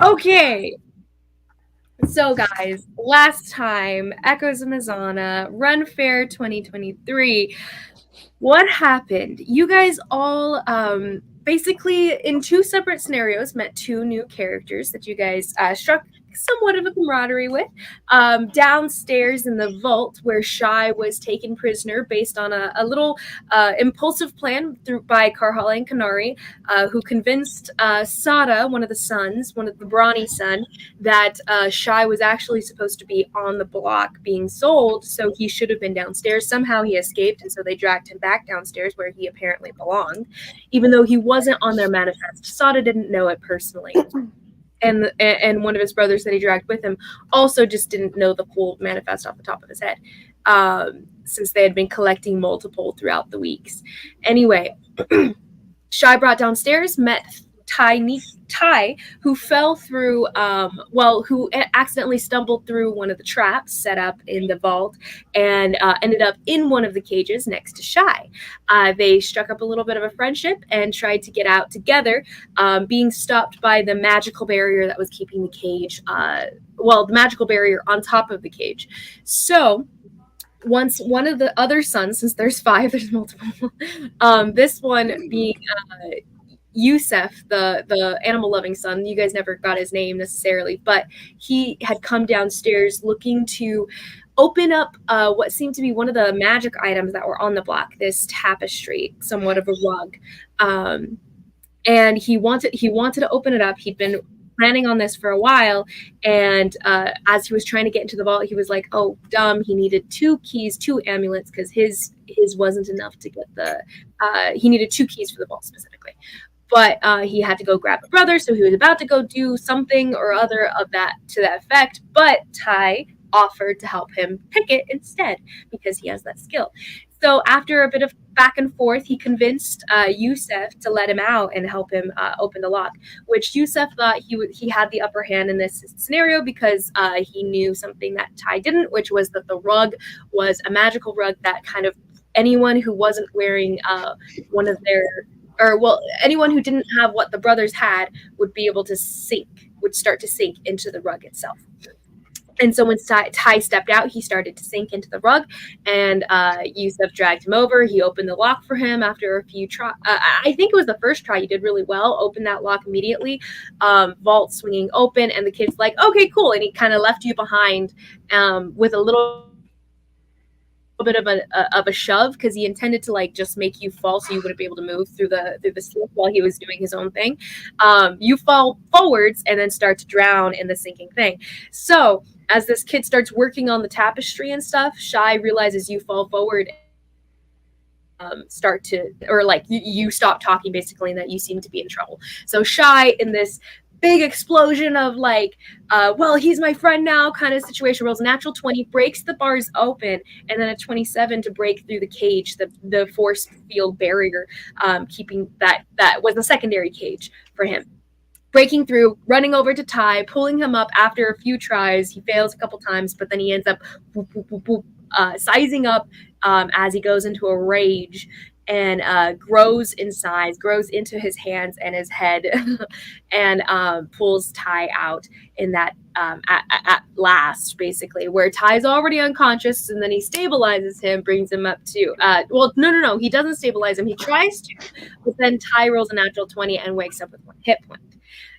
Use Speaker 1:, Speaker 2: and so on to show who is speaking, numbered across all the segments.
Speaker 1: Okay. So, guys, last time, Echoes of Mesona, Run Fair 2023. What happened? You guys all basically in two separate scenarios met two new characters that you guys struck somewhat of a camaraderie with. Downstairs in the vault where Shy was taken prisoner based on a little impulsive plan by Karhala and Kanari, who convinced Sada, one of the sons, one of the brawny son, that Shy was actually supposed to be on the block being sold, so he should have been downstairs. Somehow he escaped, and so they dragged him back downstairs where he apparently belonged, even though he wasn't on their manifest. Sada didn't know it personally. And one of his brothers that he dragged with him also just didn't know the full manifest off the top of his head, since they had been collecting multiple throughout the weeks. Anyway, Shy brought downstairs, met Ty, who fell through, who accidentally stumbled through one of the traps set up in the vault and ended up in one of the cages next to Shy. They struck up a little bit of a friendship and tried to get out together, being stopped by the magical barrier that was keeping the cage, the magical barrier on top of the cage. So, once one of the other sons, since there's 5, there's multiple, this one being Yusef, the animal loving son. You guys never got his name necessarily, but he had come downstairs looking to open up what seemed to be one of the magic items that were on the block, this tapestry, somewhat of a rug. And he wanted to open it up. He'd been planning on this for a while, and as he was trying to get into the vault, he was like, oh dumb, he needed 2 keys, 2 amulets, because his wasn't enough to get the he needed 2 keys for the vault specifically. But he had to go grab a brother, so he was about to go do something or other of that to that effect, but Ty offered to help him pick it instead because he has that skill. So after a bit of back and forth, he convinced Yusef to let him out and help him open the lock, which Yusef thought he had the upper hand in this scenario because he knew something that Ty didn't, which was that the rug was a magical rug that kind of anyone who wasn't wearing one of their anyone who didn't have what the brothers had would be able to would start to sink into the rug itself. And so when Ty stepped out, he started to sink into the rug, and Yusuf dragged him over. He opened the lock for him after a few tries. I think it was the first try. He did really well. Opened that lock immediately. Vault swinging open, and the kid's like, okay, cool. And he kind of left you behind with a little bit of a shove because he intended to like just make you fall so you wouldn't be able to move through the slip while he was doing his own thing. You fall forwards and then start to drown in the sinking thing. So as this kid starts working on the tapestry and stuff, Shy realizes you fall forward, you stop talking basically, and that you seem to be in trouble. So Shy, in this big explosion of like, he's my friend now kind of situation, rolls a natural 20, breaks the bars open, and then a 27 to break through the cage, the force field barrier, keeping that was the secondary cage for him. Breaking through, running over to Ty, pulling him up after a few tries. He fails a couple times, but then he ends up sizing up as he goes into a rage and grows in size, grows into his hands and his head, and pulls Ty out in that at last, basically, where Ty's already unconscious, and then he stabilizes him, brings him up to, no, he doesn't stabilize him. He tries to, but then Ty rolls a natural 20 and wakes up with 1 hit point.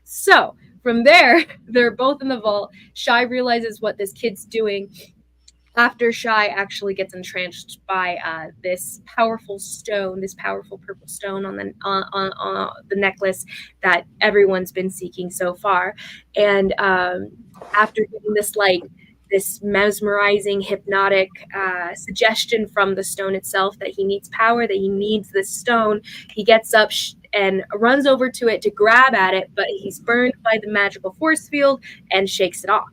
Speaker 1: So from there, they're both in the vault. Shy realizes what this kid's doing after Shy actually gets entranced by this powerful stone, this powerful purple stone on the necklace that everyone's been seeking so far. And after getting this mesmerizing, hypnotic suggestion from the stone itself that he needs power, that he needs this stone, he gets up and runs over to it to grab at it, but he's burned by the magical force field and shakes it off.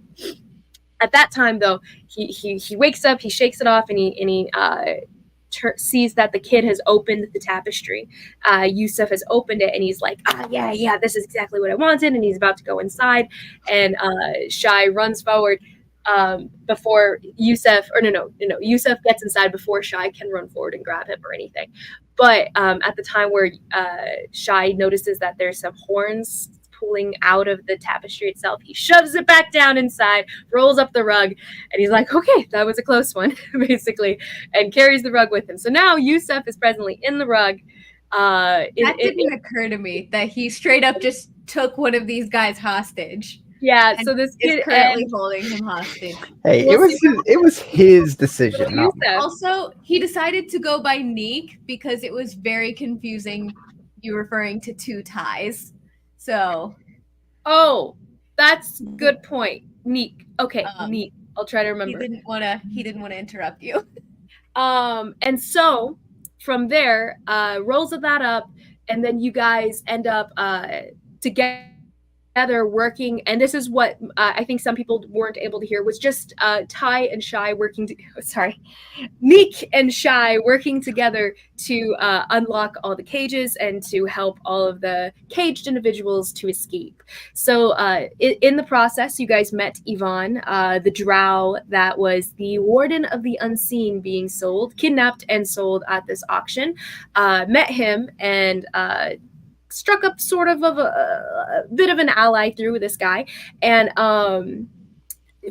Speaker 1: At that time, though, he wakes up, he shakes it off, and he sees that the kid has opened the tapestry. Yusuf has opened it, and he's like, yeah, this is exactly what I wanted, and he's about to go inside, and Shy runs forward before Yusuf, Yusuf gets inside before Shy can run forward and grab him or anything. But at the time where Shy notices that there's some horns pulling out of the tapestry itself. He shoves it back down inside, rolls up the rug, and he's like, okay, that was a close one, basically, and carries the rug with him. So now Yusuf is presently in the rug.
Speaker 2: That didn't occur to me, that he straight up just took one of these guys hostage.
Speaker 1: Yeah, so this kid
Speaker 2: is currently holding him hostage.
Speaker 3: Hey, it was his decision. No.
Speaker 2: Also, he decided to go by Neek because it was very confusing you referring to two Ties. So.
Speaker 1: Oh, that's a good point. Neek. Okay, Neek. I'll try to remember.
Speaker 2: He didn't want to interrupt you.
Speaker 1: And so from there, rolls that up, and then you guys end up together working, and this is what I think some people weren't able to hear, was just Ty and Shy Neek and Shy working together to unlock all the cages and to help all of the caged individuals to escape. So in the process, you guys met Yvonne, the drow that was the warden of the unseen being kidnapped and sold at this auction. Met him and struck up sort of a bit of an ally through this guy, and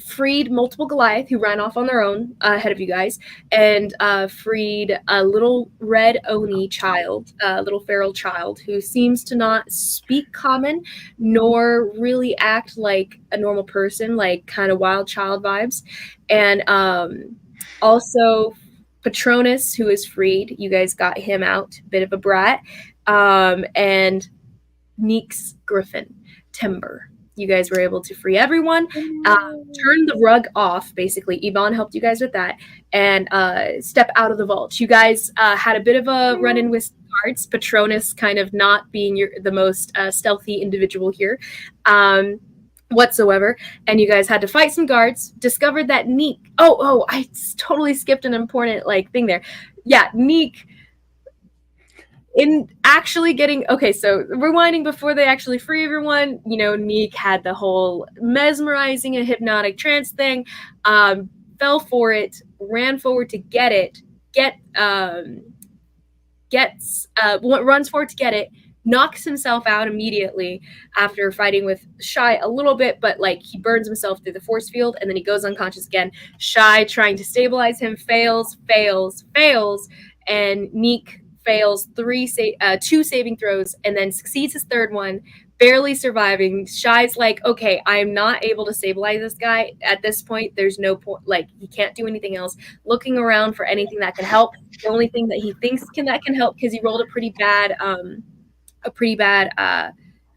Speaker 1: freed multiple Goliath who ran off on their own ahead of you guys, and freed a little red Oni child, a little feral child who seems to not speak common nor really act like a normal person, like kind of wild child vibes. And also Patronus, who is freed. You guys got him out, bit of a brat. And Neek's Griffin, Timber. You guys were able to free everyone, turn the rug off, basically. Yvonne helped you guys with that, and step out of the vault. You guys had a bit of a run-in with guards, Patronus kind of not being the most stealthy individual here whatsoever, and you guys had to fight some guards, discovered that Neek... Oh, I totally skipped an important thing there. Yeah, Neek... in actually getting, okay, so rewinding before they actually free everyone, Neek had the whole mesmerizing and hypnotic trance thing, fell for it, ran forward to get it, runs forward to get it, knocks himself out immediately after fighting with Shy a little bit, but he burns himself through the force field, and then he goes unconscious again. Shy, trying to stabilize him, fails, and Neek fails two saving throws, and then succeeds his third one, barely surviving. Shy's like, okay, I'm not able to stabilize this guy at this point. There's no point, he can't do anything else. Looking around for anything that can help. The only thing that he thinks that can help, because he rolled a pretty bad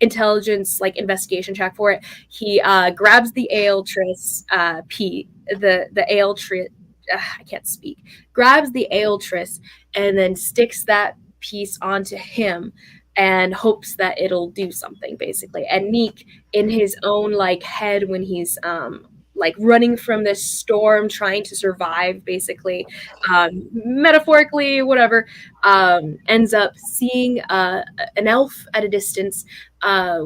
Speaker 1: intelligence investigation check for it. He grabs the Altris the Altris. I can't speak. Grabs the Altris and then sticks that piece onto him and hopes that it'll do something, basically. And Neek, in his own head, when he's running from this storm, trying to survive, basically, metaphorically, whatever, ends up seeing an elf at a distance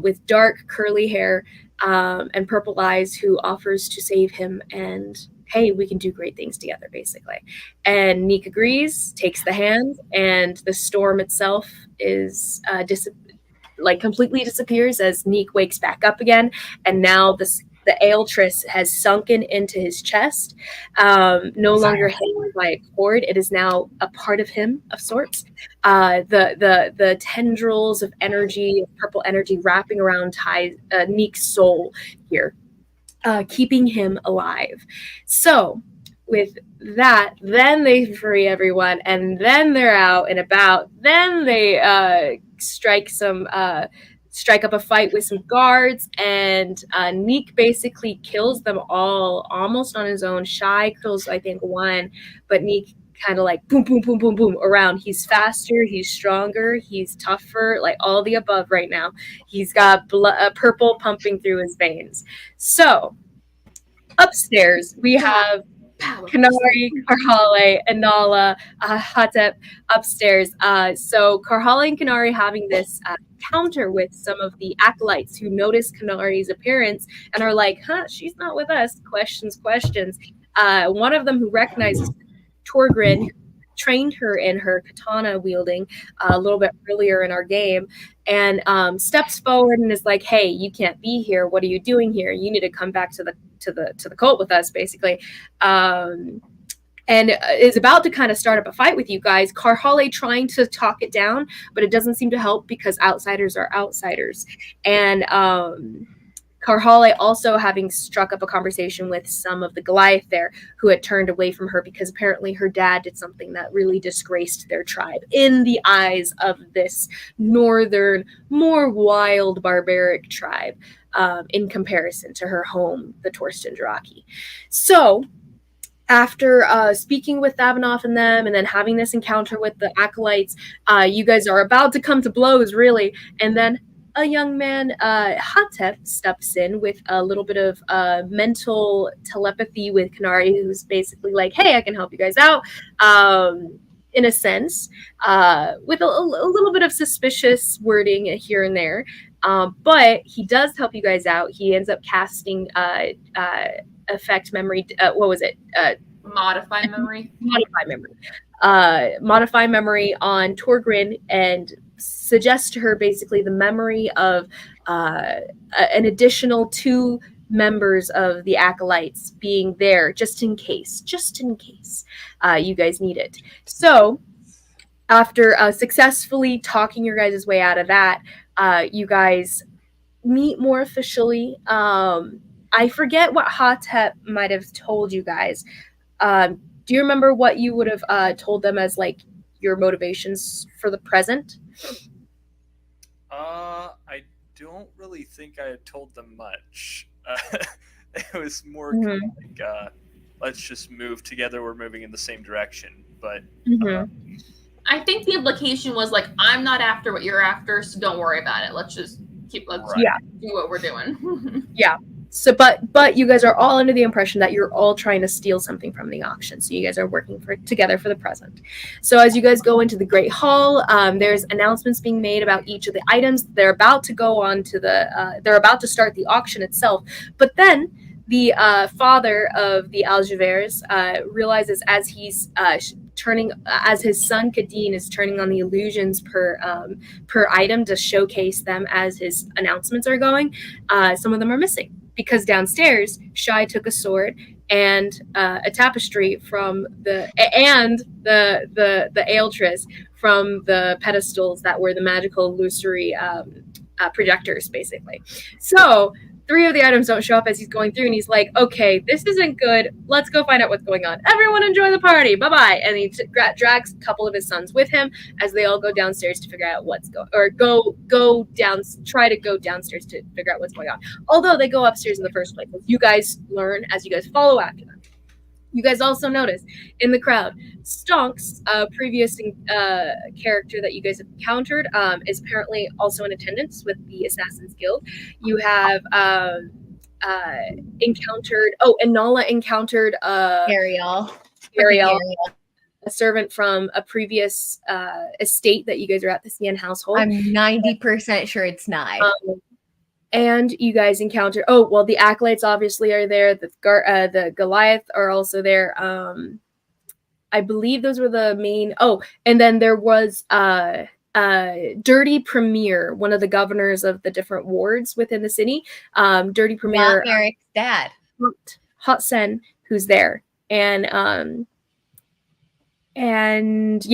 Speaker 1: with dark curly hair and purple eyes, who offers to save him, and hey, we can do great things together, basically. And Neek agrees, takes the hand, and the storm itself is completely disappears as Neek wakes back up again, and now the Altris has sunken into his chest, no longer hanging by a cord. It is now a part of him, of sorts. The tendrils of energy, purple energy, wrapping around Neek's soul here, keeping him alive. So with that, then they free everyone, and then they're out and about. Then they strike up a fight with some guards, and Neek basically kills them all almost on his own. Shy kills, I think, one, but Neek kind of boom, boom, boom, boom, boom around. He's faster, he's stronger, he's tougher, all the above right now. He's got purple pumping through his veins. So upstairs we have Kanari, Karhale, and Nala, Atep upstairs. So Karhale and Kanari having this encounter with some of the acolytes who notice Kanari's appearance and are like, she's not with us. Questions. One of them, who recognizes Torgrin, trained her in her katana wielding a little bit earlier in our game, and steps forward and is like, "Hey, you can't be here. What are you doing here? You need to come back to the cult with us," basically. And is about to kind of start up a fight with you guys. Karhale trying to talk it down, but it doesn't seem to help because outsiders are outsiders. And Karhale also having struck up a conversation with some of the Goliath there who had turned away from her because apparently her dad did something that really disgraced their tribe in the eyes of this northern, more wild, barbaric tribe in comparison to her home, the Torstendraki. So after speaking with Thavanoff and them and then having this encounter with the acolytes, you guys are about to come to blows, really. And then a young man, Atep, steps in with a little bit of mental telepathy with Kanari, who's basically like, hey, I can help you guys out, in a sense, with a little bit of suspicious wording here and there. But he does help you guys out. He ends up casting affect memory. What was it?
Speaker 4: Modify memory.
Speaker 1: Modify memory on Torgrin and suggest to her basically the memory of an additional 2 members of the acolytes being there just in case you guys need it. So after successfully talking your guys' way out of that, you guys meet more officially. I forget what Atep might have told you guys. Do you remember what you would have told them as like your motivations for the present?
Speaker 5: I don't really think I had told them much. It was more
Speaker 1: Mm-hmm.
Speaker 5: kind of like, let's just move together. We're moving in the same direction. But
Speaker 4: I think the implication was like, I'm not after what you're after, so don't worry about it. Let's
Speaker 5: right.
Speaker 4: do what we're doing.
Speaker 1: Yeah. So, but you guys are all under the impression that you're all trying to steal something from the auction. So you guys are working together for the present. So as you guys go into the Great Hall, there's announcements being made about each of the items. They're about to go on to they're about to start the auction itself. But then the father of the Algivers realizes as he's as his son Kadeen is turning on the illusions per item to showcase them as his announcements are going, some of them are missing. Because downstairs, Shai took a sword and a tapestry from the Altris from the pedestals that were the magical illusory projectors, basically. So 3 of the items don't show up as he's going through, and he's like, okay, this isn't good. Let's go find out what's going on. Everyone enjoy the party. Bye-bye. And he drags a couple of his sons with him as they all go downstairs to figure out try to go downstairs to figure out what's going on. Although they go upstairs in the first place. You guys learn as you guys follow after them. You guys also notice in the crowd, Stonks, a previous character that you guys have encountered, is apparently also in attendance with the Assassin's Guild. You have Inala encountered
Speaker 2: Ariel,
Speaker 1: a servant from a previous estate that you guys are at, the Cian household.
Speaker 2: I'm 90% sure it's Nye.
Speaker 1: And you guys encounter the acolytes obviously are there. The Goliath are also there. I believe those were the main. And then there was Dirty Premier, one of the governors of the different wards within the city. Dirty Premier,
Speaker 2: Eric's dad,
Speaker 1: Hot Sen, who's there, and and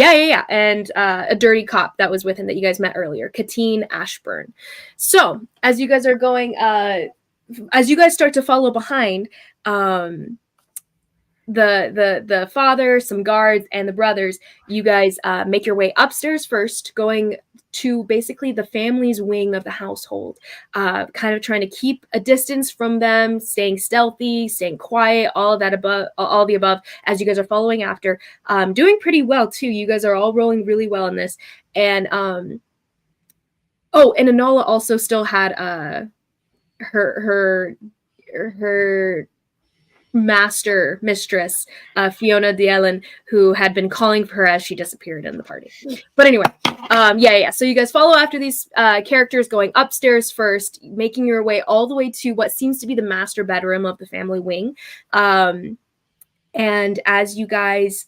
Speaker 1: a dirty cop that was with him that you guys met earlier, Katine Ashburn. So as you guys are going, as you guys start to follow behind, the father, some guards, and the brothers, you guys make your way upstairs first, going to basically the family's wing of the household, kind of trying to keep a distance from them, staying stealthy, staying quiet, all the above, as you guys are following after, doing pretty well too. You guys are all rolling really well in this, and and Inala also still had her mistress, Fiona Dielen, who had been calling for her as she disappeared in the party. But anyway, so you guys follow after these characters, going upstairs first, making your way all the way to what seems to be the master bedroom of the family wing. And as you guys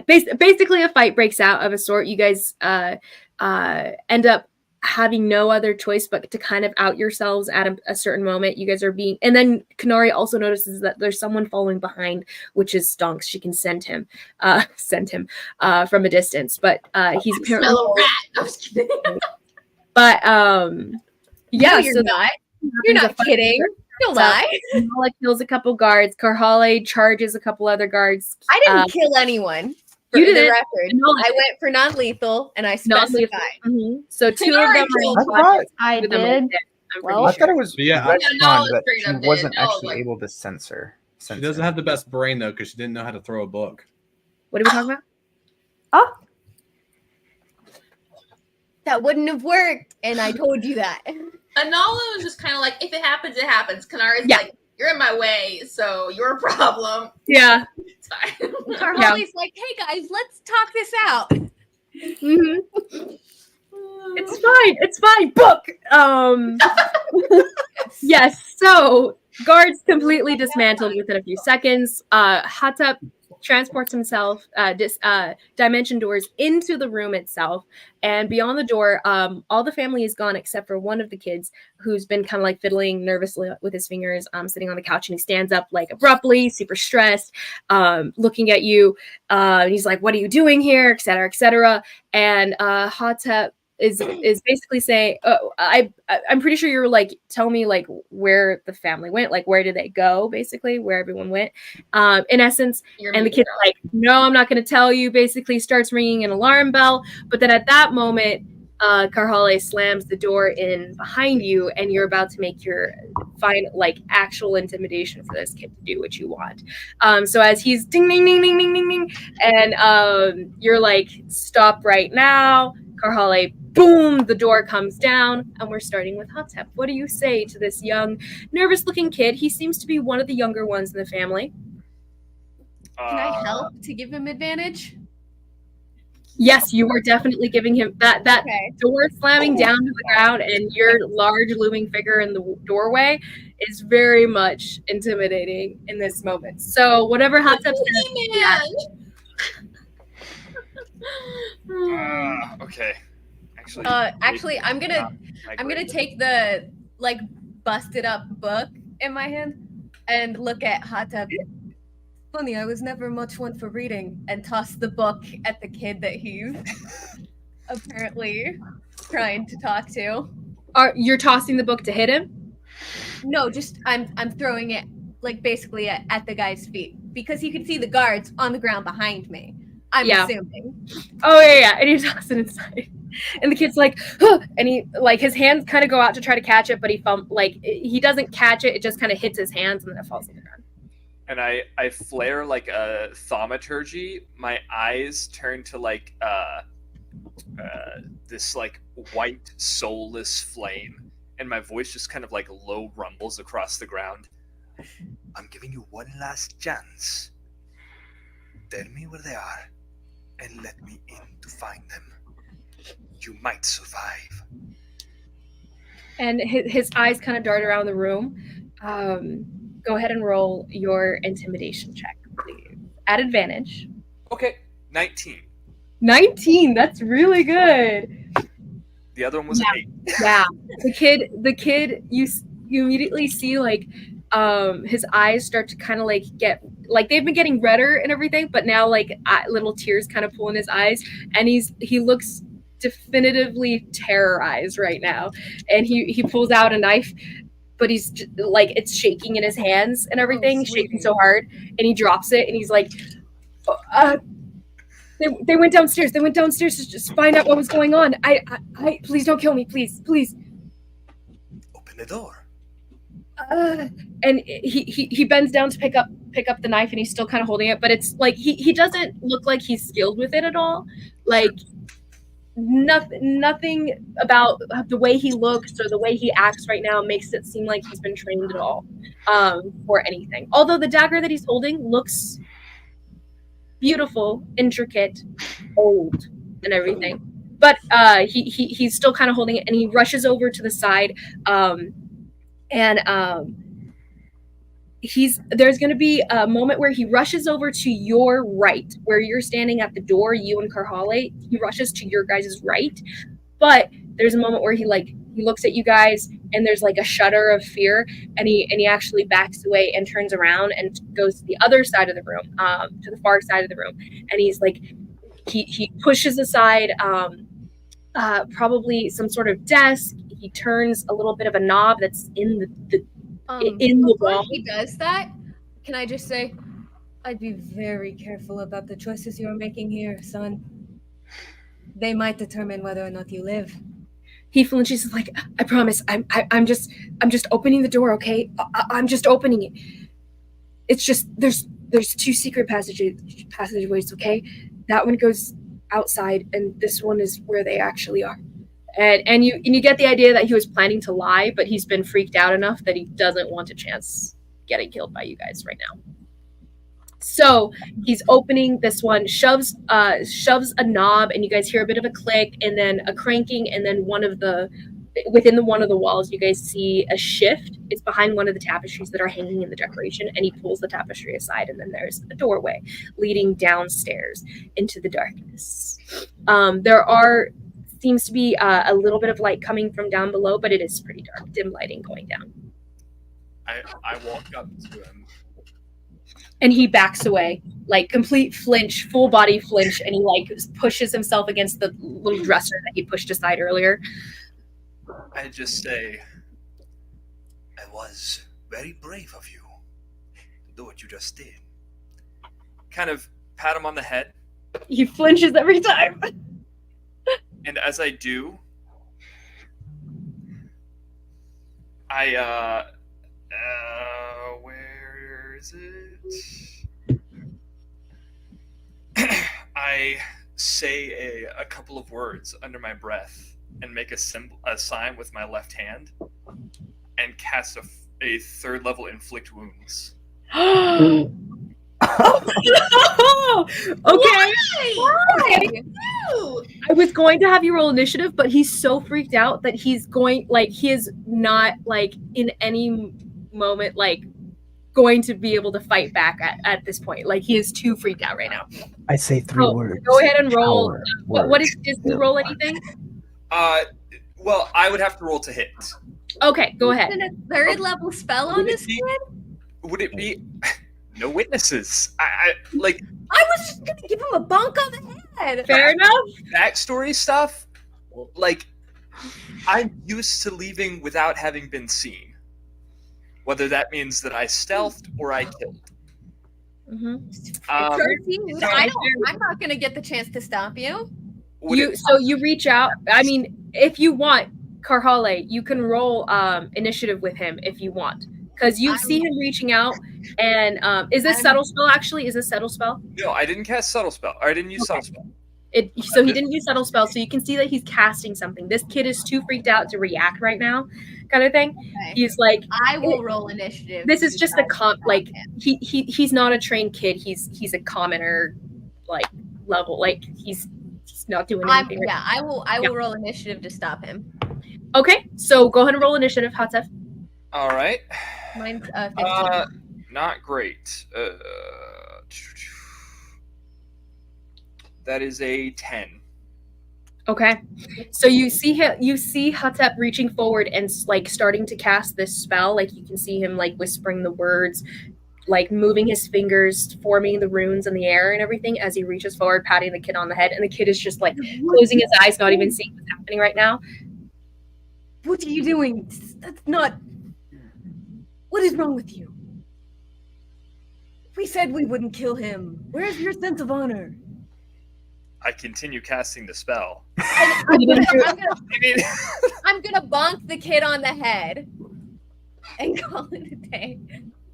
Speaker 1: basically a fight breaks out of a sort. You guys end up having no other choice but to kind of out yourselves at a certain moment. You guys are being, and then Kanari also notices that there's someone following behind, which is Stonks. She can send him from a distance, but he's apparently
Speaker 4: Smell a rat. I was kidding.
Speaker 1: But yeah,
Speaker 2: No, you're not. You're not kidding. Don't lie.
Speaker 1: Nala kills a couple guards. Karhale charges a couple other guards.
Speaker 2: I didn't kill anyone.
Speaker 1: You
Speaker 2: For the
Speaker 1: didn't.
Speaker 2: record,
Speaker 1: No.
Speaker 2: I went for non-lethal, and I specified.
Speaker 1: So two of them
Speaker 4: Kanari
Speaker 1: are
Speaker 3: killed.
Speaker 1: I
Speaker 6: I
Speaker 1: did.
Speaker 6: did. Well,
Speaker 3: I thought it was
Speaker 7: Yeah,
Speaker 3: retconned
Speaker 4: Nala
Speaker 3: that
Speaker 4: straight
Speaker 3: she
Speaker 4: up did.
Speaker 3: wasn't
Speaker 4: Nala
Speaker 3: actually
Speaker 4: was-
Speaker 3: able to censor.
Speaker 7: She doesn't have the best brain though, because she didn't know how to throw a book.
Speaker 1: What are we talking about?
Speaker 2: That wouldn't have worked, and I told you that.
Speaker 4: Anala was just kind of like, if it happens, it happens. Kanari's
Speaker 1: Yeah.
Speaker 4: like, you're in my way, so you're a problem.
Speaker 1: Yeah.
Speaker 4: It's fine.
Speaker 2: Karhale's like, "Hey guys, let's talk this out."
Speaker 1: Mhm. It's fine. It's fine. Book. Yes. So guards completely dismantled within a few seconds. Atep transports himself dimension doors into the room itself, and beyond the door, all the family is gone except for one of the kids who's been kind of like fiddling nervously with his fingers, sitting on the couch, and he stands up like abruptly, super stressed, looking at you. And he's like, "What are you doing here?" Etc. Etc. And Atep is basically saying, I'm pretty sure you're like, tell me like where the family went, like where did they go, basically where everyone went, in essence.
Speaker 4: You're
Speaker 1: And the
Speaker 4: me,
Speaker 1: kid's
Speaker 4: girl.
Speaker 1: like, no, I'm not going to tell you, basically starts ringing an alarm bell. But then at that moment, Karhale slams the door in behind you, and you're about to make your actual intimidation for this kid to do what you want. So as he's ding ding ding ding ding ding ding, and you're like, stop right now. Karhale, boom, the door comes down, and we're starting with Atep. What do you say to this young, nervous-looking kid? He seems to be one of the younger ones in the family.
Speaker 2: Can I help to give him advantage?
Speaker 1: Yes, you are definitely giving him that
Speaker 2: Okay.
Speaker 1: door slamming down to the ground, and your large looming figure in the doorway is very much intimidating in this moment. So whatever Atep says,
Speaker 5: Okay.
Speaker 2: Actually, I'm gonna take the like busted up book in my hand and look at Atep. Funny, I was never much one for reading, and toss the book at the kid that he's apparently trying to talk to.
Speaker 1: you're tossing the book to hit him?
Speaker 2: No, just I'm throwing it like basically at the guy's feet because he can see the guards on the ground behind me. I'm assuming.
Speaker 1: Oh yeah, and he tosses it inside. And the kid's like, huh! And he like his hands kind of go out to try to catch it, but he doesn't catch it. It just kind of hits his hands and then it falls on the ground.
Speaker 5: And I flare like a thaumaturgy. My eyes turn to like this like white soulless flame, and my voice just kind of like low rumbles across the ground. I'm giving you one last chance. Tell me where they are, and let me in to find them. You might survive.
Speaker 1: And his eyes kind of dart around the room. Go ahead and roll your intimidation check, please. At advantage.
Speaker 5: Okay, 19.
Speaker 1: 19. That's really good.
Speaker 5: The other one was an 8.
Speaker 1: Yeah. The kid. You immediately see like his eyes start to kind of like get like they've been getting redder and everything, but now like little tears kind of pull in his eyes, and he looks definitively terrorized right now, and he pulls out a knife, but he's like it's shaking in his hands and everything, shaking so hard, and he drops it, and he's like, they went downstairs. They went downstairs to just find out what was going on. I please don't kill me, please.
Speaker 5: Open the door.
Speaker 1: And he bends down to pick up the knife, and he's still kind of holding it, but it's like he doesn't look like he's skilled with it at all. Like nothing about the way he looks or the way he acts right now makes it seem like he's been trained at all for anything. Although the dagger that he's holding looks beautiful, intricate, old, and everything. But he's still kind of holding it, and he rushes over to the side, and there's going to be a moment where he rushes over to your right, where you're standing at the door, you and Karhale. He rushes to your guys' right, but there's a moment where he looks at you guys, and there's like a shudder of fear, and he actually backs away and turns around and goes to the other side of the room, to the far side of the room, and he's like, he pushes aside probably some sort of desk. He turns a little bit of a knob that's in the wall.
Speaker 2: He does that. Can I just say, I'd be very careful about the choices you're making here, son. They might determine whether or not you live.
Speaker 1: He flinches, like, I promise, I'm just opening the door, okay? I'm just opening it. It's just there's 2 secret passageways, okay? That one goes outside, and this one is where they actually are. And you get the idea that he was planning to lie, but he's been freaked out enough that he doesn't want a chance getting killed by you guys right now. So he's opening this one, shoves a knob, and you guys hear a bit of a click, and then a cranking, and then within one of the walls, you guys see a shift. It's behind one of the tapestries that are hanging in the decoration, and he pulls the tapestry aside, and then there's a doorway leading downstairs into the darkness. Seems to be a little bit of light coming from down below, but it is pretty dark, dim lighting going down.
Speaker 5: I walk up to him.
Speaker 1: And he backs away, like complete flinch, full body flinch, and he like pushes himself against the little dresser that he pushed aside earlier.
Speaker 5: I just say, it was very brave of you to do what you just did. Kind of pat him on the head.
Speaker 1: He flinches every time.
Speaker 5: And as I do, where is it? I say a couple of words under my breath and make a sign with my left hand and cast a 3rd level inflict wounds.
Speaker 1: Okay.
Speaker 2: Why?
Speaker 1: I was going to have you roll initiative, but he's so freaked out that he is not like in any moment like going to be able to fight back at this point. Like he is too freaked out right now.
Speaker 3: I say 3 words.
Speaker 1: Go ahead and roll. What is you roll anything?
Speaker 5: Well, I would have to roll to hit.
Speaker 1: Okay, go ahead.
Speaker 2: A 3rd level spell on this kid?
Speaker 5: Would it be no witnesses? I
Speaker 2: was just gonna give him a bonk on the head.
Speaker 1: Fair enough.
Speaker 5: Backstory stuff. Like, I'm used to leaving without having been seen. Whether that means that I stealthed or I killed.
Speaker 1: Mm-hmm.
Speaker 2: I'm not gonna get the chance to stop you.
Speaker 1: So you reach out. I mean, if you want, Karhale, you can roll initiative with him if you want. Because you see him reaching out, and is this subtle spell actually? Is this subtle spell?
Speaker 5: No, I didn't cast subtle spell. Or I didn't use subtle spell.
Speaker 1: So he didn't use subtle spell, so you can see that he's casting something. This kid is too freaked out to react right now, kind of thing. Okay. He's like,
Speaker 2: I will roll initiative.
Speaker 1: This is just he's not a trained kid. He's a commoner, like level. Like he's not doing anything.
Speaker 2: I will roll initiative to stop him.
Speaker 1: Okay, so go ahead and roll initiative, Atep.
Speaker 5: All right.
Speaker 2: Mine's 15.
Speaker 5: Not great. That is a 10.
Speaker 1: Okay, so you see Atep reaching forward and like starting to cast this spell. Like you can see him like whispering the words, like moving his fingers, forming the runes in the air and everything as he reaches forward, patting the kid on the head, and the kid is just like closing his eyes, not even seeing what's happening right now.
Speaker 2: What are you doing? That's not. What is wrong with you? We said we wouldn't kill him. Where's your sense of honor?
Speaker 5: I continue casting the spell.
Speaker 2: I'm gonna bonk the kid on the head and call it a day.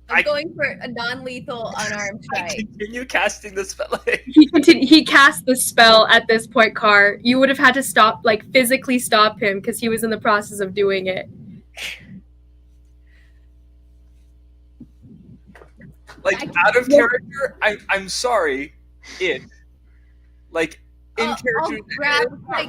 Speaker 2: I'm going for a non-lethal unarmed strike.
Speaker 5: I continue casting the spell.
Speaker 1: He cast the spell at this point, Car. You would have had to stop, like physically stop him because he was in the process of doing it.
Speaker 5: Like out of character, I'm sorry. Like in character.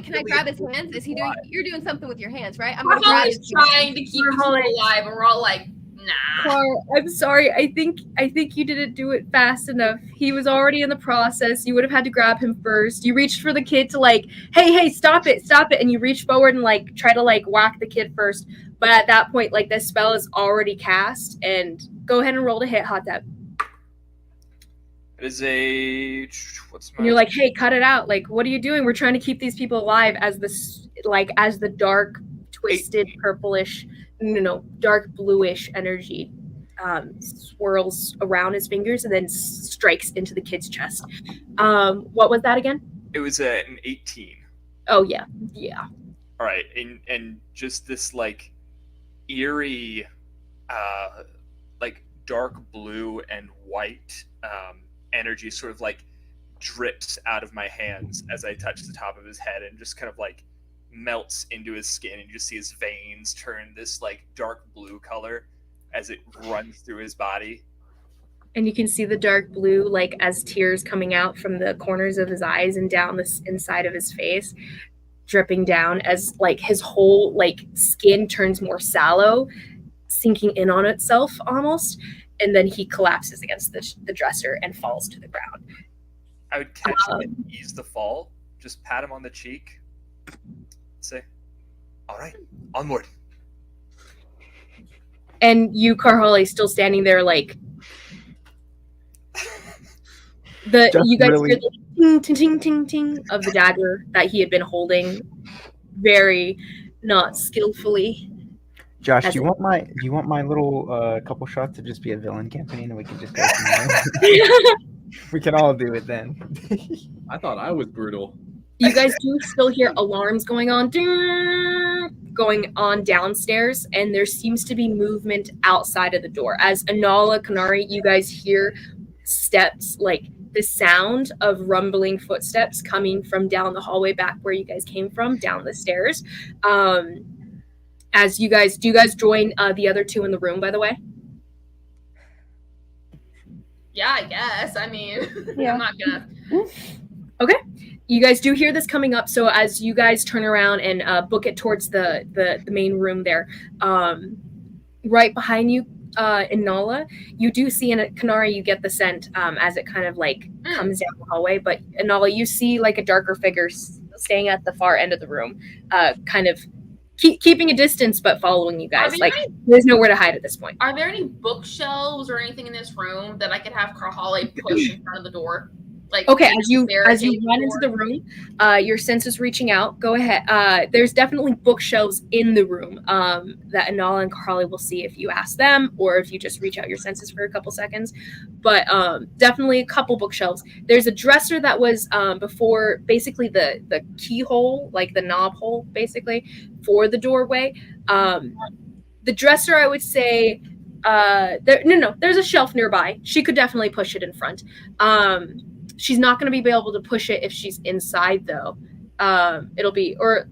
Speaker 2: Can I grab his hands? Is he doing? You're doing something with your hands, right? I'm
Speaker 4: always trying to keep people alive, and we're all like, Nah.
Speaker 1: Carl, I'm sorry. I think you didn't do it fast enough. He was already in the process. You would have had to grab him first. You reached for the kid to like, hey, stop it, and you reach forward and like try to like whack the kid first. But at that point, like this spell is already cast, and go ahead and roll to hit, Hotep.
Speaker 5: It is a what's my?
Speaker 1: And you're like, hey, cut it out. Like, what are you doing? We're trying to keep these people alive as the dark, twisted, purplish, dark bluish energy swirls around his fingers and then strikes into the kid's chest. What was that again?
Speaker 5: It was an 18.
Speaker 1: Oh yeah.
Speaker 5: All right, and just this like eerie, like dark blue and white energy sort of like drips out of my hands as I touch the top of his head and just kind of like melts into his skin, and you just see his veins turn this like dark blue color as it runs through his body.
Speaker 1: And you can see the dark blue like as tears coming out from the corners of his eyes and down this inside of his face, dripping down as like his whole like skin turns more sallow, sinking in on itself almost, and then he collapses against the dresser and falls to the ground.
Speaker 5: I would catch him and ease the fall, just pat him on the cheek, say, all right, onward.
Speaker 1: And you, Carholi, still standing there like you guys hear the ting ting ting ting ting of the dagger that he had been holding very not skillfully.
Speaker 3: Josh, do you want my little couple shots to just be a villain campaign, and we can just go from there? We can all do it then.
Speaker 7: I thought I was brutal.
Speaker 1: You guys do still hear alarms going on downstairs, and there seems to be movement outside of the door. As Anala, Kanari, you guys hear steps, like the sound of rumbling footsteps coming from down the hallway back where you guys came from, down the stairs. As do you guys join the other two in the room, by the way?
Speaker 4: Yeah, I guess. I mean,
Speaker 6: Yeah.
Speaker 4: I'm not gonna.
Speaker 1: Okay. You guys do hear this coming up, so as you guys turn around and book it towards the main room there, right behind you, in Nala, you do see in Kanari, you get the scent as it kind of like comes down the hallway, but in Nala, you see like a darker figure staying at the far end of the room, kind of keeping a distance but following you guys. Like there's nowhere to hide at this point.
Speaker 4: Are there any bookshelves or anything in this room that I could have Carhali push in front of the door? Like,
Speaker 1: okay, as you run into the room, your sense is reaching out. Go ahead. There's definitely bookshelves in the room that Anala and Carly will see if you ask them, or if you just reach out your senses for a couple seconds. But definitely a couple bookshelves. There's a dresser that was before, basically the keyhole, like the knob hole, basically for the doorway. The dresser, I would say, there's a shelf nearby. She could definitely push it in front. She's not going to be able to push it if she's inside, though. It'll be, or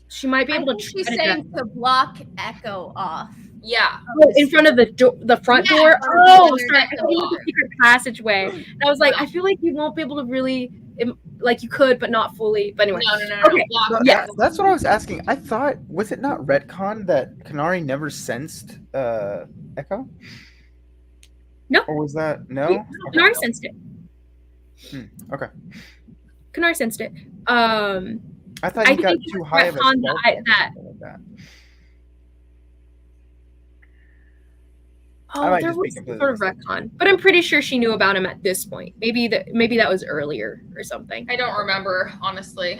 Speaker 1: she might be able to.
Speaker 2: She's saying to block Echo off.
Speaker 4: Yeah.
Speaker 1: Oh, in front of the front door. Oh, sorry. I thought it was a secret passageway. And I was like, I feel like you won't be able to really, like you could, but not fully. But anyway.
Speaker 4: No.
Speaker 1: Okay.
Speaker 3: So
Speaker 1: Yeah.
Speaker 3: that's what I was asking. I thought, was it not retcon that Kanari never sensed Echo?
Speaker 1: No.
Speaker 3: Or was that no?
Speaker 1: Kanari sensed it.
Speaker 3: Okay.
Speaker 1: Kanari sensed it.
Speaker 3: I thought he got too high of a spell like that.
Speaker 1: Oh, there was some sort of retcon, but I'm pretty sure she knew about him at this point. Maybe that was earlier or something.
Speaker 4: I don't remember, honestly.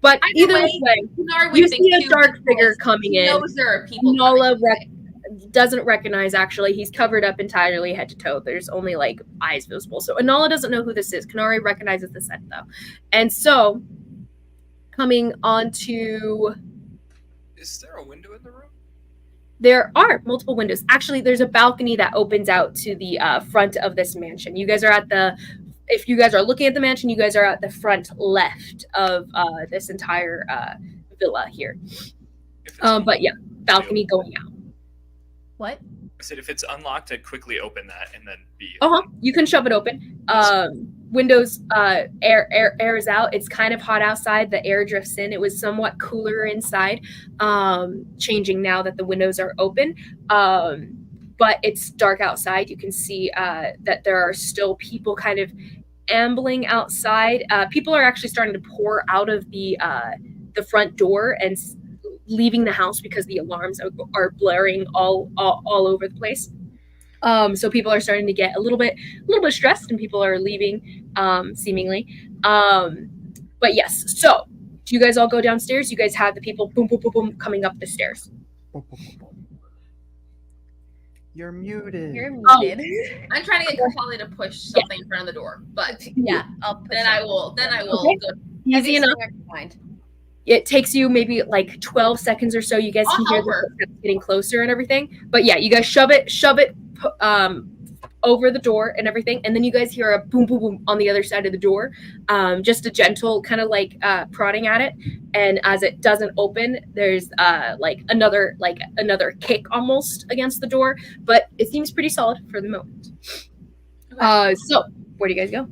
Speaker 1: But either way, you see a dark figure coming in.
Speaker 4: Knows there are people.
Speaker 1: Nala doesn't recognize, actually. He's covered up entirely head to toe. There's only like eyes visible. So Anala doesn't know who this is. Kanari recognizes the scent though. And so coming on to,
Speaker 5: is there a window in the room?
Speaker 1: there are multiple windows. Actually, there's a balcony that opens out to the front of this mansion. You guys are if you guys are looking at the mansion, you guys are at the front left of this entire villa here. But yeah, balcony going out.
Speaker 2: What?
Speaker 5: I said if it's unlocked, I'd quickly open that and then be.
Speaker 1: You can shove it open. windows, air is out. It's kind of hot outside. The air drifts in. It was somewhat cooler inside, changing now that the windows are open. But it's dark outside. You can see that there are still people kind of ambling outside. People are actually starting to pour out of the front door and leaving the house because the alarms are blaring all over the place. So people are starting to get a little bit stressed, and people are leaving, seemingly. But yes, so do you guys all go downstairs? You guys have the people boom, boom, boom, boom coming up the stairs.
Speaker 3: You're muted.
Speaker 2: You're muted.
Speaker 4: I'm trying to get Carly to push something in front of the door, but
Speaker 2: Yeah, I'll push
Speaker 4: then I will.
Speaker 1: Okay.
Speaker 4: Go.
Speaker 1: Easy enough. It takes you maybe like 12 seconds or so. You guys can
Speaker 4: I'll
Speaker 1: hear
Speaker 4: help
Speaker 1: the
Speaker 4: her.
Speaker 1: footsteps getting closer and everything. But yeah, you guys shove it over the door and everything, and then you guys hear a boom, boom, boom on the other side of the door. Just a gentle kind of like prodding at it, and as it doesn't open, there's like another kick almost against the door, but it seems pretty solid for the moment. So where do you guys go?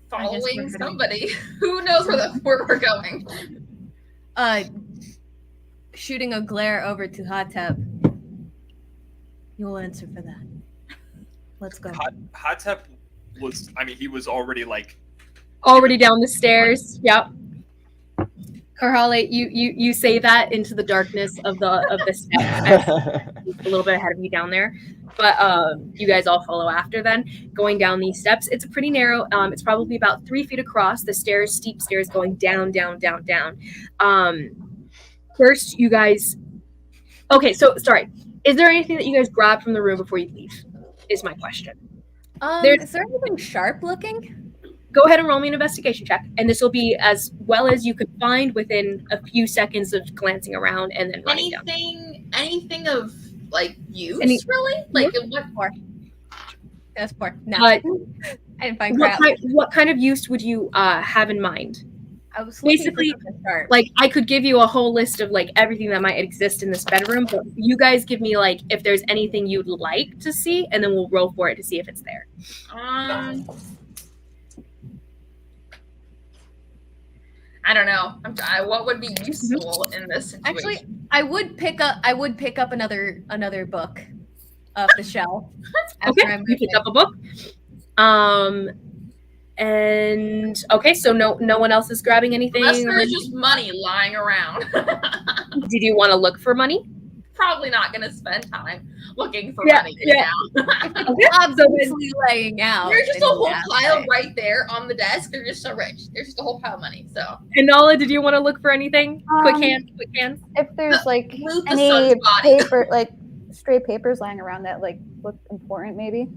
Speaker 4: Following somebody. Who knows where we're going?
Speaker 2: Shooting a glare over to Atep. You will answer for that. Let's go.
Speaker 5: Atep was, I mean, he was already like
Speaker 1: Already down the stairs. Yep. Carly, you say that into the darkness of the steps, a little bit ahead of you down there, but you guys all follow after. Then going down these steps, it's pretty narrow. It's probably about 3 feet across. The stairs, steep stairs, going down, down, down, down. First, you guys. Okay, so sorry. Is there anything that you guys grab from the room before you leave? Is my question.
Speaker 2: Is there anything sharp looking?
Speaker 1: Go ahead and roll me an investigation check, and this will be as well as you could find within a few seconds of glancing around and then writing down.
Speaker 4: Anything of like use, really? Like what for?
Speaker 2: That's poor. No,
Speaker 1: But
Speaker 2: I didn't find crap.
Speaker 1: what kind of use would you have in mind?
Speaker 2: I was looking
Speaker 1: Basically,
Speaker 2: for something sharp.
Speaker 1: like I could give you a whole list of like everything that might exist in this bedroom, but you guys give me like if there's anything you'd like to see, and then we'll roll for it to see if it's there.
Speaker 4: I don't know. What would be useful in this situation?
Speaker 2: Actually, I would pick up another book off the shelf.
Speaker 1: Okay, you pick up a book. And okay, so no one else is grabbing anything.
Speaker 4: Unless there's just money lying around.
Speaker 1: Did you want to look for money?
Speaker 4: Probably not going to spend time looking for money
Speaker 1: yeah.
Speaker 4: now.
Speaker 2: Obviously laying out.
Speaker 4: There's just a whole pile right there on the desk. They're just so rich. There's just a whole pile of money. So.
Speaker 1: And Nala, did you want to look for anything? Quick hands.
Speaker 6: If there's like
Speaker 4: Loot the
Speaker 6: any
Speaker 4: son's body.
Speaker 6: paper, like stray papers lying around that like look important, maybe.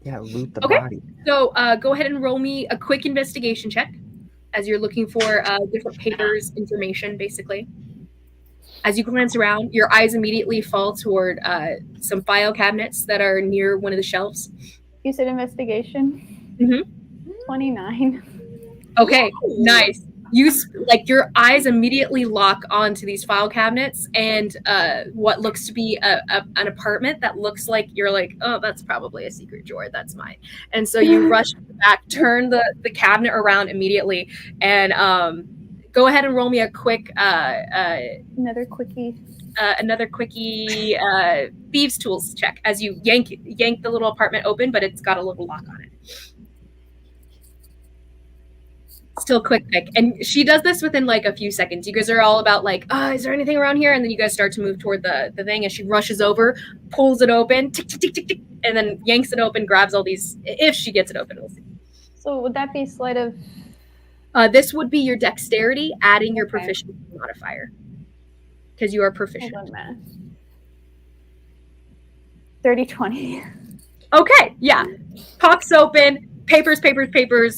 Speaker 3: Yeah, loot the
Speaker 1: Okay.
Speaker 3: body.
Speaker 1: So go ahead and roll me a quick investigation check as you're looking for different papers, information, basically. As you glance around, your eyes immediately fall toward some file cabinets that are near one of the shelves.
Speaker 6: You said investigation.
Speaker 1: Mhm.
Speaker 6: 29.
Speaker 1: Okay,
Speaker 4: Ooh.
Speaker 1: nice. Your eyes immediately lock onto these file cabinets and what looks to be an apartment that looks like you're like, oh, that's probably a secret drawer. That's mine. And so you rush back, turn the cabinet around immediately, and go ahead and roll me a quick
Speaker 6: Another quickie.
Speaker 1: thieves tools check as you yank the little apartment open, but it's got a little lock on it. Still quick pick. And she does this within like a few seconds. You guys are all about like, is there anything around here? And then you guys start to move toward the thing, and she rushes over, pulls it open, tick, tick, tick, tick, tick, and then yanks it open, grabs all these, if she gets it open, we'll see.
Speaker 6: So would that be sleight of?
Speaker 1: This would be your dexterity, adding your
Speaker 6: Okay.
Speaker 1: proficiency modifier. Because you are proficient.
Speaker 6: Hold on, math. 30-20.
Speaker 1: Okay, yeah. Pops open, papers,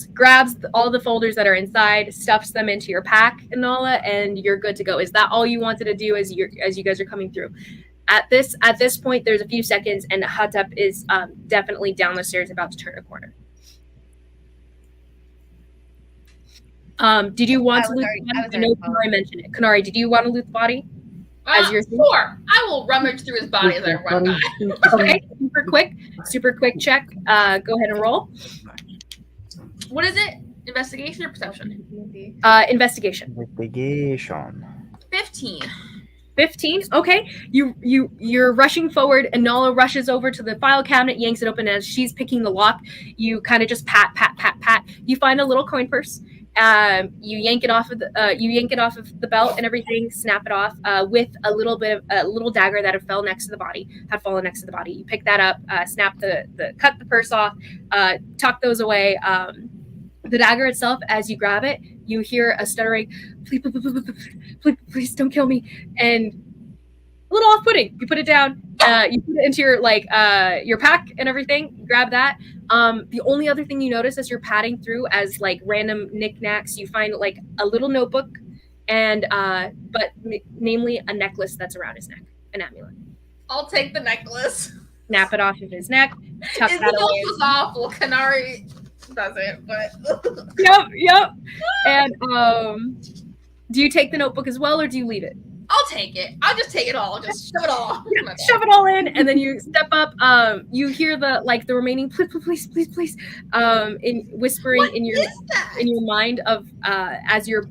Speaker 1: grabs all the folders that are inside, stuffs them into your pack, Nala, and you're good to go. Is that all you wanted to do as you guys are coming through? At this point, there's a few seconds, and Atep is definitely down the stairs, about to turn a corner. Did you want to loot the body? I know Kanari mentioned it. Kanari, did you want to loot the body? As you're
Speaker 4: Sure. I will rummage through his body as I run by.
Speaker 1: Okay, super quick check. Go ahead and roll.
Speaker 4: What is it? Investigation or perception?
Speaker 1: Investigation.
Speaker 3: Investigation.
Speaker 4: 15.
Speaker 1: 15. Okay, you're rushing forward, and Nala rushes over to the file cabinet, yanks it open. As she's picking the lock, you kind of just pat. You find a little coin purse. You yank it off of the belt and everything. Snap it off with a little dagger that had fallen next to the body. You pick that up. Snap cut the purse off. Tuck those away. The dagger itself, as you grab it, you hear a stuttering, please don't kill me, and a little off-putting. You put it down, you put it into your pack and everything. You grab that. The only other thing you notice as you're padding through as like random knickknacks, you find like a little notebook, and namely a necklace that's around his neck, an amulet.
Speaker 4: I'll take the necklace.
Speaker 1: Snap it off of his neck. Tuck
Speaker 4: It
Speaker 1: that away.
Speaker 4: was awful. Canary does it, but
Speaker 1: Yep. And do you take the notebook as well, or do you leave it?
Speaker 4: I'll take it. I'll just take it all. Just shove it all.
Speaker 1: Shove it all in, and then you step up. You hear the remaining please, in whispering
Speaker 4: What
Speaker 1: in your mind of as your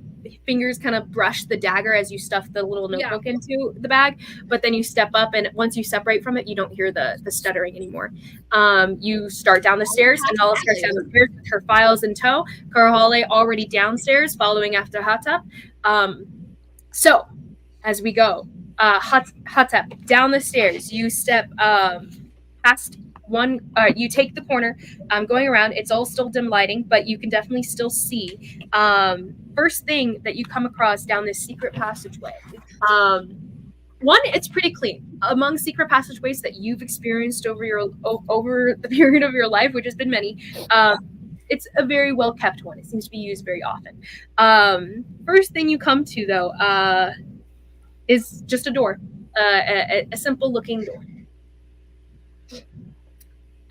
Speaker 1: fingers kind of brush the dagger as you stuff the little notebook into the bag. But then you step up, and once you separate from it, you don't hear the stuttering anymore. You start down the stairs, and Nala starts down the stairs with her files in tow. Karahale already downstairs, following after Hatep. So as we go, Hatep down the stairs, you step past one. You take the corner, going around. It's all still dim lighting, but you can definitely still see. First thing that you come across down this secret passageway. One, it's pretty clean. Among secret passageways that you've experienced over the period of your life, which has been many, it's a very well kept one. It seems to be used very often. First thing you come to, though, is just a door, a simple looking door.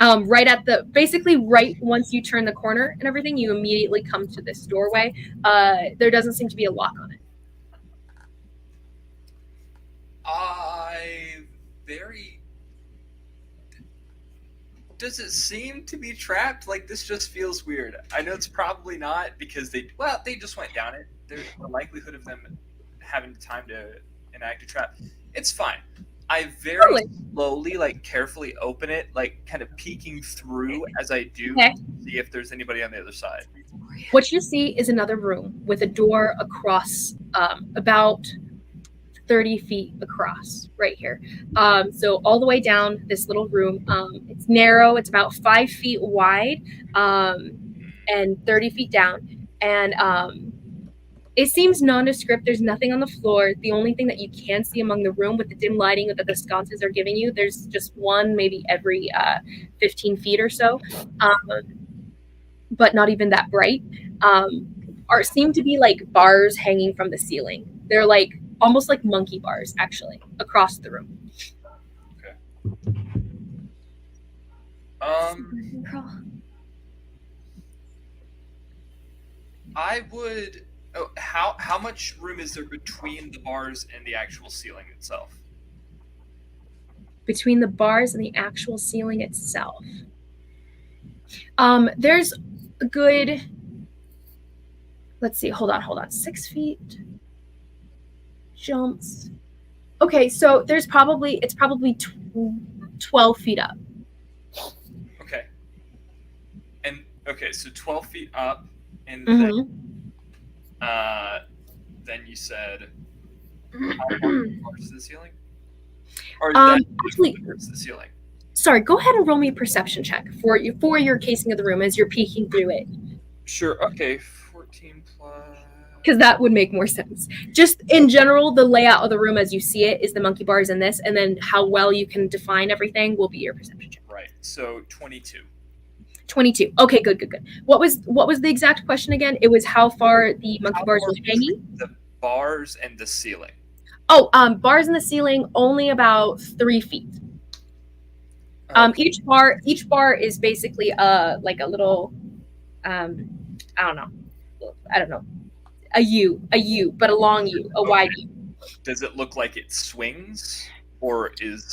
Speaker 1: Right once you turn the corner and everything, you immediately come to this doorway. There doesn't seem to be a lock on it.
Speaker 5: Does it seem to be trapped? Like, this just feels weird. I know it's probably not, because they just went down it. There's the likelihood of them having time to enact a trap. It's fine. I very slowly, carefully open it, kind of peeking through as I do, to see if there's anybody on the other side.
Speaker 1: What you see is another room with a door across, about 30 feet across, right here. So all the way down this little room. It's narrow. It's about 5 feet wide, and 30 feet down. And it seems nondescript. There's nothing on the floor. The only thing that you can see among the room with the dim lighting that the sconces are giving you, there's just one maybe every 15 feet or so, but not even that bright. Seem to be like bars hanging from the ceiling. They're almost like monkey bars, actually, across the room.
Speaker 5: I would. Oh, how much room is there between the bars and the actual ceiling itself?
Speaker 1: Between the bars and the actual ceiling itself, there's a good. Let's see. Hold on. 6 feet. Jumps. Okay, so it's probably 12 feet up.
Speaker 5: Okay. And so 12 feet up, and then you said how far is the ceiling? Or actually, the ceiling.
Speaker 1: Sorry, go ahead and roll me a perception check for your casing of the room as you're peeking through it.
Speaker 5: Sure. Okay. 14 plus.
Speaker 1: Because that would make more sense. Just in general, the layout of the room as you see it is the monkey bars in this, and then how well you can define everything will be your perception check.
Speaker 5: Right. So 22.
Speaker 1: 22. Okay, good. What was the exact question again? It was how far the monkey bars were hanging?
Speaker 5: The bars and the ceiling.
Speaker 1: Oh, bars in the ceiling, only about 3 feet. Each bar is basically like a little, I don't know, a U, but a long U, a wide U.
Speaker 5: Does it look like it swings, or is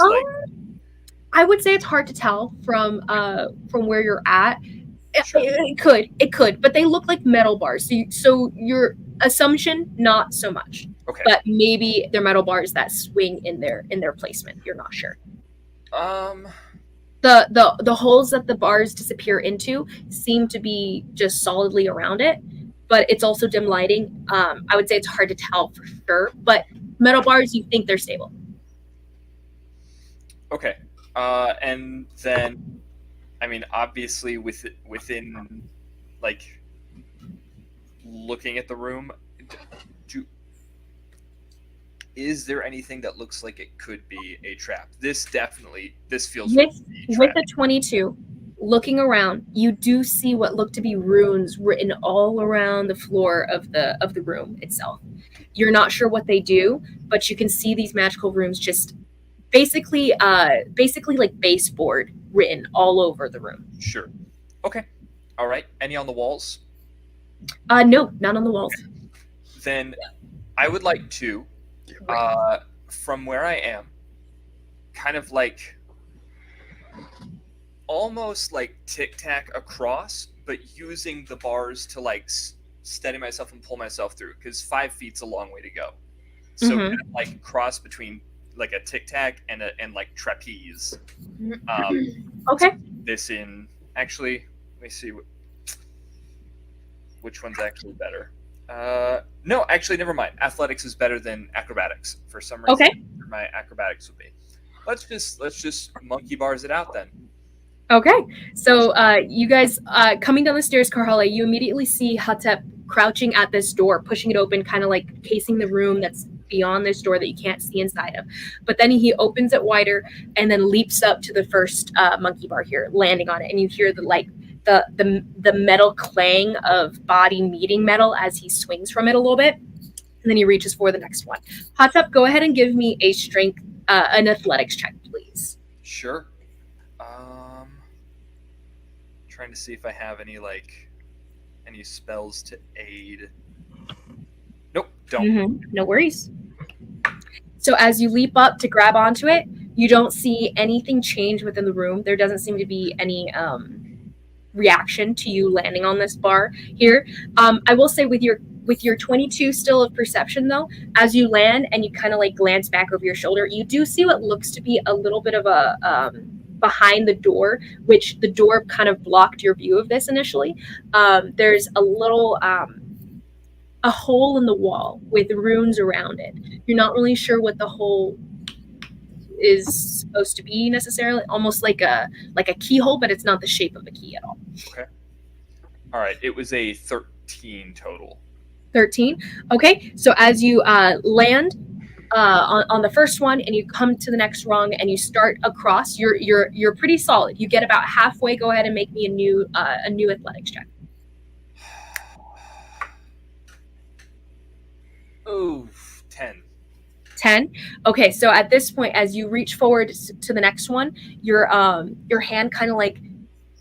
Speaker 1: I would say it's hard to tell from where you're at.
Speaker 5: Sure.
Speaker 1: It could, but they look like metal bars. So your assumption, not so much.
Speaker 5: Okay.
Speaker 1: But maybe they're metal bars that swing in their placement. You're not sure. The holes that the bars disappear into seem to be just solidly around it, but it's also dim lighting. I would say it's hard to tell for sure, but metal bars, you think they're stable.
Speaker 5: Okay. And then, I mean, obviously, within like looking at the room, is there anything that looks like it could be a trap? This feels
Speaker 1: with the 22. Looking around, you do see what look to be runes written all around the floor of the room itself. You're not sure what they do, but you can see these magical runes just basically like baseboard written all over the room.
Speaker 5: Sure. Okay. All right. Any on the walls?
Speaker 1: No, none on the walls.
Speaker 5: Then I would like to, from where I am, kind of like almost like tic-tac across, but using the bars to like steady myself and pull myself through, because 5 feet's a long way to go. So kind of like cross between like a tic-tac and like trapeze.
Speaker 1: Okay.
Speaker 5: This in actually, let me see which one's actually better. No, actually, never mind. Athletics is better than acrobatics for some reason.
Speaker 1: Okay.
Speaker 5: My acrobatics would be. Let's just monkey bars it out then.
Speaker 1: Okay. So you guys coming down the stairs, Karhale, you immediately see Atep crouching at this door, pushing it open, kind of like casing the room that's beyond this door that you can't see inside of. But then he opens it wider and then leaps up to the first monkey bar here, landing on it, and you hear the metal clang of body meeting metal as he swings from it a little bit, and then he reaches for the next one. Atep, go ahead and give me a strength, an athletics check, please.
Speaker 5: Sure. Trying to see if I have any spells to aid. Nope, don't.
Speaker 1: No worries. So as you leap up to grab onto it, you don't see anything change within the room. There doesn't seem to be any reaction to you landing on this bar here. I will say with your 22 still of perception though, as you land and you kind of like glance back over your shoulder, you do see what looks to be a little bit of a behind the door, which the door kind of blocked your view of this initially. There's a little a hole in the wall with runes around it. You're not really sure what the hole is supposed to be necessarily, almost like a keyhole, but it's not the shape of a key at all.
Speaker 5: Okay. All right. It was a 13 total.
Speaker 1: 13. Okay. So as you land on the first one and you come to the next rung and you start across, you're pretty solid. You get about halfway. Go ahead and make me a new athletics check.
Speaker 5: Oh, 10.
Speaker 1: 10. Okay, so at this point, as you reach forward to the next one, your hand kind of like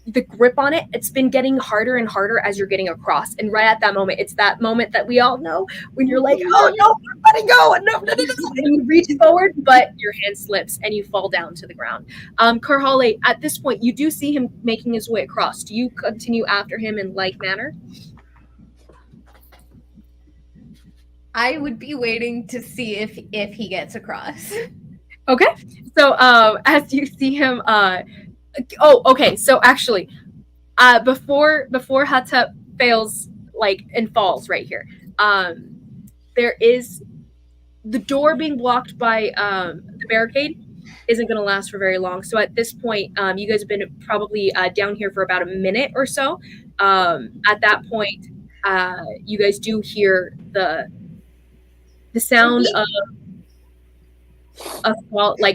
Speaker 1: the grip on it, it's been getting harder and harder as you're getting across. And right at that moment, it's that moment that we all know when you're like, oh no, I'm letting go. No. And you reach forward, but your hand slips and you fall down to the ground. Karhale, at this point, you do see him making his way across. Do you continue after him in like manner?
Speaker 2: I would be waiting to see if he gets across.
Speaker 1: Okay. So as you see him, okay. So actually, before Atep fails and falls right here, there is the door being blocked by the barricade isn't going to last for very long. So at this point, you guys have been probably down here for about a minute or so. At that point, you guys do hear the sound of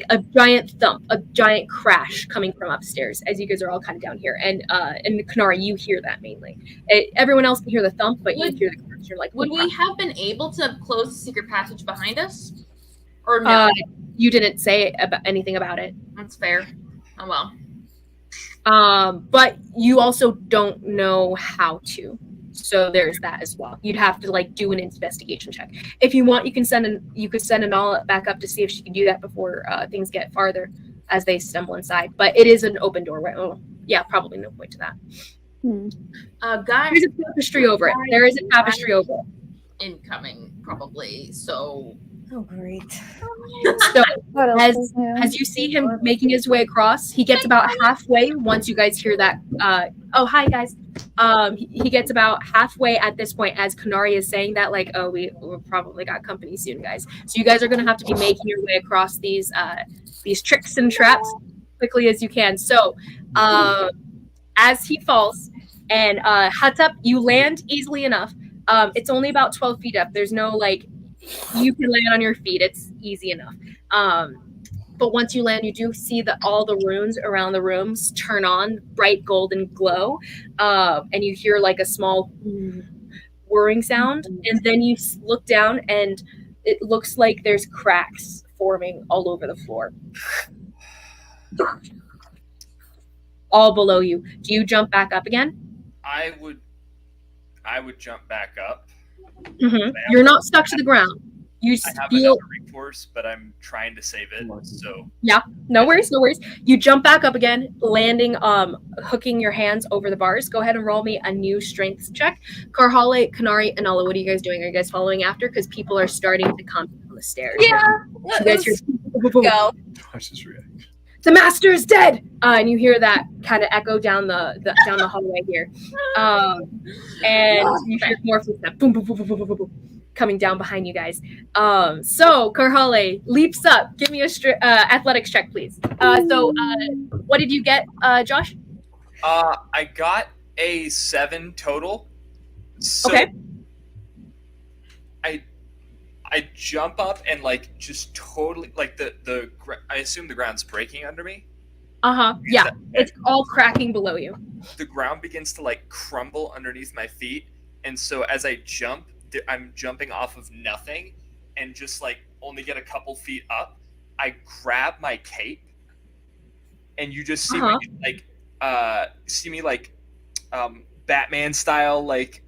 Speaker 1: a giant thump, a giant crash coming from upstairs as you guys are all kind of down here. And Kanara, you hear that mainly. Everyone else can hear the thump, but you hear the crash. You're like,
Speaker 4: would we have been able to close the secret passage behind us? Or no?
Speaker 1: You didn't say anything about it.
Speaker 4: That's fair. Oh well.
Speaker 1: But you also don't know how to. So there's that as well. You'd have to like do an investigation check. If you want, you could send Anala back up to see if she can do that before things get farther as they stumble inside. But it is an open door, right? Oh, yeah, probably no point to that.
Speaker 4: Guys,
Speaker 1: There's a tapestry over it. There is a tapestry over it.
Speaker 4: Incoming, probably. So,
Speaker 2: Oh, great.
Speaker 1: So
Speaker 6: What else
Speaker 1: as
Speaker 6: is new?
Speaker 1: as you see him making his way across, he gets about halfway once you guys hear that. Oh, hi guys. He gets about halfway at this point as Kanari is saying that, like, oh, we probably got company soon, guys. So you guys are gonna have to be making your way across these tricks and traps quickly as you can. So as he falls and Atep, you land easily enough. It's only about 12 feet up. There's no like, you can land on your feet. It's easy enough. But once you land, you do see that all the runes around the rooms turn on bright golden glow, and you hear like a small whirring sound. And then you look down, and it looks like there's cracks forming all over the floor, all below you. Do you jump back up again?
Speaker 5: I would jump back up.
Speaker 1: Mm-hmm. You're not stuck to the ground. You
Speaker 5: I have
Speaker 1: feel
Speaker 5: another recourse, but I'm trying to save it. So
Speaker 1: no worries. You jump back up again, landing, hooking your hands over the bars. Go ahead and roll me a new strength check. Karhale, Kanari, and Nala, what are you guys doing? Are you guys following after? Because people are starting to come down the stairs.
Speaker 2: Yeah.
Speaker 1: You guys hear
Speaker 2: Go.
Speaker 7: Watch this reaction.
Speaker 1: the master is dead, and you hear that kind of echo down the hallway here, and you hear more footsteps, boom, boom, boom, boom, boom, boom, boom, coming down behind you guys. So Karhale leaps up. Give me a athletics check, please. What did you get, Josh?
Speaker 5: I got a 7 total. So
Speaker 1: Okay.
Speaker 5: I jump up and like just totally like I assume the ground's breaking under me.
Speaker 1: Yeah, it's all cracking below you.
Speaker 5: The ground begins to like crumble underneath my feet, and so as I jump, I'm jumping off of nothing, and just like only get a couple feet up. I grab my cape, and you just see me like Batman style, like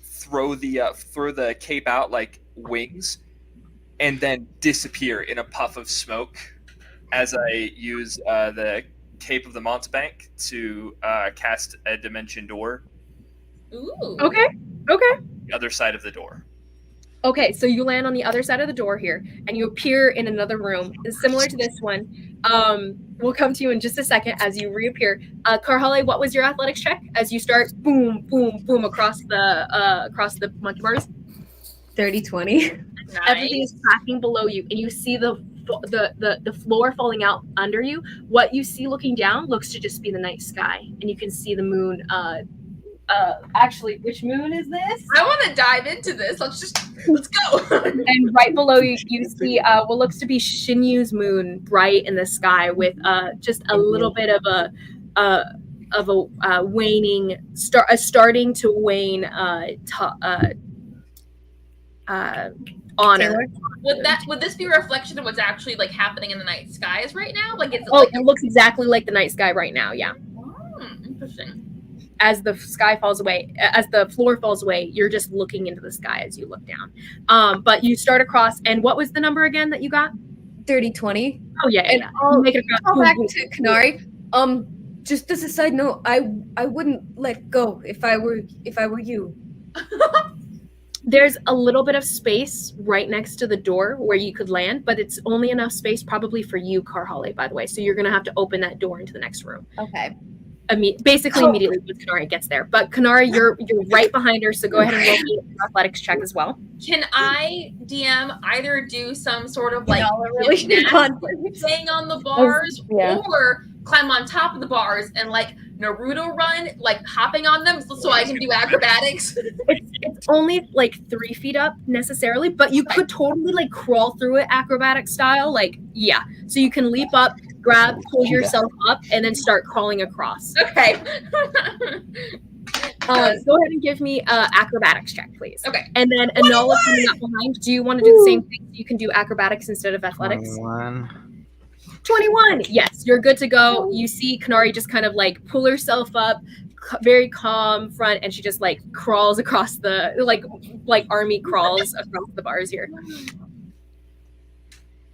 Speaker 5: throw the cape out like wings, and then disappear in a puff of smoke as I use the cape of the Mountebank to cast a dimension door.
Speaker 4: ooh.
Speaker 1: Okay.
Speaker 5: The other side of the door.
Speaker 1: Okay, so you land on the other side of the door here, and you appear in another room similar to this one. We'll come to you in just a second as you reappear. Karhale, what was your athletics check as you start boom, boom, boom across the monkey bars?
Speaker 2: 30-20.
Speaker 4: Nice.
Speaker 1: Everything is cracking below you, and you see the floor falling out under you. What you see looking down looks to just be the night sky, and you can see the moon. Actually, which moon is this?
Speaker 4: I want to dive into this. Let's go.
Speaker 1: And right below you, you see what looks to be Shinyu's moon, bright in the sky, with just a little bit of a waning, starting to wane honor.
Speaker 4: Would this be a reflection of what's actually like happening in the night skies right now? Like it's
Speaker 1: It looks exactly like the night sky right now. Yeah.
Speaker 4: Interesting.
Speaker 1: As the sky falls away, as the floor falls away, you're just looking into the sky as you look down. But you start across, and what was the number again that you got?
Speaker 2: 30-20.
Speaker 1: Oh yeah,
Speaker 2: And
Speaker 1: yeah.
Speaker 2: I'll
Speaker 1: Make it across.
Speaker 2: call back to Kanari. Just as a side note, I wouldn't let go if I were you.
Speaker 1: There's a little bit of space right next to the door where you could land, but it's only enough space probably for you, Karhale, by the way. So you're gonna have to open that door into the next room.
Speaker 2: Okay.
Speaker 1: Immediately when Kanari gets there. But Kanari, you're right behind her, so go ahead and roll me an athletics check as well.
Speaker 4: Can I DM either do some sort of like
Speaker 2: Y'all are really
Speaker 4: gymnastics staying on the bars,
Speaker 6: Yeah.
Speaker 4: or climb on top of the bars and like Naruto run, like hopping on them, so I can do acrobatics?
Speaker 1: It's only like 3 feet up necessarily, but you could totally like crawl through it acrobatic style. Like, yeah. So you can leap up, grab, pull yourself up, and then start crawling across.
Speaker 4: Okay.
Speaker 1: Go ahead and give me acrobatics check, please.
Speaker 4: Okay.
Speaker 1: And then Anala coming up behind. Do you want to do the same thing so you can do acrobatics instead of athletics?
Speaker 3: 21.
Speaker 1: Yes, you're good to go. You see Kanari just kind of like pull herself up, very calm front, and she just like crawls across the like army crawls across the bars here.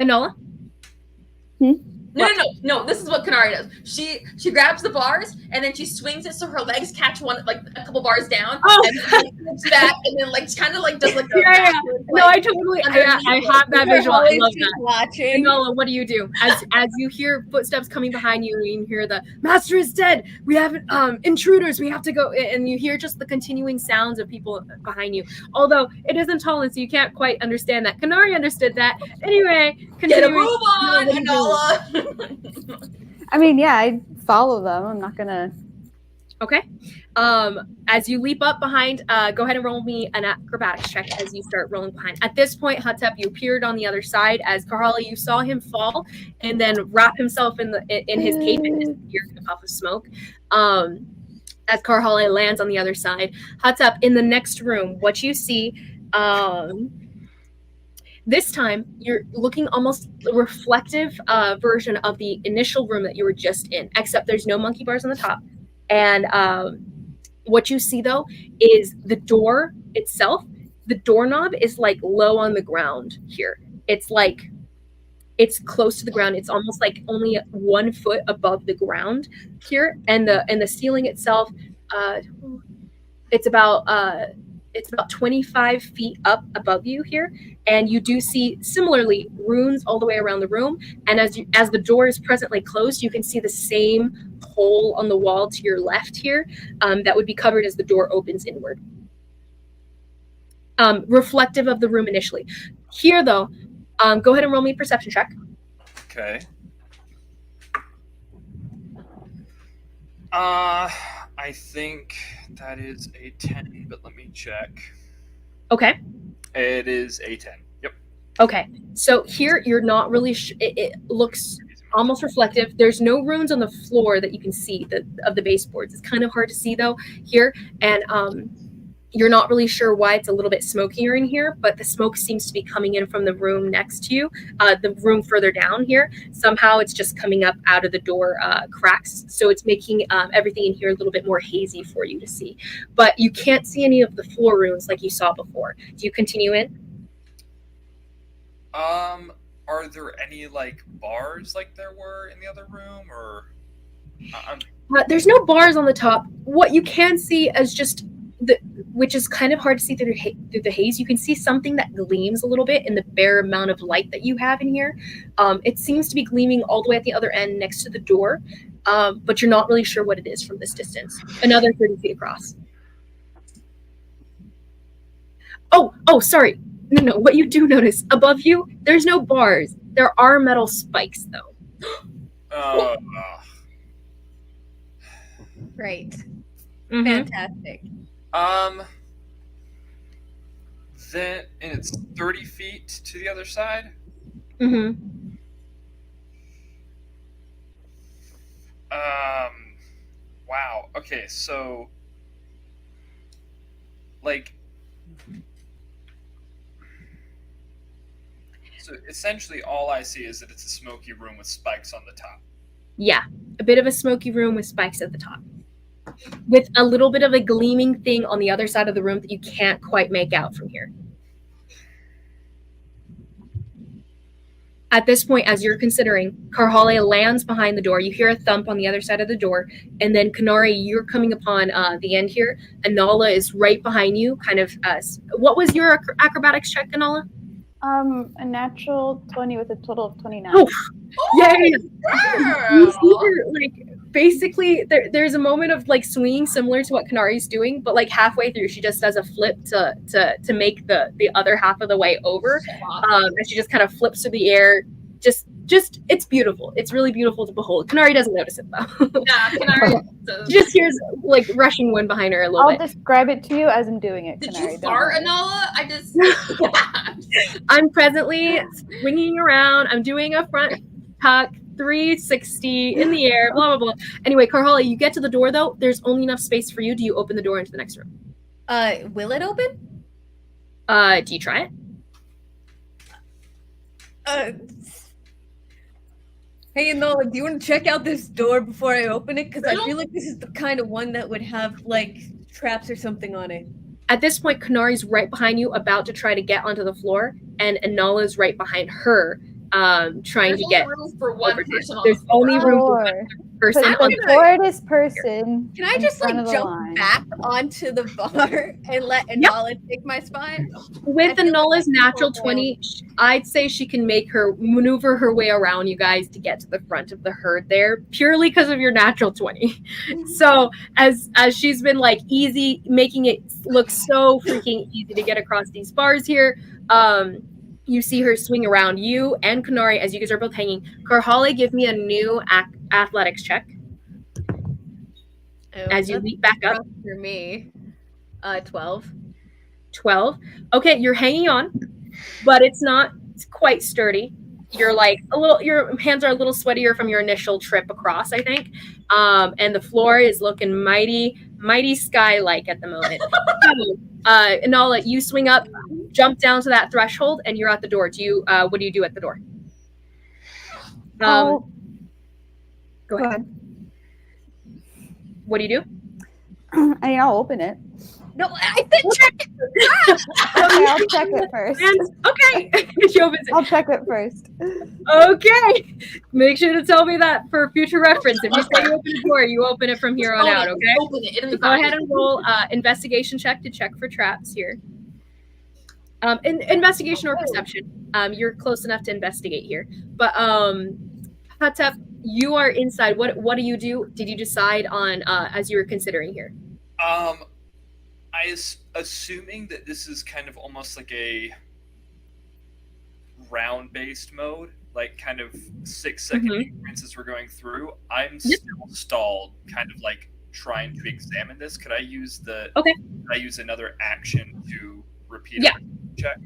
Speaker 1: Enola?
Speaker 4: No. This is what Kanari does. She grabs the bars and then she swings it so her legs catch one like a couple bars down.
Speaker 1: Oh,
Speaker 4: and then flips back and then like kind of like does like a
Speaker 1: yeah.
Speaker 4: backwards,
Speaker 1: No,
Speaker 4: like,
Speaker 1: I totally. I have that visual. I love that.
Speaker 2: Watching.
Speaker 1: Enola, what do you do as you hear footsteps coming behind you? And you hear the master is dead. We haven't intruders. We have to go. And you hear just the continuing sounds of people behind you. Although it isn't Talon, so you can't quite understand that. Kanari understood that. Anyway,
Speaker 4: get a
Speaker 1: continuing.
Speaker 4: move on, Enola.
Speaker 6: I mean, yeah, I follow them. I'm not gonna.
Speaker 1: Okay. As you leap up behind, go ahead and roll me an acrobatics check as you start rolling behind. At this point, Atep, you appeared on the other side. As Karhali, you saw him fall and then wrap himself in his cape and disappear in a puff of smoke. As Karhali lands on the other side, Atep, in the next room, what you see. This time, you're looking almost a reflective version of the initial room that you were just in, except there's no monkey bars on the top. And what you see, though, is the door itself. The doorknob is, like, low on the ground here. It's, like, it's close to the ground. It's almost, like, only 1 foot above the ground here. And the ceiling itself, it's about 25 feet up above you here, and you do see similarly runes all the way around the room. And as the door is presently closed, you can see the same hole on the wall to your left here that would be covered as the door opens inward, reflective of the room initially. Here, though, go ahead and roll me a perception check.
Speaker 5: Okay. I think that is a 10, but let me check.
Speaker 1: Okay.
Speaker 5: It is a 10. Yep.
Speaker 1: Okay. So here you're not really. It looks almost reflective. There's no runes on the floor that you can see of the baseboards. It's kind of hard to see though here, and you're not really sure why it's a little bit smokier in here, but the smoke seems to be coming in from the room next to you, the room further down here. Somehow it's just coming up out of the door cracks, so it's making everything in here a little bit more hazy for you to see. But you can't see any of the floor runes like you saw before. Do you continue in?
Speaker 5: Are there any like bars like there were in the other room, or?
Speaker 1: There's no bars on the top. What you can see is just which is kind of hard to see through the haze. You can see something that gleams a little bit in the bare amount of light that you have in here. It seems to be gleaming all the way at the other end next to the door, but you're not really sure what it is from this distance. Another 30 feet across. Oh, sorry. No. What you do notice above you, there's no bars. There are metal spikes, though.
Speaker 2: Great.
Speaker 1: Mm-hmm.
Speaker 2: Fantastic.
Speaker 5: Then and it's 30 feet to the other side.
Speaker 1: Mm-hmm.
Speaker 5: Wow. Okay, so like, so essentially all I see is that it's a smoky room with spikes on the top.
Speaker 1: Yeah, a bit of a smoky room with spikes at the top, with a little bit of a gleaming thing on the other side of the room that you can't quite make out from here. At this point, as you're considering, Karhale lands behind the door. You hear a thump on the other side of the door, and then Kanari, you're coming upon the end here. Anala is right behind you, kind of. What was your acrobatics check, Anala?
Speaker 6: A natural 20 with a total of 29.
Speaker 1: Oh, yay! You see her, like, basically, there's a moment of like swinging similar to what Kanari's doing, but like halfway through, she just does a flip to make the other half of the way over, and she just kind of flips through the air. Just it's beautiful. It's really beautiful to behold. Kanari doesn't notice it though.
Speaker 4: Yeah, Kanari
Speaker 1: She just hears like rushing wind behind her a little bit.
Speaker 6: I'll describe it to you as I'm doing it.
Speaker 4: Did
Speaker 6: Canary,
Speaker 4: you
Speaker 6: don't
Speaker 4: fart,
Speaker 6: worry.
Speaker 4: Anala? I just.
Speaker 1: I'm presently swinging around. I'm doing a front tuck, 360 in the air, blah, blah, blah. Anyway, Karhale, you get to the door, though. There's only enough space for you. Do you open the door into the next room?
Speaker 2: Will it open?
Speaker 1: Do you try it?
Speaker 2: Hey, Enola, do you want to check out this door before I open it? Because I feel like this is the kind of one that would have, like, traps or something on it.
Speaker 1: At this point, Kanari's right behind you, about to try to get onto the floor, and Enola's right behind her, trying to get
Speaker 4: room for one person on
Speaker 1: There's
Speaker 4: the floor.
Speaker 1: only room for one person
Speaker 6: Put
Speaker 1: on
Speaker 6: the
Speaker 1: the
Speaker 6: shortest person.
Speaker 2: Can I
Speaker 6: in
Speaker 2: just, like,
Speaker 6: front of the
Speaker 2: jump
Speaker 6: line.
Speaker 2: back onto the bar and let Enola take my spot?
Speaker 1: With
Speaker 2: I feel like
Speaker 1: Enola's
Speaker 2: that's
Speaker 1: natural
Speaker 2: so
Speaker 1: 20, I'd say she can maneuver her way around you guys to get to the front of the herd there, purely because of your natural 20. So as she's been like easy, making it look so freaking easy to get across these bars here, you see her swing around you and Kanari as you guys are both hanging. Karhali, give me a new athletics check as you leap back up.
Speaker 2: For me, 12.
Speaker 1: 12. Okay, you're hanging on, but it's not quite sturdy. You're like your hands are a little sweatier from your initial trip across, I think. And the floor is looking mighty sky-like at the moment. Enola, you swing up, jump down to that threshold, and you're at the door. What do you do at the door? Go ahead. What do you do?
Speaker 6: I mean, I'll open it.
Speaker 2: No, I said check it.
Speaker 6: Okay, I'll check it first.
Speaker 1: Okay. She opens it.
Speaker 6: I'll check it first.
Speaker 1: Okay. Make sure to tell me that for future reference. If you say you open the door, you open it from here on out, okay?
Speaker 4: Open it. It'll be
Speaker 1: Go
Speaker 4: fine.
Speaker 1: ahead and roll investigation check to check for traps here. Investigation or perception. You're close enough to investigate here. But Atep, you are inside. What do you do? Did you decide on as you were considering here?
Speaker 5: Assuming that this is kind of almost like a round-based mode, like kind of 6-second increments as we're going through, I'm still stalled, kind of like trying to examine this. Could I use another action to repeat a check?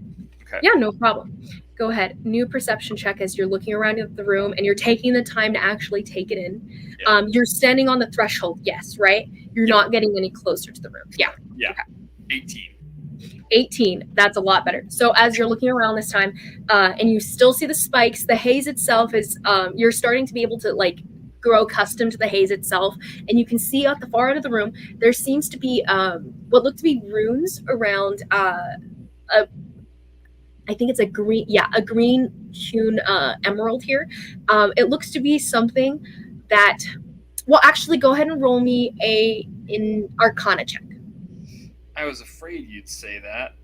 Speaker 5: Okay.
Speaker 1: Yeah, no problem. Go ahead. New perception check as you're looking around at the room and you're taking the time to actually take it in. Yeah. You're standing on the threshold, yes, right? You're not getting any closer to the room. Yeah.
Speaker 5: Yeah.
Speaker 1: Okay.
Speaker 5: 18.
Speaker 1: That's a lot better. So as you're looking around this time, and you still see the spikes, the haze itself is, you're starting to be able to like grow accustomed to the haze itself. And you can see at the far end of the room, there seems to be what look to be runes around I think it's a green hewn emerald here. It looks to be something that, well, actually go ahead and roll me an Arcana check.
Speaker 5: I was afraid you'd say that.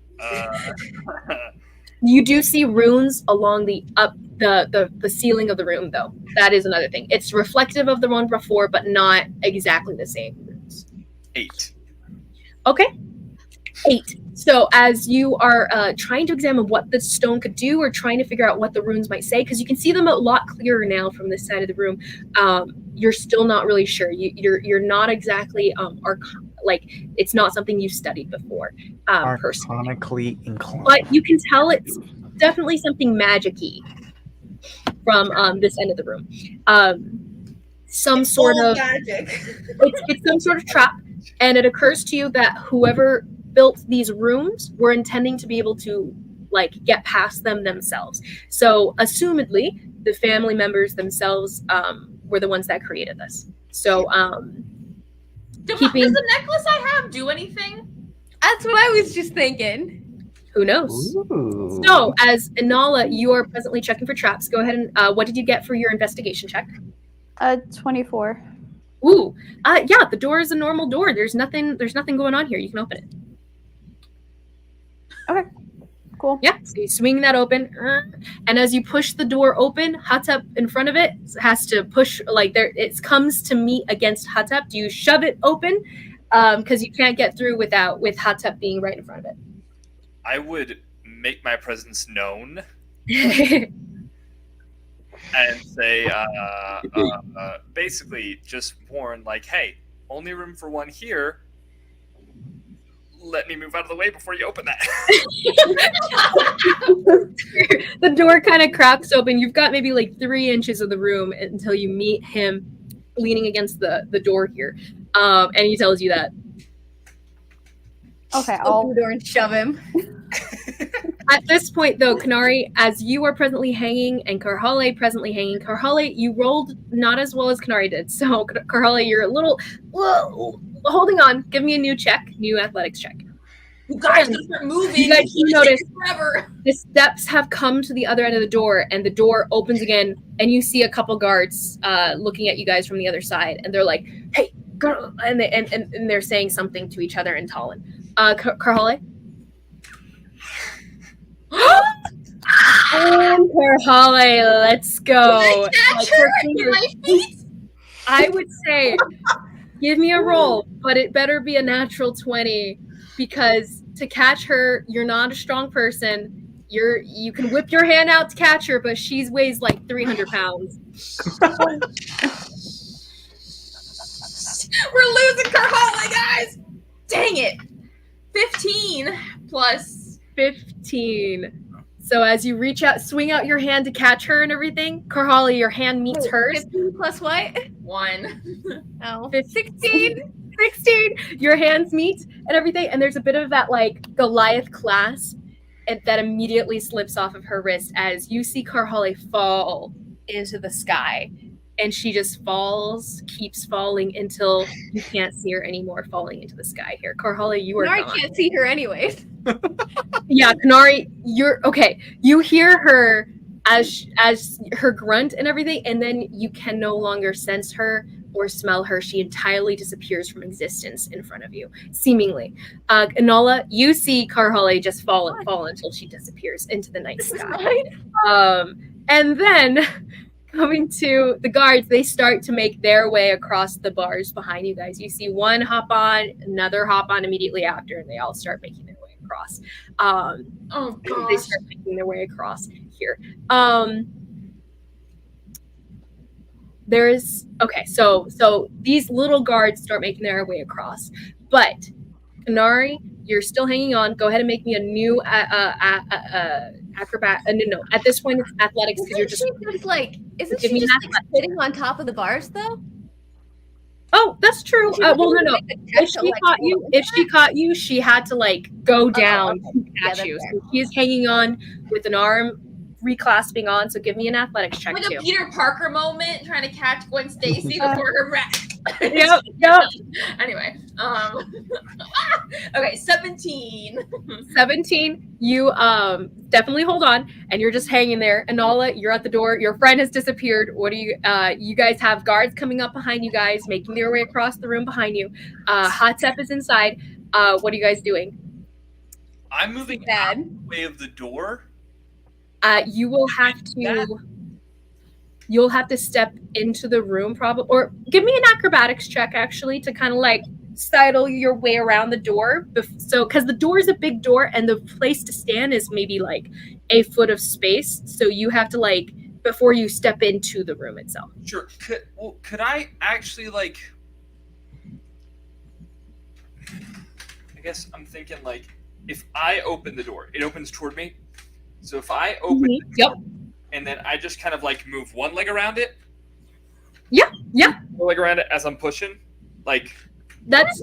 Speaker 1: You do see runes along the ceiling of the room, though. That is another thing. It's reflective of the one before, but not exactly the same runes.
Speaker 5: 8.
Speaker 1: Okay. 8. So as you are trying to examine what the stone could do or trying to figure out what the runes might say, because you can see them a lot clearer now from this side of the room, you're still not really sure. You're not exactly like it's not something you've studied before personally.
Speaker 3: Arcanically inclined.
Speaker 1: But you can tell it's definitely something magic-y from this end of the room. Some sort of
Speaker 4: magic.
Speaker 1: It's some sort of trap, and it occurs to you that whoever built these rooms were intending to be able to like get past them themselves. So assumedly the family members themselves were the ones that created this. So
Speaker 4: Does the necklace I have do anything?
Speaker 2: That's what I was just thinking.
Speaker 1: Who knows?
Speaker 3: Ooh.
Speaker 1: So as Enola, you are presently checking for traps. Go ahead and what did you get for your investigation check?
Speaker 6: 24.
Speaker 1: Ooh, yeah, the door is a normal door. There's nothing going on here. You can open it.
Speaker 6: Okay, cool.
Speaker 1: Yeah, so you swing that open, and as you push the door open, Atep in front of it has to push, like there, it comes to meet against Atep. Do you shove it open? Because you can't get through with Atep being right in front of it.
Speaker 5: I would make my presence known and say, basically just warn, like, hey, only room for one here. Let me move out of the way before you open that.
Speaker 1: The door kind of cracks open. You've got maybe like 3 inches of the room until you meet him leaning against the door here. And he tells you that.
Speaker 6: Okay,
Speaker 2: Open the door and shove him.
Speaker 1: At this point, though, Kanari, as you are presently hanging and Karhale presently hanging, Karhale, you rolled not as well as Kanari did. So, Karhale, you're a little holding on. Give me a new athletics check.
Speaker 4: You guys can start moving.
Speaker 1: You guys notice
Speaker 4: forever.
Speaker 1: the steps have come to the other end of the door, and the door opens again, and you see a couple guards looking at you guys from the other side, and they're like, "Hey, girl," and they're saying something to each other in Talon. Karhale? Karhale, let's go. I would say give me a roll, but it better be a natural 20, because to catch her, you're not a strong person. You can whip your hand out to catch her, but she weighs like 300 pounds.
Speaker 4: We're losing Karhale, guys. Dang it. 15 plus
Speaker 1: 15. So as you reach out, swing out your hand to catch her and everything, Karhale, your hand meets hers.
Speaker 2: 15 plus what?
Speaker 4: 1.
Speaker 2: Oh.
Speaker 1: 16. Your hands meet and everything, and there's a bit of that like Goliath clasp that immediately slips off of her wrist as you see Karhale fall into the sky. And she just falls, keeps falling until you can't see her anymore falling into the sky here. Karhale, you are
Speaker 2: I
Speaker 1: gone.
Speaker 2: can't see her anyways.
Speaker 1: Yeah, Kanari, you're okay. You hear her as her grunt and everything, and then you can no longer sense her or smell her. She entirely disappears from existence in front of you, seemingly. Inala, you see Karhale just fall until she disappears into the night sky. And then coming to the guards, they start to make their way across the bars behind you guys. You see one hop on, another hop on immediately after, and they all start making their way across.
Speaker 4: Oh gosh.
Speaker 1: They start making their way across here. So these little guards start making their way across, but Kanari, you're still hanging on. Go ahead and make me a new acrobat. No. At this point, it's athletics because you're just
Speaker 2: Isn't she just sitting on top of the bars though?
Speaker 1: Oh, that's true. Well, no. If she caught you, she had to like go down to catch you. So she is hanging on with an arm reclasping on. So give me an athletics check
Speaker 4: like
Speaker 1: too.
Speaker 4: A Peter Parker moment, trying to catch Gwen Stacy before her breath.
Speaker 1: Yep.
Speaker 4: Anyway, okay, 17.
Speaker 1: 17. You definitely hold on, and you're just hanging there. Inala, you're at the door. Your friend has disappeared. What do you? You guys have guards coming up behind you guys, making their way across the room behind you. Atep is inside. What are you guys doing?
Speaker 5: I'm moving out of the way of the door.
Speaker 1: You will have to. You'll have to step into the room, probably, or give me an acrobatics check actually to kind of like sidle your way around the door. So, because the door is a big door, and the place to stand is maybe like a foot of space. So you have to like before you step into the room itself.
Speaker 5: Sure. Could I actually like? I guess I'm thinking like if I open the door, it opens toward me. So if I open the door, and then I just kind of like move one leg around it.
Speaker 1: Yeah.
Speaker 5: One leg around it as I'm pushing. Like
Speaker 1: that's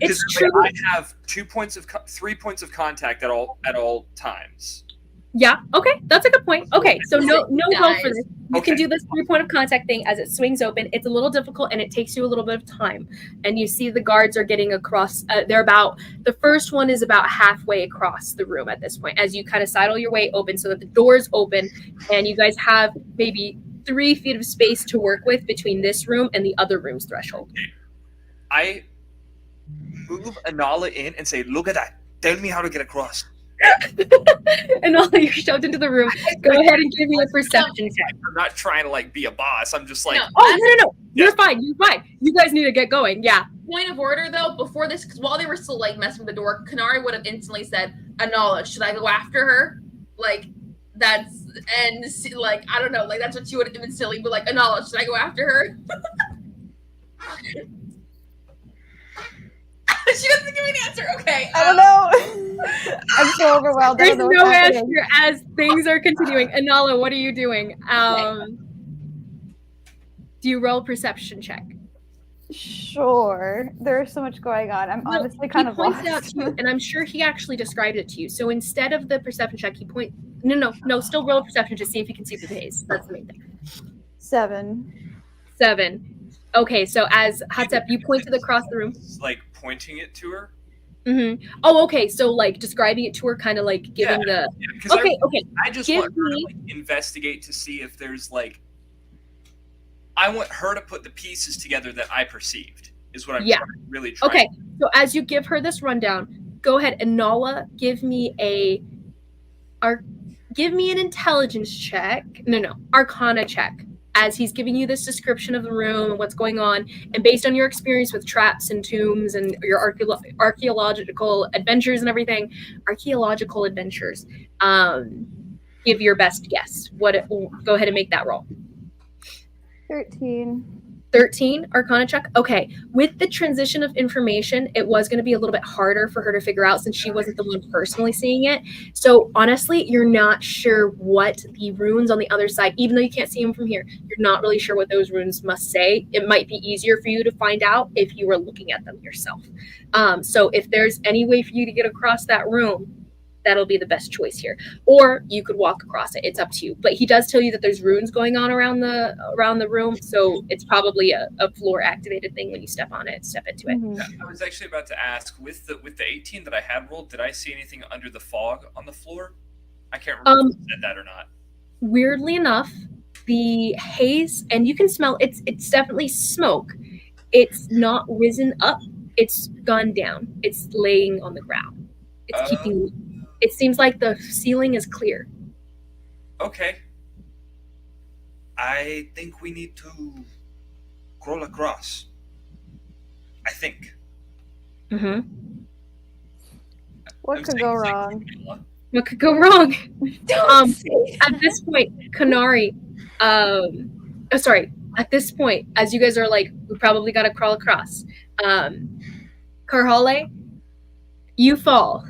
Speaker 1: it's true.
Speaker 5: I have 3 points of contact at all times.
Speaker 1: Yeah. Okay, that's a good point. Okay, so no go for this. You
Speaker 5: Okay.
Speaker 1: can do this 3 point of contact thing as it swings open. It's a little difficult and it takes you a little bit of time. And you see the guards are getting across. The first one is about halfway across the room at this point as you kind of sidle your way open so that the doors open and you guys have maybe 3 feet of space to work with between this room and the other room's threshold.
Speaker 5: I move Anala in and say, "Look at that! Tell me how to get across."
Speaker 1: And all you're shoved into the room. Go ahead and give me a perception check.
Speaker 5: I'm not trying to like be a boss. I'm just like,
Speaker 1: no. You're fine. You guys need to get going. Yeah.
Speaker 4: Point of order though, before this, because while they were still like messing with the door, Kanari would have instantly said, "Anala, should I go after her?" Like that's like I don't know, like that's what she would have been silly, but like Anala, should I go after her? She doesn't give me an answer. Okay.
Speaker 6: I don't know. I'm so overwhelmed.
Speaker 1: There's no answer as things are continuing. Anala, what are you doing? Do you roll perception check?
Speaker 6: Sure. There's so much going on. I'm
Speaker 1: Well,
Speaker 6: honestly kind
Speaker 1: he
Speaker 6: of
Speaker 1: points
Speaker 6: lost.
Speaker 1: it out to you, and I'm sure he actually described it to you. So instead of the perception check, he point. No. Still roll a perception to see if you can see the haze. That's the main thing.
Speaker 6: 7.
Speaker 1: 7. Okay, so as Atep, you point to the across the room.
Speaker 5: Like pointing it to her.
Speaker 1: Mm-hmm. Oh, okay. So like describing it to her, kind of like giving the.
Speaker 5: Yeah,
Speaker 1: Okay.
Speaker 5: I just want her to like investigate to see if there's like. I want her to put the pieces together that I perceived. Is what I'm really trying.
Speaker 1: Okay. So as you give her this rundown, go ahead and Nala, give me an intelligence check. No, Arcana check. As he's giving you this description of the room and what's going on, and based on your experience with traps and tombs and your archaeological adventures and everything, give your best guess. Go ahead and make that roll.
Speaker 6: 13.
Speaker 1: 13 Arcana check. Okay, with the transition of information, it was going to be a little bit harder for her to figure out since she wasn't the one personally seeing it. So honestly, you're not sure what the runes on the other side, even though you can't see them from here, you're not really sure what those runes must say. It might be easier for you to find out if you were looking at them yourself. So if there's any way for you to get across that room, that'll be the best choice here. Or you could walk across it. It's up to you. But he does tell you that there's runes going on around the room, so it's probably a floor activated thing when you step into it.
Speaker 6: Mm-hmm.
Speaker 5: Yeah, I was actually about to ask with the 18 that I had rolled, did I see anything under the fog on the floor? I can't remember if you said that or not.
Speaker 1: Weirdly enough, the haze, and you can smell it's definitely smoke. It's not risen up. It's gone down. It's laying on the ground. It's keeping. It seems like the ceiling is clear.
Speaker 5: Okay. I think we need to crawl across. I think.
Speaker 1: Mm-hmm.
Speaker 6: What could go wrong?
Speaker 1: What could go wrong? At this point, Kanari, at this point, as you guys are like, we probably got to crawl across. Karhale, you fall,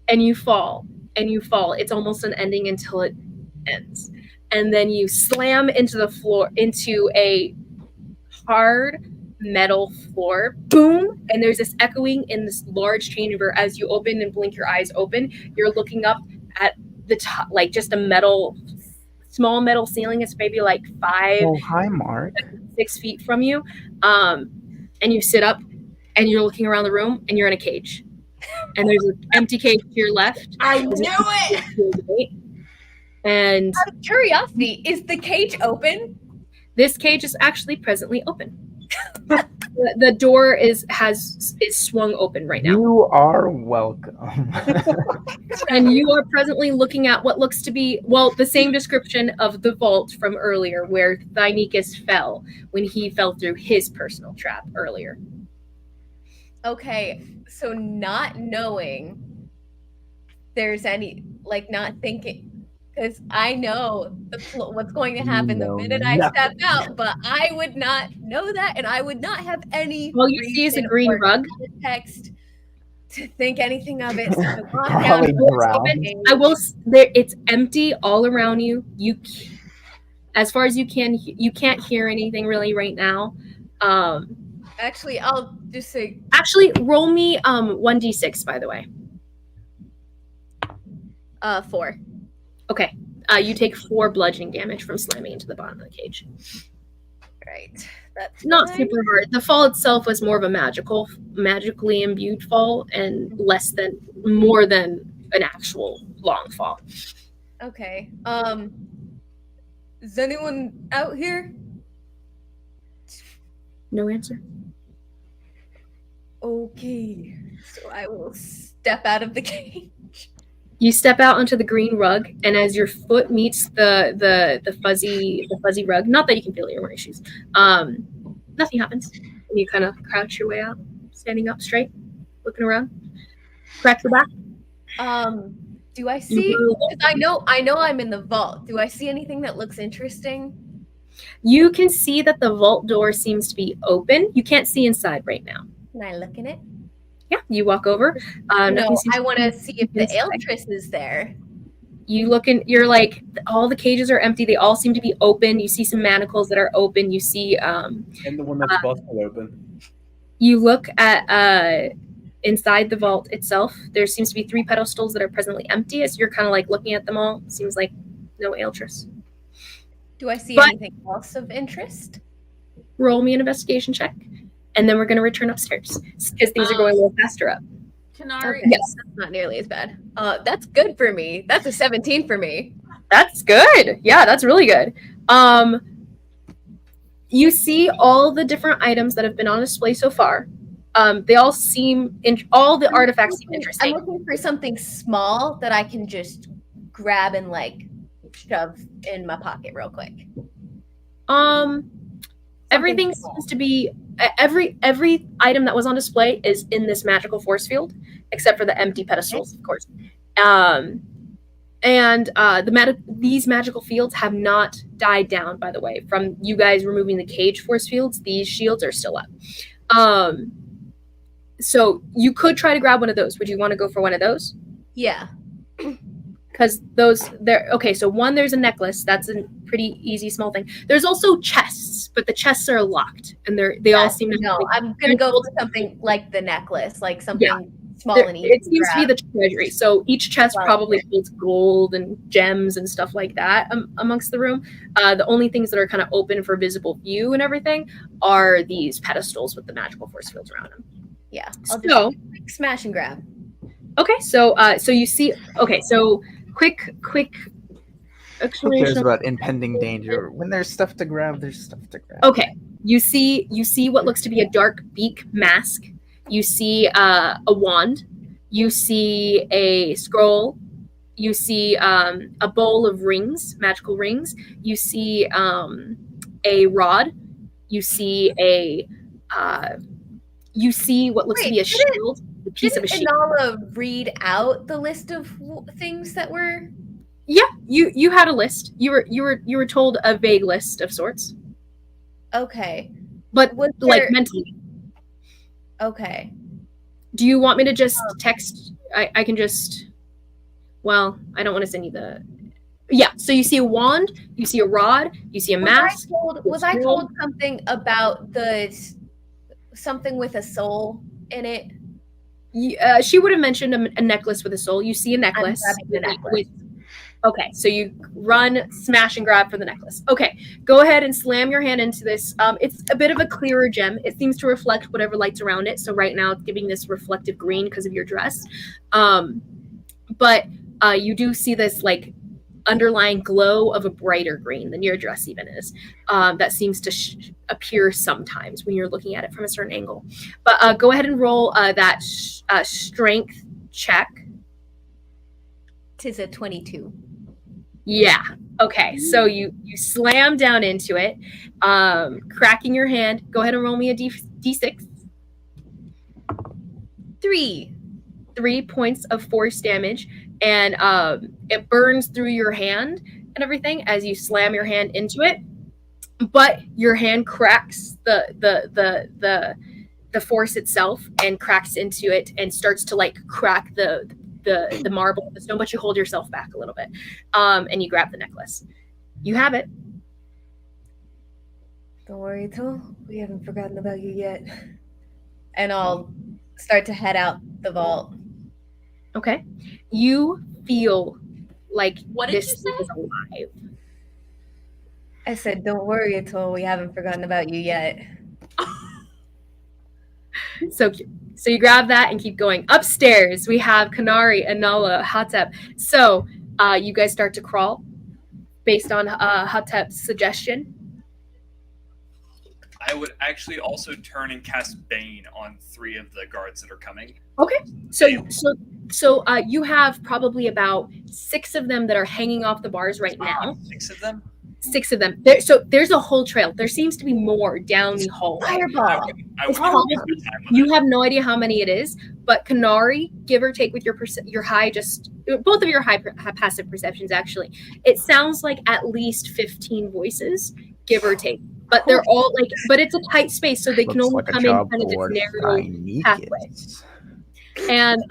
Speaker 1: and you fall, and you fall. It's almost an ending until it ends. And then you slam into the floor, into a hard metal floor. Boom! And there's this echoing in this large chamber. As you open and blink your eyes open, you're looking up at the top, like just a small metal ceiling. It's maybe like 5
Speaker 3: Oh, hi, Mark.
Speaker 1: 6 feet from you. And you sit up and you're looking around the room and you're in a cage. And there's an empty cage to your left.
Speaker 2: I knew it!
Speaker 1: And
Speaker 2: Out of curiosity, is the cage open?
Speaker 1: this cage is actually presently open. The door is swung open right now.
Speaker 3: You are welcome.
Speaker 1: And you are presently looking at what looks to be, well, the same description of the vault from earlier where Thynicus fell when he fell through his personal trap earlier.
Speaker 2: Okay, so not knowing there's any, like not thinking, because I know what's going to happen the minute I step out, but I would not know that, and I would not have any.
Speaker 1: All you see is a green rug.
Speaker 2: Text to think anything of it. So I walk
Speaker 3: Probably
Speaker 2: down.
Speaker 1: It's empty all around you. As far as you can't hear anything really right now.
Speaker 2: Actually, I'll just say.
Speaker 1: Actually, roll me 1d6, by the way.
Speaker 2: 4.
Speaker 1: Okay. You take 4 bludgeoning damage from slamming into the bottom of the cage.
Speaker 2: Right. That's
Speaker 1: not
Speaker 2: fine.
Speaker 1: super hard. The fall itself was more of a magically imbued fall and more than an actual long fall.
Speaker 2: Okay. Is anyone out here?
Speaker 1: No answer.
Speaker 2: Okay. So I will step out of the cage.
Speaker 1: You step out onto the green rug, and as your foot meets the fuzzy rug, not that you can feel it, you're wearing shoes, nothing happens. And you kind of crouch your way out, standing up straight, looking around, crack your back.
Speaker 2: Do I see? Because I know I'm in the vault. Do I see anything that looks interesting?
Speaker 1: You can see that the vault door seems to be open. You can't see inside right now.
Speaker 2: Can I look in it?
Speaker 1: Yeah, you walk over.
Speaker 2: No, I want to see if the Altris is there.
Speaker 1: You look in, you're like, all the cages are empty. They all seem to be open. You see some manacles that are open. You see...
Speaker 7: and the one that's busted open.
Speaker 1: You look at inside the vault itself. There seems to be 3 pedestals that are presently empty. As you're kind of like looking at them all, seems like no Altris.
Speaker 2: Do I see
Speaker 1: But-
Speaker 2: anything else of interest?
Speaker 1: Roll me an investigation check, and then we're going to return upstairs because things are going a little faster up.
Speaker 4: Canary.
Speaker 2: Okay,
Speaker 1: Yes.
Speaker 2: that's not nearly as bad. That's good for me. That's a 17 for me.
Speaker 1: That's good. Yeah, that's really good. You see all the different items that have been on display so far. They all seem all the artifacts seem interesting.
Speaker 2: I'm looking for something small that I can just grab and like shove in my pocket real quick.
Speaker 1: Everything
Speaker 2: small.
Speaker 1: seems to be every item that was on display is in this magical force field, except for the empty pedestals, of course. These magical fields have not died down, by the way, from you guys removing the cage force fields. These shields are still up. So you could try to grab one of those. Would you want to go for one of those?
Speaker 2: Yeah.
Speaker 1: Because those there. Okay, so one, there's a necklace. That's a pretty easy small thing. There's also chests, but the chests are locked, and they all seem to.
Speaker 2: No, I'm gonna go for something like the necklace, like something small and easy.
Speaker 1: It seems to be the treasury. So each chest
Speaker 2: Wow.
Speaker 1: probably holds gold and gems and stuff like that amongst the room. The only things that are kind of open for visible view and everything are these pedestals with the magical force fields around them.
Speaker 2: Yeah. I'll just
Speaker 1: So
Speaker 2: quick smash and grab.
Speaker 1: okay, so you see. Okay, so quick
Speaker 3: Who cares
Speaker 1: explanation.
Speaker 3: about impending danger? When there's stuff to grab, there's stuff to grab.
Speaker 1: Okay, you see what looks to be a dark beak mask. You see a wand. You see a scroll. You see a bowl of rings, magical rings. You see a rod. You see what looks to be a shield, a piece of a
Speaker 2: Didn't
Speaker 1: shield.
Speaker 2: Inala read out the list of things that were?
Speaker 1: Yeah, you had a list. You were told a vague list of sorts,
Speaker 2: Okay.
Speaker 1: but
Speaker 2: Was
Speaker 1: like
Speaker 2: there-
Speaker 1: mentally.
Speaker 2: Okay.
Speaker 1: Do you want me to just text? I can just. Well, I don't want to send you the. Yeah. So you see a wand. You see a rod. You see a mask.
Speaker 2: Was I told something about something with a soul in it?
Speaker 1: She would have mentioned a necklace with a soul. You see a necklace.
Speaker 2: grabbing the necklace.
Speaker 1: Okay, so you run, smash, and grab for the necklace. Okay, go ahead and slam your hand into this. It's a bit of a clearer gem. It seems to reflect whatever light's around it. So right now it's giving this reflective green because of your dress. But you do see this like underlying glow of a brighter green than your dress even is. That seems to appear sometimes when you're looking at it from a certain angle. But go ahead and roll that strength check.
Speaker 2: 'Tis a 22.
Speaker 1: Yeah. Okay. So you slam down into it, cracking your hand. Go ahead and roll me a d6.
Speaker 2: 3.
Speaker 1: 3 points of force damage, and it burns through your hand and everything as you slam your hand into it. But your hand cracks the force itself and cracks into it and starts to like crack the marble, the stone, but you hold yourself back a little bit, and you grab the necklace. You have it.
Speaker 2: Don't worry, Ethel. We haven't forgotten about you yet. And I'll start to head out the vault.
Speaker 1: Okay. You feel like
Speaker 4: What did
Speaker 1: this
Speaker 4: you say?
Speaker 1: is alive.
Speaker 2: I said, don't worry, Ethel. We haven't forgotten about you yet.
Speaker 1: So cute. So you grab that and keep going. Upstairs, we have Kanari, Anala, Hatep. So you guys start to crawl based on Hatep's suggestion.
Speaker 5: I would actually also turn and cast Bane on 3 of the guards that are coming.
Speaker 1: So you have probably about 6 of them that are hanging off the bars right now.
Speaker 5: 6 of them?
Speaker 1: 6 of them. So there's a whole trail. There seems to be more down the hallway.
Speaker 2: Fireball.
Speaker 5: I
Speaker 1: It's
Speaker 5: would
Speaker 1: probably-
Speaker 5: use my time with
Speaker 1: You
Speaker 5: it.
Speaker 1: have no idea how many it is, but Kanari, give or take with your high, both of your high passive perceptions, actually, it sounds like at least 15 voices, give or take. But they're all like, but it's a tight space, so they can
Speaker 3: Looks
Speaker 1: only
Speaker 3: like a
Speaker 1: come in
Speaker 3: job
Speaker 1: kind of this
Speaker 3: for
Speaker 1: narrow
Speaker 3: Rhinikus.
Speaker 1: pathway. And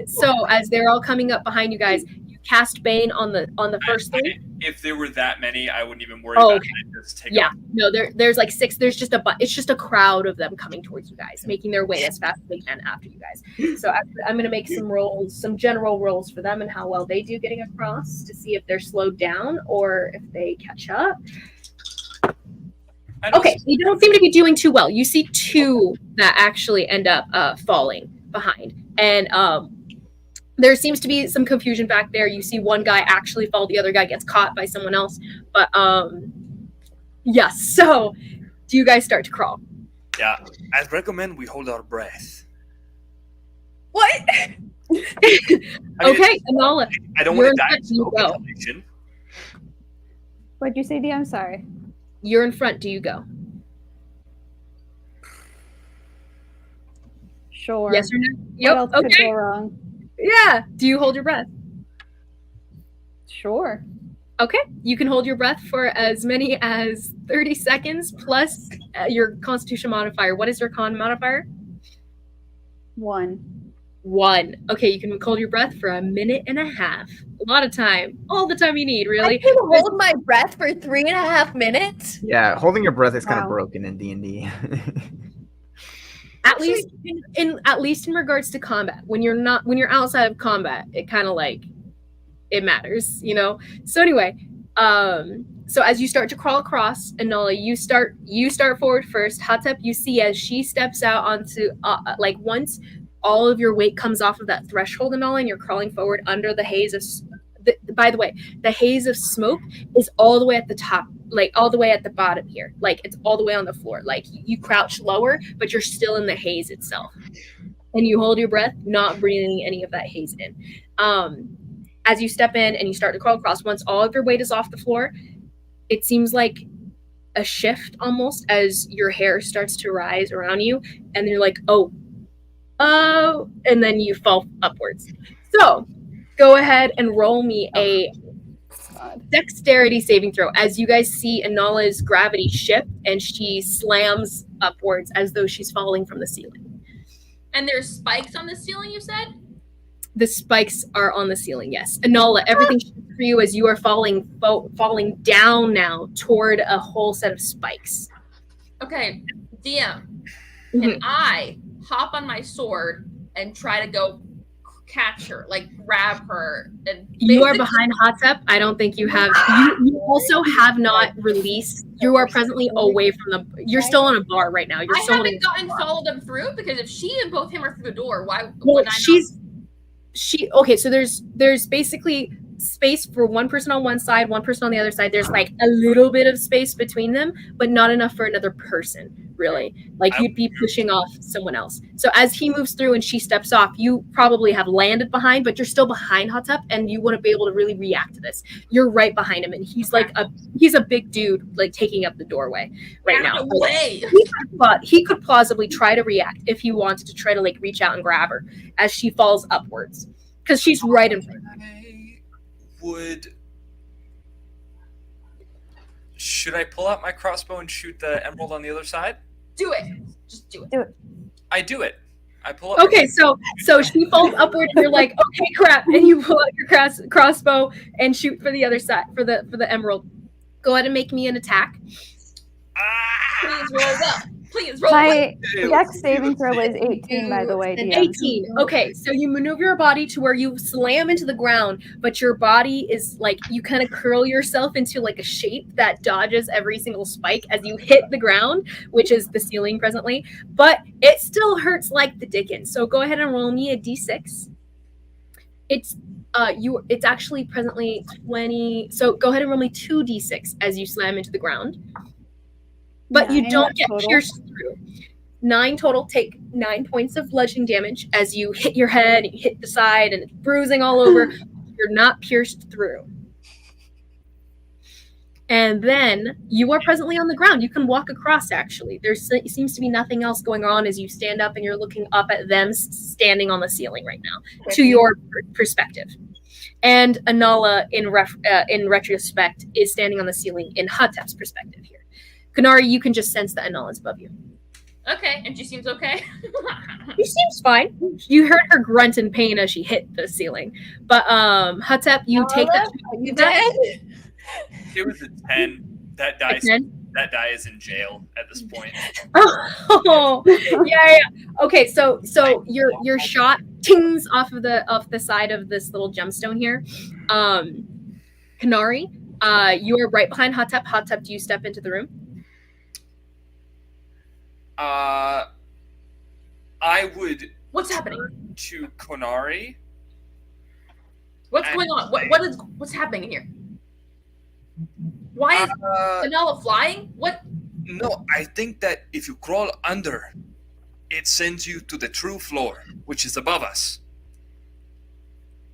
Speaker 1: so as they're all coming up behind you guys, you cast Bane on the first 3.
Speaker 5: if there were that many, I wouldn't even worry
Speaker 1: Oh,
Speaker 5: about
Speaker 1: okay.
Speaker 5: it. Just take
Speaker 1: Yeah,
Speaker 5: off.
Speaker 1: no, there's like 6. There's just it's just a crowd of them coming towards you guys, making their way as fast as they can after you guys. So I'm going to make some rolls, some general rolls for them and how well they do getting across to see if they're slowed down or if they catch up. Okay, they don't seem to be doing too well. You see 2 that actually end up falling behind, and there seems to be some confusion back there. You see one guy actually fall, the other guy gets caught by someone else. But yes, so do you guys start to crawl?
Speaker 5: Yeah, I'd recommend we hold our breath.
Speaker 2: What?
Speaker 1: Okay, Anala.
Speaker 5: I don't want to die. So go.
Speaker 6: What'd you say, D? I'm sorry.
Speaker 1: You're in front. Do you go?
Speaker 6: Sure.
Speaker 1: Yes or no?
Speaker 6: What
Speaker 1: Yep.
Speaker 6: else could
Speaker 1: Okay.
Speaker 6: go wrong?
Speaker 1: Yeah. Do you hold your breath?
Speaker 6: Sure.
Speaker 1: Okay. You can hold your breath for as many as 30 seconds plus your Constitution modifier. What is your con modifier?
Speaker 6: 1.
Speaker 1: 1. Okay, you can hold your breath for a minute and a half. A lot of time. All the time you need, really.
Speaker 2: I can hold my breath for 3.5 minutes.
Speaker 3: Yeah, holding your breath is kind of
Speaker 6: Wow.
Speaker 3: broken in D&D.
Speaker 1: At least in regards to combat. When you're outside of combat, it kind of like it matters, you know. So anyway, so as you start to crawl across, Enola, you start forward first. Hatep, you see as she steps out onto like once all of your weight comes off of that threshold, Enola, and you're crawling forward under the haze of. By the way, the haze of smoke is all the way at the top, like all the way at the bottom here. Like it's all the way on the floor. Like you crouch lower, but you're still in the haze itself. And you hold your breath, not breathing any of that haze in. As you step in and you start to crawl across, once all of your weight is off the floor, it seems like a shift almost as your hair starts to rise around you. And you're like, oh, and then you fall upwards. So go ahead and roll me a dexterity saving throw as you guys see Anala's gravity shift and she slams upwards as though she's falling from the ceiling.
Speaker 4: And there's spikes on the ceiling, you said?
Speaker 1: The spikes are on the ceiling, yes. Anala, everything for you as you are falling down now toward a whole set of spikes.
Speaker 4: Okay, DM, can I hop on my sword and try to go catch her, like grab her? And
Speaker 1: you are behind Hatep. I don't think you have. You also have not released. You are presently away from the. You're still on a bar right now.
Speaker 4: I haven't gotten followed them through because if she and both him are through the door, why?
Speaker 1: Well, okay. So there's basically space for one person on one side, one person on the other side. There's like a little bit of space between them, but not enough for another person. Really, like you'd be pushing off someone else. So as he moves through and she steps off, you probably have landed behind, but you're still behind Hatep, and you wouldn't be able to really react to this. You're right behind him, and he's like he's a big dude, like taking up the doorway right now. He could plausibly try to react if he wanted to try to like reach out and grab her as she falls upwards because she's right in front.
Speaker 5: Should I pull out my crossbow and shoot the emerald on the other side?
Speaker 4: Do it. Just do it.
Speaker 6: Do it.
Speaker 5: I do it. I pull up.
Speaker 1: Okay, so she falls upward, and you're like, okay, crap, and you pull out your crossbow and shoot for the other side for the emerald. Go ahead and make me an attack.
Speaker 4: Please roll up. Please roll
Speaker 6: My dex saving throw is 18, by the way. DM.
Speaker 1: 18. Okay, so you maneuver your body to where you slam into the ground, but your body is like you kind of curl yourself into like a shape that dodges every single spike as you hit the ground, which is the ceiling presently. But it still hurts like the dickens. So go ahead and roll me a d6. It's actually presently 20. So go ahead and roll me 2d6 as you slam into the ground. But you don't get pierced through. 9 total. Take 9 points of bludgeoning damage as you hit your head, and you hit the side, and it's bruising all over. You're not pierced through. And then you are presently on the ground. You can walk across, actually. There seems to be nothing else going on as you stand up and you're looking up at them standing on the ceiling right now, to your perspective. And Anala, in retrospect, is standing on the ceiling in Hatep's perspective here. Kanari, you can just sense that Anala's above you.
Speaker 4: Okay, and she seems okay.
Speaker 1: She seems fine. You heard her grunt in pain as she hit the ceiling. But Hatep, you take that.
Speaker 2: Are you dead?
Speaker 5: It was a 10. That die is in jail at this point.
Speaker 1: Oh, yeah. Okay, so your shot tings off the side of this little gemstone here. Kanari, you are right behind Hotep. Hotep, do you step into the room?
Speaker 5: I would.
Speaker 4: What's happening?
Speaker 5: To Konari.
Speaker 4: What's going on? What's happening in here? Why is Vanilla flying? What?
Speaker 5: No, I think that if you crawl under, it sends you to the true floor, which is above us.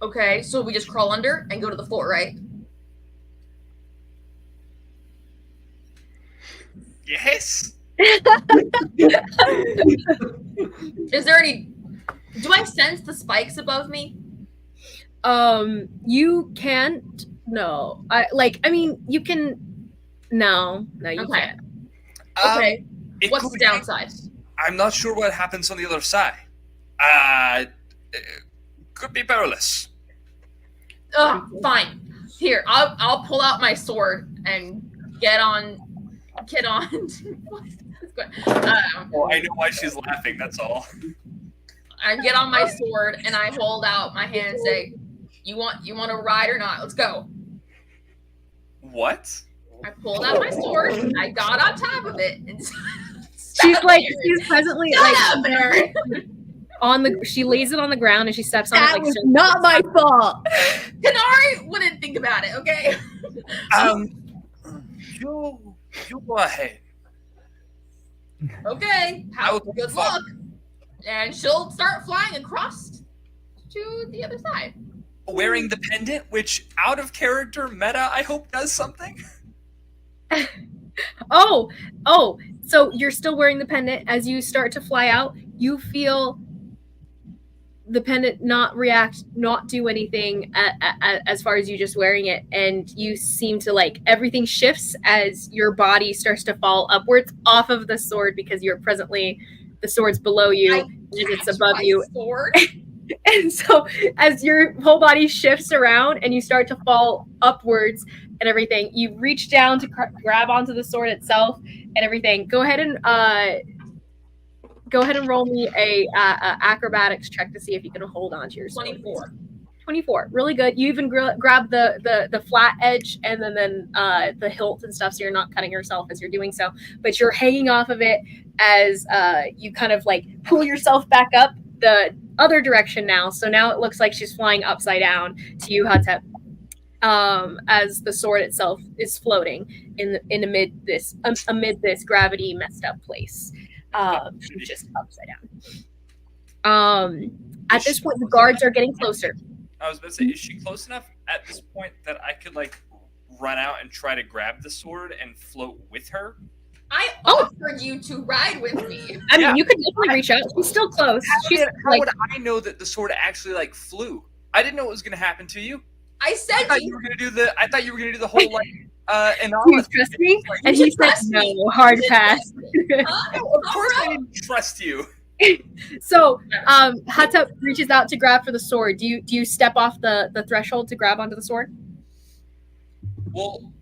Speaker 4: Okay, so we just crawl under and go to the floor, right?
Speaker 5: Yes.
Speaker 4: Is there any? Do I sense the spikes above me?
Speaker 1: You can't. No, you can. No, you can't.
Speaker 4: Okay. What's the downside?
Speaker 5: I'm not sure what happens on the other side. Could be perilous.
Speaker 4: Fine. Here, I'll pull out my sword and get on.
Speaker 5: I know why she's laughing. That's all.
Speaker 4: I get on my sword and I hold out my hand and say, "You want to ride or not? Let's go."
Speaker 5: What?
Speaker 4: I pulled out my sword. I got on top of it, and
Speaker 1: she's presently on the. She lays it on the ground and she steps on it.
Speaker 2: Was not my fault.
Speaker 4: Kanari wouldn't think about it. Okay.
Speaker 5: You go ahead.
Speaker 4: Okay. Good luck. And she'll start flying across to the other side.
Speaker 5: Wearing the pendant, which out of character meta, I hope does something.
Speaker 1: Oh, so you're still wearing the pendant. As you start to fly out, you feel the pendant not react, not do anything as far as you just wearing it, and you seem to everything shifts as your body starts to fall upwards off of the sword because you're presently the sword's below you and it's above you.
Speaker 4: Sword.
Speaker 1: And so as your whole body shifts around and you start to fall upwards and everything, you reach down to grab onto the sword itself and everything. Go ahead and roll me a acrobatics check to see if you can hold on to your sword. 24. Really good. You even grab the flat edge and then the hilt and stuff, so you're not cutting yourself as you're doing so. But you're hanging off of it as you kind of pull yourself back up the other direction now. So now it looks like she's flying upside down to you, Hotep, as the sword itself is floating amid this gravity messed up place. She's just upside down. At this point, the guards are getting closer.
Speaker 5: I was about to say, is she close enough at this point that I could run out and try to grab the sword and float with her?
Speaker 4: I offered you to ride with me.
Speaker 1: I mean, you could definitely reach out. She's still close.
Speaker 5: How would I know that the sword actually flew? I didn't know what was going to happen to you.
Speaker 4: I said
Speaker 5: I thought you were going to do the. I thought you were going to do the whole
Speaker 1: Do you trust me? And he said no. Hard pass.
Speaker 5: Of course, I didn't trust you.
Speaker 1: So, Hotep reaches out to grab for the sword. Do you step off the threshold to grab onto the sword?
Speaker 5: Well,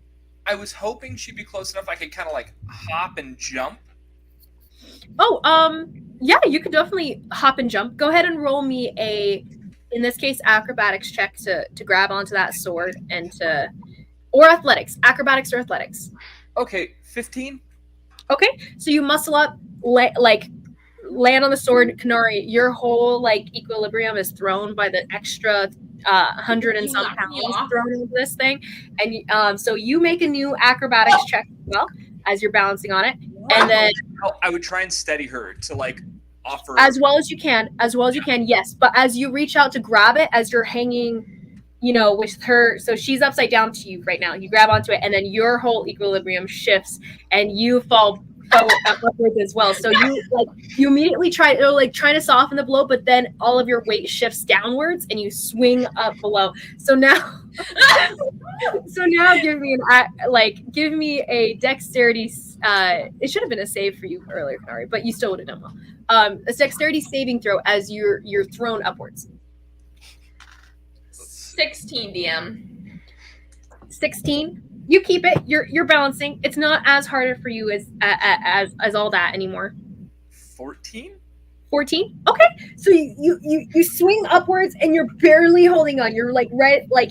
Speaker 5: I was hoping she'd be close enough I could kind of hop and jump.
Speaker 1: Oh, yeah, you could definitely hop and jump. Go ahead and roll me in this case, acrobatics check to grab onto that sword or athletics. Acrobatics or athletics.
Speaker 5: Okay, 15.
Speaker 1: Okay, so you muscle up, land on the sword. Kanari, your whole equilibrium is thrown by the extra 100 and some pounds thrown into this thing, and so you make a new acrobatics check as well as you're balancing on it, and then
Speaker 5: I would try and steady her to offer
Speaker 1: as well as you can. Yes, but as you reach out to grab it, as you're hanging, with her, so she's upside down to you right now. You grab onto it, and then your whole equilibrium shifts, and you fall upwards as well. So you immediately trying to soften the blow, but then all of your weight shifts downwards and you swing up below. So now give me a dexterity. It should have been a save for you earlier, Kanari, but you still would have done well. A dexterity saving throw as you're thrown upwards.
Speaker 4: 16 DM.
Speaker 1: 16. you keep it. You're balancing. It's not as harder for you as all that anymore.
Speaker 5: 14?
Speaker 1: 14. Okay, so you swing upwards and you're barely holding on. You're like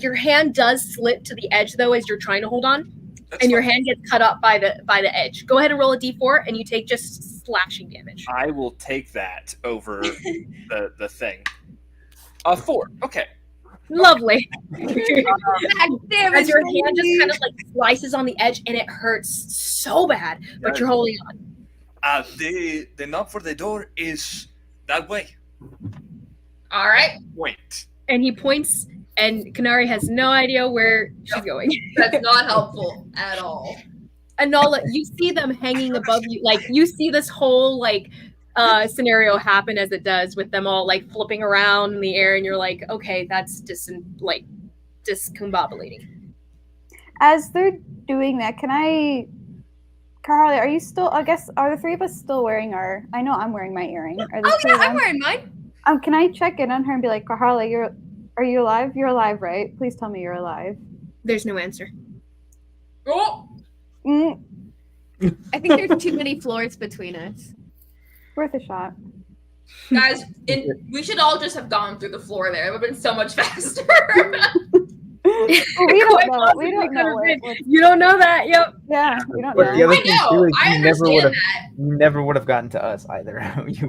Speaker 1: your hand does slip to the edge though as you're trying to hold on,
Speaker 5: That's
Speaker 1: and your
Speaker 5: fine.
Speaker 1: hand gets cut up by the edge. Go ahead and roll a d4, and you take just slashing damage.
Speaker 5: I will take that over the thing. 4. Okay.
Speaker 1: Lovely.
Speaker 2: Damn
Speaker 1: As
Speaker 2: it,
Speaker 1: your hand just kind of like slices on the edge, and it hurts so bad, but you're holding on.
Speaker 5: The knob for the door is that way.
Speaker 4: All right.
Speaker 5: Point.
Speaker 1: And he points, and Kanari has no idea where she's going.
Speaker 4: That's not helpful at all.
Speaker 1: Anala, you see them hanging above you, like you see this whole like scenario happen as it does with them all like flipping around in the air, and you're like, okay, that's discombobulating.
Speaker 6: As they're doing that, can I, Carly, are you still, I guess, are the three of us still wearing our, I know I'm wearing my earring. Are the
Speaker 2: Oh
Speaker 6: two
Speaker 2: yeah,
Speaker 6: of them?
Speaker 2: I'm wearing mine.
Speaker 6: Can I check in on her and be like, Carly, are you alive? You're alive, right? Please tell me you're alive.
Speaker 1: There's no answer.
Speaker 4: Oh,
Speaker 6: Mm,
Speaker 2: I think there's too many floors between us.
Speaker 6: worth a shot.
Speaker 4: guys, we should all just have gone through the floor there. It would have been so much faster.
Speaker 6: Well, we don't know. We don't know.
Speaker 1: You don't know that. Yep.
Speaker 6: Yeah, we don't
Speaker 3: But the
Speaker 6: know.
Speaker 3: other
Speaker 4: I
Speaker 3: thing
Speaker 4: know.
Speaker 3: too is
Speaker 4: I
Speaker 3: you never would
Speaker 4: understand
Speaker 3: have
Speaker 4: that.
Speaker 3: you never would have gotten to us either.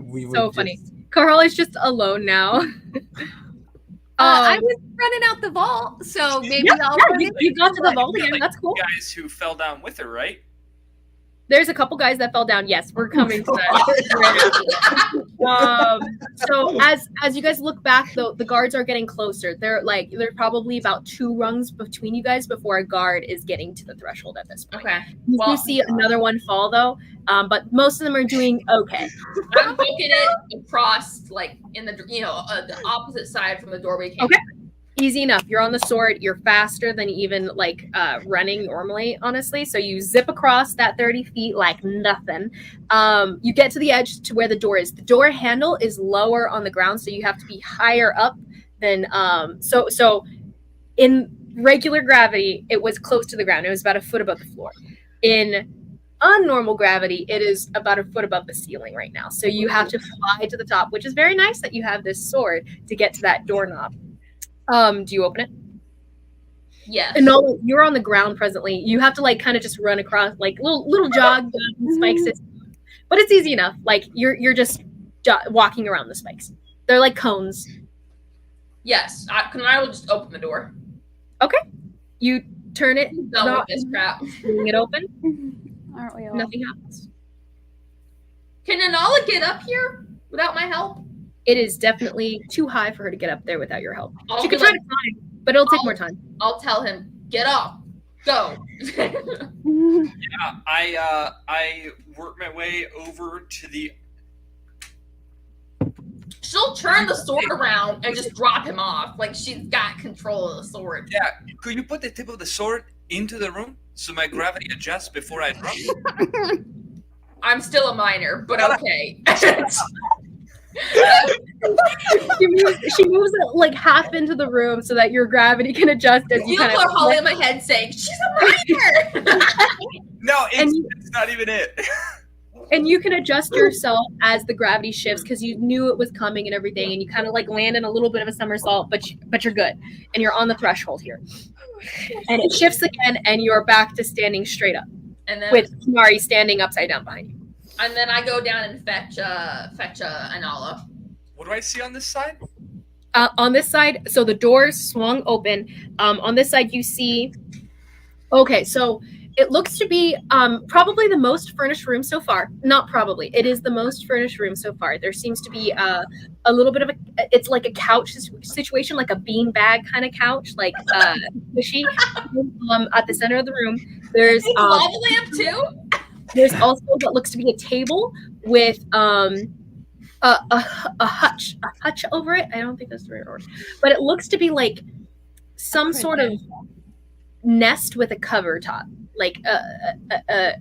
Speaker 3: We would
Speaker 1: So
Speaker 3: just-
Speaker 1: funny. Carly's just alone now.
Speaker 2: I was running out the vault, so maybe I'll.
Speaker 1: You got to the vault again. That's cool.
Speaker 5: Guys who fell down with her, right?
Speaker 1: There's a couple guys that fell down. Yes, we're coming to that. So as you guys look back, the guards are getting closer. They're probably about 2 rungs between you guys before a guard is getting to the threshold at this point.
Speaker 4: Okay.
Speaker 1: You
Speaker 4: Well-
Speaker 1: do see another one fall though, but most of them are doing okay.
Speaker 4: I'm booking it across, like in the the opposite side from the doorway. Came.
Speaker 1: Okay. Easy enough. You're on the sword. You're faster than even like running normally, honestly. So you zip across that 30 feet like nothing. You get to the edge to where the door is. The door handle is lower on the ground, so you have to be higher up than so in regular gravity, it was close to the ground. It was about a foot above the floor. In unnormal gravity, it is about a foot above the ceiling right now. So you have to fly to the top, which is very nice that you have this sword to get to that doorknob. Do you open it?
Speaker 4: Yes.
Speaker 1: No, you're on the ground presently. You have to like kind of just run across, like little jog down the spike system, but it's easy enough. Like you're just walking around the spikes. They're like cones.
Speaker 4: Yes. I will just open the door.
Speaker 1: You turn it,
Speaker 4: Done
Speaker 1: not
Speaker 4: with this crap.
Speaker 1: leaving it open.
Speaker 6: Aren't we all?
Speaker 1: Nothing happens.
Speaker 4: Can Anala get up here without my help?
Speaker 1: It is definitely too high for her to get up there without your help.
Speaker 4: I'll
Speaker 1: She could
Speaker 4: be
Speaker 1: try
Speaker 4: like-
Speaker 1: to climb, but it'll take more time.
Speaker 4: I'll tell him, get up, go.
Speaker 5: I work my way over to the.
Speaker 4: She'll turn the sword around and just drop him off. Like she's got control of the sword.
Speaker 5: Yeah, could you put the tip of the sword into the room so my gravity adjusts before I drop?
Speaker 4: I'm still a minor, but okay.
Speaker 1: She moves it like half into the room so that your gravity can adjust as you
Speaker 4: You
Speaker 1: kind
Speaker 4: are
Speaker 1: of.
Speaker 4: Holly in my head saying, she's a minor.
Speaker 5: No,
Speaker 1: And
Speaker 5: it's not even it.
Speaker 1: And you can adjust yourself as the gravity shifts because you knew it was coming and everything, and you kind of like land in a little bit of a somersault, but you're good, and you're on the threshold here. And it shifts again, and you're back to standing straight up
Speaker 4: And then
Speaker 1: with Mari standing upside down behind you.
Speaker 4: and then I go down and fetch Anala.
Speaker 5: What do I see on this side?
Speaker 1: On this side, so the doors swung open. On this side, you see. Okay, so it looks to be probably the most furnished room so far. Not probably. It is the most furnished room so far. There seems to be a little bit of it's like a couch situation, like a beanbag kind of couch, like squishy. At the center of the room, there's
Speaker 4: A lava lamp too?
Speaker 1: there's also what looks to be a table with a hutch over it. I don't think that's the right word, but it looks to be like some sort of nest with a cover top, like a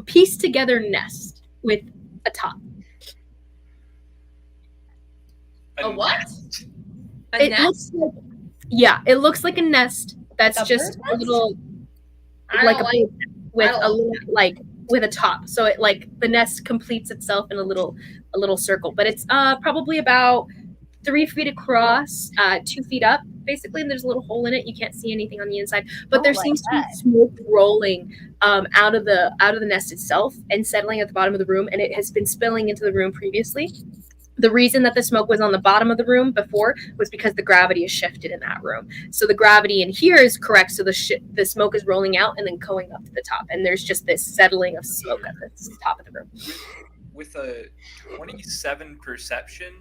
Speaker 1: pieced together nest with a top.
Speaker 4: A what? A
Speaker 1: It
Speaker 4: nest?
Speaker 1: looks like, yeah, it looks like a nest that's
Speaker 2: Like a
Speaker 1: just
Speaker 2: bird
Speaker 1: a
Speaker 2: nest?
Speaker 1: little. like a
Speaker 4: like
Speaker 1: with
Speaker 4: I
Speaker 1: a
Speaker 4: don't
Speaker 1: little, like with a top, so it like the nest completes itself in a little circle, but it's probably about 3 feet across, 2 feet up, basically, and there's a little hole in it. You can't see anything on the inside, but there seems to be smoke rolling out of the nest itself and settling at the bottom of the room, and it has been spilling into the room previously. The reason that the smoke was on the bottom of the room before was because the gravity is shifted in that room. So the gravity in here is correct. So the smoke is rolling out and then going up to the top. And there's just this settling of smoke at the top of the room.
Speaker 5: With a 27 perception,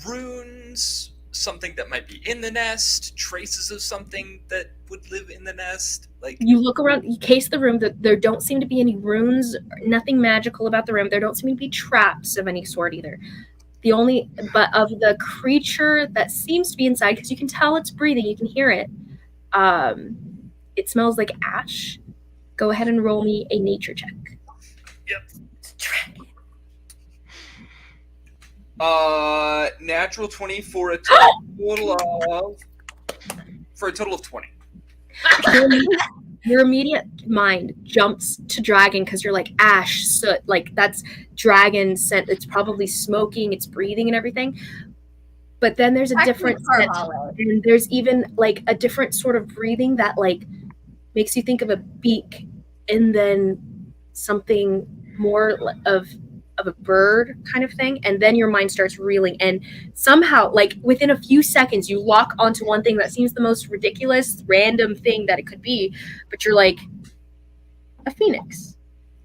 Speaker 5: runes, something that might be in the nest, traces of something that would live in the nest. Like,
Speaker 1: you look around, you case the room. There don't seem to be any runes, nothing magical about the room. There don't seem to be traps of any sort either. But of the creature that seems to be inside, because you can tell it's breathing, you can hear it. It smells like ash. Go ahead and roll me a nature check.
Speaker 5: Yep. Natural 20 for a total of 20.
Speaker 1: Your immediate mind jumps to dragon because you're like ash, soot, like that's dragon scent. It's probably smoking, it's breathing and everything. But then there's a different scent, and there's even like a different sort of breathing that like makes you think of a beak, and then something more of a bird kind of thing, and then your mind starts reeling, and somehow like within a few seconds you lock onto one thing that seems the most ridiculous random thing that it could be, but you're like, a phoenix.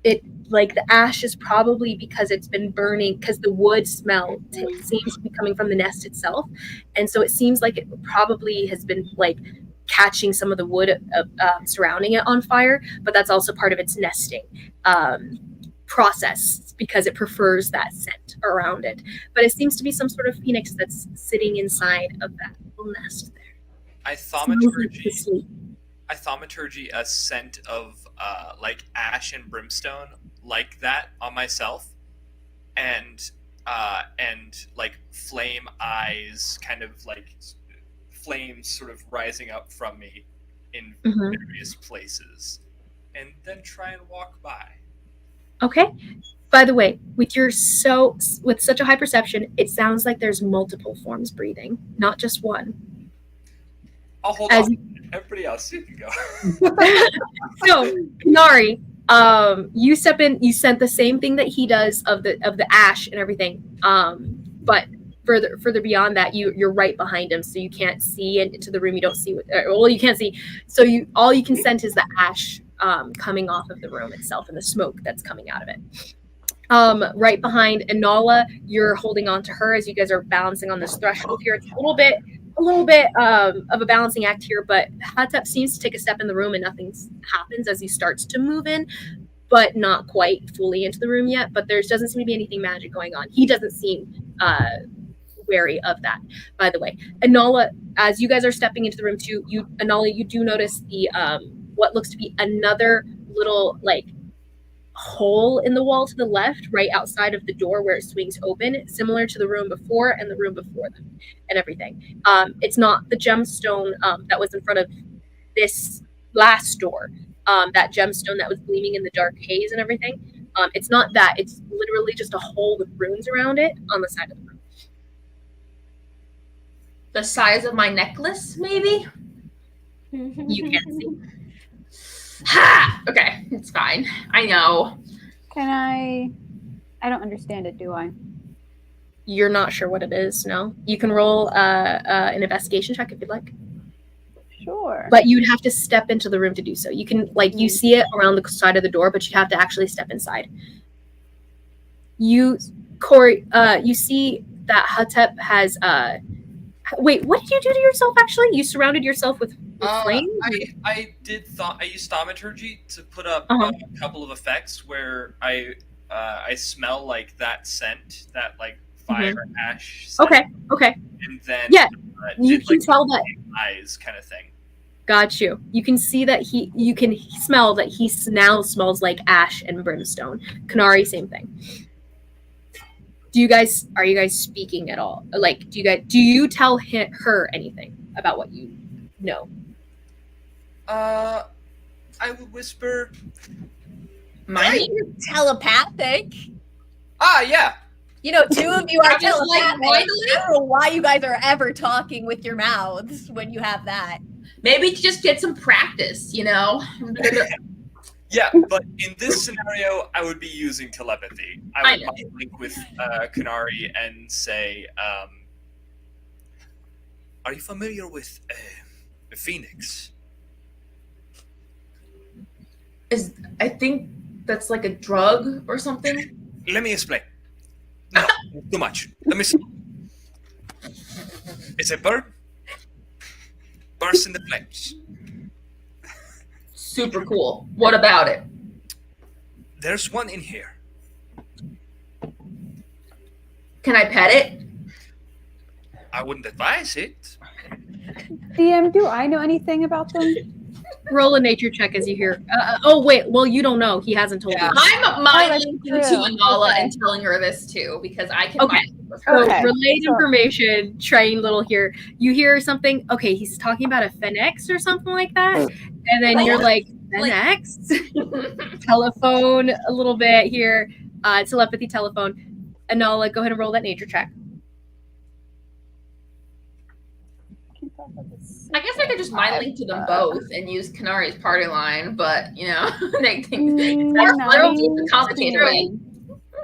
Speaker 1: It like the ash is probably because it's been burning, because the wood smell seems to be coming from the nest itself, and so it seems like it probably has been like catching some of the wood surrounding it on fire, but that's also part of its nesting process because it prefers that scent around it. But it seems to be some sort of phoenix that's sitting inside of that little nest there.
Speaker 5: I thaumaturgy a scent of like ash and brimstone like that on myself, and like flame eyes, kind of like flames sort of rising up from me in various places, and then try and walk by.
Speaker 1: Okay. By the way, with such a high perception, it sounds like there's multiple forms breathing, not just one.
Speaker 5: I'll hold on. Everybody else, you can go.
Speaker 1: So, Nari, you step in. You sent the same thing that he does of the ash and everything. But further beyond that, you're right behind him, so you can't see into the room. You don't see you can't see. So all you can sense is the ash coming off of the room itself and the smoke that's coming out of it. Right behind Inala, you're holding on to her as you guys are balancing on this threshold here. It's a little bit of a balancing act here, but Atep seems to take a step in the room and nothing happens as he starts to move in, but not quite fully into the room yet. But there doesn't seem to be anything magic going on. He doesn't seem wary of that, by the way. Inala, as you guys are stepping into the room too, Inala, you do notice the what looks to be another little like hole in the wall to the left, right outside of the door where it swings open, similar to the room before and the room before them and everything. It's not the gemstone that was in front of this last door, that gemstone that was gleaming in the dark haze and everything. It's not that. It's literally just a hole with runes around it on the side of the room.
Speaker 4: The size of my necklace, maybe?
Speaker 1: You can't see.
Speaker 4: Ha! Okay, it's fine. I know.
Speaker 6: I don't understand it, do I?
Speaker 1: You're not sure what it is, no? You can roll an investigation check if you'd like.
Speaker 6: Sure.
Speaker 1: But you'd have to step into the room to do so. You can, like, you see it around the side of the door, but you have to actually step inside. Corey, you see that Atep has, wait, what did you do to yourself, actually? You surrounded yourself with flame?
Speaker 5: I used thaumaturgy to put up a couple of effects where I smell like that scent, that like fire ash scent.
Speaker 1: Okay.
Speaker 5: And then
Speaker 1: you can tell that
Speaker 5: eyes kind of thing.
Speaker 1: Got you. You can see that you can smell that he now smells like ash and brimstone. Kanari, same thing. Are you guys speaking at all? Like, do you tell her anything about what you No.
Speaker 5: I would whisper.
Speaker 4: Mind
Speaker 2: You're telepathic.
Speaker 5: Yeah.
Speaker 2: You know, two of you are
Speaker 4: I'm just like,
Speaker 2: telepathic.
Speaker 4: finally?
Speaker 2: I don't know why you guys are ever talking with your mouths when you have that.
Speaker 4: Maybe just get some practice, you know?
Speaker 5: Yeah, but in this scenario, I would be using telepathy. I would mind link with Kanari and say, "Are you familiar with Phoenix?"
Speaker 4: I think that's like a drug or something.
Speaker 5: Let me explain. No, too much. Let me see. It's a bird. Bursts in the flames.
Speaker 4: Super cool. What about it?
Speaker 5: There's one in here.
Speaker 4: Can I pet it?
Speaker 5: I wouldn't advise it.
Speaker 6: DM, do I know anything about them?
Speaker 1: Roll a nature check as you hear. Oh wait, well you don't know. He hasn't told you.
Speaker 4: I'm minding to
Speaker 6: true.
Speaker 4: Anala
Speaker 6: Okay.
Speaker 4: and telling her this too because I can
Speaker 1: Okay.
Speaker 4: mind link with her.
Speaker 1: So
Speaker 6: Okay.
Speaker 1: relayed
Speaker 6: Sure.
Speaker 1: information, trying little here. You hear something, okay, he's talking about a Phoenix or something like that. And then you're like, Phoenix? Telephone a little bit here. Telepathy telephone. Anala, go ahead and roll that nature check.
Speaker 4: I guess I could just mind link to them both and use Kanari's party line, but you know, they think that's a complicated way.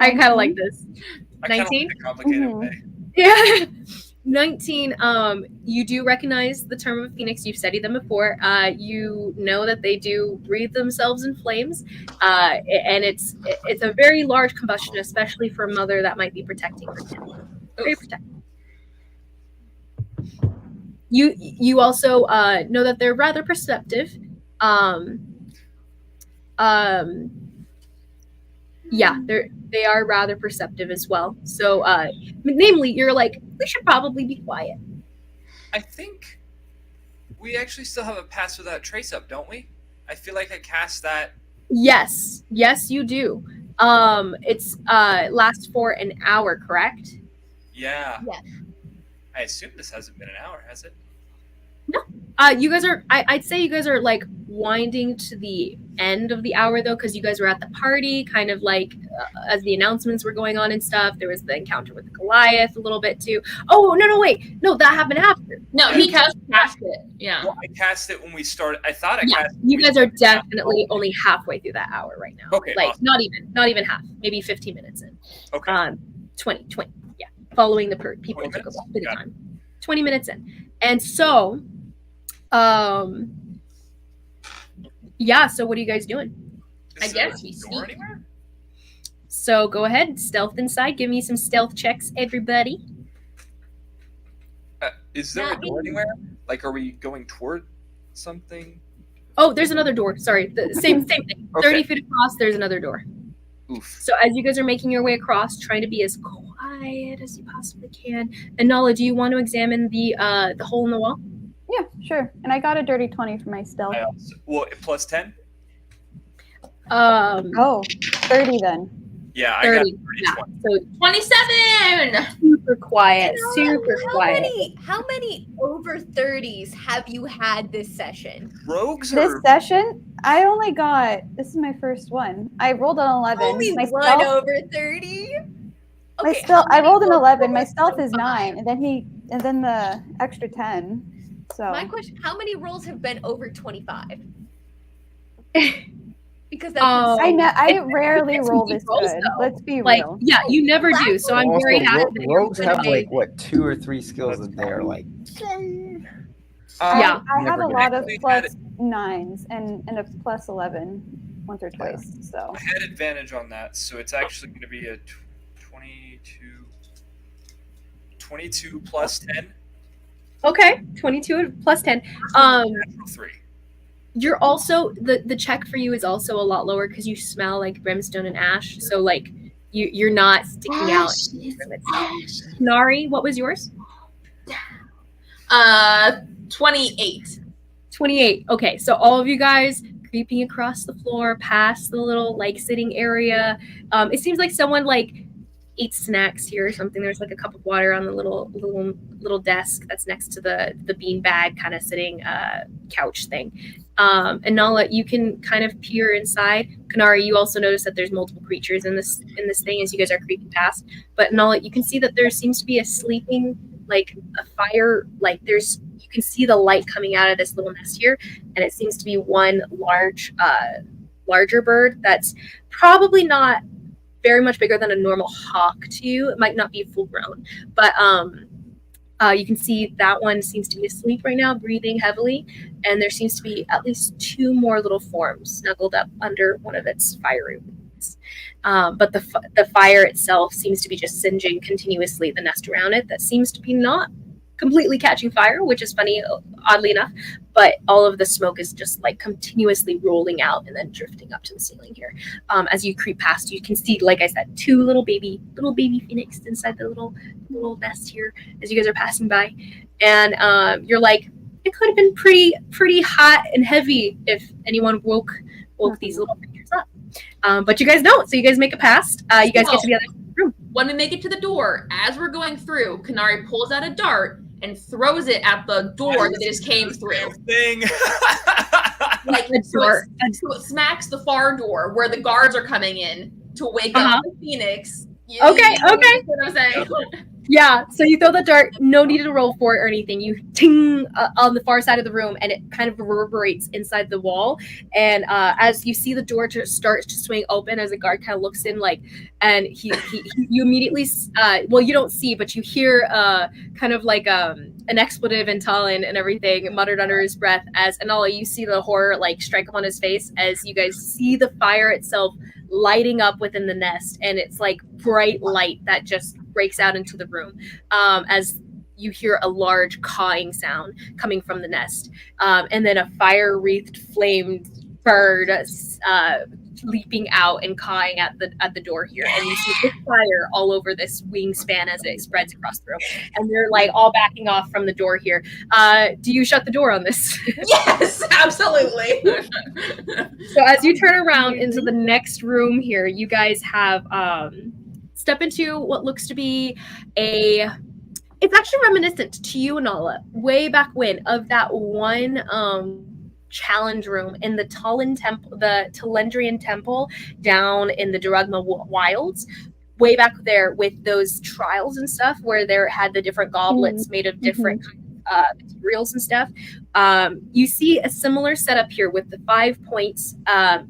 Speaker 1: I kind of like this.
Speaker 5: I kinda
Speaker 1: 19?
Speaker 5: like the complicated
Speaker 6: Mhm.
Speaker 5: way.
Speaker 1: Yeah. 19. You do recognize the term of Phoenix. You've studied them before. You know that they do breathe themselves in flames, and it's a very large combustion, especially for a mother that might be protecting her kid. Very protective. You also know that they're rather perceptive. Yeah, they are rather perceptive as well. So, namely, you're like, we should probably be quiet.
Speaker 5: I think we actually still have a pass without trace up, don't we? I feel like I cast that.
Speaker 1: Yes, you do. It's lasts for an hour, correct?
Speaker 5: Yeah.
Speaker 2: Yes.
Speaker 5: I assume this hasn't been an hour, has it?
Speaker 1: You guys are. I'd say you guys are like winding to the end of the hour though, because you guys were at the party, kind of like as the announcements were going on and stuff. There was the encounter with Goliath a little bit too. Oh no, wait, no, that happened after.
Speaker 4: No, he cast it. Yeah.
Speaker 5: Well, I cast it when we started. I thought I
Speaker 1: Yeah,
Speaker 5: cast it.
Speaker 1: you guys are definitely only halfway through that hour right now.
Speaker 5: Okay,
Speaker 1: like
Speaker 5: awesome.
Speaker 1: not even half, maybe 15 minutes in.
Speaker 5: Okay.
Speaker 1: 20, yeah, following the people
Speaker 5: 20
Speaker 1: took a
Speaker 5: minutes?
Speaker 1: bit of
Speaker 5: Got it.
Speaker 1: time. 20 minutes in, and so, yeah. So what are you guys doing?
Speaker 4: I
Speaker 5: Is there
Speaker 4: guess
Speaker 5: a
Speaker 4: we
Speaker 5: door
Speaker 4: sneak.
Speaker 5: anywhere?
Speaker 1: So go ahead, stealth inside. Give me some stealth checks, everybody.
Speaker 5: Is there a
Speaker 2: Not
Speaker 5: door
Speaker 2: me.
Speaker 5: anywhere? Like, are we going toward something?
Speaker 1: Oh, there's another door. Sorry, the same thing.
Speaker 5: Okay.
Speaker 1: 30 feet across, there's another door.
Speaker 5: Oof.
Speaker 1: So as you guys are making your way across, trying to be as quiet as you possibly can. And Nala, do you want to examine the hole in the wall?
Speaker 6: Yeah, sure. And I got a dirty 20 for my stealth.
Speaker 5: I also, well, plus 10?
Speaker 6: Oh, 30 then.
Speaker 5: Yeah, I got
Speaker 1: 30.
Speaker 5: 30,
Speaker 1: Yeah.
Speaker 5: 20.
Speaker 1: So
Speaker 4: 27.
Speaker 1: super quiet, super
Speaker 2: How
Speaker 1: quiet.
Speaker 2: how many over 30s have you had this session?
Speaker 5: Rogues
Speaker 6: This
Speaker 5: are...
Speaker 6: session, I only got, this is my first one. I rolled an 11.
Speaker 2: Only
Speaker 6: my
Speaker 2: one
Speaker 6: stealth,
Speaker 2: over 30?
Speaker 6: my
Speaker 2: Okay,
Speaker 6: stealth,
Speaker 2: how
Speaker 6: I
Speaker 2: many
Speaker 6: rolled an
Speaker 2: rolls
Speaker 6: 11. My
Speaker 2: over
Speaker 6: stealth is
Speaker 2: 25?
Speaker 6: 9. And then the extra 10. So
Speaker 2: My question, how many rolls have been over 25? Because that's
Speaker 1: Um,
Speaker 2: insane.
Speaker 6: I rarely
Speaker 1: it's
Speaker 6: roll
Speaker 1: some
Speaker 6: this
Speaker 1: deep rolls,
Speaker 6: good.
Speaker 1: though.
Speaker 6: Let's be
Speaker 1: Like,
Speaker 6: real.
Speaker 1: yeah, you never do. So I'm
Speaker 3: Also,
Speaker 1: very happy that you're
Speaker 3: rogues
Speaker 1: good
Speaker 3: have
Speaker 1: at
Speaker 3: like what 2 or 3 skills that they are like.
Speaker 1: Yeah.
Speaker 6: I have a
Speaker 3: Never
Speaker 6: lot of
Speaker 5: actually
Speaker 6: plus 9s and a plus 11 once or twice. So
Speaker 5: I had advantage on that, so it's actually going to be a 22 plus 10.
Speaker 1: Okay, 22 plus 10.
Speaker 5: Natural 3.
Speaker 1: You're also the check for you is also a lot lower because you smell like brimstone and ash. So like you're not sticking out. Nari, what was yours?
Speaker 4: 28.
Speaker 1: 28. Okay, so all of you guys creeping across the floor past the little like sitting area. It seems like someone like eat snacks here or something. There's like a cup of water on the little desk that's next to the bean bag kind of sitting couch thing. And Nala, you can kind of peer inside. Kanari, you also notice that there's multiple creatures in this thing as you guys are creeping past. But Nala, you can see that there seems to be a sleeping, like a fire, like you can see the light coming out of this little nest here, and it seems to be one larger bird that's probably not very much bigger than a normal hawk to you. It might not be full grown, but you can see that one seems to be asleep right now, breathing heavily, and there seems to be at least 2 more little forms snuggled up under one of its fiery wings. But the fire itself seems to be just singeing continuously the nest around it. That seems to be not completely catching fire, which is funny, oddly enough, but all of the smoke is just like continuously rolling out and then drifting up to the ceiling here. As you creep past, you can see, like I said, 2 little baby phoenix inside the little nest here as you guys are passing by, and you're like, it could have been pretty hot and heavy if anyone woke these little creatures up, but you guys don't, so you guys make it past. You guys get to the other room.
Speaker 4: When we make it to the door, as we're going through, Kanari pulls out a dart and throws it at the door that they just came through.
Speaker 5: Thing.
Speaker 4: Like, so it smacks the far door where the guards are coming in to wake up the phoenix.
Speaker 1: Okay.
Speaker 4: What I'm saying.
Speaker 1: Yeah, so you throw the dart, no need to roll for it or anything. You ting on the far side of the room, and it kind of reverberates inside the wall. And as you see the door starts to swing open, as a guard kind of looks in, like, and you immediately, you don't see, but you hear kind of like an expletive in Talon and everything muttered under his breath. As Anala, you see the horror like strike up on his face as you guys see the fire itself lighting up within the nest, and it's like bright light that just breaks out into the room as you hear a large cawing sound coming from the nest, and then a fire-wreathed flamed bird leaping out and cawing at the door here, and you see this fire all over this wingspan as it spreads across the room, and they're like all backing off from the door here. Do you shut the door on this?
Speaker 4: Yes, absolutely.
Speaker 1: So as you turn around into the next room here, you guys have step into what looks to be it's actually reminiscent to you, Anala, way back when, of that one challenge room in the Talendrian temple down in the Durugma Wilds, way back there with those trials and stuff where there had the different goblets made of different materials and stuff. You see a similar setup here with the 5 points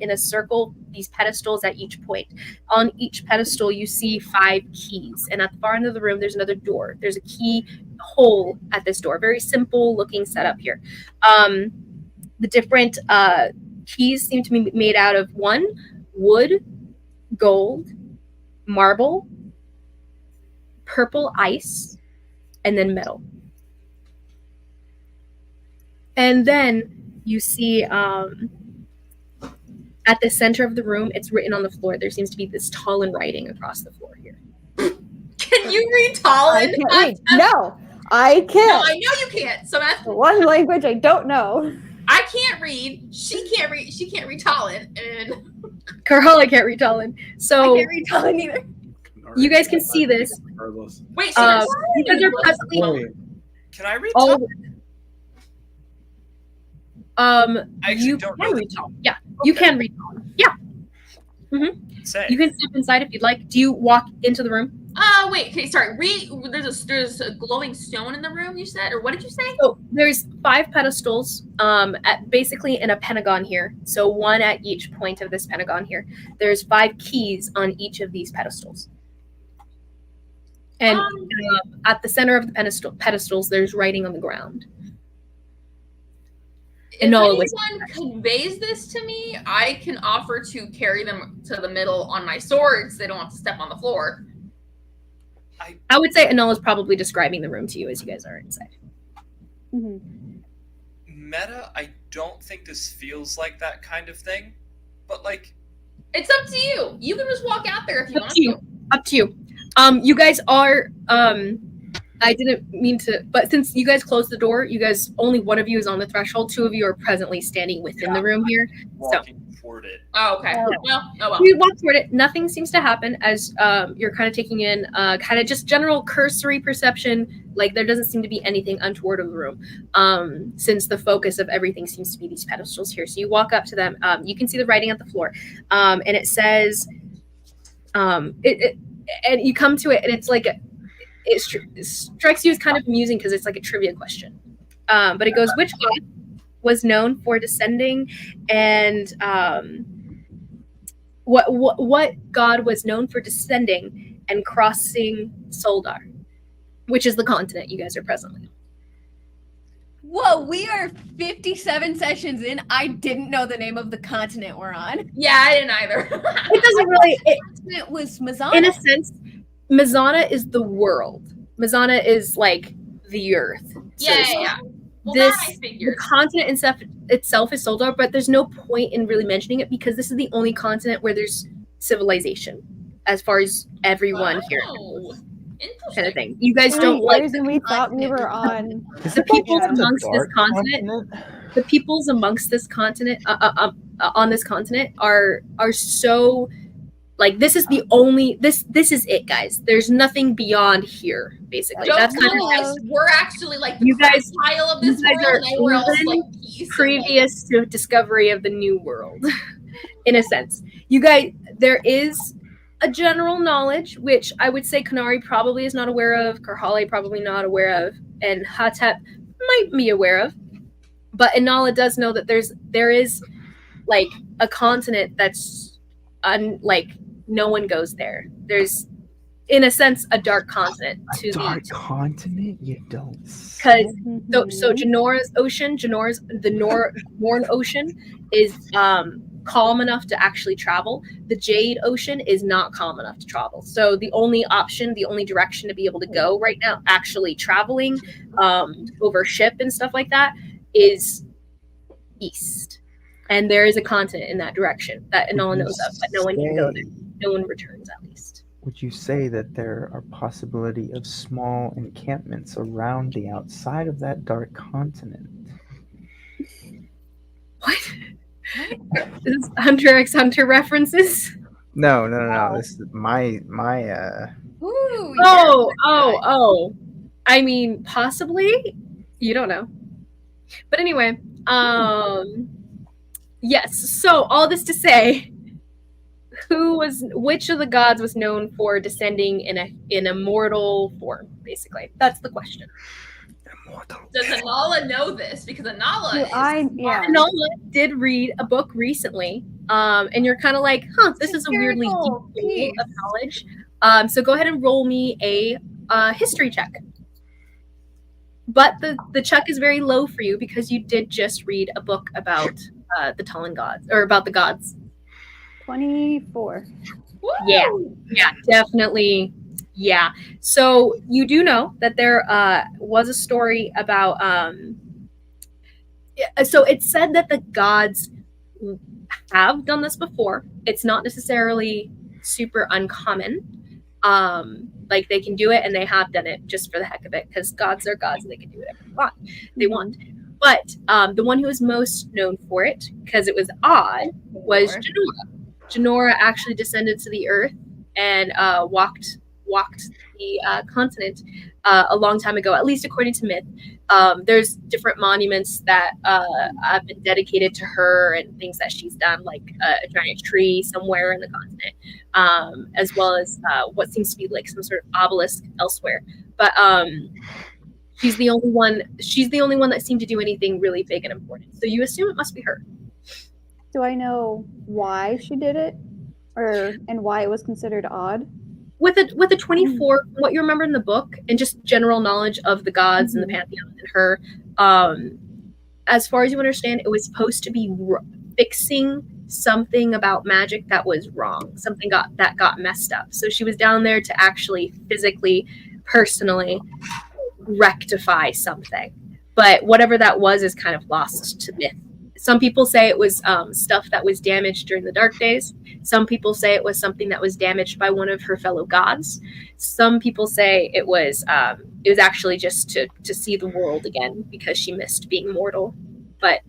Speaker 1: in a circle, these pedestals at each point. On each pedestal, you see 5 keys. And at the far end of the room, there's another door. There's a key hole at this door. Very simple looking setup here. The different keys seem to be made out of 1, wood, gold, marble, purple ice, and then metal. And then you see at the center of the room, it's written on the floor. There seems to be this Talon writing across the floor here.
Speaker 4: Can you read Talon?
Speaker 6: I can't read. No, I can't.
Speaker 4: No, I know you can't. So that's
Speaker 6: one language I don't know.
Speaker 4: I can't read. She can't read. She can't read Talon. And
Speaker 1: Karhala can't read Talon. So
Speaker 2: I can't read Talon either.
Speaker 1: you guys can see this.
Speaker 4: wait, so
Speaker 1: You guys are presently
Speaker 5: Can I read
Speaker 1: all.
Speaker 5: Talon? I actually
Speaker 1: You
Speaker 5: don't
Speaker 1: can
Speaker 5: know.
Speaker 1: read Talon. Yeah, you can read Talon. Yeah.
Speaker 5: Say.
Speaker 1: You can step inside if you'd like. Do you walk into the room?
Speaker 4: wait. Okay, sorry. There's a glowing stone in the room. You said, or what did you say?
Speaker 1: So there's 5 pedestals, basically in a pentagon here. So 1 at each point of this pentagon here. There's 5 keys on each of these pedestals. And at the center of the pedestals, there's writing on the ground.
Speaker 4: If
Speaker 1: No,
Speaker 4: anyone conveys this to me, I can offer to carry them to the middle on my sword so they don't have to step on the floor.
Speaker 1: I would say Anola's probably describing the room to you as you guys are inside.
Speaker 5: Meta, I don't think this feels like that kind of thing, but like,
Speaker 4: It's up to you. You can just walk out there if you want to.
Speaker 1: Up to you. You guys are I didn't mean to, but since you guys closed the door, only one of you is on the threshold. 2 of you are presently standing within the room here.
Speaker 5: Walking toward it.
Speaker 4: Oh, okay. Well, oh well.
Speaker 1: You walk toward it. Nothing seems to happen as you're kind of taking in kind of just general cursory perception. Like there doesn't seem to be anything untoward of the room, since the focus of everything seems to be these pedestals here. So you walk up to them. You can see the writing at the floor, and it says, and you come to it, and it's like it strikes you as kind of amusing because it's like a trivia question. But it goes, which god was known for descending and what god was known for descending and crossing Soldar, which is the continent you guys are presently on.
Speaker 2: Whoa, we are 57 sessions in. I didn't know the name of the continent we're on.
Speaker 4: Yeah, I didn't either.
Speaker 1: It doesn't really.
Speaker 2: It was Mesona.
Speaker 1: In a sense, Mesona is the world. Mesona is like the earth.
Speaker 4: Yeah. Well,
Speaker 1: The
Speaker 4: figured.
Speaker 1: continent itself is Soldar, but there's no point in really mentioning it because this is the only continent where there's civilization, as far as everyone here knows.
Speaker 4: Interesting.
Speaker 1: Kind of thing. You guys
Speaker 6: For
Speaker 1: don't
Speaker 6: some
Speaker 1: like
Speaker 6: reason we thought we were on.
Speaker 3: Is
Speaker 1: the
Speaker 3: it
Speaker 1: peoples
Speaker 3: the
Speaker 1: amongst this
Speaker 3: dark
Speaker 1: continent. The peoples amongst this continent, on this continent, are so like this is the only this is it, guys. There's nothing beyond here, basically.
Speaker 4: Don't
Speaker 1: That's kind
Speaker 4: tell
Speaker 1: of
Speaker 4: us we're actually like the
Speaker 1: You guys-
Speaker 4: pile of this
Speaker 1: you guys
Speaker 4: world,
Speaker 1: are
Speaker 4: and everywhere else
Speaker 1: even
Speaker 4: like peace.
Speaker 1: previous to discovery of the new world, in a sense. You guys, there is a general knowledge, which I would say Kanari probably is not aware of, Karhale probably not aware of, and Hatep might be aware of. But Inala does know that there is like a continent that's like no one goes there. There's, in a sense, a dark continent to
Speaker 3: dark continent? You don't.
Speaker 1: because
Speaker 6: Mm-hmm.
Speaker 1: so Janora's ocean, the Norn Ocean is calm enough to actually travel. The Jade Ocean is not calm enough to travel. So the only option, the only direction to be able to go right now, actually traveling over ship and stuff like that, is east. And there is a continent in that direction that no one knows of, but no one can go there. No one returns, at least.
Speaker 3: Would you say that there are possibility of small encampments around the outside of that dark continent?
Speaker 1: What? This is Hunter x Hunter references?
Speaker 3: No. This is my
Speaker 2: Ooh,
Speaker 1: Oh. I mean, possibly. You don't know. But anyway, yes. So all this to say, which of the gods was known for descending in a mortal form? Basically, that's the question.
Speaker 4: Does Anala know this? Because Anala
Speaker 1: Anala did read a book recently, and you're kind of like, this is a weirdly deep pool of knowledge. So go ahead and roll me a history check. But the check is very low for you because you did just read a book about the Talon gods, or about the gods.
Speaker 6: 24.
Speaker 1: Yeah, definitely. Yeah. So you do know that there was a story about. So it's said that the gods have done this before. It's not necessarily super uncommon. Like they can do it, and they have done it just for the heck of it, because gods are gods and they can do whatever they want. But the one who was most known for it, because it was odd, was Janora. Janora actually descended to the earth and walked the continent a long time ago, at least according to myth. There's different monuments that have been dedicated to her and things that she's done, like a giant tree somewhere in the continent, as well as what seems to be like some sort of obelisk elsewhere. But she's the only one that seemed to do anything really big and important. So you assume it must be her.
Speaker 6: Do I know why she did it, and why it was considered odd?
Speaker 1: With a 24, what you remember in the book, and just general knowledge of the gods and the pantheon and her, as far as you understand, it was supposed to be fixing something about magic that was wrong. Something that got messed up. So she was down there to actually physically, personally rectify something. But whatever that was is kind of lost to myth. Some people say it was stuff that was damaged during the Dark Days. Some people say it was something that was damaged by one of her fellow gods. Some people say it was it was actually just to see the world again because she missed being mortal. But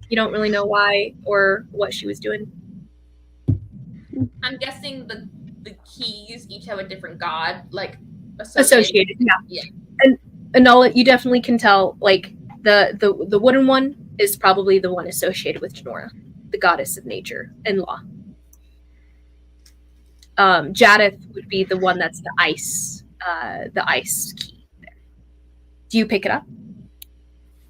Speaker 1: you don't really know why or what she was doing.
Speaker 4: I'm guessing the keys each have a different god, like
Speaker 1: Associated. Yeah.
Speaker 4: Yeah.
Speaker 1: And Anola, you definitely can tell, like, the wooden one is probably the one associated with Janora, the goddess of nature and law. Jadith would be the one that's the ice key there. Do you pick it up?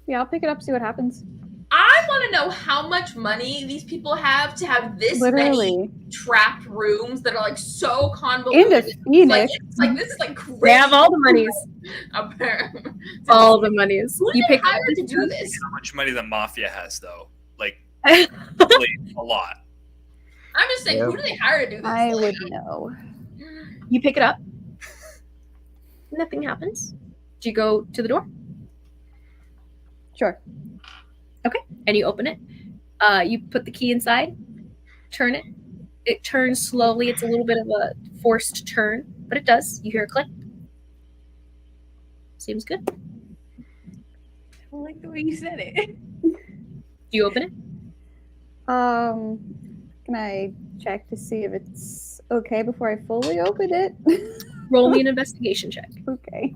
Speaker 6: Yeah, I'll pick it up, see what happens.
Speaker 4: I want to know how much money these people have to have this
Speaker 6: Literally.
Speaker 4: many trapped rooms that are like so convoluted.
Speaker 6: And a phoenix.
Speaker 4: It's like this is like crazy.
Speaker 1: They have all the monies. All the monies.
Speaker 4: Who
Speaker 1: You
Speaker 4: did
Speaker 1: pick
Speaker 4: hire to do this?
Speaker 5: How much money the mafia has, though? Like, really, a lot.
Speaker 4: I'm just saying, who do they hire to do this?
Speaker 6: I would know.
Speaker 1: You pick it up. Nothing happens. Do you go to the door?
Speaker 6: Sure.
Speaker 1: Okay. And you open it. You put the key inside. Turn it. It turns slowly. It's a little bit of a forced turn, but it does. You hear a click. Seems good.
Speaker 2: I like the way you said it.
Speaker 1: Do you open it?
Speaker 6: Can I check to see if it's okay before I fully open it?
Speaker 1: Roll me an investigation check
Speaker 6: Okay.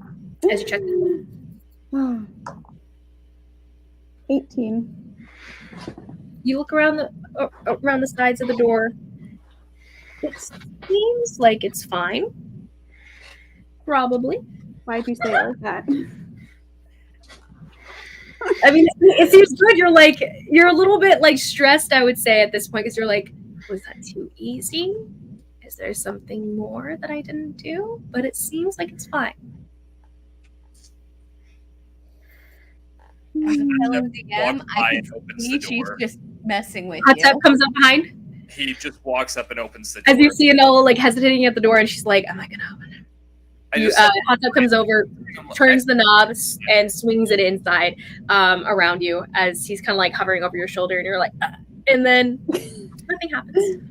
Speaker 1: as you check it.
Speaker 6: 18.
Speaker 1: You look around the sides of the door. It seems like it's fine. Probably.
Speaker 6: Why'd you say it like that?
Speaker 1: I mean, it seems good. You're a little bit like stressed, I would say, at this point, because you're like, was that too easy? Is there something more that I didn't do? But it seems like it's fine.
Speaker 2: As a fellow DM,
Speaker 5: Walks by
Speaker 2: I
Speaker 5: and
Speaker 2: can
Speaker 5: opens
Speaker 2: see
Speaker 5: the
Speaker 2: she's
Speaker 5: door.
Speaker 2: just messing with
Speaker 1: Atep
Speaker 2: you.
Speaker 1: comes up behind
Speaker 5: He just walks up and opens the door.
Speaker 1: as you see Enola like hesitating at the door, and she's like, "Am I gonna open it?" Atep comes over, turns the knob, and swings it inside around you as he's kind of like hovering over your shoulder, and you're like, and then nothing happens.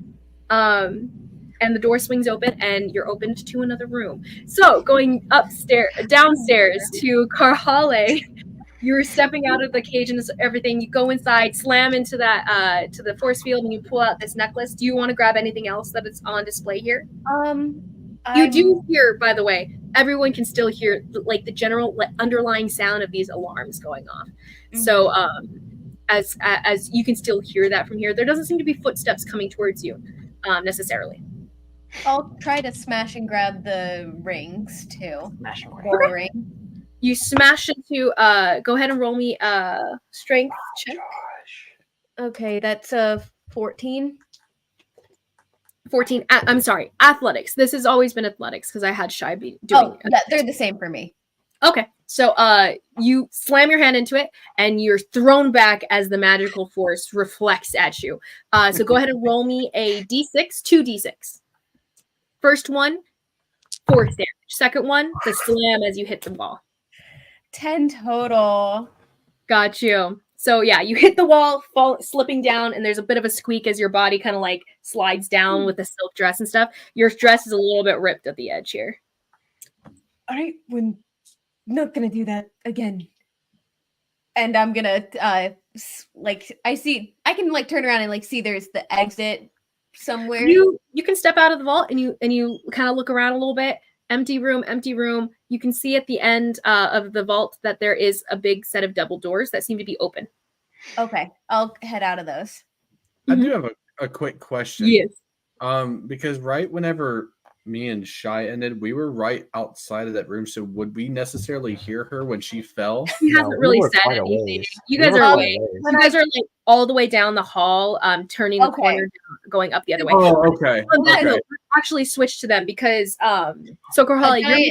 Speaker 1: And the door swings open, and you're opened to another room. So going downstairs to Karhale, you're stepping out of the cage and everything. You go inside, slam into that to the force field, and you pull out this necklace. Do you want to grab anything else that is on display here? You do hear, by the way, everyone can still hear like the general underlying sound of these alarms going off. Mm-hmm. So as you can still hear that from here, there doesn't seem to be footsteps coming towards you necessarily.
Speaker 2: I'll try to smash and grab the rings too.
Speaker 3: Smash away.
Speaker 2: Or ring.
Speaker 1: You smash into. Go ahead and roll me a strength check.
Speaker 3: Gosh.
Speaker 2: Okay, that's 14.
Speaker 1: 14. I'm sorry, athletics. This has always been athletics because I had Shy be doing.
Speaker 2: Oh, they're the same for me.
Speaker 1: Okay, so you slam your hand into it, and you're thrown back as the magical force reflects at you. So go ahead and roll me a d6, 2d6. First one, force damage. Second one, the slam as you hit the wall.
Speaker 2: 10 total.
Speaker 1: Got you. So yeah, you hit the wall, slipping down, and there's a bit of a squeak as your body kind of like slides down with the silk dress and stuff. Your dress is a little bit ripped at the edge here.
Speaker 2: All right, we're not gonna do that again. And I'm gonna I can like turn around and like see there's the exit somewhere.
Speaker 1: You can step out of the vault and you kind of look around a little bit. Empty room. You can see at the end of the vault that there is a big set of double doors that seem to be open.
Speaker 2: Okay, I'll head out of those.
Speaker 7: I do have a quick question.
Speaker 1: Yes.
Speaker 7: Because right whenever me and Shy ended, we were right outside of that room. So would we necessarily hear her when she fell?
Speaker 1: She hasn't really said anything. You guys are like all the way down the hall, turning the corner, going up the other way.
Speaker 7: Oh, okay.
Speaker 1: No, actually switch to them because so Karhale,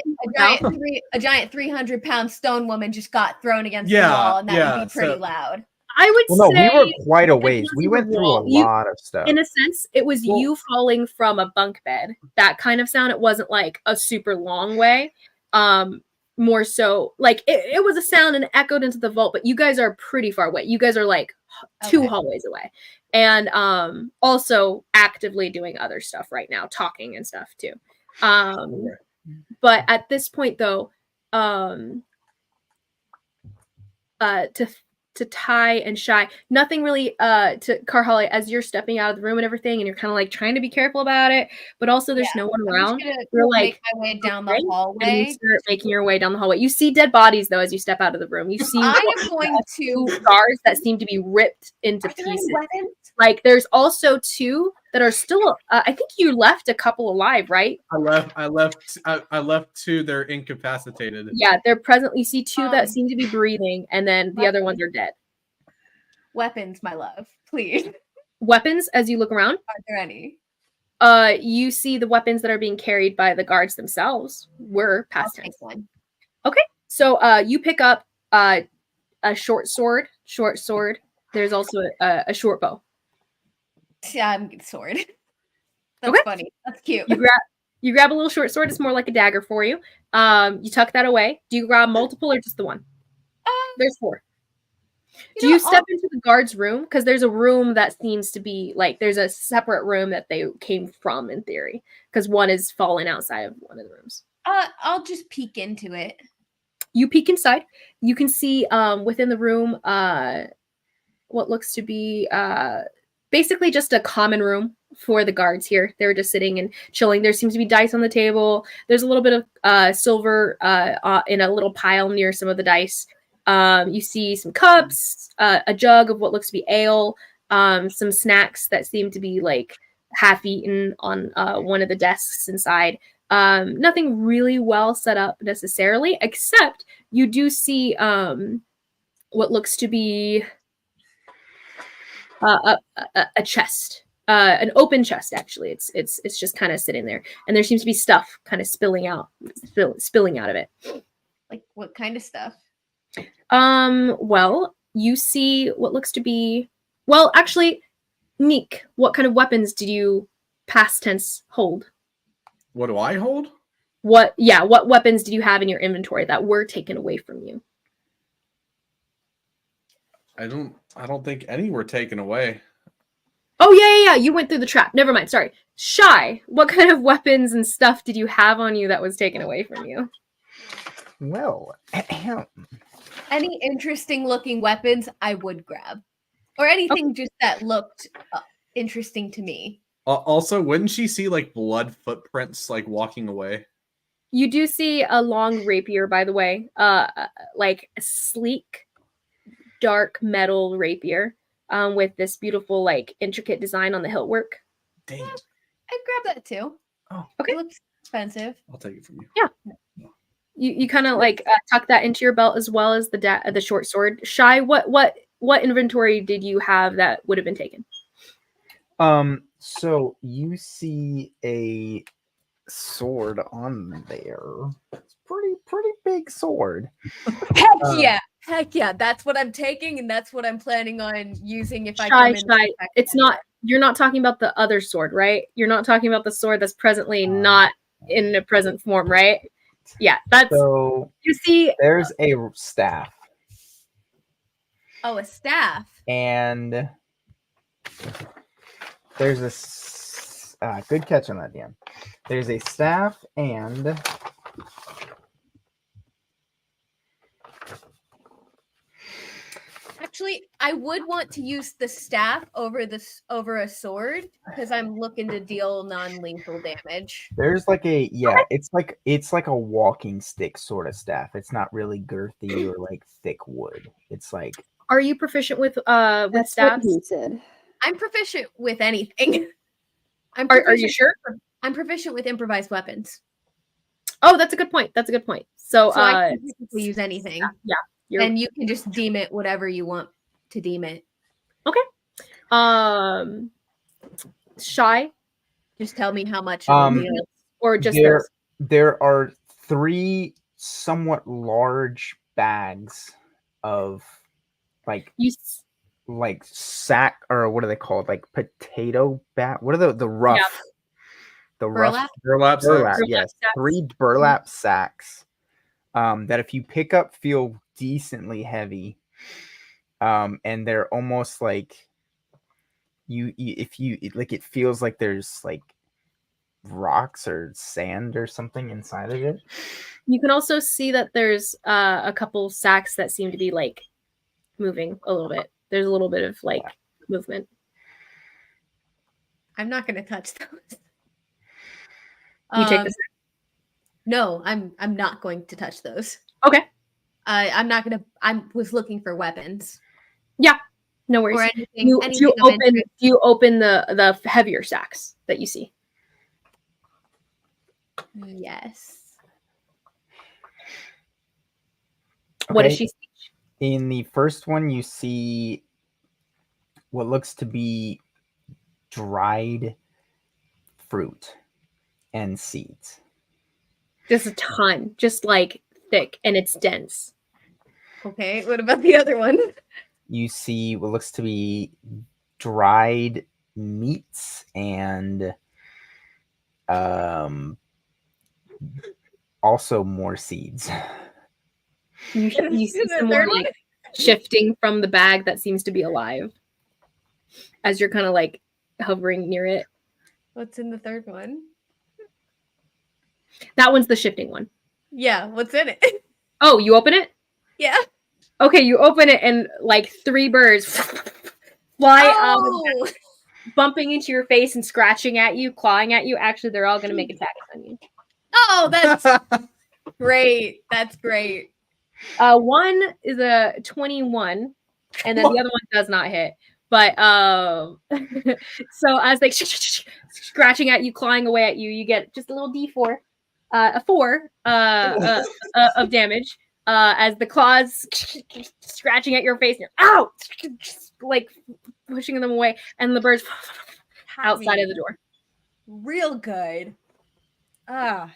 Speaker 2: a giant 300-pound stone woman just got thrown against the wall, and that would be pretty loud.
Speaker 1: I would say
Speaker 3: we were quite a ways. We went through a lot of stuff.
Speaker 1: In a sense, it was you falling from a bunk bed. That kind of sound. It wasn't like a super long way. More so like it was a sound and it echoed into the vault, but you guys are pretty far away. You guys are like 2 hallways away. And also actively doing other stuff right now, talking and stuff too. But at this point though, to Ty and Shy. Nothing really to Carholly as you're stepping out of the room and everything, and you're kind of like trying to be careful about it, but also there's no one
Speaker 2: I'm
Speaker 1: around.
Speaker 2: just gonna
Speaker 1: You're
Speaker 2: make
Speaker 1: like
Speaker 2: my way down
Speaker 1: okay,
Speaker 2: the
Speaker 1: and you
Speaker 2: hallway.
Speaker 1: start making your way down the hallway. You see dead bodies though as you step out of the room. You see
Speaker 2: I am going
Speaker 1: two
Speaker 2: to.
Speaker 1: scars that seem to be ripped into
Speaker 2: Are there any
Speaker 1: pieces.
Speaker 2: weapons?
Speaker 1: Like there's also two that are still. I think you left a couple alive, right?
Speaker 7: I left two. They're incapacitated.
Speaker 1: Yeah, they're presently. You see two that seem to be breathing, and then the other ones are dead.
Speaker 2: Weapons, my love, please.
Speaker 1: Weapons, as you look around,
Speaker 2: Are there any?
Speaker 1: you see the weapons that are being carried by the guards themselves were past tense.
Speaker 2: One.
Speaker 1: Okay, so you pick up a short sword. There's also a short bow.
Speaker 2: Yeah, I'm good sword. That's
Speaker 1: Okay.
Speaker 2: funny. That's cute.
Speaker 1: You grab a little short sword. It's more like a dagger for you. You tuck that away. Do you grab multiple or just the one? There's 4. Do you step into the guard's room? Because there's a room that seems to be like there's a separate room that they came from in theory. Because one is fallen outside of one of the rooms.
Speaker 2: I'll just peek into it.
Speaker 1: You peek inside. You can see within the room what looks to be basically just a common room for the guards here. They're just sitting and chilling. There seems to be dice on the table. There's a little bit of silver in a little pile near some of the dice. You see some cups, a jug of what looks to be ale, some snacks that seem to be like half eaten on one of the desks inside. Nothing really well set up necessarily, except you do see what looks to be a chest, an open chest. Actually, it's just kind of sitting there, and there seems to be stuff kind of spilling out of it.
Speaker 2: Like what kind of stuff?
Speaker 1: Well, you see what looks to be. Well, actually, Neek, what kind of weapons did you past tense hold?
Speaker 7: What do I hold?
Speaker 1: What weapons did you have in your inventory that were taken away from you?
Speaker 7: I don't think any were taken away.
Speaker 1: Oh yeah. You went through the trap. Never mind. Sorry. Shy, what kind of weapons and stuff did you have on you that was taken away from you?
Speaker 3: Well,
Speaker 2: any interesting looking weapons I would grab. Or anything just that looked interesting to me.
Speaker 7: Also, wouldn't she see like blood footprints like walking away?
Speaker 1: You do see a long rapier, by the way. Like a sleek, dark metal rapier with this beautiful, like, intricate design on the hilt work.
Speaker 7: Dang.
Speaker 2: I'd grab that too.
Speaker 7: Oh,
Speaker 2: okay. It looks expensive.
Speaker 7: I'll take it from you.
Speaker 1: Yeah. You kind of like tuck that into your belt as well as the short sword. Shy, what inventory did you have that would have been taken?
Speaker 3: So you see a sword on there. It's pretty big sword.
Speaker 2: Heck yeah, that's what I'm taking, and that's what I'm planning on using if I
Speaker 1: come
Speaker 2: in.
Speaker 1: Shy. It's not. You're not talking about the other sword, right? You're not talking about the sword that's presently not in the present form, right? Yeah, that's.
Speaker 3: So
Speaker 1: you see,
Speaker 3: there's a staff.
Speaker 2: Oh, a staff.
Speaker 3: And there's a good catch on that, Dan. There's a staff and
Speaker 2: actually, I would want to use the staff over a sword because I'm looking to deal non-lethal damage.
Speaker 3: There's like it's like a walking stick sort of staff. It's not really girthy or like thick wood. It's like.
Speaker 1: Are you proficient with staffs?
Speaker 6: What he said.
Speaker 2: I'm proficient with anything.
Speaker 1: Are you sure?
Speaker 2: I'm proficient with improvised weapons.
Speaker 1: Oh, that's a good point. So
Speaker 2: I can basically use anything.
Speaker 1: Yeah.
Speaker 2: And you can just deem it whatever you want to deem it.
Speaker 1: Okay. Shy.
Speaker 2: Just tell me how much.
Speaker 1: Or just
Speaker 3: there are 3 somewhat large bags of like sack, or what are they called? Like potato bag. What are the rough? Yeah. The
Speaker 2: burlap?
Speaker 3: Burlap. Yes, sacks. 3 burlap sacks. That if you pick up feel decently heavy. And they're almost like it feels like there's like rocks or sand or something inside of it.
Speaker 1: You can also see that there's a couple sacks that seem to be like moving a little bit. There's a little bit of like movement.
Speaker 2: I'm not gonna touch those.
Speaker 1: You take this.
Speaker 2: No, I'm not going to touch those.
Speaker 1: Okay.
Speaker 2: I'm not gonna. I was looking for weapons.
Speaker 1: Yeah. No worries.
Speaker 2: Or anything.
Speaker 1: You,
Speaker 2: anything
Speaker 1: you
Speaker 2: of
Speaker 1: open
Speaker 2: interest.
Speaker 1: you open the heavier sacks that you see.
Speaker 2: Yes.
Speaker 1: What does
Speaker 3: Okay.
Speaker 1: she see?
Speaker 3: In the first one, you see what looks to be dried fruit and seeds.
Speaker 1: Just a ton, just like thick, and it's dense.
Speaker 2: Okay. What about the other one?
Speaker 3: You see what looks to be dried meats and also more seeds.
Speaker 1: You see
Speaker 2: The
Speaker 1: some more
Speaker 2: third one?
Speaker 1: like shifting from the bag that seems to be alive as you're kind of like hovering near it.
Speaker 2: What's in the third one?
Speaker 1: That one's the shifting one.
Speaker 2: Yeah. What's in it?
Speaker 1: Oh, you open it?
Speaker 2: Yeah.
Speaker 1: Okay, you open it and like 3 birds fly out of
Speaker 2: Oh.
Speaker 1: it, bumping into your face and scratching at you, clawing at you. Actually, they're all going to make attacks on you.
Speaker 2: Oh, that's great. That's great.
Speaker 1: One is a 21, and then the other one does not hit. But so as they scratching at you, clawing away at you, you get just a little D4, a 4 of damage as the claws scratching at your face. And you're, ow! Like pushing them away, and the birds outside of the door.
Speaker 2: Real good. Ah.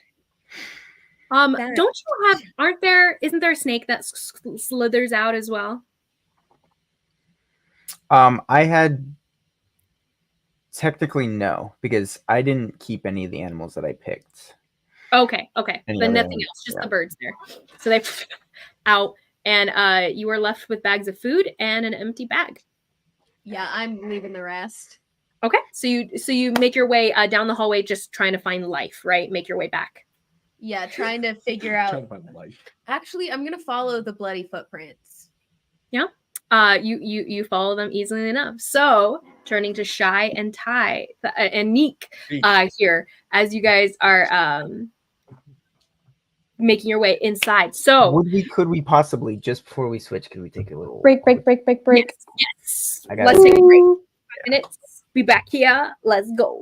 Speaker 1: Don't you have? Isn't there a snake that slithers out as well?
Speaker 3: I had technically no, because I didn't keep any of the animals that I picked.
Speaker 1: Okay.
Speaker 3: Any
Speaker 1: Then
Speaker 3: other
Speaker 1: nothing else, just
Speaker 3: yeah.
Speaker 1: the birds there. So they out, and you are left with bags of food and an empty bag.
Speaker 2: Yeah, I'm leaving the rest.
Speaker 1: Okay, so you make your way down the hallway, just trying to find life, right? Make your way back.
Speaker 2: Yeah, trying to figure out.
Speaker 7: Trying to find life.
Speaker 2: Actually, I'm gonna follow the bloody footprints.
Speaker 1: Yeah. You follow them easily enough. So turning to Shy and Ty and Neek here as you guys are making your way inside. So
Speaker 3: could we possibly, just before we switch, could we take a little
Speaker 6: Break.
Speaker 1: yes.
Speaker 3: I got
Speaker 1: Let's
Speaker 3: it.
Speaker 1: take a break. 5 minutes. Be back here. Let's go.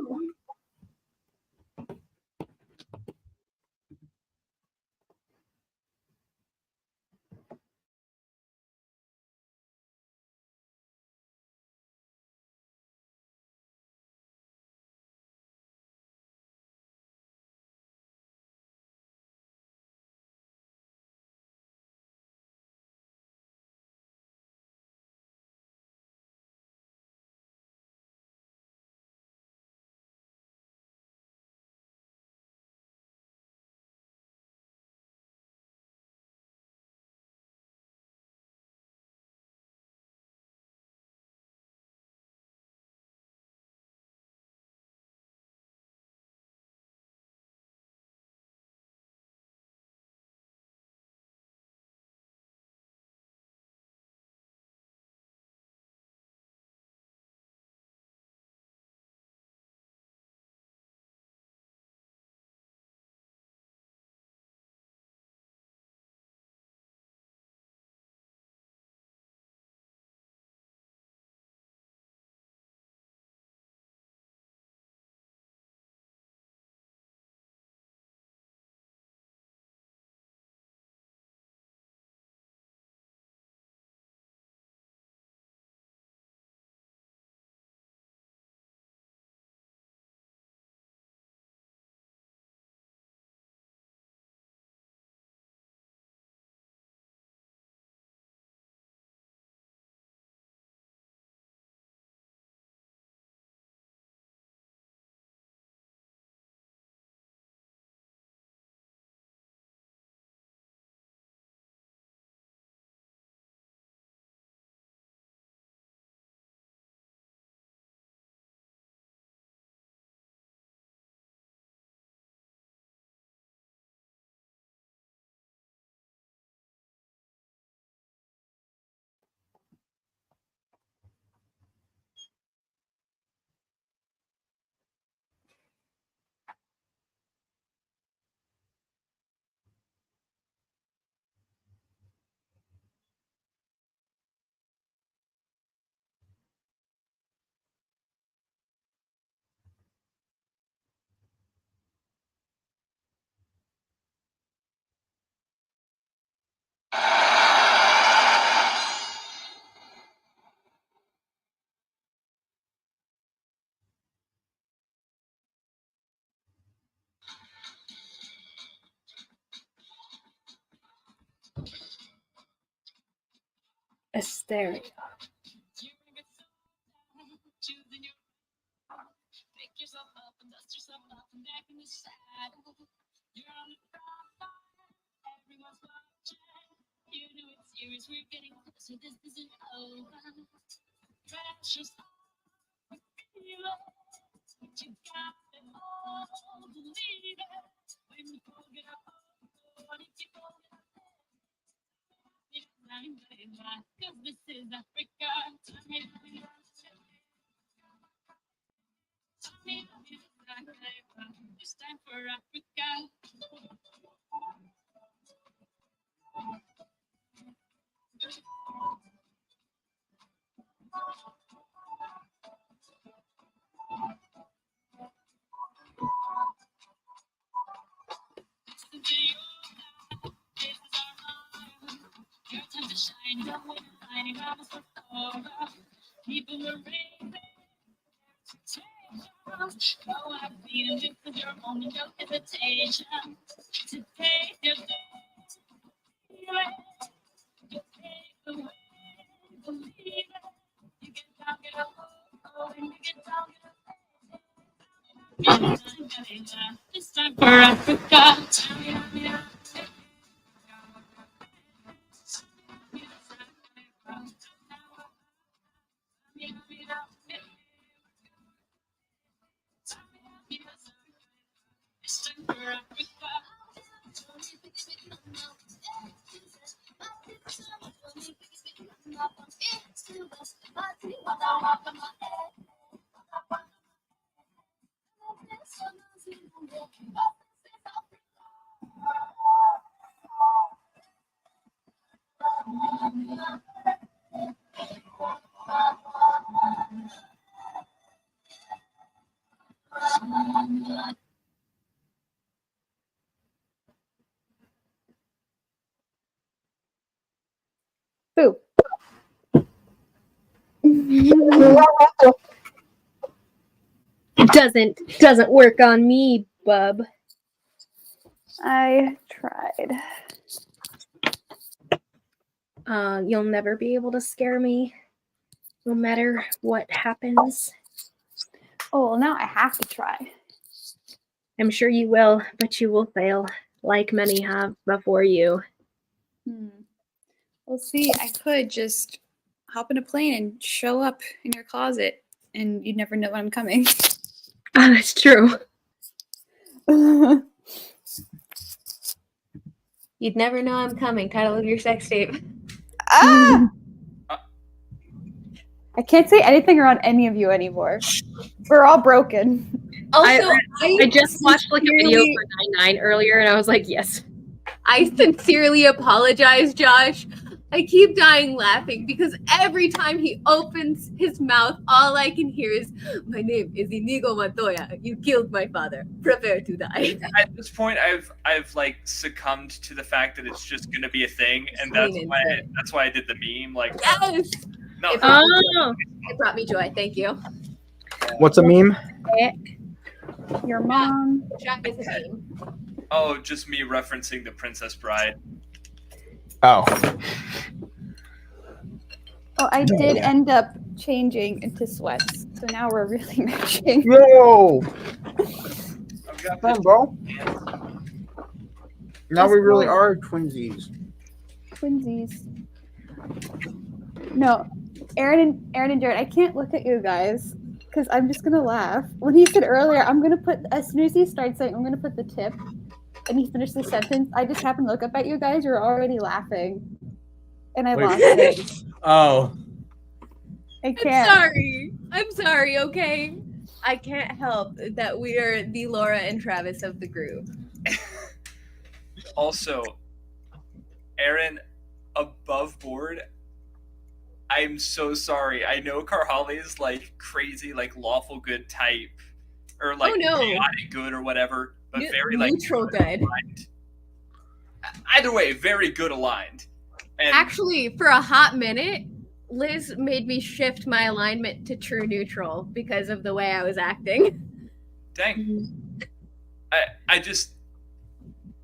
Speaker 1: Asteria.
Speaker 6: Boo.
Speaker 1: Doesn't work on me, bub.
Speaker 6: I tried.
Speaker 1: You'll never be able to scare me, no matter what happens.
Speaker 6: Oh, well, now I have to try.
Speaker 1: I'm sure you will, but you will fail, like many have before you.
Speaker 6: Well, see, I could just hop in a plane and show up in your closet, and you'd never know when I'm coming.
Speaker 1: Oh, that's true. You'd never know I'm coming. Title of your sex tape.
Speaker 6: Ah! I can't say anything around any of you anymore. We're all broken.
Speaker 2: Also,
Speaker 1: I just watched like a video for 9-9 earlier, and I was like, yes.
Speaker 2: I sincerely apologize, Josh. I keep dying laughing because every time he opens his mouth, all I can hear is, "My name is Inigo Montoya. You killed my father. Prepare to die."
Speaker 5: At this point, I've like succumbed to the fact that it's just gonna be a thing, and that's why I did the meme. Like,
Speaker 2: yes,
Speaker 5: no,
Speaker 2: it brought me joy. Thank you.
Speaker 3: What's a meme?
Speaker 6: Your mom.
Speaker 2: Jack is a meme.
Speaker 5: oh, just me referencing the Princess Bride.
Speaker 3: Oh,
Speaker 6: Oh, I did end up changing into sweats, so now we're really matching.
Speaker 3: yo,
Speaker 5: I've got
Speaker 3: come on, bro. Now
Speaker 6: Yes,
Speaker 3: we really
Speaker 6: bro.
Speaker 3: are twinsies.
Speaker 6: Twinsies. No, Aaron and Jared, I can't look at you guys because I'm just gonna laugh. When he said earlier, I'm gonna put, as soon as he starts saying, I'm gonna put the tip, and he finished the sentence, I just happened to look up at you guys. You're already laughing, and I
Speaker 7: Wait.
Speaker 6: lost it.
Speaker 7: Oh,
Speaker 6: I can't.
Speaker 2: I'm sorry, okay? I can't help that we are the Laura and Travis of the group.
Speaker 5: Also, Aaron, above board, I'm so sorry. I know Carhali is like crazy, like lawful good type, or like chaotic good or whatever, but very like
Speaker 2: neutral good.
Speaker 5: Aligned. Either way, very good aligned. And
Speaker 2: actually, for a hot minute, Liz made me shift my alignment to true neutral because of the way I was acting.
Speaker 5: Dang. I just,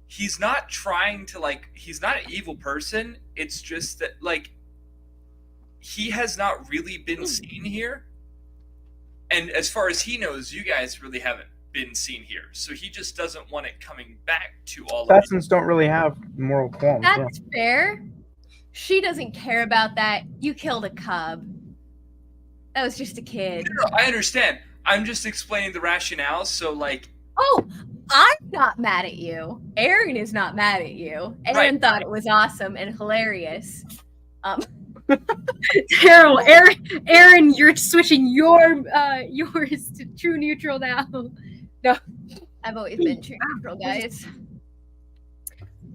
Speaker 5: he's not trying to like, he's not an evil person. It's just that like, he has not really been seen here. And as far as he knows, you guys really haven't been seen here. So he just doesn't want it coming back to all of you.
Speaker 3: Assassins don't really have moral qualms. Yeah.
Speaker 2: That's fair. She doesn't care about that. You killed a cub. That was just a kid.
Speaker 5: No, I understand. I'm just explaining the rationale. So, like,
Speaker 2: Oh, I'm not mad at you. Aaron is not mad at you. Aaron thought it was awesome and hilarious.
Speaker 1: Terrible, Aaron, you're switching yours to true neutral now. No,
Speaker 2: I've always been true neutral, guys.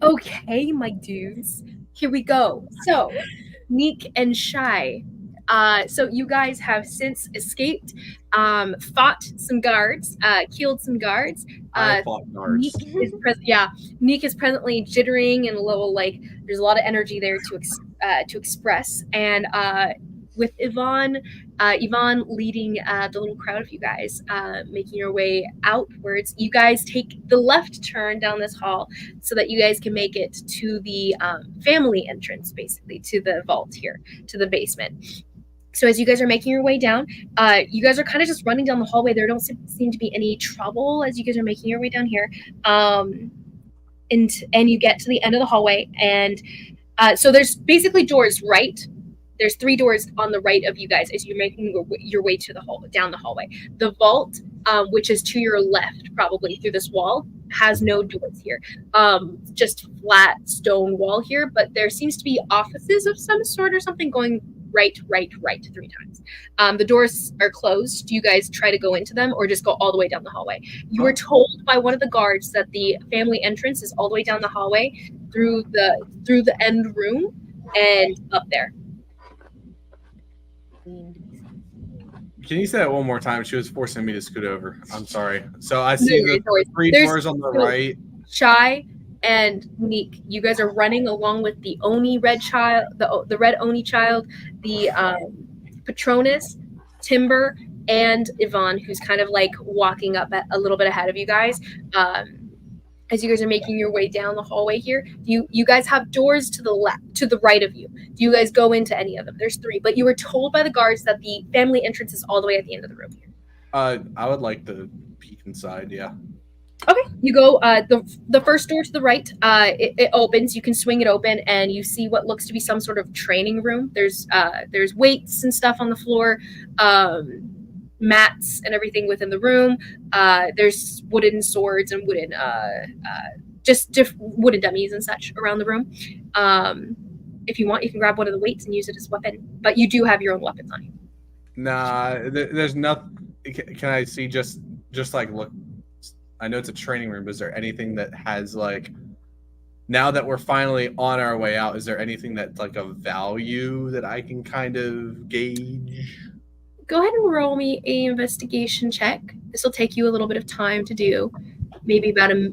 Speaker 1: okay, my dudes, here we go. So, Neek and Shy. So you guys have since escaped, fought some guards, killed some guards.
Speaker 7: I fought guards.
Speaker 1: Neek is presently jittering and a little like there's a lot of energy there to express. And with Yvonne leading the little crowd of you guys, making your way outwards, you guys take the left turn down this hall so that you guys can make it to the family entrance, basically to the vault here, to the basement. So as you guys are making your way down, you guys are kind of just running down the hallway. There don't seem to be any trouble as you guys are making your way down here. And you get to the end of the hallway. And so there's basically doors right. There's 3 doors on the right of you guys as you're making your way to the down the hallway. The vault, which is to your left, probably through this wall, has no doors here. Just flat stone wall here. But there seems to be offices of some sort or something going right 3 times. The doors are closed. Do you guys try to go into them or just go all the way down the hallway? You were told by one of the guards that the family entrance is all the way down the hallway through the end room and up there.
Speaker 7: Can you say that one more time? She was forcing me to scoot over. I'm sorry. So I see the 3 doors on the right.
Speaker 1: Shy and Neek, you guys are running along with the Oni red child, the red Oni child, the Patronus, Timber, and Yvonne, who's kind of like walking up a little bit ahead of you guys. As you guys are making your way down the hallway here, you guys have doors to the left, to the right of you. Do you guys go into any of them? There's 3, but you were told by the guards that the family entrance is all the way at the end of the room here.
Speaker 7: I would like to peek inside. Yeah.
Speaker 1: Okay, you go the first door to the right. It opens. You can swing it open, and you see what looks to be some sort of training room. There's weights and stuff on the floor, mats and everything within the room. There's wooden swords and wooden wooden dummies and such around the room. If you want, you can grab one of the weights and use it as a weapon. But you do have your own weapons on you.
Speaker 7: Nah, there's nothing. Can I see just like look? I know it's a training room, but is there anything that has like, now that we're finally on our way out, is there anything that's like of value that I can kind of gauge?
Speaker 1: Go ahead and roll me a investigation check. This will take you a little bit of time to do, maybe about a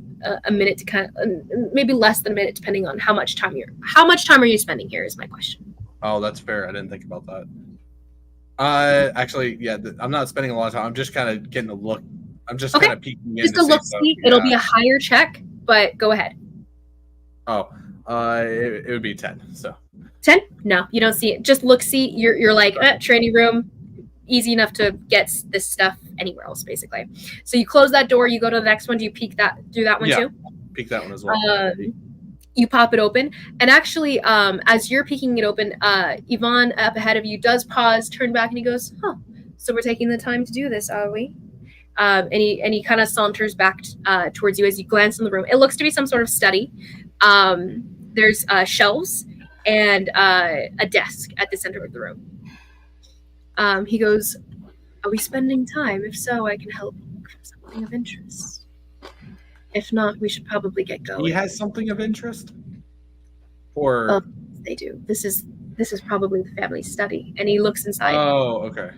Speaker 1: minute to kind of, maybe less than a minute, depending on how much time are you spending here is my question.
Speaker 7: Oh, that's fair. I didn't think about that. Actually, yeah, I'm not spending a lot of time. I'm just kind of getting a look. I'm just kind of peeking in.
Speaker 1: Just a look see. It'll be a higher check, but go ahead.
Speaker 7: Oh, it would be 10. So
Speaker 1: 10? No, you don't see it. Just look see. You're like training room, easy enough to get this stuff anywhere else, basically. So you close that door. You go to the next one. Do you peek through that one too?
Speaker 7: Peek that one as well.
Speaker 1: You pop it open, and actually, as you're peeking it open, Yvonne up ahead of you does pause, turn back, and he goes, "Huh. So we're taking the time to do this, are we?" And he kind of saunters back towards you as you glance in the room. It looks to be some sort of study. There's shelves and a desk at the center of the room. He goes, "Are we spending time? If so, I can help look for something of interest. If not, we should probably get going."
Speaker 7: He has something of interest? Or
Speaker 1: oh, they do. This is probably the family study. And he looks inside.
Speaker 7: Oh, okay.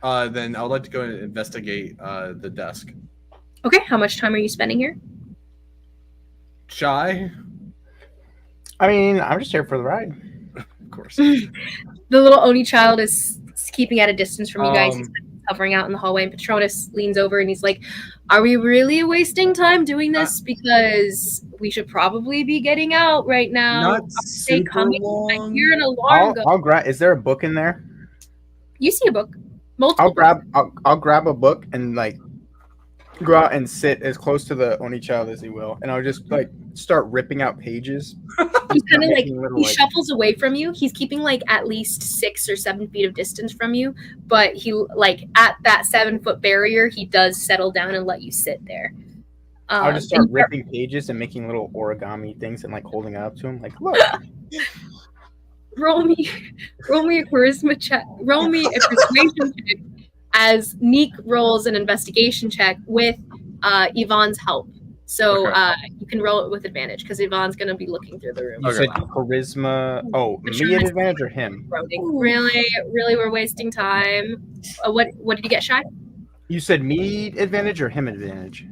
Speaker 7: Then I would like to go and investigate the desk.
Speaker 1: Okay, how much time are you spending here?
Speaker 7: Shy?
Speaker 3: I mean, I'm just here for the ride.
Speaker 7: Of course.
Speaker 1: The little Oni child is keeping at a distance from you guys. He's hovering out in the hallway, and Patronus leans over and he's like, "Are we really wasting time doing this? Because we should probably be getting out right now.
Speaker 7: Not
Speaker 1: Are they
Speaker 7: super
Speaker 1: coming? I
Speaker 7: long.
Speaker 1: hear an alarm go."
Speaker 3: I'll grab. Is there a book in there?
Speaker 1: You see a book. Multiple.
Speaker 3: I'll grab a book and like go out and sit as close to the only child as he will, and I'll just like start ripping out pages.
Speaker 1: He's kind of like
Speaker 3: little,
Speaker 1: he shuffles away from you. He's keeping like at least 6 or 7 feet of distance from you, but he like at that 7-foot barrier, he does settle down and let you sit there.
Speaker 3: I'll just start ripping pages and making little origami things and like holding it up to him, like, look.
Speaker 1: Roll me a charisma check. Roll me a persuasion check as Neek rolls an investigation check with Yvonne's help. So you can roll it with advantage because Yvonne's going to be looking through the room.
Speaker 3: You said charisma. Oh, me at advantage or him?
Speaker 1: Really, we're wasting time. What did you get, Shy?
Speaker 3: You said me advantage or him advantage?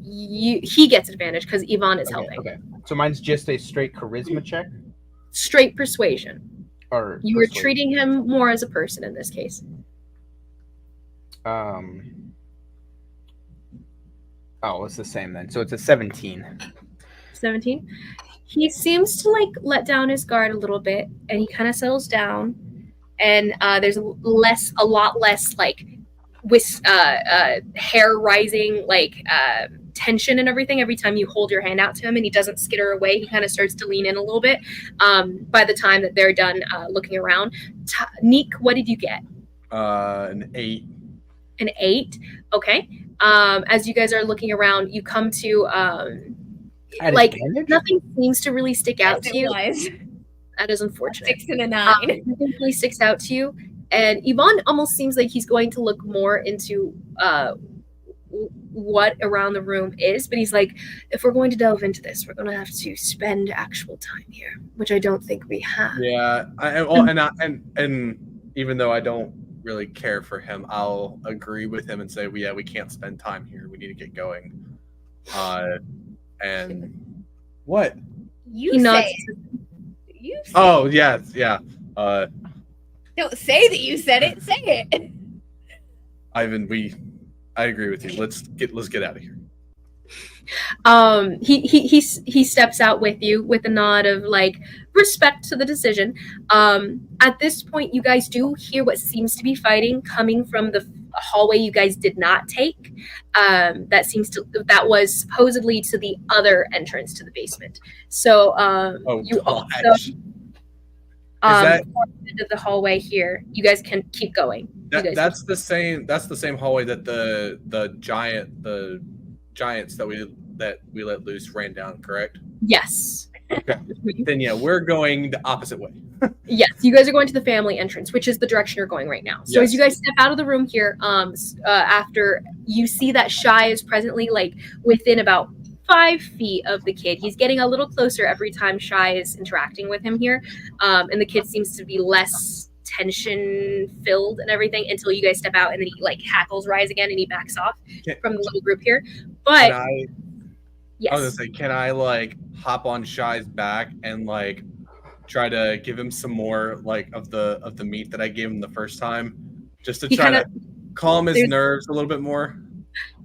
Speaker 1: He gets advantage because Yvonne is helping.
Speaker 3: Okay. So mine's just a straight charisma check?
Speaker 1: Straight persuasion.
Speaker 3: Or
Speaker 1: you were treating him more as a person in this case.
Speaker 3: Oh, it's the same then. So it's a 17.
Speaker 1: 17. He seems to like let down his guard a little bit, and he kind of settles down. And there's a lot less like with hair rising, like tension and everything every time you hold your hand out to him, and he doesn't skitter away. He kind of starts to lean in a little bit. By the time that they're done looking around, Neek, what did you get?
Speaker 7: An 8.
Speaker 1: An 8. Okay. As you guys are looking around, you come to like nothing seems to really stick out to you. That is unfortunate.
Speaker 2: 6 and a 9.
Speaker 1: Nothing really sticks out to you, and Yvonne almost seems like he's going to look more into what around the room is, but he's like, if we're going to delve into this, we're going to have to spend actual time here, which I don't think we have.
Speaker 7: Yeah, and even though I don't really care for him, I'll agree with him and say, we can't spend time here. We need to get going. And what?
Speaker 2: You say it.
Speaker 7: Oh, yes, yeah.
Speaker 2: Don't say that you said it. Say it.
Speaker 7: Ivan, I agree with you. Let's get out of here.
Speaker 1: He steps out with you with a nod of like respect to the decision. At this point, you guys do hear what seems to be fighting coming from the hallway you guys did not take. That was supposedly to the other entrance to the basement. So you also into the hallway here. You guys can keep going.
Speaker 7: That's the same hallway that the giants that we let loose ran down, correct?
Speaker 1: Yes.
Speaker 7: Okay. Then we're going the opposite way.
Speaker 1: Yes, you guys are going to the family entrance, which is the direction you're going right now. So as you guys step out of the room here, after you see that Shy is presently like within about 5 feet of the kid. He's getting a little closer every time Shy is interacting with him here. And the kid seems to be less tension filled and everything until you guys step out, and then he like hackles rise again and he backs off from the little group here. But yes.
Speaker 7: I was gonna say, can I like hop on Shy's back and like try to give him some more like of the meat that I gave him the first time, just to try to calm his nerves a little bit more?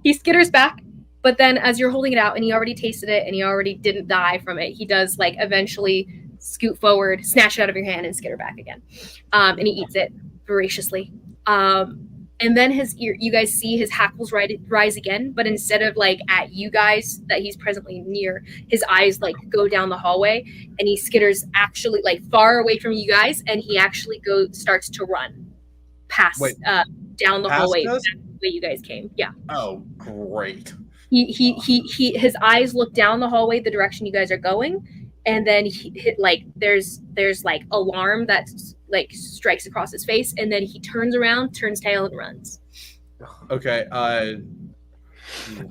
Speaker 1: He skitters back, but then as you're holding it out and he already tasted it and he already didn't die from it, he does like eventually scoot forward, snatch it out of your hand, and skitter back again. And he eats it voraciously. And then you guys see his hackles rise again, but instead of like at you guys that he's presently near, his eyes like go down the hallway, and he skitters actually like far away from you guys, and he actually starts to run past down the hallway the way you guys came. Yeah.
Speaker 7: Oh, great.
Speaker 1: His eyes look down the hallway the direction you guys are going, and then there's like alarm that like strikes across his face, and then he turns around, turns tail, and runs.
Speaker 7: Okay.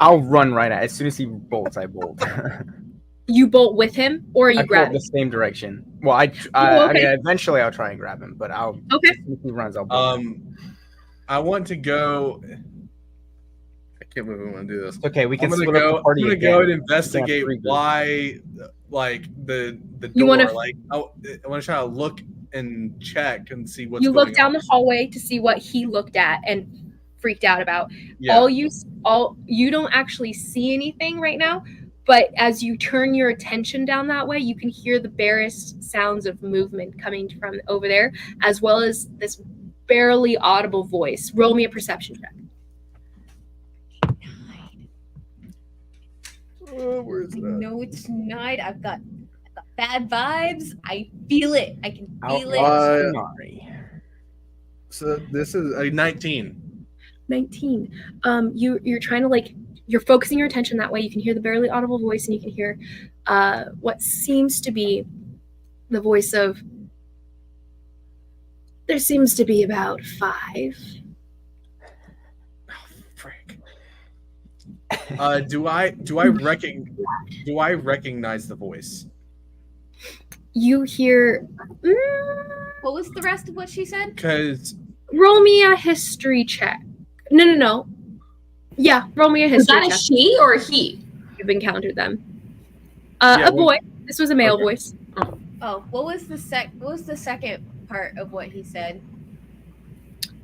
Speaker 3: I'll run right at. As soon as he bolts, I bolt.
Speaker 1: You bolt with him, or you grab
Speaker 3: the same direction. Well, I mean, eventually I'll try and grab him, but I'll.
Speaker 1: Okay.
Speaker 3: As soon as he runs, I'll bolt.
Speaker 7: I want to go. I can't believe I want to do this.
Speaker 3: Okay, we can
Speaker 7: I'm gonna go and investigate why, like the door. Like I want to try to look and check and see what's
Speaker 1: You
Speaker 7: going
Speaker 1: look down
Speaker 7: on.
Speaker 1: the hallway to see what he looked at and freaked out about.
Speaker 7: Yeah.
Speaker 1: You don't actually see anything right now, but as you turn your attention down that way, you can hear the barest sounds of movement coming from over there, as well as this barely audible voice. Roll me a perception check.
Speaker 7: Where is that?
Speaker 2: No, it's not. I've got bad vibes. I feel it. I can feel it.
Speaker 7: So this is a 19.
Speaker 1: 19. You're trying to you're focusing your attention that way. You can hear the barely audible voice, and you can hear what seems to be the voice of. There seems to be about 5.
Speaker 7: Oh, frick. Do I recognize the voice?
Speaker 1: You hear.
Speaker 2: What was the rest of what she said?
Speaker 7: Because
Speaker 1: Roll me a history check. No. Yeah, roll me a
Speaker 4: Is
Speaker 1: history
Speaker 4: that a
Speaker 1: check.
Speaker 4: she or a he?
Speaker 1: You've encountered them.
Speaker 7: Yeah,
Speaker 1: A boy. This was a male
Speaker 7: Okay.
Speaker 1: voice.
Speaker 2: Oh, what was the second part of what he said?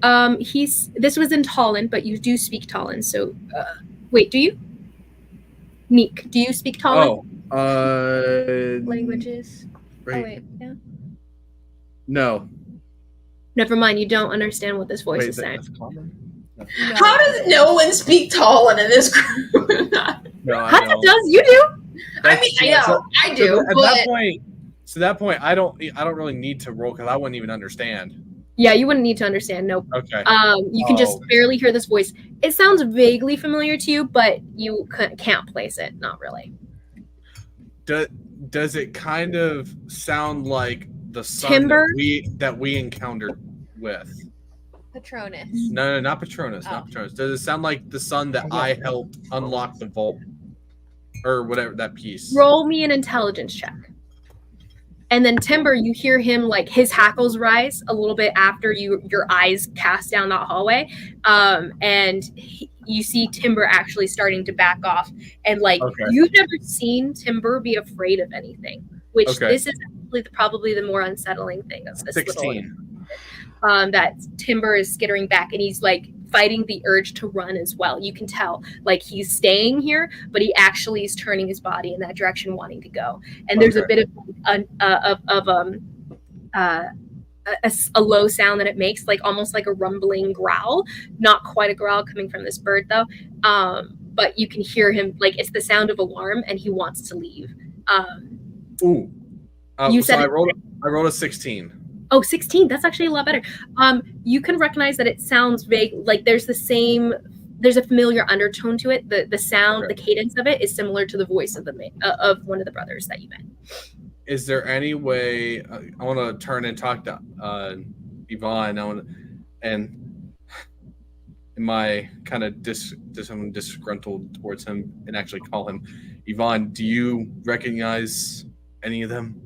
Speaker 1: This was in Talon, but you do speak Talon. So, wait, do you? Neek, do you speak Talon?
Speaker 2: Languages.
Speaker 7: Right.
Speaker 2: Oh wait, yeah.
Speaker 7: No.
Speaker 1: Never mind. You don't understand what this voice is saying.
Speaker 7: that's common?
Speaker 2: No.
Speaker 4: How does no one speak Talon in this group?
Speaker 7: No, I
Speaker 1: Hata
Speaker 7: don't.
Speaker 1: does. You do.
Speaker 4: I mean, I know, I do,
Speaker 7: At
Speaker 4: but
Speaker 7: that point, I don't really need to roll because I wouldn't even understand.
Speaker 1: Yeah, you wouldn't need to understand. Nope.
Speaker 7: Okay.
Speaker 1: You can just barely hear this voice. It sounds vaguely familiar to you, but you can't place it. Not really.
Speaker 7: Does it kind of sound like the sun
Speaker 1: Timber?
Speaker 7: that we encountered with?
Speaker 2: Patronus.
Speaker 7: No, not Patronus. Not Patronus. Does it sound like the sun that I helped unlock the vault or whatever that piece?
Speaker 1: Roll me an intelligence check. And then Timber, you hear him his hackles rise a little bit after your eyes cast down that hallway, and you see Timber actually starting to back off. And you've never seen Timber be afraid of anything, which this is actually probably the more unsettling thing of this
Speaker 7: 16.
Speaker 1: That Timber is skittering back, and he's fighting the urge to run as well. You can tell he's staying here, but he actually is turning his body in that direction, wanting to go. And there's a bit of a low sound that it makes, almost like a rumbling growl. Not quite a growl coming from this bird though, but you can hear him it's the sound of alarm, and he wants to leave.
Speaker 7: Ooh.
Speaker 1: You
Speaker 7: so
Speaker 1: said
Speaker 7: I rolled a 16.
Speaker 1: Oh, 16. That's actually a lot better. You can recognize that it sounds vague. There's a familiar undertone to it. The sound, the cadence of it is similar to the voice of of one of the brothers that you met.
Speaker 7: Is there any way I want to turn and talk to Yvonne? And am I kind of disgruntled towards him and actually call him Yvonne? Do you recognize any of them?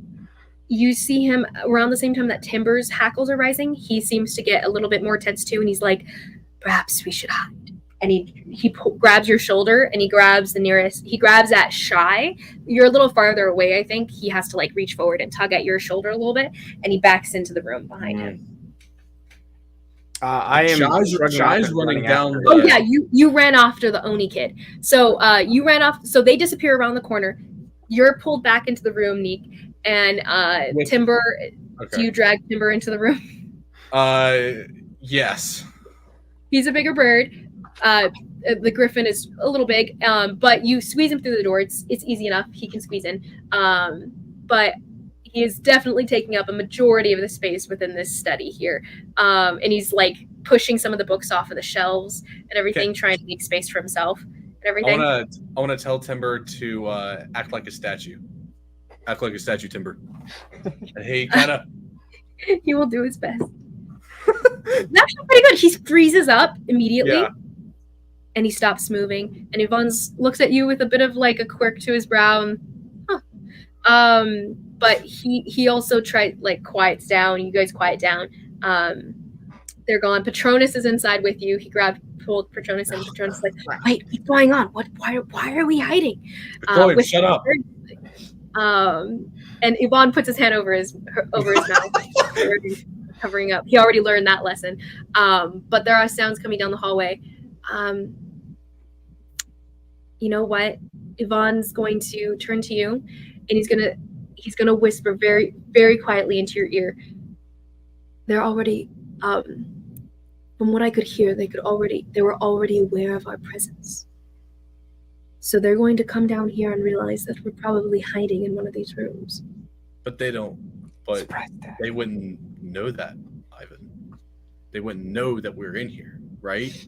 Speaker 1: You see him around the same time that Timber's hackles are rising. He seems to get a little bit more tense too, and he's like, perhaps we should hide. And he grabs your shoulder, and he grabs at Shy. You're a little farther away, I think. He has to reach forward and tug at your shoulder a little bit, and he backs into the room behind him.
Speaker 3: I am
Speaker 7: Shy's running down.
Speaker 1: Oh yeah, you ran after the Oni kid. So you ran off. So they disappear around the corner. You're pulled back into the room, Neek, and Timber.
Speaker 7: Okay.
Speaker 1: Do you drag Timber into the room?
Speaker 7: Yes.
Speaker 1: He's a bigger bird. The griffin is a little big, but you squeeze him through the door. It's easy enough. He can squeeze in. But he is definitely taking up a majority of the space within this study here. And he's pushing some of the books off of the shelves and everything, trying to make space for himself and everything.
Speaker 7: I want to tell Timber to act like a statue. Act like a statue, Timber. And he kind of.
Speaker 1: He will do his best. It's actually pretty good. He freezes up immediately, and he stops moving. And Yvonne looks at you with a bit of a quirk to his brow. And, but he also quiets down. You guys quiet down. They're gone. Patronus is inside with you. He pulled Patronus in. Patronus is like, wait, what's going on? Why are we hiding?
Speaker 7: Shut up.
Speaker 1: And Yvonne puts his hand over his mouth, covering up. He already learned that lesson. But there are sounds coming down the hallway. You know what? Yvonne's going to turn to you, and he's gonna whisper very, very quietly into your ear. They're already, from what I could hear, they were already aware of our presence. So they're going to come down here and realize that we're probably hiding in one of these rooms.
Speaker 7: But they don't. But they wouldn't know that, Ivan. They wouldn't know that we're in here, right?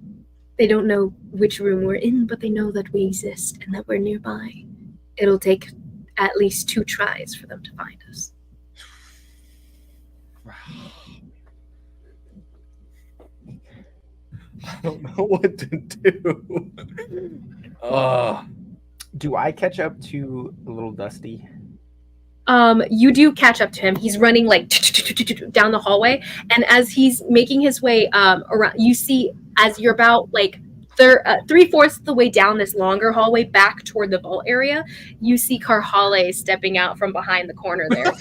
Speaker 1: They don't know which room we're in, but they know that we exist and that we're nearby. It'll take at least 2 tries for them to find us.
Speaker 7: I don't know what to do.
Speaker 3: Do I catch up to a little Dusty?
Speaker 1: You do catch up to him. He's running like down the hallway, and as he's making his way around, you see as you're about like 3/4 of the way down this longer hallway back toward the vault area, you see Karhale stepping out from behind the corner there,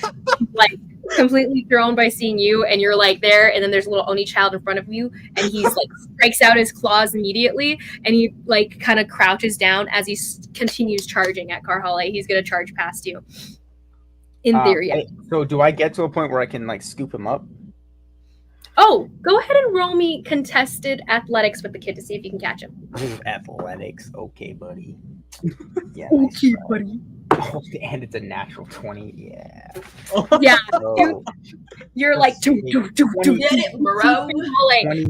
Speaker 1: like completely thrown by seeing you, and you're like there, and then there's a little Oni child in front of you, and he's like strikes out his claws immediately, and he like kind of crouches down as he continues charging at Karhale. He's gonna charge past you. In theory, yeah.
Speaker 3: So do I get to a point where I can like scoop him up?
Speaker 1: Oh, go ahead and roll me contested athletics with the kid to see if you can catch him.
Speaker 3: Ooh, athletics, okay, buddy. Yeah,
Speaker 1: okay, buddy.
Speaker 3: Oh, and it's a natural 20. Yeah.
Speaker 1: Yeah.
Speaker 3: Oh.
Speaker 1: You're like,
Speaker 4: Get it, bro.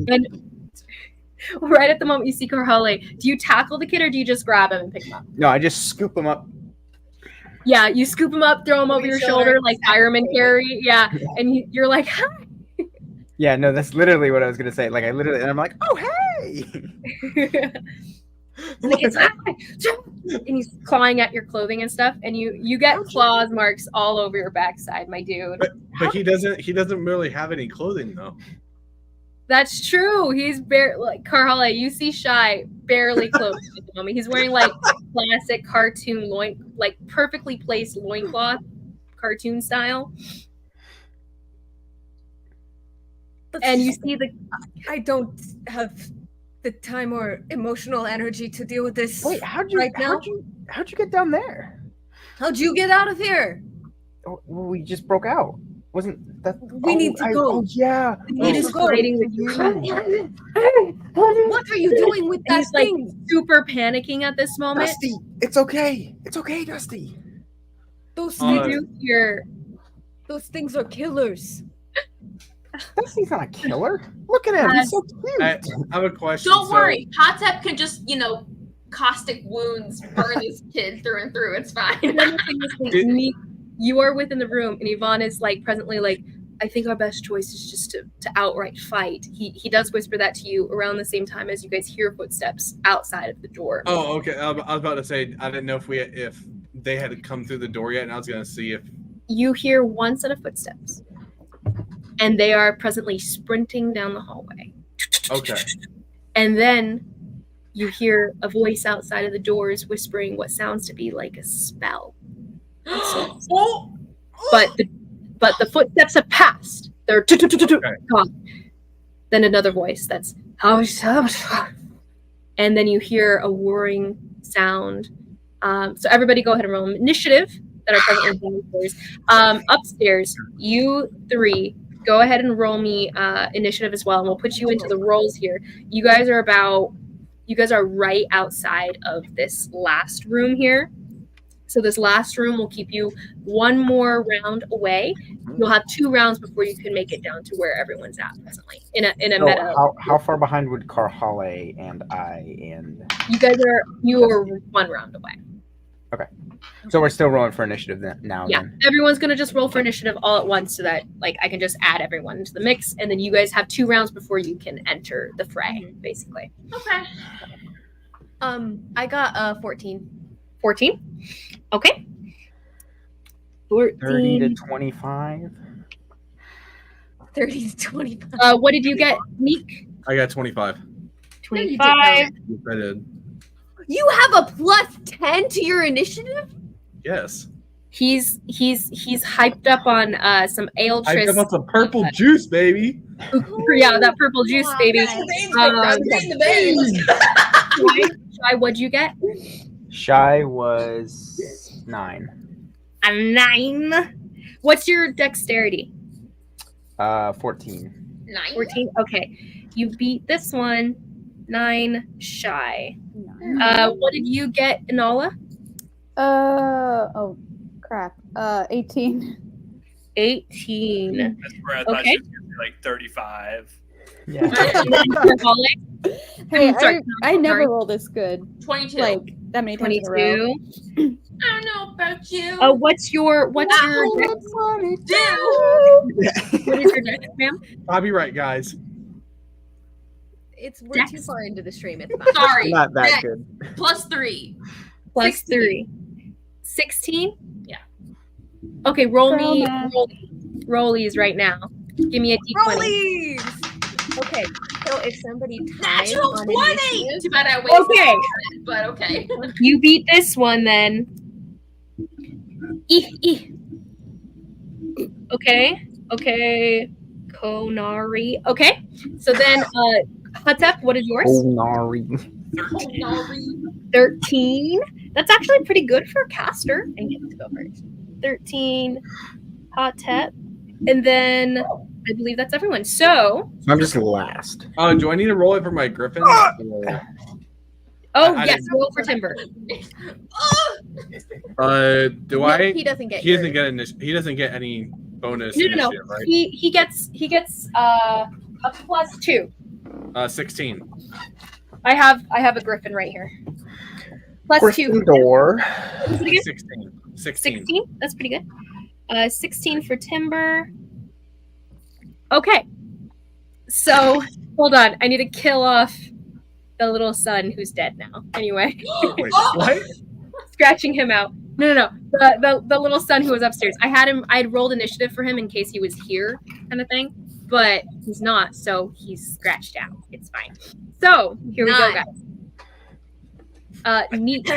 Speaker 1: And right at the moment you see Karhale, do you tackle the kid or do you just grab him and pick him up?
Speaker 3: No, I just scoop him up.
Speaker 1: Yeah, you scoop him up, throw him over your shoulder like fireman carry. Yeah, and you're like, hi.
Speaker 3: Yeah, no, that's literally what I was gonna say. Like and I'm like, oh hey.
Speaker 1: And he's clawing at your clothing and stuff, and you get claws marks all over your backside, my dude.
Speaker 7: But he doesn't really have any clothing though.
Speaker 1: That's true. He's like Karhale. You see Shy barely clothed at the moment. He's wearing like classic cartoon like perfectly placed loincloth, cartoon style. And you see
Speaker 2: I don't have the time or emotional energy to deal with this.
Speaker 3: Wait, how'd you get down there?
Speaker 2: How'd you get out of here?
Speaker 3: Oh, well, we just broke out. Wasn't that?
Speaker 2: We need to go.
Speaker 3: Oh yeah.
Speaker 2: We need to go. What are you doing with that
Speaker 1: He's
Speaker 2: thing?
Speaker 1: like super panicking at this moment.
Speaker 3: Dusty, it's okay. It's okay, Dusty.
Speaker 2: Those things are killers.
Speaker 3: Dusty's not a killer. Look at him. He's so cute.
Speaker 7: I have a question.
Speaker 4: Don't worry. Atep can just, caustic wounds burn this kid through and through. It's fine.
Speaker 1: You are within the room, and Yvonne is like presently like, I think our best choice is just to outright fight. He does whisper that to you around the same time as you guys hear footsteps outside of the door.
Speaker 7: Oh, okay. I was about to say I didn't know if they had come through the door yet, and I was gonna see if
Speaker 1: you hear one set of footsteps, and they are presently sprinting down the hallway.
Speaker 7: Okay.
Speaker 1: And then you hear a voice outside of the doors whispering what sounds to be like a spell. But the footsteps have passed. They're gone. Then another voice that's and then you hear a whirring sound. So everybody go ahead and roll initiative that are presently downstairs. Upstairs, you 3 go ahead and roll me initiative as well, and we'll put you into the rolls here. You guys are right outside of this last room here. So this last room will keep you one more round away. You'll have 2 rounds before you can make it down to where everyone's at presently in a meta.
Speaker 3: How far behind would Karhale and I and
Speaker 1: you are 1 round away.
Speaker 3: Okay. So we're still rolling for initiative now.
Speaker 1: Yeah.
Speaker 3: Then.
Speaker 1: Everyone's gonna just roll for initiative all at once so that like I can just add everyone into the mix, and then you guys have 2 rounds before you can enter the fray, basically.
Speaker 4: Okay.
Speaker 2: I got 14.
Speaker 1: 14? Okay. 14.
Speaker 3: 30 to 25.
Speaker 2: 30 to 25.
Speaker 1: What did you get, Meek?
Speaker 7: I got 25.
Speaker 1: 25.
Speaker 7: I did.
Speaker 2: You have a +10 to your initiative?
Speaker 7: Yes.
Speaker 1: He's hyped up on some Altris.
Speaker 7: Hyped up on some purple juice, baby.
Speaker 1: Yeah, that purple juice, baby. Shy, what'd you get?
Speaker 3: Shy was 9.
Speaker 1: A 9. What's your dexterity?
Speaker 3: 14.
Speaker 4: 9.
Speaker 1: 14. Okay, you beat this one. 9 Shy. What did you get, Inala?
Speaker 6: Oh crap. 18.
Speaker 1: 18.
Speaker 5: That's where I thought
Speaker 1: Okay.
Speaker 5: she was gonna be like 35.
Speaker 3: Yeah.
Speaker 1: And then Symbolic,
Speaker 6: Hey,
Speaker 1: sorry,
Speaker 6: I never
Speaker 1: sorry.
Speaker 6: roll this good.
Speaker 4: 22.
Speaker 6: Like that many times in a row.
Speaker 1: 22.
Speaker 4: I don't know about you.
Speaker 1: Oh, what's your
Speaker 4: Dude.
Speaker 1: what is your dex, ma'am?
Speaker 7: I'll be right, guys.
Speaker 2: We're
Speaker 1: Dex.
Speaker 2: too far into the stream. It's fine.
Speaker 4: Sorry.
Speaker 3: Not that
Speaker 4: Dex.
Speaker 3: good.
Speaker 4: +3.
Speaker 1: Plus
Speaker 4: 16.
Speaker 1: 3. 16?
Speaker 4: Yeah.
Speaker 1: Okay, roll
Speaker 6: Girl
Speaker 1: me
Speaker 6: math.
Speaker 1: rollies right now. Give me a d20.
Speaker 2: Rollies! Okay, so if somebody ties
Speaker 4: Natural
Speaker 2: on
Speaker 4: 20.
Speaker 2: initiative,
Speaker 4: Too bad I wasted
Speaker 1: Okay.
Speaker 4: it, but okay.
Speaker 1: You beat this one then. Okay. Konari. Okay. So then Atep, what is yours?
Speaker 3: Onari.
Speaker 5: 13.
Speaker 1: 13. That's actually pretty good for a caster. I get to go first. 13 Atep. And then I believe that's everyone. So
Speaker 3: I'm just last.
Speaker 7: Do I need to roll it for my griffin?
Speaker 1: oh
Speaker 7: I
Speaker 1: yes,
Speaker 7: didn't-
Speaker 1: roll for timber.
Speaker 7: Do
Speaker 2: no,
Speaker 7: I?
Speaker 2: he doesn't get
Speaker 7: He doesn't
Speaker 2: your-
Speaker 7: get he doesn't get any bonus
Speaker 1: No.
Speaker 7: initiative, right?
Speaker 1: He gets a +2.
Speaker 7: 16.
Speaker 1: I have a griffin right here. +2.
Speaker 3: Gryffindor.
Speaker 1: What was it again?
Speaker 7: 16.
Speaker 1: 16. That's pretty good. 16 for timber. Okay. So hold on. I need to kill off the little son who's dead now. Anyway,
Speaker 7: Wait, what?
Speaker 1: scratching him out. No. The little son who was upstairs. I had rolled initiative for him in case he was here, kind of thing. But he's not, so he's scratched out. It's fine. So here we go, guys. Neat.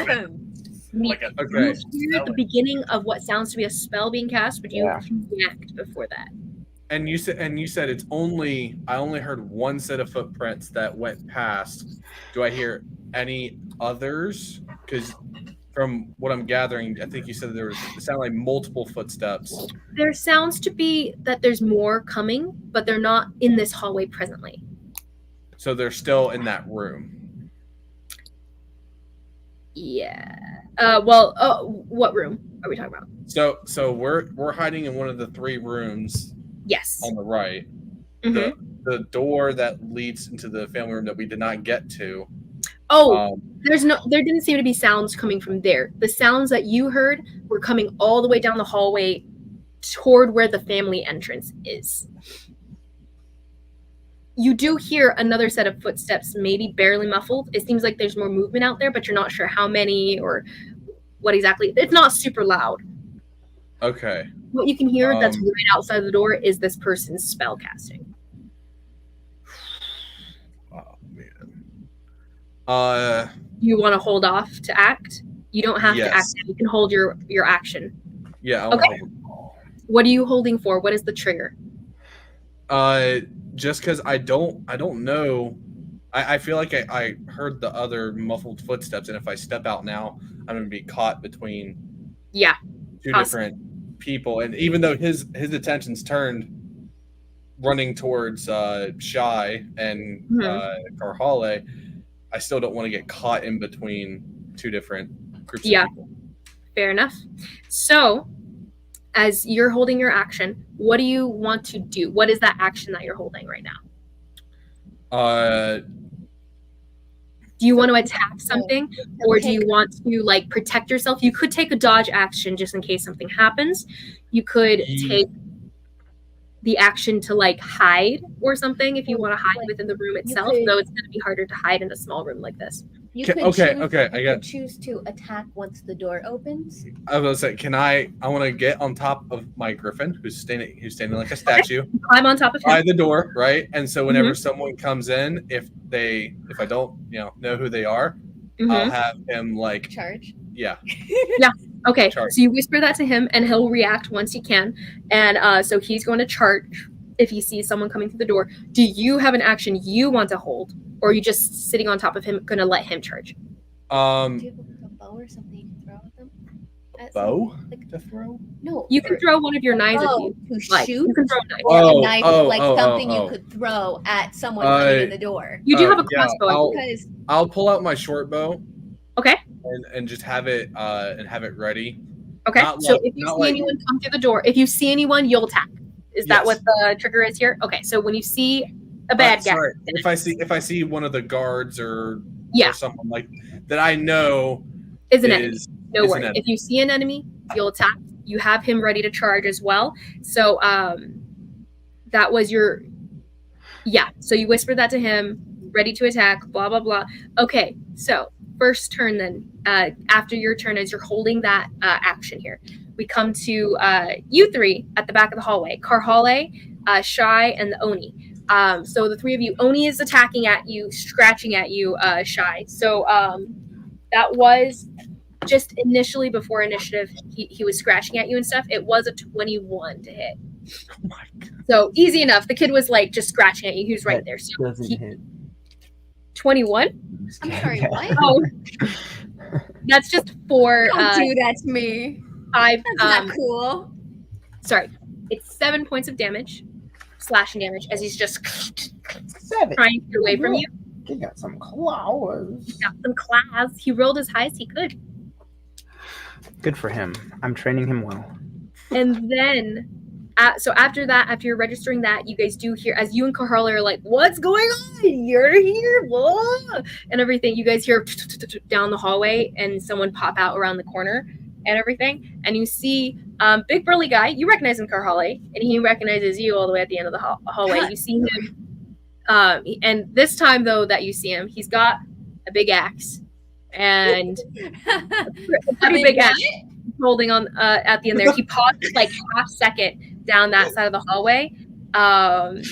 Speaker 5: Like a
Speaker 7: Okay.
Speaker 1: You hear the beginning of what sounds to be a spell being cast, but you
Speaker 3: Yeah.
Speaker 1: react before that.
Speaker 7: And you said it's I only heard one set of footprints that went past. Do I hear any others? Because from what I'm gathering, I think you said it sounded like multiple footsteps.
Speaker 1: There sounds to be that there's more coming, but they're not in this hallway presently.
Speaker 7: So they're still in that room.
Speaker 1: Yeah. What room are we talking about?
Speaker 7: So we're hiding in one of the 3 rooms
Speaker 1: Yes.
Speaker 7: on the right.
Speaker 1: Mhm.
Speaker 7: The door that leads into the family room that we did not get to.
Speaker 1: Oh, there didn't seem to be sounds coming from there. The sounds that you heard were coming all the way down the hallway toward where the family entrance is. You do hear another set of footsteps, maybe barely muffled. It seems like there's more movement out there, but you're not sure how many or what exactly. It's not super loud.
Speaker 7: Okay.
Speaker 1: What you can hear that's
Speaker 7: Um,
Speaker 1: right outside the door is this person's spell casting.
Speaker 7: Oh man.
Speaker 1: You want to hold off to act? You don't have to
Speaker 7: Yes.
Speaker 1: act. You can hold your action.
Speaker 7: Yeah.
Speaker 1: Okay. What are you holding for? What is the trigger?
Speaker 7: Just because I don't know. I feel like I heard the other muffled footsteps, and if I step out now, I'm gonna be caught between
Speaker 1: Yeah.
Speaker 7: 2
Speaker 1: Awesome.
Speaker 7: different people. And even though his attention's turned running towards Shy and Carhale, I still don't want to get caught in between 2 different groups
Speaker 1: Yeah.
Speaker 7: of people.
Speaker 1: Fair enough. So, as you're holding your action, what do you want to do? What is that action that you're holding right now? Do you want to attack something, or do you want to like protect yourself? You could take a dodge action just in case something happens. You could take the action to like hide or something if you want to hide within the room itself,
Speaker 2: could-
Speaker 1: though it's going to be harder to hide in a small room like this.
Speaker 2: You
Speaker 7: Okay,
Speaker 2: could
Speaker 7: okay,
Speaker 2: choose,
Speaker 7: okay, I
Speaker 2: you
Speaker 7: got-
Speaker 2: could choose to attack once the door opens.
Speaker 7: I was gonna say, can I want to get on top of my griffin who's standing like a statue
Speaker 1: Climb on top of
Speaker 7: by
Speaker 1: him.
Speaker 7: the door, right? And so whenever someone comes in, if I don't know who they are,
Speaker 1: Mhm.
Speaker 7: I'll have him like
Speaker 2: Charge.
Speaker 7: yeah.
Speaker 1: Okay,
Speaker 7: Charge.
Speaker 1: so you whisper that to him, and he'll react once he can. And so he's going to charge if he sees someone coming through the door. Do you have an action you want to hold, or are you just sitting on top of him, going to let him charge?
Speaker 2: Do you have like a bow or something you can throw at them?
Speaker 7: Bow
Speaker 2: Like,
Speaker 7: to throw?
Speaker 2: no.
Speaker 1: You can throw one of your knives if you
Speaker 2: to
Speaker 1: like.
Speaker 2: shoot.
Speaker 1: You can throw a knife.
Speaker 2: Or
Speaker 7: Oh,
Speaker 2: a knife, like something you could throw at someone coming in the door.
Speaker 1: You do have a
Speaker 7: yeah,
Speaker 1: crossbow.
Speaker 2: Because
Speaker 7: I'll pull out my short bow.
Speaker 1: Okay.
Speaker 7: And just have it ready.
Speaker 1: Okay.
Speaker 7: Not
Speaker 1: So
Speaker 7: like-
Speaker 1: if you
Speaker 7: not
Speaker 1: see
Speaker 7: like-
Speaker 1: anyone come through the door, if you see anyone, you'll attack. Is that
Speaker 7: Yes.
Speaker 1: what the trigger is here? Okay. So when you see a bad guy,
Speaker 7: Sorry. If I see one of the guards or
Speaker 1: yeah,
Speaker 7: someone like that I know
Speaker 1: is an enemy.
Speaker 7: is
Speaker 1: No
Speaker 7: is an
Speaker 1: worries.
Speaker 7: enemy.
Speaker 1: If you see an enemy, you'll attack. You have him ready to charge as well. So that was your so you whispered that to him, ready to attack, blah blah blah. Okay, so first turn then, after your turn, as you're holding that action here, we come to you three at the back of the hallway, Karhale, Shy, and the Oni. So the three of you, Oni is attacking at you, scratching at you, Shy. So that was just initially before initiative, he was scratching at you and stuff. It was a 21 to hit.
Speaker 7: Oh my god.
Speaker 1: So easy enough. The kid was like just scratching at you. He was right there. So
Speaker 3: Doesn't hit.
Speaker 1: 21?
Speaker 2: I'm sorry, what?
Speaker 1: Oh, that's just for
Speaker 2: Don't do that to me.
Speaker 1: 5.
Speaker 2: That's not cool.
Speaker 1: Sorry, it's 7 points of damage, slashing damage, as he's just
Speaker 3: 7.
Speaker 1: trying to get away from you.
Speaker 3: He got some claws.
Speaker 1: He got some claws. He rolled as high as he could.
Speaker 3: Good for him. I'm training him well.
Speaker 1: And then, so after that, after you're registering that, you guys do hear, as you and Carla are like, what's going on? You're here, blah, and everything. You guys hear down the hallway and someone pop out around the corner and everything. And you see big burly guy. You recognize him, Carla, and he recognizes you all the way at the end of the hallway. You see him. And this time, though, that you see him, he's got a big axe. And a pretty big axe holding on at the end there. He paused like half second down that side of the hallway. And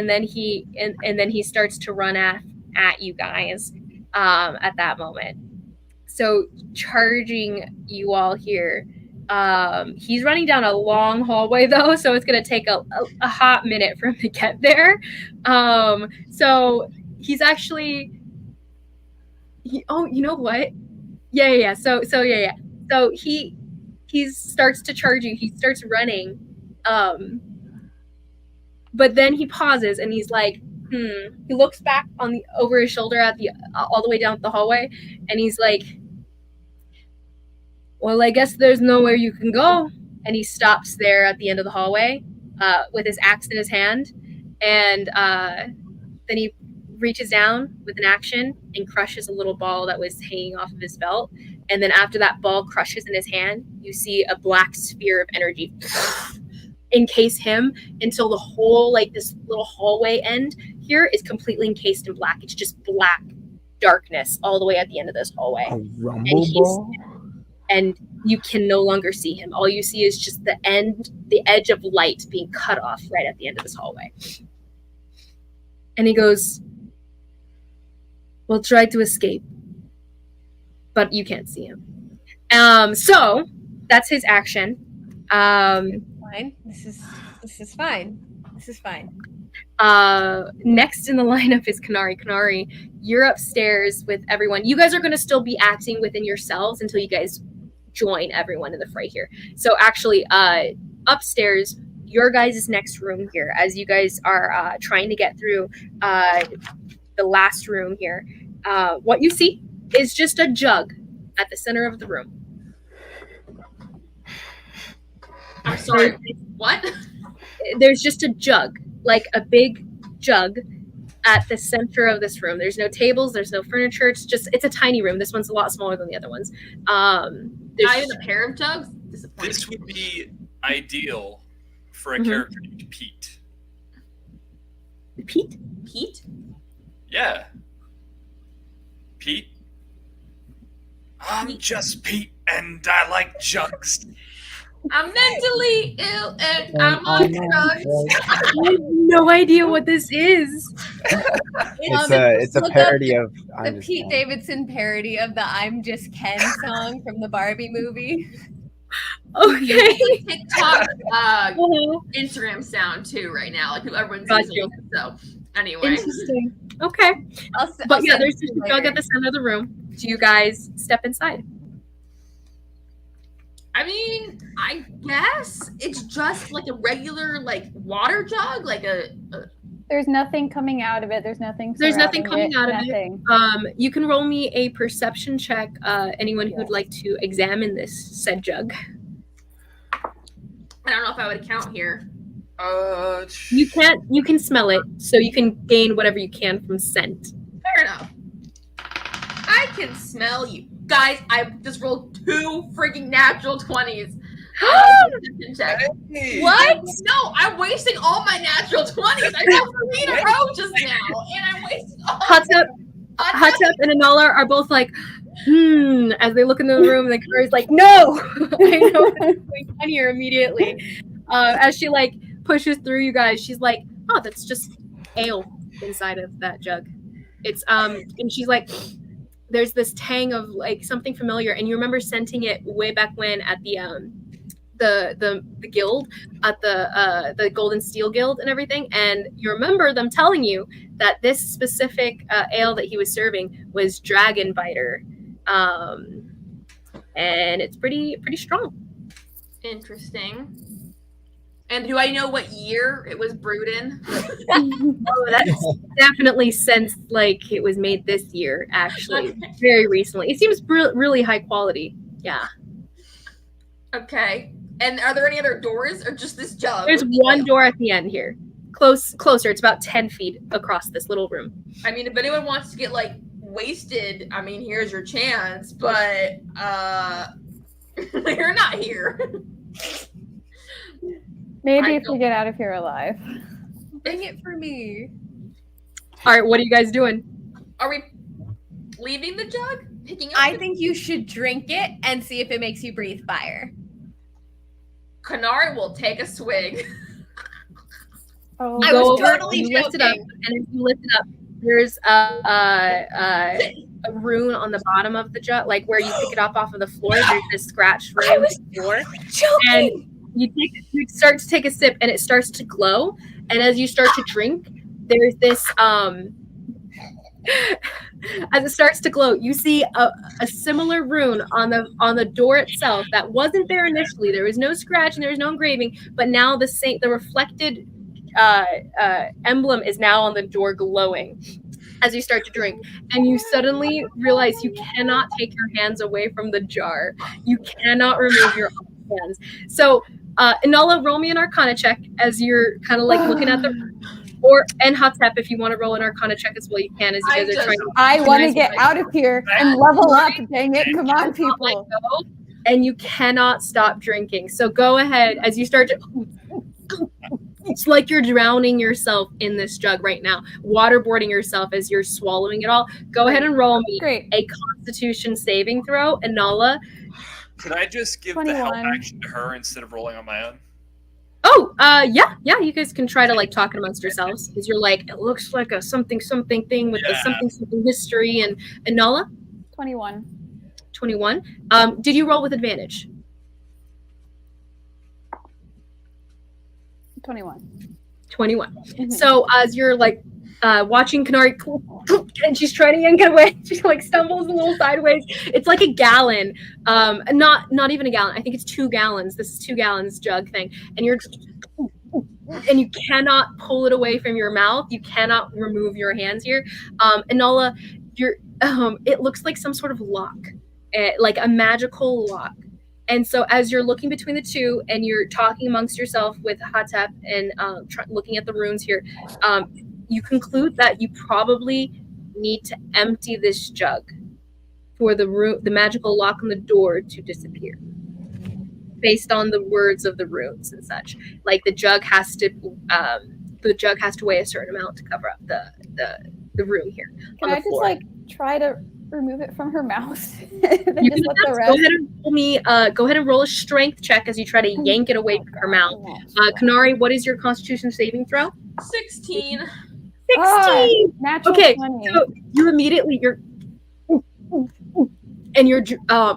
Speaker 1: then he starts to run at you guys at that moment. So charging you all here. He's running down a long hallway though, so it's gonna take a hot minute for him to get there. So he's actually you know what? Yeah. So he starts to charge you. He starts running, but then he pauses and he's like, He looks back over his shoulder at all the way down the hallway, and he's like, "Well, I guess there's nowhere you can go." And he stops there at the end of the hallway, with his axe in his hand, and then he reaches down with an action and crushes a little ball that was hanging off of his belt. And then after that ball crushes in his hand, you see a black sphere of energy encase him until the whole, like, this little hallway end here is completely encased in black. It's just black darkness all the way at the end of this hallway.
Speaker 3: A rumble ball?
Speaker 1: And you can no longer see him. All you see is just the edge of light being cut off right at the end of this hallway. And he goes, "We'll try to escape, but you can't see him." So that's his action.
Speaker 2: Fine. This is fine. This is fine.
Speaker 1: Next in the lineup is Kanari. Kanari, you're upstairs with everyone. You guys are going to still be acting within yourselves until you guys join everyone in the fray here. So actually, upstairs, your guys' next room here, as you guys are trying to get through the last room here, what you see is just a jug at the center of the room.
Speaker 4: I'm sorry. What?
Speaker 1: There's just a jug, like a big jug at the center of this room. There's no tables, there's no furniture. It's a tiny room. This one's a lot smaller than the other ones.
Speaker 4: Not even a pair of jugs? Disappointing.
Speaker 5: This would be ideal for a character named Pete.
Speaker 1: Pete?
Speaker 4: Pete?
Speaker 5: Yeah. Pete? I'm just Pete, and I like jugs.
Speaker 4: I'm mentally ill and I'm on drugs.
Speaker 1: I'm no idea what this is.
Speaker 3: It's a
Speaker 2: look up
Speaker 3: parody of
Speaker 2: the Pete Davidson parody of the "I'm Just Ken" song from the Barbie movie.
Speaker 1: Okay.
Speaker 4: TikTok, Instagram sound too right now. Like everyone's using it. So anyway,
Speaker 1: Interesting. Okay. But yeah, there's just a jug at the center of the room. Do you guys step inside?
Speaker 4: I mean, I guess it's just like a regular like water jug, like a
Speaker 6: There's nothing coming out of it. There's nothing.
Speaker 1: There's nothing coming out of
Speaker 6: nothing.
Speaker 1: it. You can roll me a perception check. Anyone who would like to examine this said jug.
Speaker 4: I don't know if I would count here.
Speaker 1: You can't. You can smell it, so you can gain whatever you can from scent.
Speaker 4: Fair enough. I can smell you. Guys, I just rolled 2 freaking natural 20s. Check. What? No, I'm wasting all my natural 20s. I rolled 3 in a row just now, and I'm wasting all
Speaker 1: Hatep and Anala are both like, as they look into the room, and the Kanari's like, no! I know what's going on here immediately. As she like pushes through you guys, she's like, oh, that's just ale inside of that jug. It's and she's like, there's this tang of like something familiar, and you remember scenting it way back when at the guild, at the Gold and Steel Guild and everything, and you remember them telling you that this specific ale that he was serving was Dragon Biter, and it's pretty strong.
Speaker 4: Interesting. And do I know what year it was brewed in?
Speaker 1: Oh, that's definitely since like it was made this year, actually, very recently. It seems really high quality. Yeah.
Speaker 4: Okay. And are there any other doors or just this jug?
Speaker 1: There's one door at the end here. Closer. It's about 10 feet across this little room.
Speaker 4: I mean, if anyone wants to get like wasted, I mean, here's your chance, but you're not here.
Speaker 6: Maybe if we get out of here alive.
Speaker 2: Bring it for me.
Speaker 1: All right, what are you guys doing?
Speaker 4: Are we leaving the jug? Picking up
Speaker 2: I think you should drink it and see if it makes you breathe fire.
Speaker 4: Kanari will take a swig.
Speaker 6: Oh,
Speaker 2: I was
Speaker 1: over,
Speaker 2: totally
Speaker 1: you lift it up,
Speaker 2: joking.
Speaker 1: and if you lift it up, there's a rune on the bottom of the jug, like where you pick it up off of the floor. There's this scratched rune on the floor, and you start to take a sip, and it starts to glow. And as you start to drink, there's this as it starts to glow, you see a similar rune on the door itself that wasn't there initially. There was no scratch and there was no engraving, but now the reflected emblem is now on the door glowing as you start to drink, and you suddenly realize you cannot take your hands away from the jar. You cannot remove your hands. So Inala, roll me an Arcana check as you're kind of like looking at the, and Hatep, if you want to roll an Arcana check as well, you can. As you guys are trying.
Speaker 6: I want to get out of here and level up. Dang it! Come on, people.
Speaker 1: And you cannot stop drinking. So go ahead as you start to. It's like you're drowning yourself in this jug right now, waterboarding yourself as you're swallowing it all. Go ahead and roll me a Constitution saving throw, Inala.
Speaker 5: Could I just give
Speaker 6: 21.
Speaker 5: the help action to her instead of rolling on my own?
Speaker 1: Oh, yeah. You guys can try to like talk amongst yourselves because you're like, it looks like a something thing with the something history. And Inala?
Speaker 6: 21.
Speaker 1: 21. Did you roll with advantage?
Speaker 6: 21.
Speaker 1: 21. Mm-hmm. So as you're like watching Kanari, and she's trying to yank it away, she like stumbles a little sideways. It's like a gallon, not even a gallon. I think it's 2 gallons. This is 2 gallons jug thing, and you cannot pull it away from your mouth. You cannot remove your hands here. Inala, it looks like some sort of lock, like a magical lock. And so as you're looking between the two and you're talking amongst yourself with Hatep and looking at the runes here, you conclude that you probably need to empty this jug for the magical lock on the door to disappear. Based on the words of the runes and such. Like the jug has to weigh a certain amount to cover up the room here.
Speaker 6: Can I just like try to remove it from her mouth?
Speaker 1: Go ahead and roll a strength check as you try to yank it away from her mouth. Kanari, what is your Constitution saving throw?
Speaker 4: 16.
Speaker 1: 16.
Speaker 6: Natural
Speaker 1: Okay,
Speaker 6: 20.
Speaker 1: so you immediately you're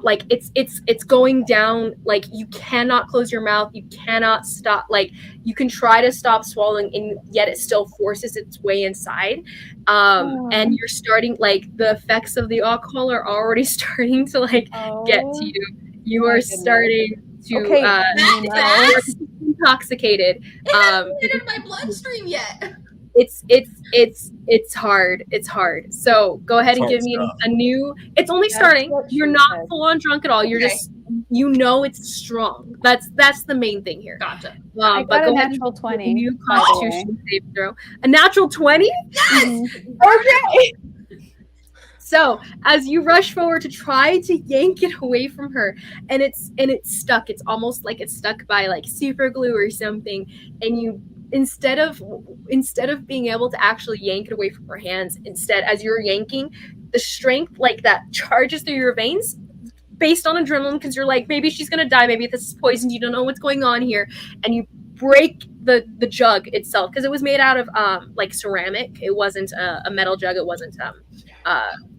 Speaker 1: like it's going down, like you cannot close your mouth, you cannot stop, like you can try to stop swallowing and yet it still forces its way inside, and you're starting, like the effects of the alcohol are already starting to like get to you are starting to you're intoxicated.
Speaker 4: It hasn't entered my bloodstream yet.
Speaker 1: It's hard. So go ahead and give me a new. It's only starting. You're not full on drunk at all. You're just, you know, it's strong. That's the main thing here.
Speaker 4: Gotcha.
Speaker 6: I got a natural 20.
Speaker 1: New Constitution save throw. A natural 20.
Speaker 4: Yes.
Speaker 1: Okay. So as you rush forward to try to yank it away from her, and it's stuck. It's almost like it's stuck by like super glue or something, and you. Instead of being able to actually yank it away from her hands, instead, as you're yanking, the strength like that charges through your veins based on adrenaline, because you're like, maybe she's gonna die, maybe this is poisoned, you don't know what's going on here, and you break the jug itself, because it was made out of like ceramic. It wasn't a metal jug. It wasn't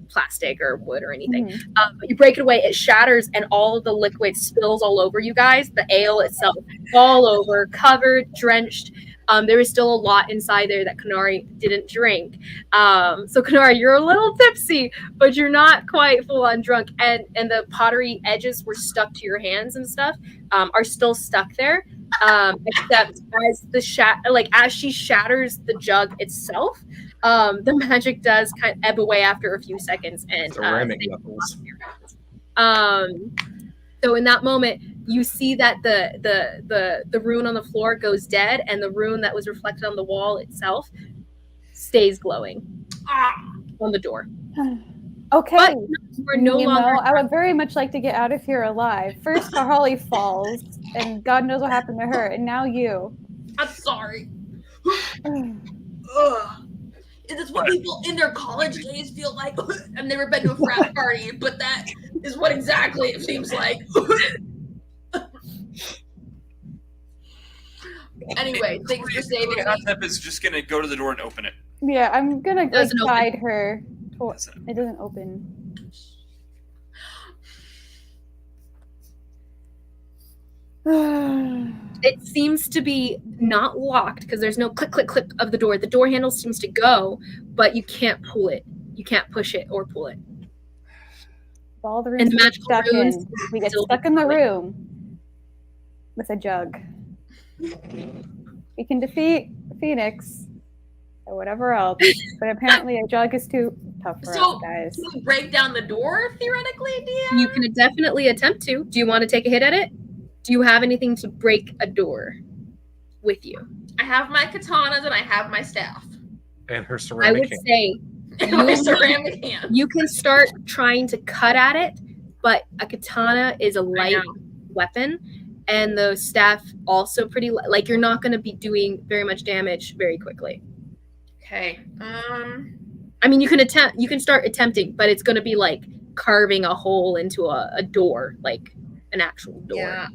Speaker 1: plastic or wood or anything. But you break it away, it shatters, and all of the liquid spills all over you guys. The ale itself all over, covered, drenched. There is still a lot inside there that Kanari didn't drink. So Kanari, you're a little tipsy, but you're not quite full on drunk. And the pottery edges were stuck to your hands and stuff, are still stuck there. Except as she shatters the jug itself, the magic does kind of ebb away after a few seconds, and so in that moment you see that the rune on the floor goes dead, and the rune that was reflected on the wall itself stays glowing on the door.
Speaker 6: Okay,
Speaker 1: but we're no longer.
Speaker 6: I would very much like to get out of here alive. First, Holly falls, and God knows what happened to her, and now you.
Speaker 4: I'm sorry. Ugh. Is this what people in their college days feel like? I've never been to a frat party, but that is what exactly it seems like. Anyway, thanks for saving me.
Speaker 5: Atep is just gonna go to the door and open it.
Speaker 6: Yeah, I'm gonna guide her. It doesn't open.
Speaker 1: It seems to be not locked because there's no click, click, click of the door. The door handle seems to go, but you can't pull it. You can't push it or pull it.
Speaker 6: All the rooms get stuck in. We get stuck in the room with a jug. We can defeat Phoenix or whatever else, but apparently a jug is too tough for us, guys.
Speaker 4: Can we break down the door, theoretically, DM?
Speaker 1: You can definitely attempt to. Do you want to take a hit at it? Do you have anything to break a door with you?
Speaker 4: I have my katanas and I have my staff.
Speaker 7: And her ceramic hand.
Speaker 1: I would say
Speaker 4: my ceramic hand.
Speaker 1: You can start trying to cut at it, but a katana is a light weapon, and the staff also pretty like you're not going to be doing very much damage very quickly.
Speaker 4: Okay.
Speaker 1: I mean, you can start attempting, but it's going to be like carving a hole into a door, like an actual door.
Speaker 4: Yeah.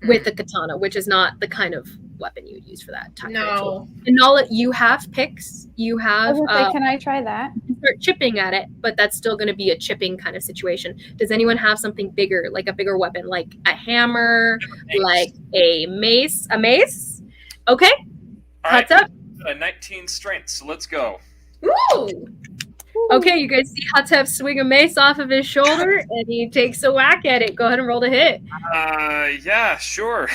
Speaker 1: With a katana, which is not the kind of weapon you would use for that type of tool.
Speaker 2: No.
Speaker 1: And Nala, you have picks. You have.
Speaker 6: Can I try that?
Speaker 1: You can start chipping at it, but that's still going to be a chipping kind of situation. Does anyone have something bigger, like a bigger weapon, like a hammer, like a mace? A mace? Okay. What's up?
Speaker 5: 19 strength. So let's go.
Speaker 4: Ooh.
Speaker 1: Okay, you guys see Atep swing a mace off of his shoulder, and he takes a whack at it. Go ahead and roll to hit.
Speaker 5: Yeah, sure.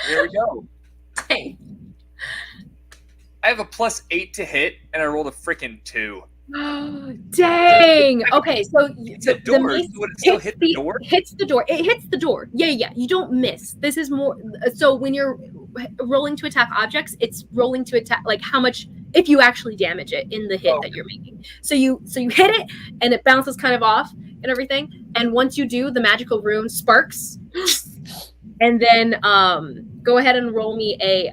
Speaker 5: Here we go.
Speaker 4: Hey.
Speaker 5: I have a +8 to hit, and I rolled a freaking 2.
Speaker 1: Dang. Okay, so
Speaker 5: the door. Would it still hit the door?
Speaker 1: Hits the door. It hits the door. Yeah. You don't miss. This is more. So when you're rolling to attack objects, it's rolling to attack like how much if you actually damage it in the hit that you're making. So you hit it, and it bounces kind of off and everything. And once you do, the magical rune sparks. And then go ahead and roll me a.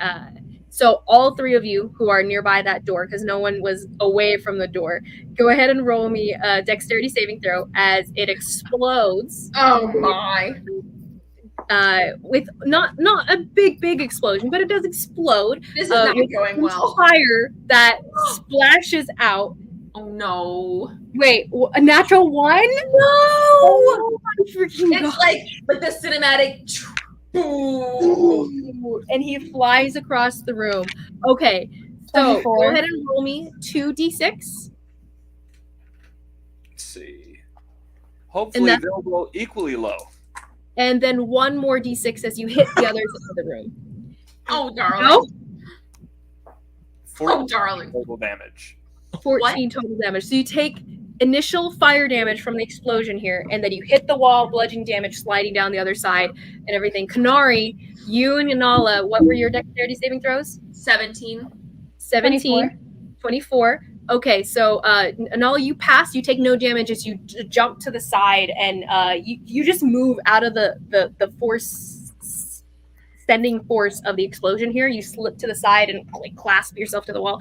Speaker 1: So all three of you who are nearby that door, because no one was away from the door, go ahead and roll me a dexterity saving throw as it explodes.
Speaker 4: Oh my!
Speaker 1: with not a big explosion, but it does explode.
Speaker 4: This is not
Speaker 1: with
Speaker 4: going well.
Speaker 1: fire that splashes out.
Speaker 4: Oh no!
Speaker 1: Wait, a natural one? No! Oh, my freaking
Speaker 4: It's
Speaker 1: God.
Speaker 4: like the cinematic.
Speaker 1: And he flies across the room. Okay, so
Speaker 6: 24.
Speaker 1: go ahead and roll me 2d6.
Speaker 5: Let's see. Hopefully they'll roll equally low.
Speaker 1: And then one more d6 as you hit the others in the room.
Speaker 4: Oh darling!
Speaker 1: No?
Speaker 5: 14
Speaker 4: darling.
Speaker 5: total damage.
Speaker 1: 14 total damage. So you take initial fire damage from the explosion here, and then you hit the wall, bludgeoning damage sliding down the other side, and everything. Kanari, you and Yanala, what were your dexterity saving throws?
Speaker 4: 17.
Speaker 1: 17. 24. Okay, so Anala, you pass. You take no damage as you jump to the side, and you just move out of the sending force of the explosion here. You slip to the side and like clasp yourself to the wall,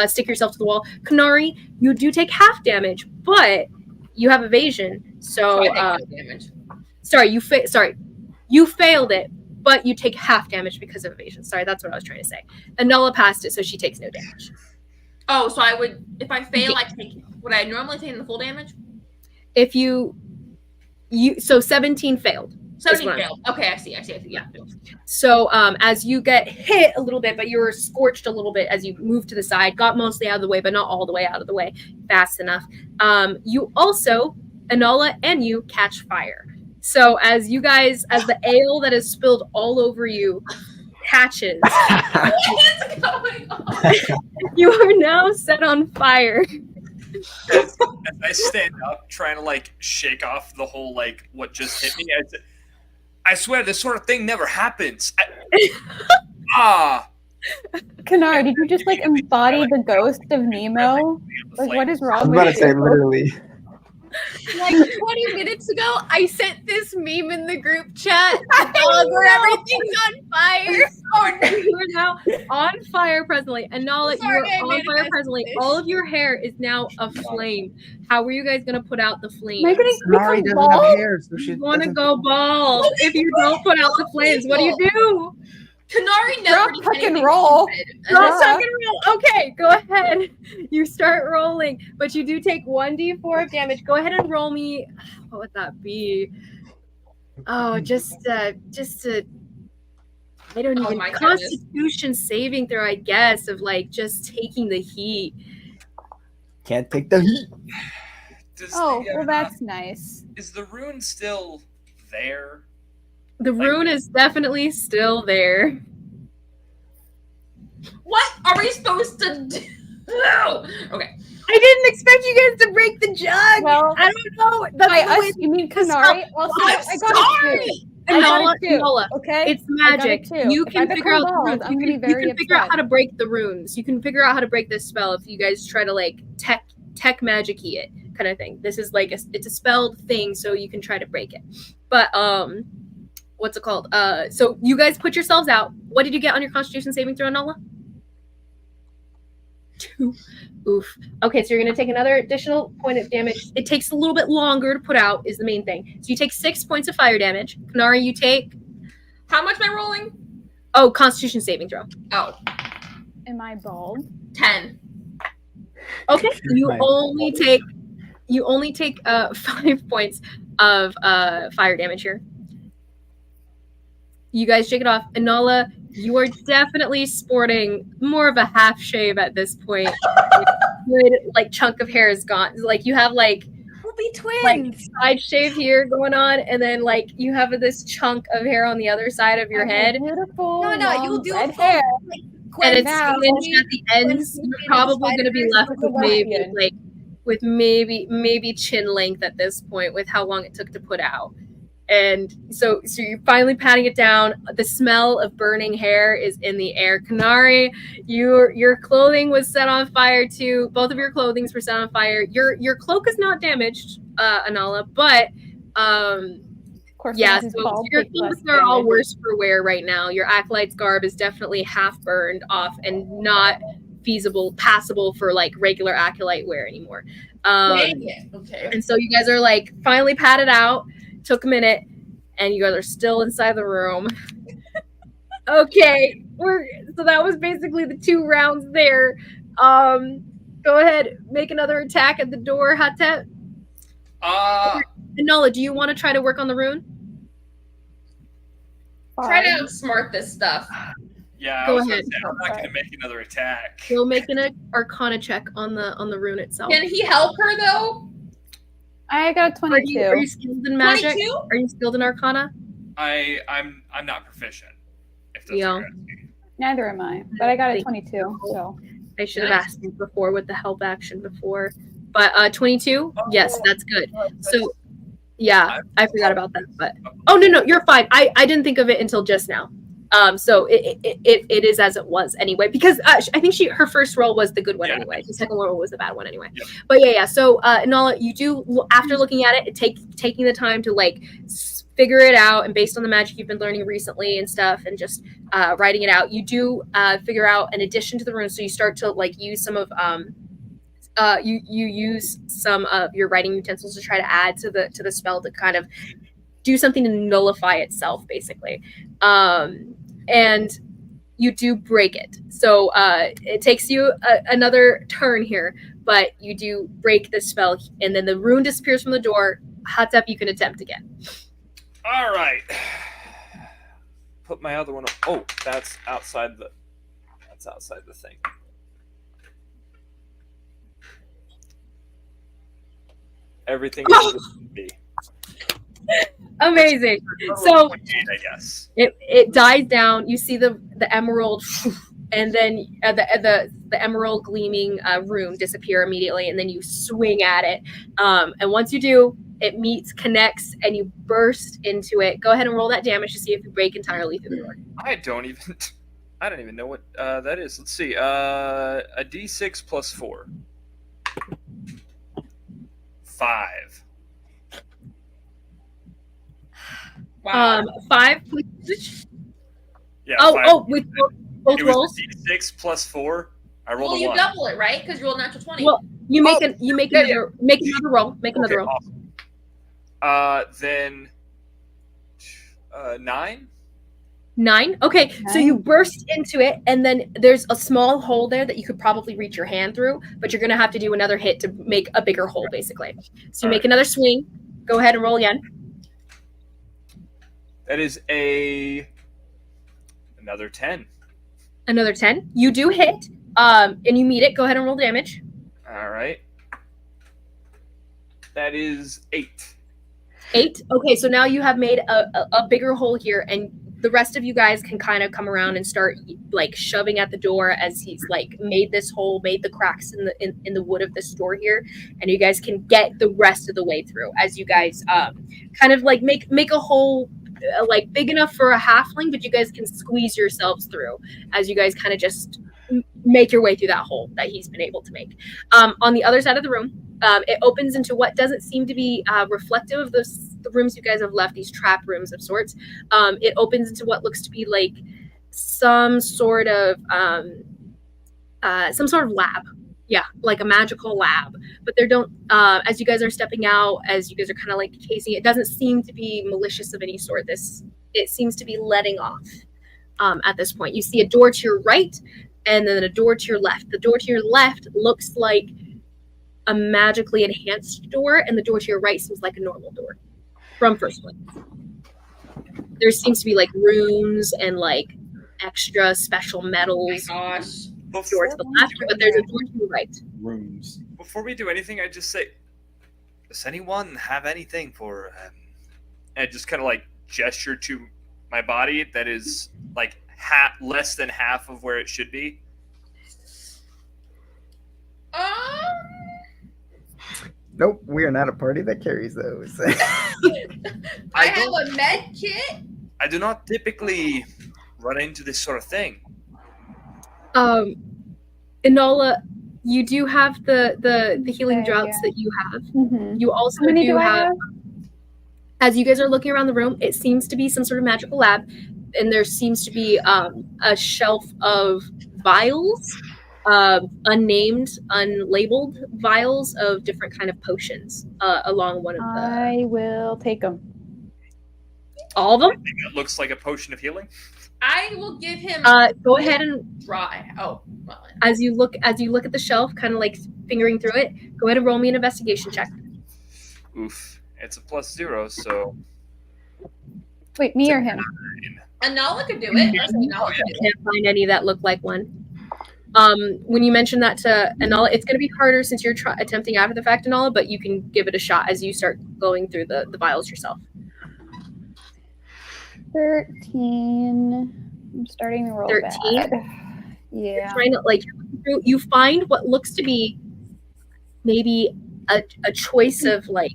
Speaker 1: stick yourself to the wall. Kanari, you do take half damage, but you have evasion. So
Speaker 4: damage.
Speaker 1: You failed it, but you take half damage because of evasion. Sorry, that's what I was trying to say. Anala passed it, so she takes no damage.
Speaker 4: Oh, so I would, if I fail, I take. Would I normally take the full damage?
Speaker 1: If you so 17 failed.
Speaker 4: 17 failed. Okay, I see. Yeah.
Speaker 1: So as you get hit a little bit, but you were scorched a little bit as you moved to the side, got mostly out of the way, but not all the way out of the way fast enough. You also, Anala and you catch fire. So as the ale that is spilled all over you catches,
Speaker 4: What is going on?
Speaker 1: you are now set on fire.
Speaker 5: As I stand up, trying to like shake off the whole like what just hit me, I swear this sort of thing never happens.
Speaker 6: Kanar, did you just like embody the ghost of Nemo? Like, what is
Speaker 3: I
Speaker 6: wrong
Speaker 3: was
Speaker 6: with
Speaker 3: about to
Speaker 6: you?
Speaker 3: say literally.
Speaker 2: Like 20 minutes ago, I sent this meme in the group chat where everything's on fire.
Speaker 1: Oh, you are now on fire presently. And Nala, you are
Speaker 2: Sorry, I
Speaker 1: on
Speaker 2: made
Speaker 1: fire
Speaker 2: a
Speaker 1: presently.
Speaker 2: mess.
Speaker 1: All of your hair is now aflame. How are you guys going to put out the flames?
Speaker 6: Am I gonna
Speaker 3: Mari
Speaker 6: become
Speaker 3: doesn't have
Speaker 6: bald?
Speaker 3: hair, so she
Speaker 1: You want to
Speaker 3: doesn't-
Speaker 1: go bald. If you don't put out the flames, what do you do?
Speaker 4: Kanari never
Speaker 6: Drop,
Speaker 4: did
Speaker 6: tuck, and
Speaker 4: anything
Speaker 6: roll.
Speaker 4: stupid.
Speaker 1: Drop, tuck, and roll. Okay, go ahead. You start rolling, but you do take 1d4 of damage. Go ahead and roll me. What would that be? Oh, just I don't
Speaker 4: Oh
Speaker 1: even.
Speaker 4: my goodness.
Speaker 1: Constitution saving throw, I guess, of like just taking the heat.
Speaker 3: Can't take the heat.
Speaker 6: Oh, well, that's nice.
Speaker 5: Is the rune still there?
Speaker 1: The rune is definitely still there.
Speaker 4: What are we supposed to do? Okay.
Speaker 1: I didn't expect you guys to break the jug.
Speaker 6: Well,
Speaker 1: I don't know. That's
Speaker 6: by
Speaker 1: the way-
Speaker 6: us, you mean Kanari? Also,
Speaker 4: I'm
Speaker 6: I got a
Speaker 4: sorry.
Speaker 6: 2. I got
Speaker 1: Enola,
Speaker 6: a 2.
Speaker 1: Enola,
Speaker 6: Okay,
Speaker 1: it's magic.
Speaker 6: I got a 2.
Speaker 1: You
Speaker 6: If
Speaker 1: can
Speaker 6: I
Speaker 1: figure out
Speaker 6: become
Speaker 1: the
Speaker 6: bald,
Speaker 1: runes.
Speaker 6: I'm
Speaker 1: You
Speaker 6: gonna
Speaker 1: can,
Speaker 6: be
Speaker 1: you
Speaker 6: very
Speaker 1: can figure out
Speaker 6: upset.
Speaker 1: how to break the runes. You can figure out how to break this spell if you guys try to like tech magic-y it kind of thing. This is like it's a spelled thing, so you can try to break it. But what's it called? So you guys put yourselves out. What did you get on your Constitution saving throw, Enola? 2. Oof. Okay, so you're gonna take another additional point of damage. It takes a little bit longer to put out, is the main thing. So you take 6 points of fire damage. Kanari, you take
Speaker 4: How much am I rolling?
Speaker 1: Constitution saving throw.
Speaker 4: Oh,
Speaker 6: Am I bald?
Speaker 4: 10.
Speaker 1: Okay, you
Speaker 3: My
Speaker 1: only take 5 points of fire damage here. You guys shake it off. Anala, you are definitely sporting more of a half shave at this point. Good like chunk of hair is gone. Like you have like
Speaker 2: We'll be
Speaker 1: like
Speaker 2: twins.
Speaker 1: side shave here going on, and then like you have this chunk of hair on the other side of your
Speaker 6: I have
Speaker 1: head.
Speaker 6: Beautiful.
Speaker 2: No,
Speaker 6: long
Speaker 2: you'll do
Speaker 6: red
Speaker 2: a full,
Speaker 6: hair.
Speaker 1: And it's
Speaker 6: now-
Speaker 1: singed at the ends. You're probably going to be left with maybe like maybe chin length at this point with how long it took to put out. And so you're finally patting it down. The smell of burning hair is in the air. Kanari, your clothing was set on fire too. Both of your clothings were set on fire. Your cloak is not damaged, Anala, but
Speaker 6: Of course,
Speaker 1: yeah,
Speaker 6: someone who's
Speaker 1: so
Speaker 6: bald
Speaker 1: your
Speaker 6: takes less
Speaker 1: clothes are all
Speaker 6: damage.
Speaker 1: worse for wear right now. Your acolyte's garb is definitely half burned off and not passable for like regular acolyte wear anymore.
Speaker 4: Dang it. Okay.
Speaker 1: And so you guys are like finally patted out. Took a minute, and you guys are still inside the room. Okay, so that was basically the 2 rounds there. Go ahead, make another attack at the door, Atep. Nola, do you want to try to work on the rune?
Speaker 4: Try to outsmart this stuff.
Speaker 5: Yeah,
Speaker 1: Go
Speaker 5: I was
Speaker 1: ahead.
Speaker 5: gonna say, I'm not gonna make another attack.
Speaker 1: We'll make an Arcana check on the rune itself.
Speaker 4: Can he help her though?
Speaker 6: I got 22.
Speaker 1: Are you skilled in magic?
Speaker 4: 22?
Speaker 1: Are you skilled in Arcana?
Speaker 5: I'm not proficient. If that's
Speaker 1: Yeah.
Speaker 5: what you're asking.
Speaker 6: Neither am I, but I got a 22. So
Speaker 1: I should have asked you before with the help action before. But 22? Yes, that's good. So yeah, I forgot about that. But no, you're fine. I didn't think of it until just now. So it is as it was anyway, because I think her first roll was the good one anyway. The second roll was the bad one anyway.
Speaker 5: Yep.
Speaker 1: But yeah. So Nala, you do, after looking at it, taking the time to like figure it out, and based on the magic you've been learning recently and stuff, and just writing it out, you do figure out an addition to the rune. So you start to like use some of you use some of your writing utensils to try to add to the spell to kind of do something to nullify itself, basically. And you do break it. So it takes you another turn here, but you do break the spell, and then the rune disappears from the door. Atep, you can attempt again.
Speaker 5: All right. Put my other one up. Oh, that's outside the thing. Everything is be.
Speaker 1: Amazing. So
Speaker 5: 28, I guess.
Speaker 1: it dies down. You see the emerald, and then the emerald gleaming rune disappear immediately, and then you swing at it. And once you do, it connects, and you burst into it. Go ahead and roll that damage to see if you break entirely through the door.
Speaker 5: I don't even know what that is. Let's see. A D6 plus 4. 5.
Speaker 4: Wow.
Speaker 1: 5.
Speaker 5: Yeah.
Speaker 1: With both
Speaker 5: it
Speaker 1: rolls.
Speaker 5: was a D6 plus 4. I rolled
Speaker 4: Well,
Speaker 5: a
Speaker 4: you
Speaker 5: 1.
Speaker 4: double it, right? Because you rolled a natural 20.
Speaker 1: Well, you make another roll. Make another roll.
Speaker 5: Awesome. Then 9.
Speaker 1: 9. Okay, so you burst into it, and then there's a small hole there that you could probably reach your hand through, but you're gonna have to do another hit to make a bigger hole, basically. So you make another swing. Go ahead and roll again.
Speaker 5: That is another 10.
Speaker 1: Another 10. You do hit, and you meet it. Go ahead and roll damage.
Speaker 5: All right. That is 8.
Speaker 1: 8. Okay, so now you have made a bigger hole here, and the rest of you guys can kind of come around and start like shoving at the door as he's like made this hole, made the cracks in the wood of this door here, and you guys can get the rest of the way through as you guys kind of like make a hole like big enough for a halfling, but you guys can squeeze yourselves through as you guys kind of just make your way through that hole that he's been able to make. On the other side of the room, it opens into what doesn't seem to be reflective of the rooms you guys have left, these trap rooms of sorts. It opens into what looks to be like some sort of lab. Yeah, like a magical lab. But there don't, as you guys are stepping out, as you guys are kind of like casing, it doesn't seem to be malicious of any sort. It seems to be letting off at this point. You see a door to your right, and then a door to your left. The door to your left looks like a magically enhanced door, and the door to your right seems like a normal door from first place. There seems to be like runes and like extra special metals.
Speaker 4: Oh my gosh.
Speaker 1: Door to the left, but there's a door to the right.
Speaker 7: Rooms.
Speaker 5: Before we do anything, I just say, does anyone have anything for? And I just kind of like gesture to my body that is like less than half of where it should be.
Speaker 3: Nope, we are not a party that carries those.
Speaker 4: I have a med kit.
Speaker 5: I do not typically run into this sort of thing.
Speaker 1: Enola, you do have the healing drops that you have.
Speaker 6: Mm-hmm.
Speaker 1: You also
Speaker 6: How many
Speaker 1: do
Speaker 6: do I
Speaker 1: have,
Speaker 6: have?
Speaker 1: as you guys are looking around the room, it seems to be some sort of magical lab, and there seems to be a shelf of vials, unnamed, unlabeled vials of different kind of potions along one of the.
Speaker 6: I will take them.
Speaker 1: All of them?
Speaker 5: It looks like a potion of healing.
Speaker 4: I will give him.
Speaker 1: Go ahead and
Speaker 4: dry. Oh, well.
Speaker 1: as you look at the shelf, kind of like fingering through it. Go ahead and roll me an investigation check.
Speaker 5: Oof, it's a +0, so.
Speaker 6: Wait, me or him?
Speaker 4: Anala could do it. I think Anala could do it.
Speaker 1: Can't find any that look like one. When you mention that to Anala, it's going to be harder since you're attempting after the fact, Anala, but you can give it a shot as you start going through the vials yourself.
Speaker 6: 13. I'm starting to roll
Speaker 1: 13?
Speaker 6: bad. Yeah.
Speaker 1: Trying to, like, you find what looks to be maybe a choice of like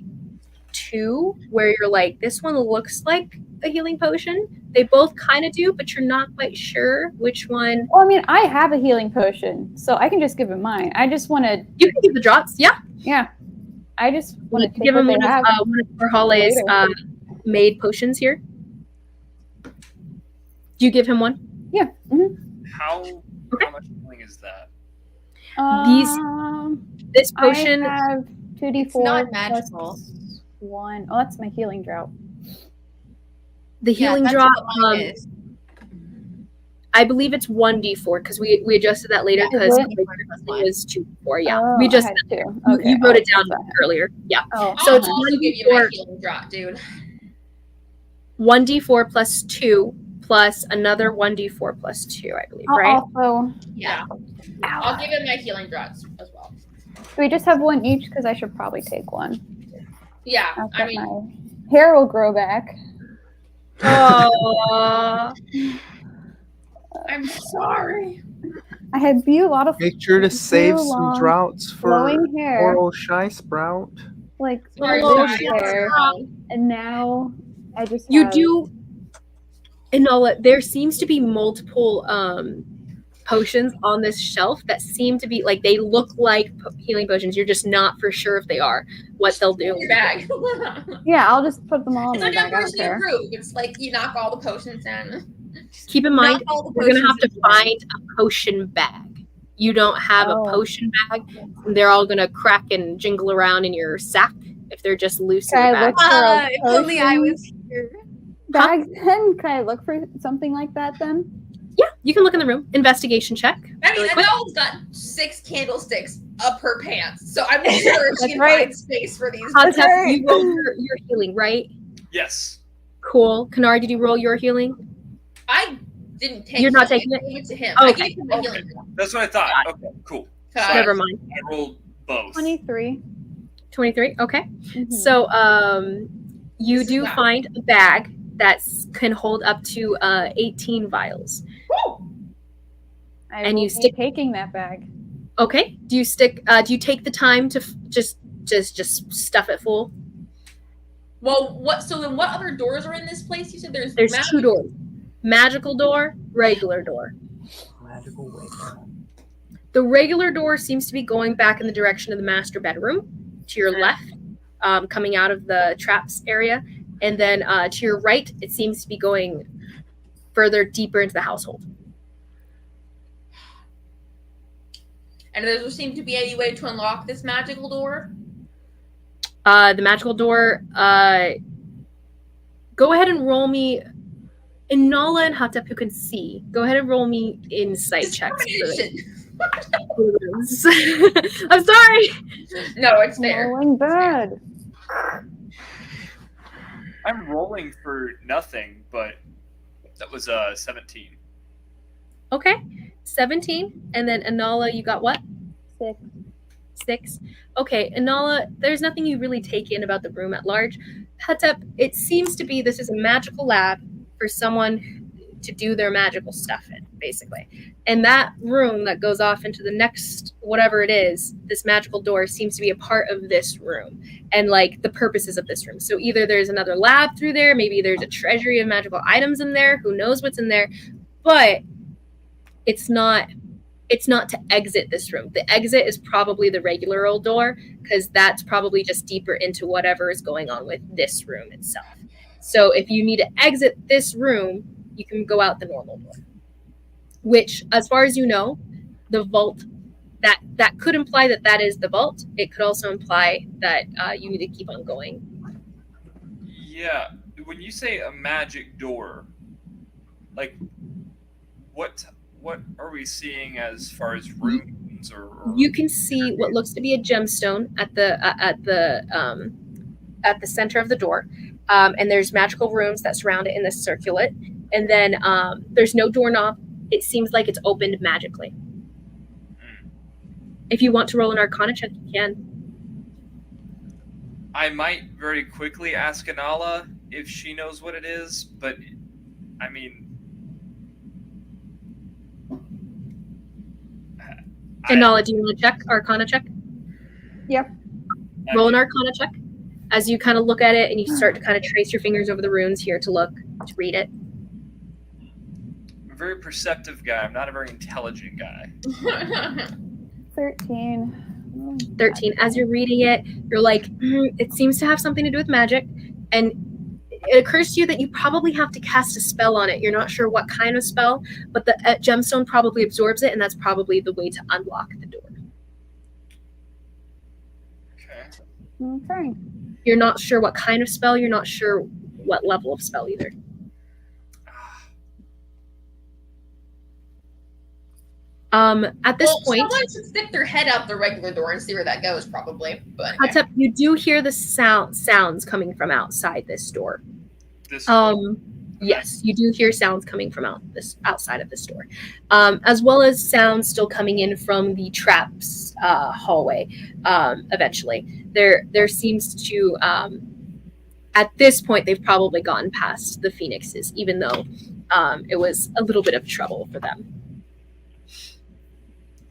Speaker 1: 2 where you're like, this one looks like a healing potion. They both kind of do, but you're not quite sure which one.
Speaker 6: Well, I mean, I have a healing potion, so I can just give him mine. I just want to.
Speaker 1: You can give the drops, yeah.
Speaker 6: Yeah. I just want to
Speaker 1: give him one of Hale's made potions here. Do you give him one?
Speaker 6: Yeah. Mm-hmm.
Speaker 5: How much healing is that?
Speaker 1: This potion.
Speaker 6: I have 2d4.
Speaker 2: It's not magical.
Speaker 6: 1. Oh, that's my healing drought.
Speaker 1: The healing
Speaker 2: that's
Speaker 1: drop.
Speaker 2: what mine is.
Speaker 1: I believe it's 1d4 because we adjusted that later because it was 2d4. Yeah,
Speaker 6: Oh,
Speaker 1: we just
Speaker 6: I had 2. Okay,
Speaker 1: you wrote it
Speaker 6: I'll
Speaker 1: down
Speaker 6: put that.
Speaker 1: earlier. Yeah.
Speaker 6: Oh,
Speaker 1: So it's
Speaker 4: I'll also give you my
Speaker 1: 1d4.
Speaker 4: healing drop, dude.
Speaker 1: 1d4 plus 2 plus another 1d4 plus 2, I believe, right?
Speaker 6: Also,
Speaker 4: Yeah. I'll give him my healing drops as well.
Speaker 6: do we just have one each? Because I should probably take one.
Speaker 4: Yeah,
Speaker 6: After
Speaker 4: I mean,
Speaker 6: my hair will grow back.
Speaker 1: Oh,
Speaker 4: I'm sorry.
Speaker 6: I had a lot of
Speaker 3: Make sure to save some
Speaker 6: long,
Speaker 3: droughts for
Speaker 6: flowing hair,
Speaker 3: oral shy sprout.
Speaker 6: like
Speaker 4: Sorry,
Speaker 6: little
Speaker 4: sorry.
Speaker 6: hair, and now I just
Speaker 1: you
Speaker 6: have,
Speaker 1: do. Enola, there seems to be multiple potions on this shelf that seem to be like they look like healing potions. You're just not for sure if they are what they'll do.
Speaker 4: Your bag.
Speaker 6: Yeah, I'll just put them all in
Speaker 4: It's
Speaker 6: my
Speaker 4: like
Speaker 6: bag. I don't
Speaker 4: University of
Speaker 6: care.
Speaker 4: Proof. It's like you knock all the potions down.
Speaker 1: Keep in mind,
Speaker 2: Not all the
Speaker 1: you're gonna have
Speaker 2: potions
Speaker 1: to
Speaker 2: in one.
Speaker 1: find a potion bag. You don't have
Speaker 6: Oh.
Speaker 1: a potion bag. They're all gonna crack and jingle around in your sack if they're just loose in
Speaker 6: Can
Speaker 1: the
Speaker 6: I
Speaker 1: bag.
Speaker 6: look for a
Speaker 2: If only I
Speaker 6: potion
Speaker 2: was here.
Speaker 6: bag then? Can I look for something like that then?
Speaker 1: Yeah, you can look in the room. Investigation check.
Speaker 4: I mean,
Speaker 1: Really quick.
Speaker 4: Adele's got 6 candlesticks up her pants, so I'm sure she can
Speaker 6: right.
Speaker 4: find space for these.
Speaker 1: Hotep,
Speaker 6: right.
Speaker 1: you roll your healing, right?
Speaker 5: Yes.
Speaker 1: Cool. Kanari, did you roll your healing?
Speaker 4: I didn't take
Speaker 1: You're not
Speaker 4: healing.
Speaker 1: taking it?
Speaker 4: I gave it to him.
Speaker 1: Oh,
Speaker 4: I
Speaker 1: okay.
Speaker 4: gave him the healing.
Speaker 5: That's what I thought. Okay, cool.
Speaker 4: So
Speaker 1: Never mind.
Speaker 5: I rolled both.
Speaker 6: 23.
Speaker 1: 23. Okay.
Speaker 6: Mhm.
Speaker 1: So you
Speaker 4: This is
Speaker 1: do
Speaker 4: not-
Speaker 1: find a bag that can hold up to 18 vials.
Speaker 4: Woo!
Speaker 6: I
Speaker 1: and
Speaker 6: will
Speaker 1: you
Speaker 6: be
Speaker 1: stick-
Speaker 6: taking that bag.
Speaker 1: Okay. Do you take the time to just stuff it full?
Speaker 4: Well, what? So then, what other doors are in this place? You said there's
Speaker 1: 2 doors. Magical door, regular door.
Speaker 3: Magical way.
Speaker 1: The regular door seems to be going back in the direction of the master bedroom to your left, coming out of the traps area. And then to your right, it seems to be going further deeper into the household.
Speaker 4: And there seems to be any way to unlock this magical door.
Speaker 1: The magical door, go ahead and roll me. Inala and Hotep, who can see, go ahead and roll me insight checks.
Speaker 4: Discrimination.
Speaker 1: I'm sorry.
Speaker 4: No, it's fair.
Speaker 6: Rolling bad.
Speaker 5: I'm rolling for nothing, but that was 17.
Speaker 1: Okay, 17. And then Inala, you got what?
Speaker 6: 6.
Speaker 1: 6. Okay, Inala, there's nothing you really take in about the room at large. Hotep, it seems to be this is a magical lab for someone to do their magical stuff in, basically. And that room that goes off into the next, whatever it is, this magical door seems to be a part of this room and like the purposes of this room. So either there's another lab through there, maybe there's a treasury of magical items in there, who knows what's in there, but it's not to exit this room. The exit is probably the regular old door because that's probably just deeper into whatever is going on with this room itself. So if you need to exit this room, you can go out the normal door, which, as far as you know, the vault, that could imply that is the vault. It could also imply that you need to keep on going.
Speaker 5: Yeah. when you say a magic door, like what are we seeing as far as rooms or
Speaker 1: You can see what looks to be a gemstone at the center of the door, and there's magical rooms that surround it in this circular. And then there's no doorknob. It seems like it's opened magically. If you want to roll an Arcana check, you can.
Speaker 5: I might very quickly ask Anala if she knows what it is, but I mean,
Speaker 1: Anala, do you want to check Arcana check?
Speaker 6: Yep.
Speaker 1: Roll an Arcana check as you kind of look at it and you start to kind of trace your fingers over the runes here to read it.
Speaker 5: I'm a very perceptive guy. I'm not a very intelligent guy.
Speaker 6: 13.
Speaker 1: 13. As you're reading it, you're like, it seems to have something to do with magic. And it occurs to you that you probably have to cast a spell on it. You're not sure what kind of spell, but the gemstone probably absorbs it, and that's probably the way to unlock the door.
Speaker 6: Okay.
Speaker 1: You're not sure what kind of spell. You're not sure what level of spell either. At this point,
Speaker 4: someone should stick their head out the regular door and see where that goes, probably. But anyway.
Speaker 1: Atep, you do hear the sounds coming from outside this door. Yes, you do hear sounds coming from outside of this door, as well as sounds still coming in from the traps hallway. Eventually, there seems to at this point they've probably gotten past the Phoenixes, even though it was a little bit of trouble for them.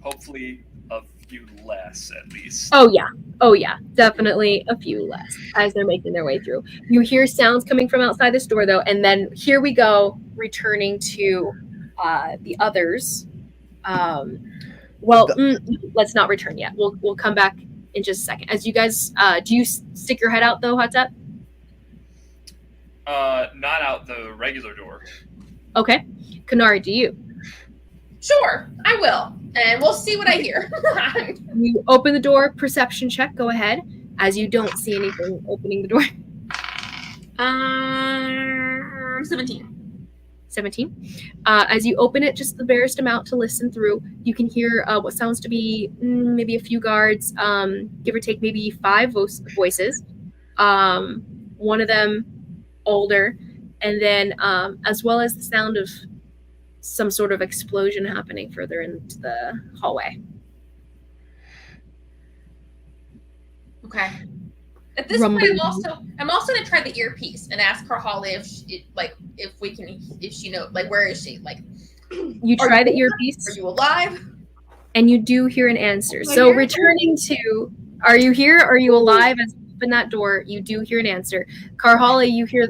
Speaker 5: Hopefully a few less, at least.
Speaker 1: Oh yeah, definitely a few less as they're making their way through. You hear sounds coming from outside this door, though, and then here we go, returning to the others. Let's not return yet. We'll come back in just a second. As you guys, do you stick your head out, though, Atep?
Speaker 5: Not out the regular door.
Speaker 1: Okay. Kanari, do you?
Speaker 4: Sure, I will. And we'll see what I hear.
Speaker 1: You open the door, perception check, go ahead, as you don't see anything opening the door.
Speaker 4: 17.
Speaker 1: 17. As you open it just the barest amount to listen through, you can hear what sounds to be maybe a few guards, give or take maybe 5 voices. One of them older, and then as well as the sound of some sort of explosion happening further into the hallway.
Speaker 4: Okay. At this point, I'm also gonna try the earpiece and ask her Holly if she knows, like, where is she? Like,
Speaker 1: you try the earpiece.
Speaker 4: Are you alive?
Speaker 1: And you do hear an answer. So returning to, are you here? Are you alive? As you open that door, you do hear an answer. Karhali, you hear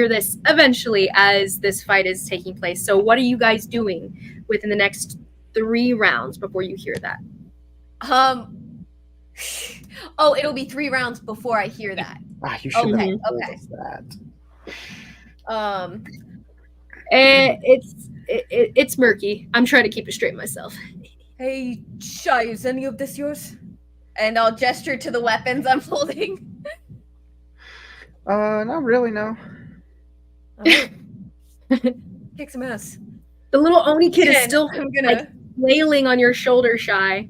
Speaker 1: this eventually as this fight is taking place. So what are you guys doing within the next 3 rounds before you hear that?
Speaker 2: Oh, it'll be 3 rounds before I hear that.
Speaker 3: You should have told
Speaker 2: okay.
Speaker 3: us that.
Speaker 1: It's murky. I'm trying to keep it straight myself.
Speaker 2: Hey, Shai, is any of this yours? And I'll gesture to the weapons I'm holding.
Speaker 3: Not really, no.
Speaker 2: Kick some ass.
Speaker 1: The little Oni kid is
Speaker 2: Jen,
Speaker 1: still flailing on your shoulder, Shai.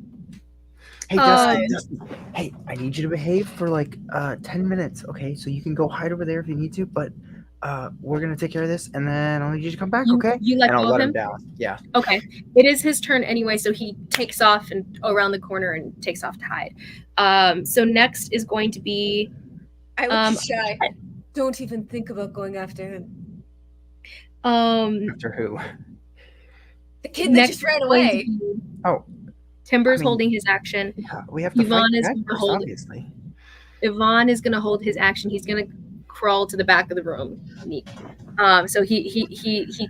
Speaker 3: Hey, Dustin, hey, I need you to behave for like 10 minutes, okay? So you can go hide over there if you need to, but we're gonna take care of this, and then I'll need you to come back, okay?
Speaker 1: You let
Speaker 3: and
Speaker 1: go
Speaker 3: I'll
Speaker 1: of
Speaker 3: let
Speaker 1: him?
Speaker 3: him down. Yeah.
Speaker 1: Okay. It is his turn anyway, so he takes off and around the corner and takes off to hide. So next is going to be
Speaker 2: I look Shy. Don't even think about going after him.
Speaker 3: After who?
Speaker 2: The kid that just ran away.
Speaker 1: Timber's holding his action.
Speaker 3: Yeah, we have to
Speaker 1: Yvonne
Speaker 3: fight
Speaker 1: is
Speaker 3: back
Speaker 1: gonna
Speaker 3: first,
Speaker 1: hold
Speaker 3: obviously.
Speaker 1: Yvonne is going to hold his action. He's going to crawl to the back of the room. So he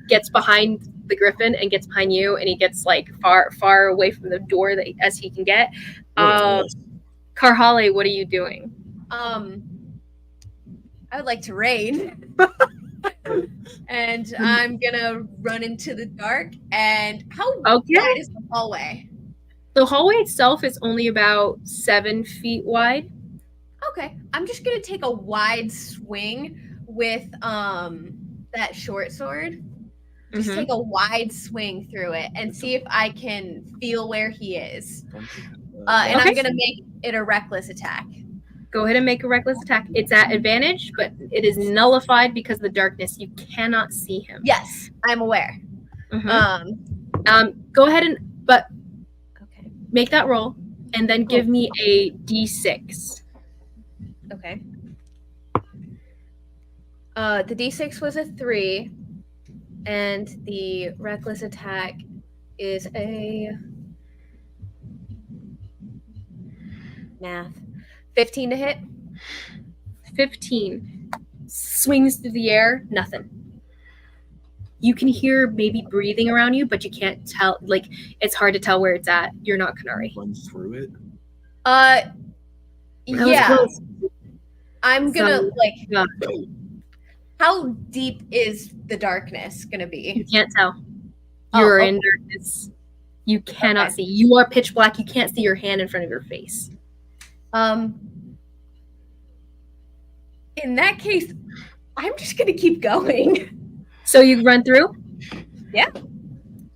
Speaker 1: gets behind the griffin and gets behind you, and he gets like far away from the door as he can get. Karhale, what are you doing?
Speaker 2: I would like to raid. And I'm gonna run into the dark. And how wide is the hallway?
Speaker 1: The hallway itself is only about 7 feet wide.
Speaker 2: Okay, I'm just gonna take a wide swing with that short sword. Just
Speaker 1: Mhm.
Speaker 2: take a wide swing through it and see if I can feel where he is. And I'm
Speaker 1: Okay.
Speaker 2: gonna make it a reckless attack.
Speaker 1: Go ahead and make a reckless attack. It's at advantage, but it is nullified because of the darkness. You cannot see him.
Speaker 2: Yes, I'm aware.
Speaker 1: Mhm. Go ahead and
Speaker 2: Okay.
Speaker 1: make that roll, and then give me a d6.
Speaker 2: Okay. The d6 was a 3, and the reckless attack is a math 15 to hit.
Speaker 1: 15 swings through the air. Nothing. You can hear maybe breathing around you, but you can't tell. Like, it's hard to tell where it's at. You're not Canary.
Speaker 7: Runs through it.
Speaker 1: That was
Speaker 2: Yeah.
Speaker 1: close.
Speaker 2: I'm gonna
Speaker 1: So, yeah.
Speaker 2: How deep is the darkness gonna
Speaker 1: You
Speaker 2: be?
Speaker 1: can't tell.
Speaker 2: Oh,
Speaker 1: You're
Speaker 2: okay.
Speaker 1: in darkness. You cannot
Speaker 2: Okay.
Speaker 1: see. You are pitch black. You can't see your hand in front of your face.
Speaker 2: In that case, I'm just gonna keep going.
Speaker 1: So you run through?
Speaker 2: Yeah.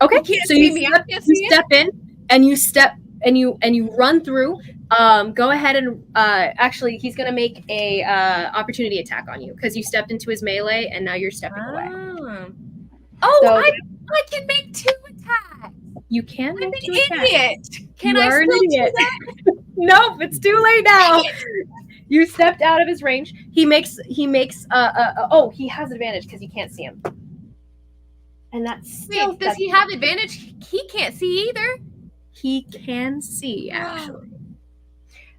Speaker 1: Okay.
Speaker 2: You can't
Speaker 1: So
Speaker 2: see
Speaker 1: you
Speaker 2: me. I
Speaker 1: step,
Speaker 2: can't
Speaker 1: you
Speaker 2: see you.
Speaker 1: step in and you step and you run through. Go ahead and actually he's gonna make a opportunity attack on you because you stepped into his melee and now you're stepping away.
Speaker 2: Oh,
Speaker 1: So-
Speaker 2: I can make 2 attacks.
Speaker 1: You can
Speaker 2: I'm
Speaker 1: make
Speaker 2: an
Speaker 1: 2 attacks.
Speaker 2: idiot. Can
Speaker 1: You
Speaker 2: I
Speaker 1: are an
Speaker 2: still do
Speaker 1: idiot.
Speaker 2: that?
Speaker 1: Nope, it's too late now. You stepped out of his range. He makes oh, he has advantage because you can't see him. And that's still
Speaker 2: Wait, does he have advantage? He can't see either.
Speaker 1: he can see actually.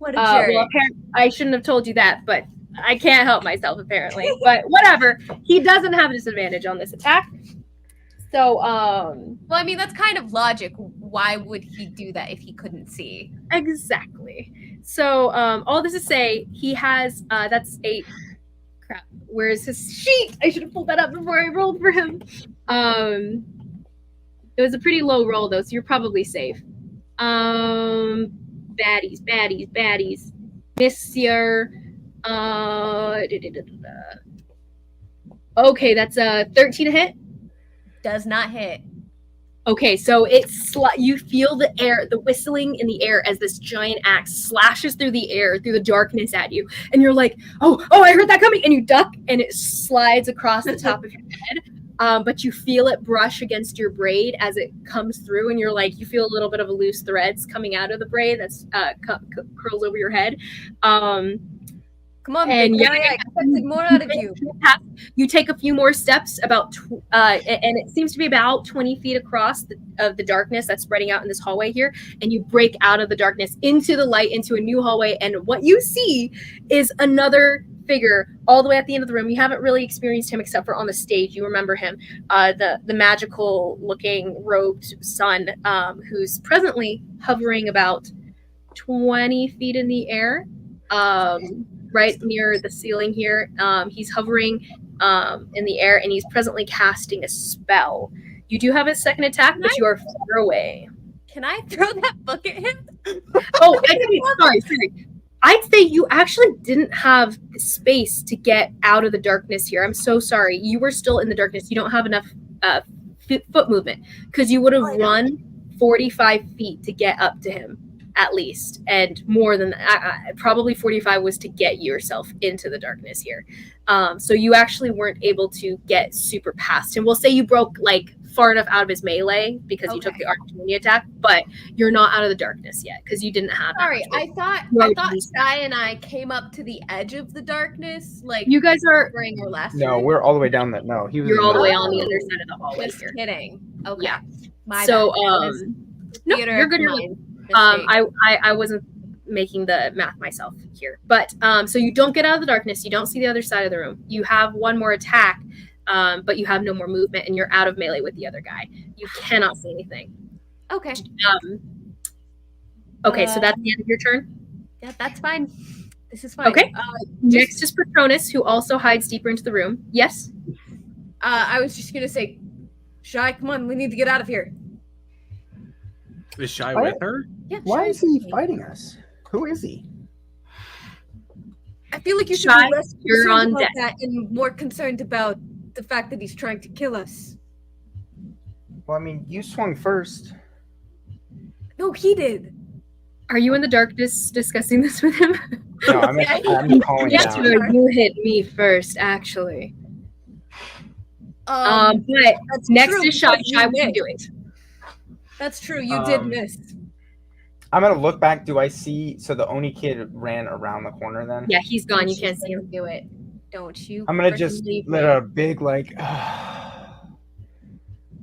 Speaker 2: What a jerk.
Speaker 1: Well, I shouldn't have told you that, but I can't help myself apparently. But whatever. He doesn't have a disadvantage on this attack. So
Speaker 2: Well, I mean, that's kind of logic. Why would he do that if he couldn't see?
Speaker 1: exactly. So all this to say, he has that's 8. Crap. Where's his sheet? I should have pulled that up before I rolled for him. It was a pretty low roll though, so you're probably safe. Baddies. Monsieur. Okay, that's a 13 to hit.
Speaker 2: Does not hit.
Speaker 1: Okay, so you feel the air, the whistling in the air as this giant axe slashes through the air, through the darkness at you, and you're like, oh, I heard that coming, and you duck, and it slides across the top of your head, but you feel it brush against your braid as it comes through, and you're like, you feel a little bit of a loose threads coming out of the braid that's curls over your head.
Speaker 2: Come on,
Speaker 1: And
Speaker 2: big guy, I expected more out of you.
Speaker 1: You take a few more steps, and it seems to be about 20 feet across of the darkness that's spreading out in this hallway here, and you break out of the darkness into the light, into a new hallway, and what you see is another figure all the way at the end of the room. You haven't really experienced him except for on the stage. You remember him, the magical looking robed son, who's presently hovering about 20 feet in the air. Right near the ceiling here. He's hovering in the air, and he's presently casting a spell. You do have a second attack, but you are far away.
Speaker 2: Can I throw that book at him?
Speaker 1: Oh, sorry. I'd say you actually didn't have space to get out of the darkness here. I'm so sorry. You were still in the darkness. You don't have enough foot movement because you would have run 45 feet to get up to him. At least, and more than probably 45 was to get yourself into the darkness here. So you actually weren't able to get super past him. We'll say you broke like far enough out of his melee because you took the opportunity attack, but you're not out of the darkness yet because you didn't have.
Speaker 2: Sorry, I thought Ty and I came up to the edge of the darkness. Like
Speaker 1: you guys are.
Speaker 2: During our last.
Speaker 3: No, we're all the way down that. No, he was.
Speaker 1: You're all the way on the other side of the hallway.
Speaker 2: Just
Speaker 1: here.
Speaker 2: kidding. Okay.
Speaker 1: Yeah.
Speaker 2: My
Speaker 1: so
Speaker 2: bad.
Speaker 1: no, you're good. I wasn't making the math myself here, but so you don't get out of the darkness. You don't see the other side of the room. You have one more attack, but you have no more movement, and you're out of melee with the other guy. You cannot see anything.
Speaker 2: Okay.
Speaker 1: Okay, so that's the end of your turn.
Speaker 2: Yeah, that's fine. This is fine.
Speaker 1: Okay. Next is Patronus, who also hides deeper into the room. Yes.
Speaker 2: I was just gonna say, Shy, come on, we need to get out of here.
Speaker 7: Is Shy with her?
Speaker 2: Yeah.
Speaker 3: Why is he fighting us? Who is he?
Speaker 2: I feel like you should
Speaker 1: Shy,
Speaker 2: be less
Speaker 1: you're
Speaker 2: concerned
Speaker 1: on
Speaker 2: about
Speaker 1: deck.
Speaker 2: that and more concerned about the fact that he's trying to kill us.
Speaker 3: Well, I mean, you swung first.
Speaker 2: No, he did.
Speaker 1: Are you in the darkness discussing this with him?
Speaker 3: No, I'm calling
Speaker 1: Yes,
Speaker 3: out.
Speaker 1: sir, you hit me first, actually. But
Speaker 2: That's
Speaker 1: next
Speaker 2: true,
Speaker 1: is Shy.
Speaker 2: because you
Speaker 1: Shy, what are you
Speaker 2: missed.
Speaker 1: doing?
Speaker 2: That's true. You did miss.
Speaker 3: I'm gonna look back. Do I see? So the Oni kid ran around the corner then?
Speaker 1: Yeah, he's gone. You can't see him.
Speaker 2: Do it. Don't you?
Speaker 3: I'm gonna
Speaker 2: frickin'
Speaker 3: just
Speaker 2: leave
Speaker 3: let
Speaker 2: me.
Speaker 3: a big like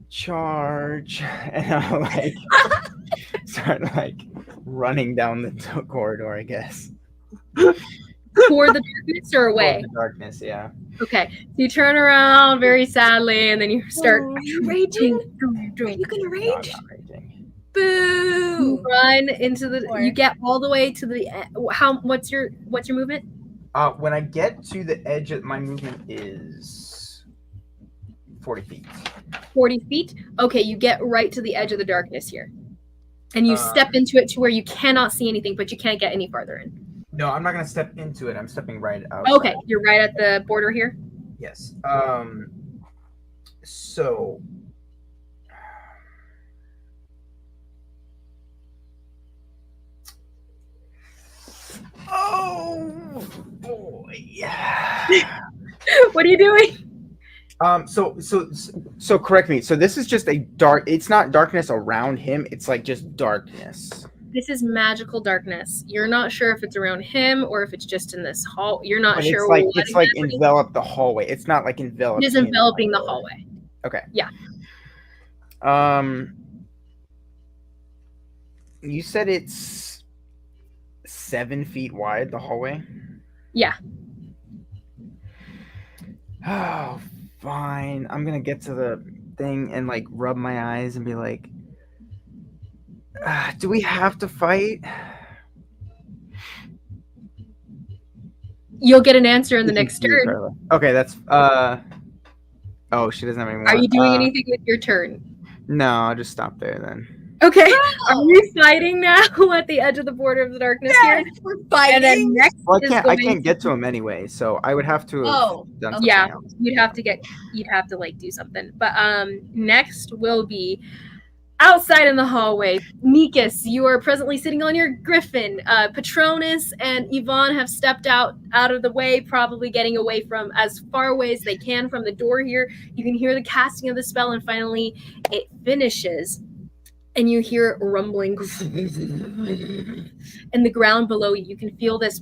Speaker 3: charge, and I'll like start like running down the corridor. I guess.
Speaker 1: Toward the darkness or away?
Speaker 3: Toward the darkness, yeah.
Speaker 1: Okay. So you turn around very sadly, and then you start
Speaker 2: Oh, you raging?
Speaker 1: Are
Speaker 2: You gonna
Speaker 3: No, I'm
Speaker 2: rage?
Speaker 3: not raging.
Speaker 1: You
Speaker 2: Boo!
Speaker 1: run into the.
Speaker 2: Or-
Speaker 1: You get all the way to the. How? What's your movement?
Speaker 3: When I get to the edge of my movement is 40 feet.
Speaker 1: 40 feet. Okay, you get right to the edge of the darkness here, and you step into it to where you cannot see anything, but you can't get any farther in.
Speaker 3: No, I'm not gonna step into it. I'm stepping right out.
Speaker 1: Okay, you're right at the border here.
Speaker 3: Yes. So. Oh boy.
Speaker 1: What are you doing?
Speaker 3: So correct me. So this is just a dark. It's not darkness around him. It's like just darkness.
Speaker 1: This is magical darkness. You're not sure if it's around him or if it's just in this hall. You're not
Speaker 3: But
Speaker 1: sure.
Speaker 3: it's like enveloped the hallway. It's not like enveloped.
Speaker 1: It is enveloping the hallway.
Speaker 3: Okay.
Speaker 1: Yeah.
Speaker 3: You said it's 7 feet wide, the hallway?
Speaker 1: Yeah.
Speaker 3: Oh, fine. I'm gonna get to the thing and like rub my eyes and be like, do we have to fight?
Speaker 1: You'll get an answer in the next turn.
Speaker 3: Okay, that's oh, she doesn't have any more.
Speaker 1: Are you doing anything with your turn?
Speaker 3: No, I'll just stop there then.
Speaker 1: Okay. Are we fighting now at the edge of the border of the darkness here?
Speaker 2: We're fighting.
Speaker 1: And then next
Speaker 3: Well,
Speaker 1: is
Speaker 3: I
Speaker 1: going
Speaker 3: can't get to him anyway, so I would have to have done something
Speaker 1: yeah,
Speaker 3: else.
Speaker 1: you'd have to like do something. But next will be outside in the hallway. Nikas, you are presently sitting on your griffin. Patronus and Yvonne have stepped out of the way, probably getting away from as far away as they can from the door here. You can hear the casting of the spell, and finally it finishes. And you hear rumbling in the ground below you. You can feel this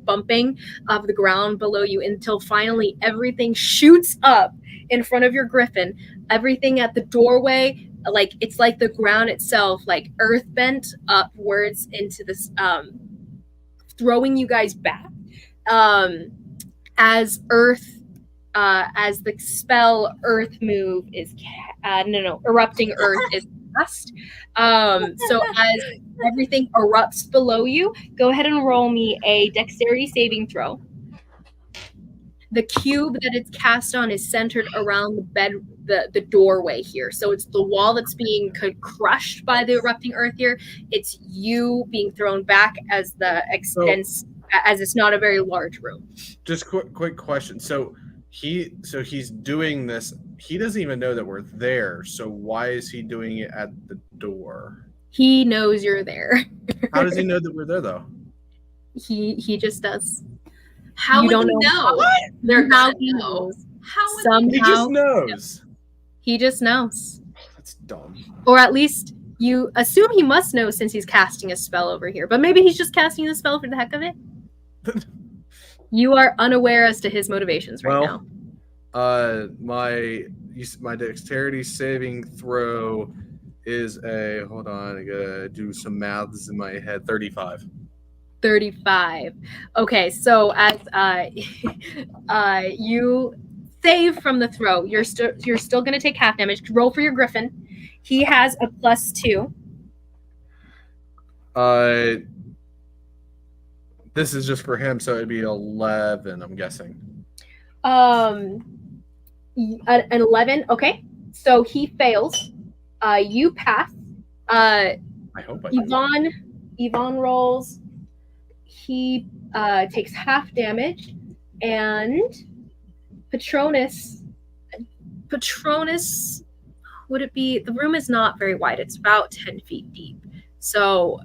Speaker 1: bumping of the ground below you until finally everything shoots up in front of your griffin. Everything at the doorway, like it's like the ground itself, like earth bent upwards into this, throwing you guys back. As the spell Earth Move is, erupting Earth is cast. So as everything erupts below you, go ahead and roll me a dexterity saving throw. The cube that it's cast on is centered around the doorway here. So it's the wall that's being crushed by the erupting earth here. It's you being thrown back as the extends, as it's not a very large room.
Speaker 7: Just quick question. So he's doing this. He doesn't even know that we're there. So why is he doing it at the door?
Speaker 1: He knows you're there.
Speaker 7: How does he know that we're there though?
Speaker 1: He just does.
Speaker 4: How
Speaker 1: You
Speaker 4: would
Speaker 1: don't
Speaker 4: he
Speaker 1: know.
Speaker 4: know?
Speaker 1: What?
Speaker 4: They're
Speaker 1: How
Speaker 4: gonna
Speaker 1: he
Speaker 4: know.
Speaker 1: knows.
Speaker 4: How would
Speaker 1: Somehow
Speaker 7: He just knows.
Speaker 1: he just knows.
Speaker 7: That's dumb.
Speaker 1: Or at least you assume he must know since he's casting a spell over here. But maybe he's just casting the spell for the heck of it. You are unaware as to his motivations right now.
Speaker 7: My dexterity saving throw is hold on, I gotta do some maths in my head. 35.
Speaker 1: 35. Okay, so as you save from the throw, you're still going to take half damage. Roll for your griffin. He has a +2.
Speaker 7: This is just for him, so it'd be 11. I'm guessing.
Speaker 1: An 11. Okay, so he fails. You pass.
Speaker 7: I hope I do.
Speaker 1: Yvonne rolls. He takes half damage, and Patronus, would it be? The room is not very wide. It's about 10 feet deep. So,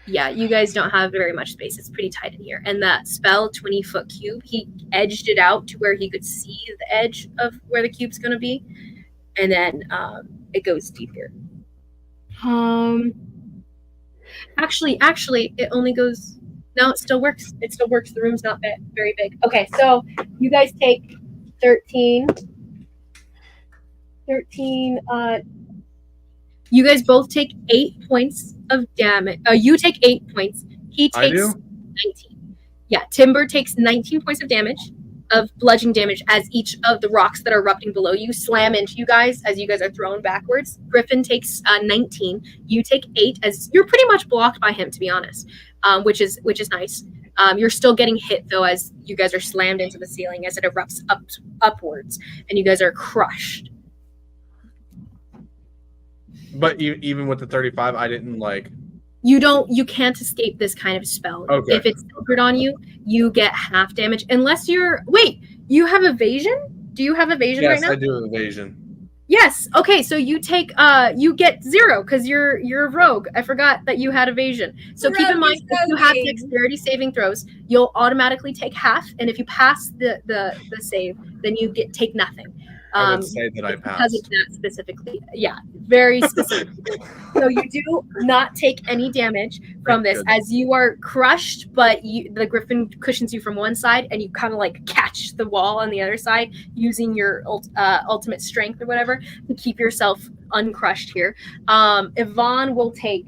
Speaker 1: yeah, you guys don't have very much space. It's pretty tight in here. And that spell, 20-foot cube, he edged it out to where he could see the edge of where the cube's going to be. And then it goes deeper. Actually, it only goes... No, it still works. It still works. The room's not very big. Okay, so you guys take 13. You guys both take 8 points of damage. You take 8 points. He takes 19. Yeah, Timber takes 19 points of damage, of bludgeoning damage, as each of the rocks that are erupting below you slam into you guys as you guys are thrown backwards. Griffin takes 19. You take 8, as you're pretty much blocked by him, to be honest, which is nice. You're still getting hit, though, as you guys are slammed into the ceiling as it erupts upwards, and you guys are crushed.
Speaker 7: But even with the 35, I didn't like.
Speaker 1: You can't escape this kind of spell.
Speaker 7: Okay.
Speaker 1: If it's filtered on you, you get half damage. Unless you're... Wait, you have evasion? Do you have evasion right now?
Speaker 7: Yes, I do have evasion.
Speaker 1: Yes. Okay, so you take you get 0 because you're a rogue. I forgot that you had evasion. So keep in mind, if you have dexterity saving throws, you'll automatically take half, and if you pass the save, then you take nothing.
Speaker 7: I would say that I passed.
Speaker 1: Because of that specifically. Yeah, very specific. So you do not take any damage from this as you are crushed, but the griffin cushions you from one side, and you kind of like catch the wall on the other side using your ultimate strength or whatever to keep yourself uncrushed here. Yvonne will take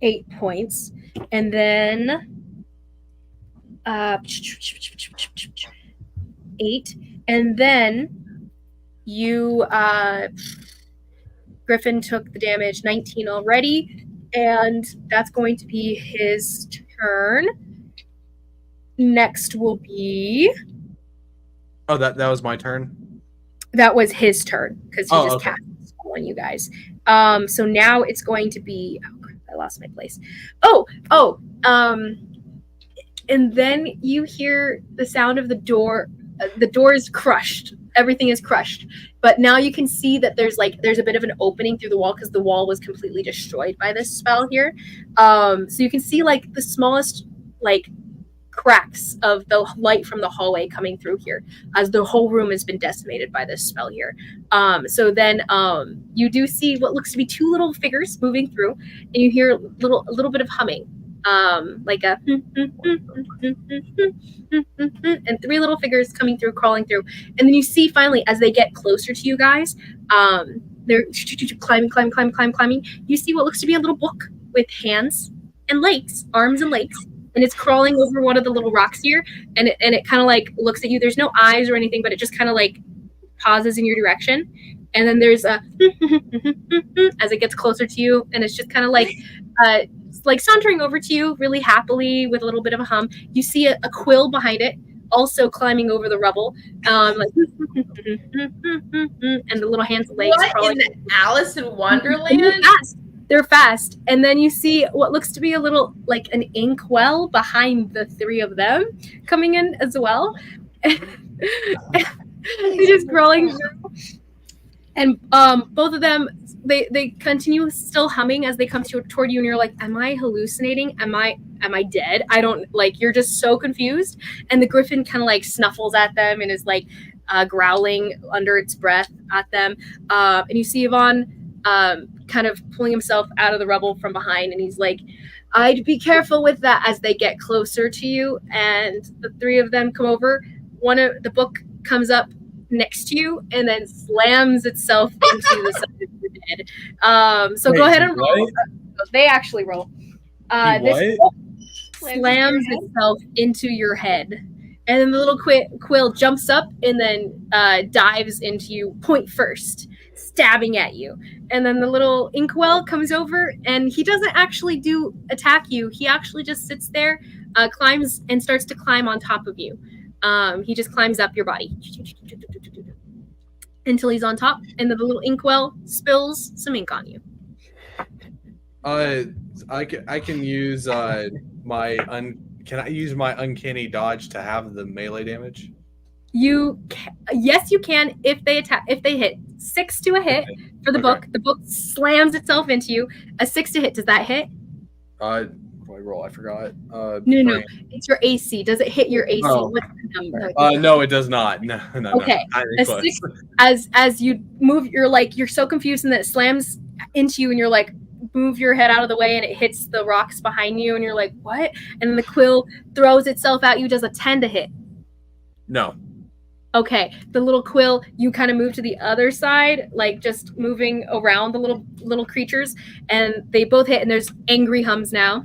Speaker 1: 8 points, and then 8, and then you Griffin took the damage, 19 already, and that's going to be his turn. Next will be...
Speaker 7: Oh, that was my turn?
Speaker 1: That was his turn, because he just cast the spell on you guys. So now it's going to be... Oh, crap, I lost my place. And then you hear the sound of the door. The door is crushed. Everything is crushed. But now you can see that there's a bit of an opening through the wall because the wall was completely destroyed by this spell here. So you can see like the smallest cracks of the light from the hallway coming through here as the whole room has been decimated by this spell here. So then you do see what looks to be 2 little figures moving through, and you hear a little bit of humming. Like a and 3 little figures coming through, crawling through, and then you see finally as they get closer to you guys, they're climbing. You see what looks to be a little book with hands and legs, arms and legs, and it's crawling over one of the little rocks here, and it kind of like looks at you. There's no eyes or anything, but it just kind of like pauses in your direction, and then there's a as it gets closer to you, and it's just kind of like sauntering over to you really happily with a little bit of a hum. You see a quill behind it, also climbing over the rubble, and the little hands and legs.
Speaker 4: What in the Alice in Wonderland?
Speaker 1: They're fast. And then you see what looks to be a little like an inkwell behind the 3 of them coming in as well. They're just crawling through. And both of them, they continue still humming as they come toward you, and you're like, am I hallucinating? Am I dead? I don't, like, you're just so confused. And the griffin kind of like snuffles at them and is like growling under its breath at them. And you see Yvonne kind of pulling himself out of the rubble from behind, and he's like, I'd be careful with that as they get closer to you. And the 3 of them come over. One of the book comes up next to you and then slams itself into the side of your head. So go ahead and roll. They actually roll. This book slams itself into your head, and then the little quill jumps up and then dives into you point first, stabbing at you. And then the little inkwell comes over, and he doesn't actually attack you. He actually just sits there, climbs and starts to climb on top of you. He just climbs up your body until he's on top, and then the little inkwell spills some ink on you.
Speaker 7: I can use can I use my uncanny dodge to have the melee damage?
Speaker 1: Yes, you can if they attack. If they hit 6 to a hit for the book, the book slams itself into you. A 6 to hit, does that hit?
Speaker 7: What do I roll? I forgot.
Speaker 1: No, it's your AC. Does it hit your AC?
Speaker 7: Oh.
Speaker 1: What's the number?
Speaker 7: No, it does not. No.
Speaker 1: Okay.
Speaker 7: No.
Speaker 1: A 6, as you move, you're so confused, and that it slams into you, and you're like, move your head out of the way, and it hits the rocks behind you, and you're like, what? And then the quill throws itself at you. Does a 10 to hit?
Speaker 7: No.
Speaker 1: Okay, the little quill, you kind of move to the other side, like just moving around the little creatures, and they both hit, and there's angry hums now.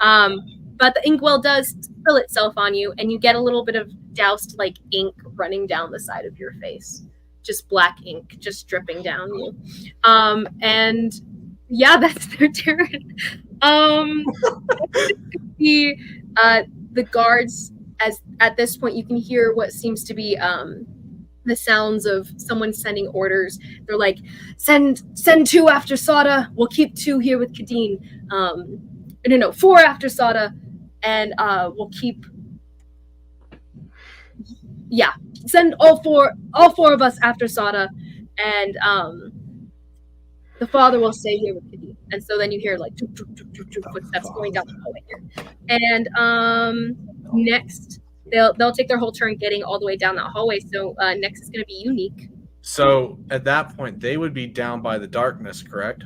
Speaker 1: But the inkwell does spill itself on you, and you get a little bit of doused like ink running down the side of your face, just black ink just dripping down you. And yeah, that's their turn. The guards. As at this point, you can hear what seems to be the sounds of someone sending orders. They're like, send 2 after Sada. We'll keep 2 here with Kadeen. No, 4 after Sada, and we'll keep. Yeah, send all four of us after Sada, and the father will stay here with Kadeen. And so then you hear like footsteps going down the hallway here, and next, they'll take their whole turn getting all the way down that hallway. So next is going to be Unique.
Speaker 7: So at that point, they would be down by the darkness, correct?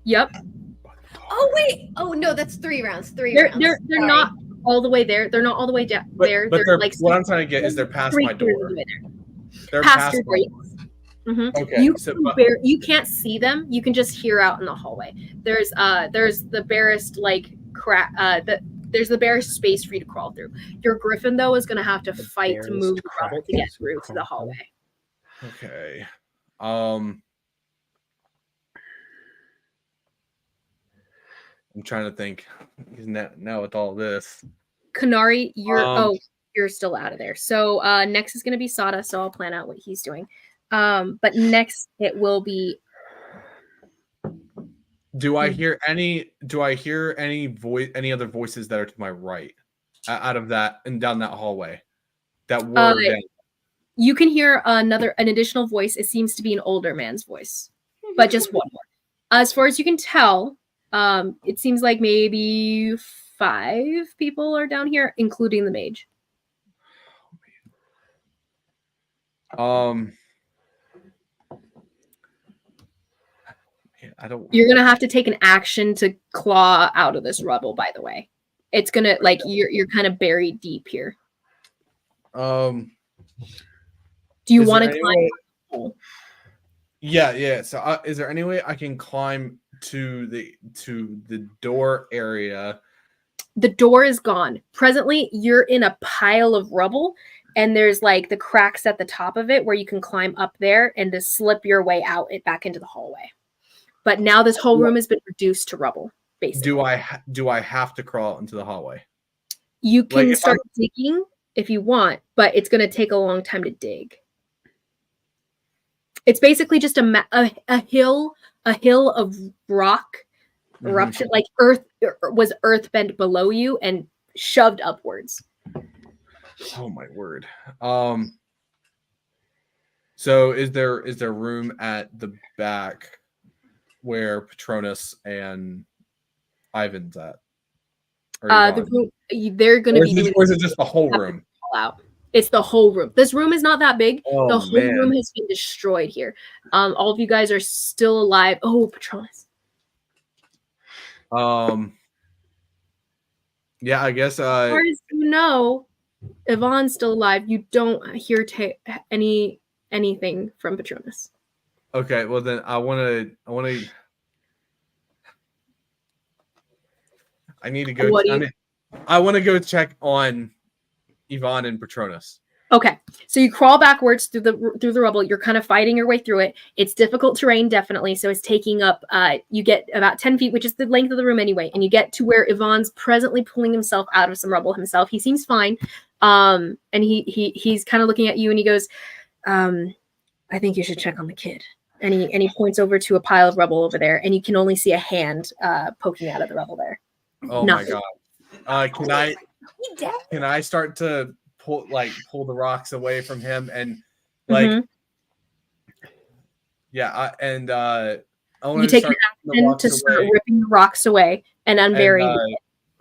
Speaker 1: Yep.
Speaker 2: Oh wait. Oh no, that's 3 rounds.
Speaker 1: They're not all the way there. They're not all the way down there.
Speaker 7: But
Speaker 1: they're like
Speaker 7: what I'm trying to get is they're past my door. They're
Speaker 1: past your door. Mm-hmm.
Speaker 7: Okay.
Speaker 1: You can't see them. You can just hear out in the hallway. There's the barest like crack. There's the barest space for you to crawl through. Your griffin, though, is going to have to fight to move the rubble to get through to the hallway.
Speaker 7: Okay. I'm trying to think. Now with all this,
Speaker 1: Kanari, you're still out of there. So next is going to be Sada. So I'll plan out what he's doing. But next it will be.
Speaker 7: Do I hear any any other voices that are to my right out of that and down that hallway that were down?
Speaker 1: You can hear an additional voice. It seems to be an older man's voice, but just one more. As far as you can tell, it seems like maybe 5 people are down here, including the mage. You're gonna have to take an action to claw out of this rubble. By the way, it's gonna like you're kind of buried deep here. Do you want to climb?
Speaker 7: Yeah. So, is there any way I can climb to the door area?
Speaker 1: The door is gone. Presently, you're in a pile of rubble, and there's like the cracks at the top of it where you can climb up there and to slip your way out back into the hallway. But now this whole room has been reduced to rubble, basically.
Speaker 7: Do I have to crawl into the hallway?
Speaker 1: You can start digging if you want, but it's going to take a long time to dig. It's basically just a hill of rock eruption, like earth bent below you and shoved upwards.
Speaker 7: Oh my word. So is there room at the back where Patronus and Ivan's at?
Speaker 1: The room, they're going to be.
Speaker 7: Or is it just the whole room?
Speaker 1: Out. It's the whole room. This room is not that big.
Speaker 7: Oh,
Speaker 1: the whole room has been destroyed here. All of you guys are still alive. Oh, Patronus.
Speaker 7: Yeah, I guess.
Speaker 1: As far as you know, Yvonne's still alive. You don't hear anything from Patronus.
Speaker 7: Okay, well then I need to go. I want to go check on Yvonne and Patronus.
Speaker 1: Okay, so you crawl backwards through the rubble. You're kind of fighting your way through it. It's difficult terrain, definitely. So it's taking up. You get about 10 feet, which is the length of the room anyway, and you get to where Yvonne's presently pulling himself out of some rubble himself. He seems fine, and he's kind of looking at you, and he goes, "I think you should check on the kid." And he points over to a pile of rubble over there, and you can only see a hand poking out of the rubble there.
Speaker 7: Oh
Speaker 1: Nothing.
Speaker 7: my god. Can I start to pull the rocks away from him and like I want
Speaker 1: you take an action to start ripping the rocks away and unburying it.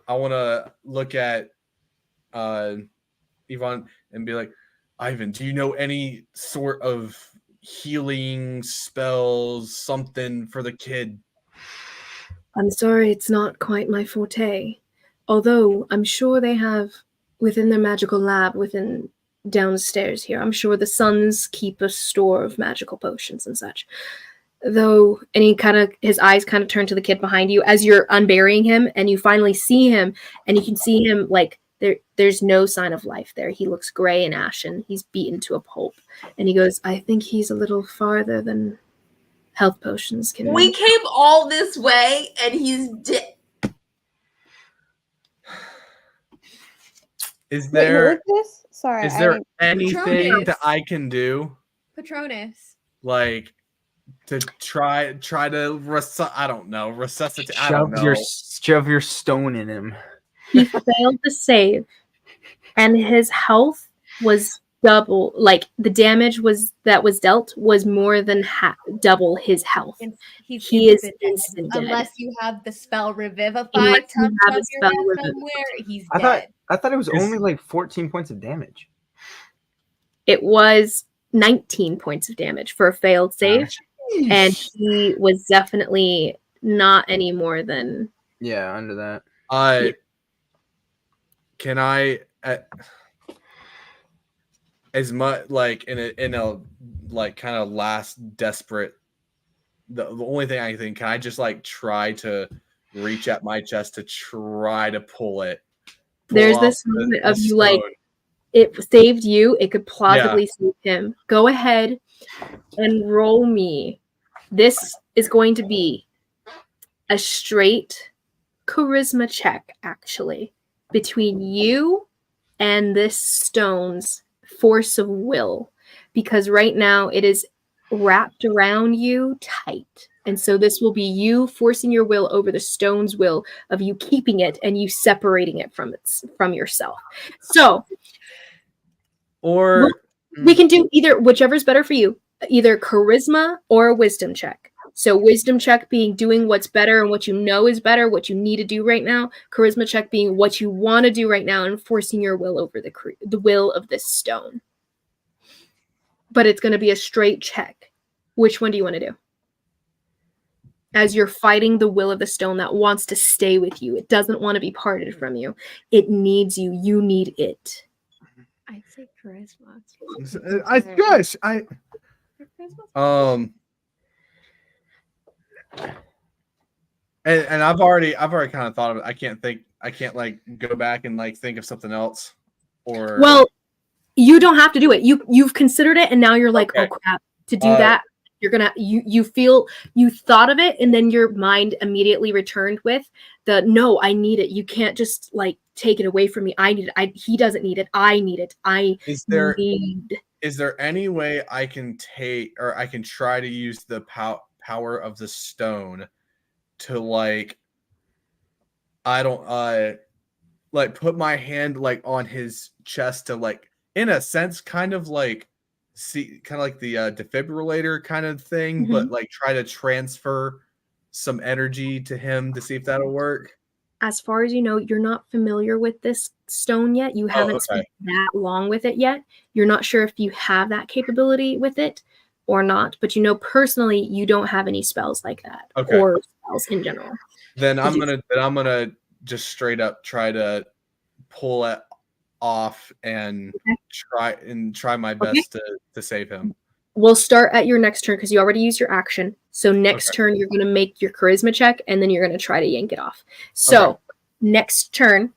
Speaker 7: I want to look at Yvonne and be like, Ivan, do you know any sort of healing spells, something for the kid?
Speaker 1: I'm sorry, it's not quite my forte. Although I'm sure they have within their magical lab within downstairs here, I'm sure the sons keep a store of magical potions and such. Though, and his eyes kind of turn to the kid behind you as you're unburying him, and you finally see him, and you can see him like there's no sign of life there. He looks gray and ashen. He's beaten to a pulp. And he goes, I think he's a little farther than health potions can.
Speaker 4: We came all this way and he's dead.
Speaker 7: Is there
Speaker 6: Sorry,
Speaker 7: is there anything
Speaker 2: Patronus.
Speaker 7: that I can do?
Speaker 2: Patronus.
Speaker 7: Like to try to I don't know, resuscitate. I don't know.
Speaker 3: Shove your stone in him.
Speaker 1: He failed to save, and his health was double. Like the damage that was dealt was more than double his health. He is instant dead.
Speaker 2: Unless you have the spell Revivify
Speaker 1: Unless you have a
Speaker 2: your
Speaker 1: spell
Speaker 2: head
Speaker 1: Revivify.
Speaker 2: somewhere, he's
Speaker 3: I
Speaker 2: dead.
Speaker 3: thought it was only like 14 points of damage.
Speaker 1: It was 19 points of damage for a failed save, and he was definitely not any more than
Speaker 3: under that.
Speaker 7: Can I as much like in a like kind of last desperate the only thing I think, can I just like try to reach at my chest to try to pull
Speaker 1: There's this moment of you like it saved you, it could plausibly save him. Go ahead and roll me. This is going to be a straight charisma check, actually, between you and this stone's force of will, because right now it is wrapped around you tight, and so this will be you forcing your will over the stone's will of you keeping it and you separating it from yourself. So
Speaker 7: or
Speaker 1: we can do either, whichever's better for you, either charisma or a wisdom check. So wisdom check being doing what's better and what you know is better, what you need to do right now. Charisma check being what you want to do right now and forcing your will over the will of this stone. But it's going to be a straight check. Which one do you want to do? As you're fighting the will of the stone that wants to stay with you. It doesn't want to be parted from you. It needs you. You need it.
Speaker 2: I'd say charisma.
Speaker 7: And I've already kind of thought of it. I can't like go back and like think of something else. Or
Speaker 1: well, you don't have to do it. You've considered it, and now you're like, oh crap, to do that. You're gonna you feel you thought of it, and then your mind immediately returned with the no, I need it. You can't just like take it away from me. I need it. He doesn't need it. I need it. Is
Speaker 7: there any way I can take, or I can try to use the power of the stone to like, I don't like put my hand like on his chest to like, in a sense, kind of like the defibrillator kind of thing, but like try to transfer some energy to him to see if that'll work?
Speaker 1: As far as you know, you're not familiar with this stone yet. You haven't spent that long with it yet. You're not sure if you have that capability with it or not, but you know personally you don't have any spells like that or spells in general.
Speaker 7: Then I'm gonna just straight up try to pull it off and try my best to save him.
Speaker 1: We'll start at your next turn because you already used your action. So next turn you're gonna make your charisma check and then you're gonna try to yank it off. So next turn,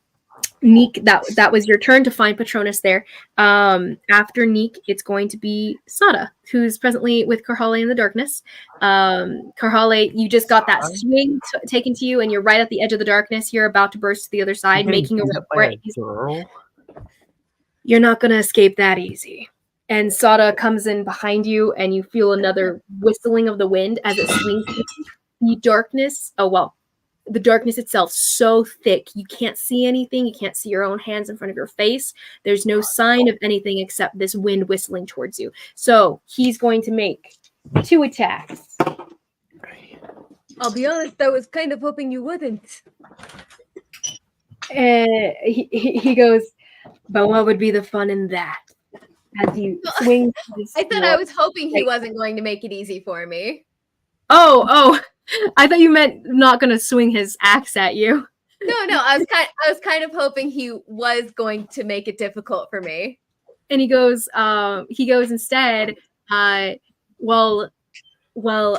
Speaker 1: Neek, that was your turn to find Patronus there. After Neek, it's going to be Sada, who's presently with Karhale in the darkness. Karhale, you just got that swing taken to you, and you're right at the edge of the darkness. You're about to burst to the other side, making a run for it. You're not going to escape that easy. And Sada comes in behind you, and you feel another whistling of the wind as it swings. The darkness, the darkness itself so thick you can't see anything. You can't see your own hands in front of your face. There's no sign of anything except this wind whistling towards you. So he's going to make 2 attacks.
Speaker 2: I'll be honest, I was kind of hoping you wouldn't.
Speaker 1: He goes, but what would be the fun in that? As you swing.
Speaker 2: I said I was hoping he wasn't going to make it easy for me.
Speaker 1: Oh, I thought you meant not going to swing his axe at you.
Speaker 2: No, I was kind of hoping he was going to make it difficult for me.
Speaker 1: And he goes instead, well,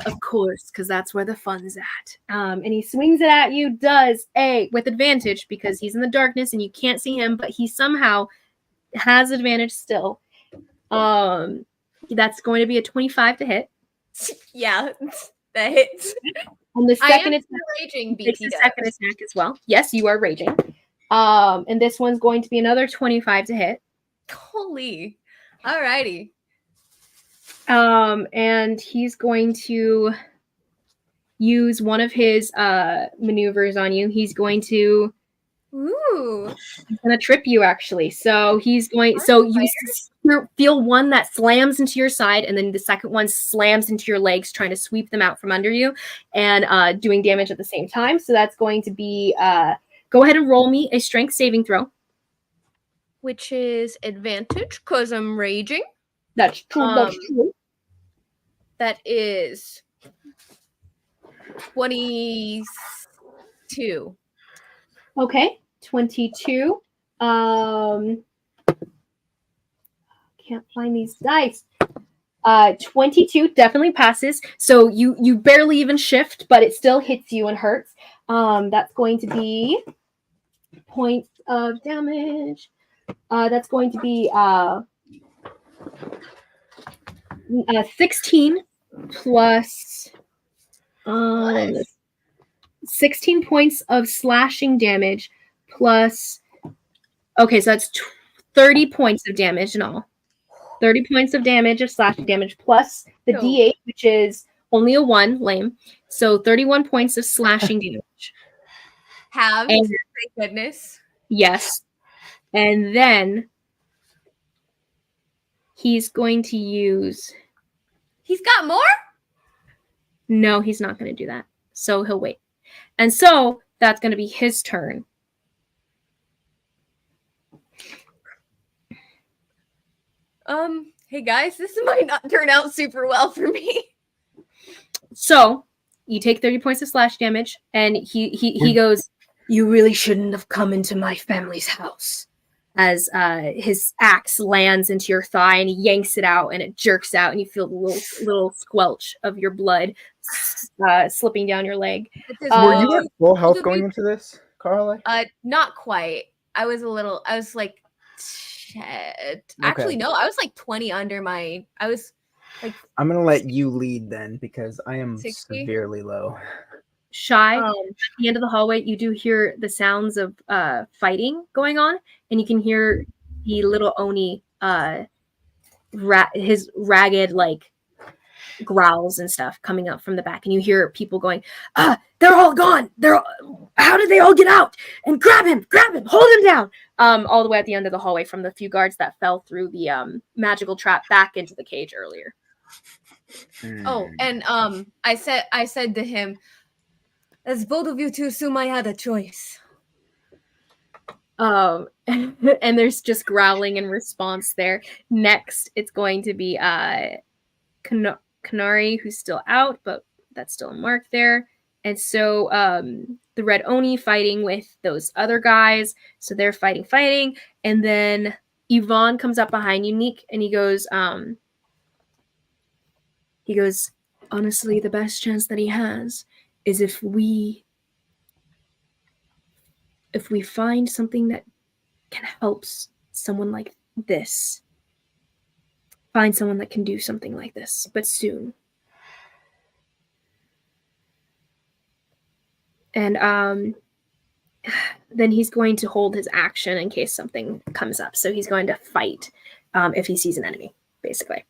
Speaker 1: of course, because that's where the fun's at. And he swings it at you, with advantage because he's in the darkness and you can't see him, but he somehow has advantage still. That's going to be a 25 to hit.
Speaker 2: Yeah, that hits.
Speaker 1: And the second attack,
Speaker 2: raging
Speaker 1: takes the second attack as well. Yes, you are raging. And this one's going to be another 25 to hit.
Speaker 2: Holy. Alrighty.
Speaker 1: And he's going to use one of his maneuvers on you. He's going to trip you, actually. So he's going. So you feel one that slams into your side, and then the second one slams into your legs, trying to sweep them out from under you, and doing damage at the same time. So that's going to be. Go ahead and roll me a strength saving throw.
Speaker 2: Which is advantage because I'm raging.
Speaker 1: That's true. That's true.
Speaker 2: That is 22.
Speaker 1: Okay, 22. Can't find these dice. 22 definitely passes. So you barely even shift, but it still hits you and hurts. That's going to be points of damage. That's going to be 16 plus 16 points of slashing damage plus. Okay, so that's 30 points of damage in all. 30 points of damage of slashing damage plus the D8, which is only a 1, lame. So 31 points of slashing damage.
Speaker 2: Thank goodness.
Speaker 1: Yes. And then he's going to use.
Speaker 2: He's got more?
Speaker 1: No, he's not going to do that. So he'll wait. And so that's going to be his turn.
Speaker 2: Hey guys, this might not turn out super well for me.
Speaker 1: So you take 30 points of slash damage, and he goes, "You really shouldn't have come into my family's house." As his axe lands into your thigh, and he yanks it out, and it jerks out, and you feel the little squelch of your blood slipping down your leg.
Speaker 3: Were you at full health going into this, Carly?
Speaker 2: Not quite. I was like, actually, no, I was like 20 under my. I was like.
Speaker 3: I'm gonna let you lead then, because I am
Speaker 2: 60?
Speaker 3: severely low.
Speaker 1: Shy, at the end of the hallway, you do hear the sounds of fighting going on, and you can hear the little Oni, his ragged like growls and stuff coming up from the back, and you hear people going, "They're all gone! How did they all get out? And grab him, hold him down!" All the way at the end of the hallway from the few guards that fell through the magical trap back into the cage earlier.
Speaker 2: Oh, and I said to him, as both of you two assume I had a choice.
Speaker 1: And there's just growling in response there. Next, it's going to be Kanari, who's still out, but that's still a mark there. And so the Red Oni fighting with those other guys. So they're fighting. And then Yvonne comes up behind you, Neek, and he goes, honestly, the best chance that he has is if we find something that can help someone like this. Find someone that can do something like this, but soon. And then he's going to hold his action in case something comes up. So he's going to fight if he sees an enemy. basically.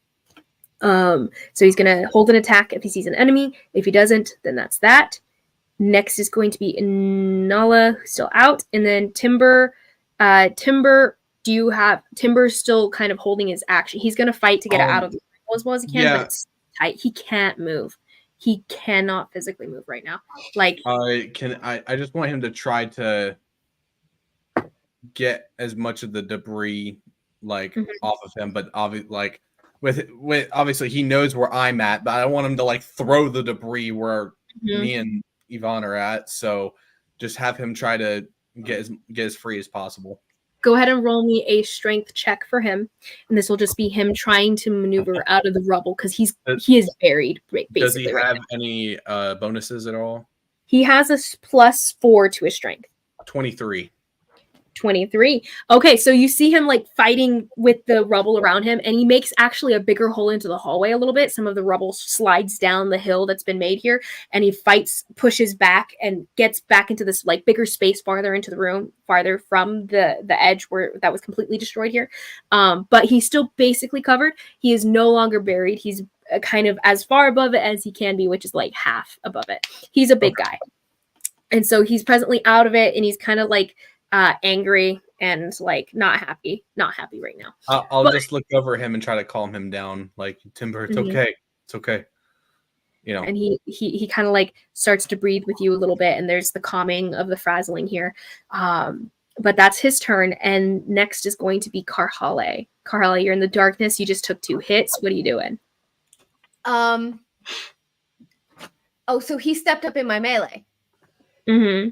Speaker 1: So he's going to hold an attack if he sees an enemy. If he doesn't, then that's that. Next is going to be Nala, who's still out, and then Timber. Timber's still kind of holding his action. He's going to fight to get out of the circle as well as he can, but it's tight. He can't move. He cannot physically move right now. Like,
Speaker 7: I just want him to try to get as much of the debris off of him, but obviously, obviously he knows where I'm at, but I don't want him to throw the debris where me and Yvonne are at. So just have him try to get as free as possible.
Speaker 1: Go ahead and roll me a strength check for him, and this will just be him trying to maneuver out of the rubble because he is buried. Basically,
Speaker 7: does he have any bonuses at all?
Speaker 1: He has a +4 to his strength.
Speaker 7: 23.
Speaker 1: 23. Okay, so you see him fighting with the rubble around him, and he makes actually a bigger hole into the hallway a little bit. Some of the rubble slides down the hill that's been made here, and he pushes back and gets back into this bigger space farther into the room, farther from the edge where that was completely destroyed here. But he's still basically covered. He is no longer buried. He's kind of as far above it as he can be, which is half above it. He's a big guy. And so he's presently out of it, and he's kind of angry and not happy right now.
Speaker 7: I'll just look over him and try to calm him down. Timber, it's okay. It's okay.
Speaker 1: And he kind of starts to breathe with you a little bit, and there's the calming of the frazzling here. But that's his turn. And next is going to be Karhale. Karhale, you're in the darkness. You just took 2 hits. What are you doing?
Speaker 2: Oh, so he stepped up in my melee. So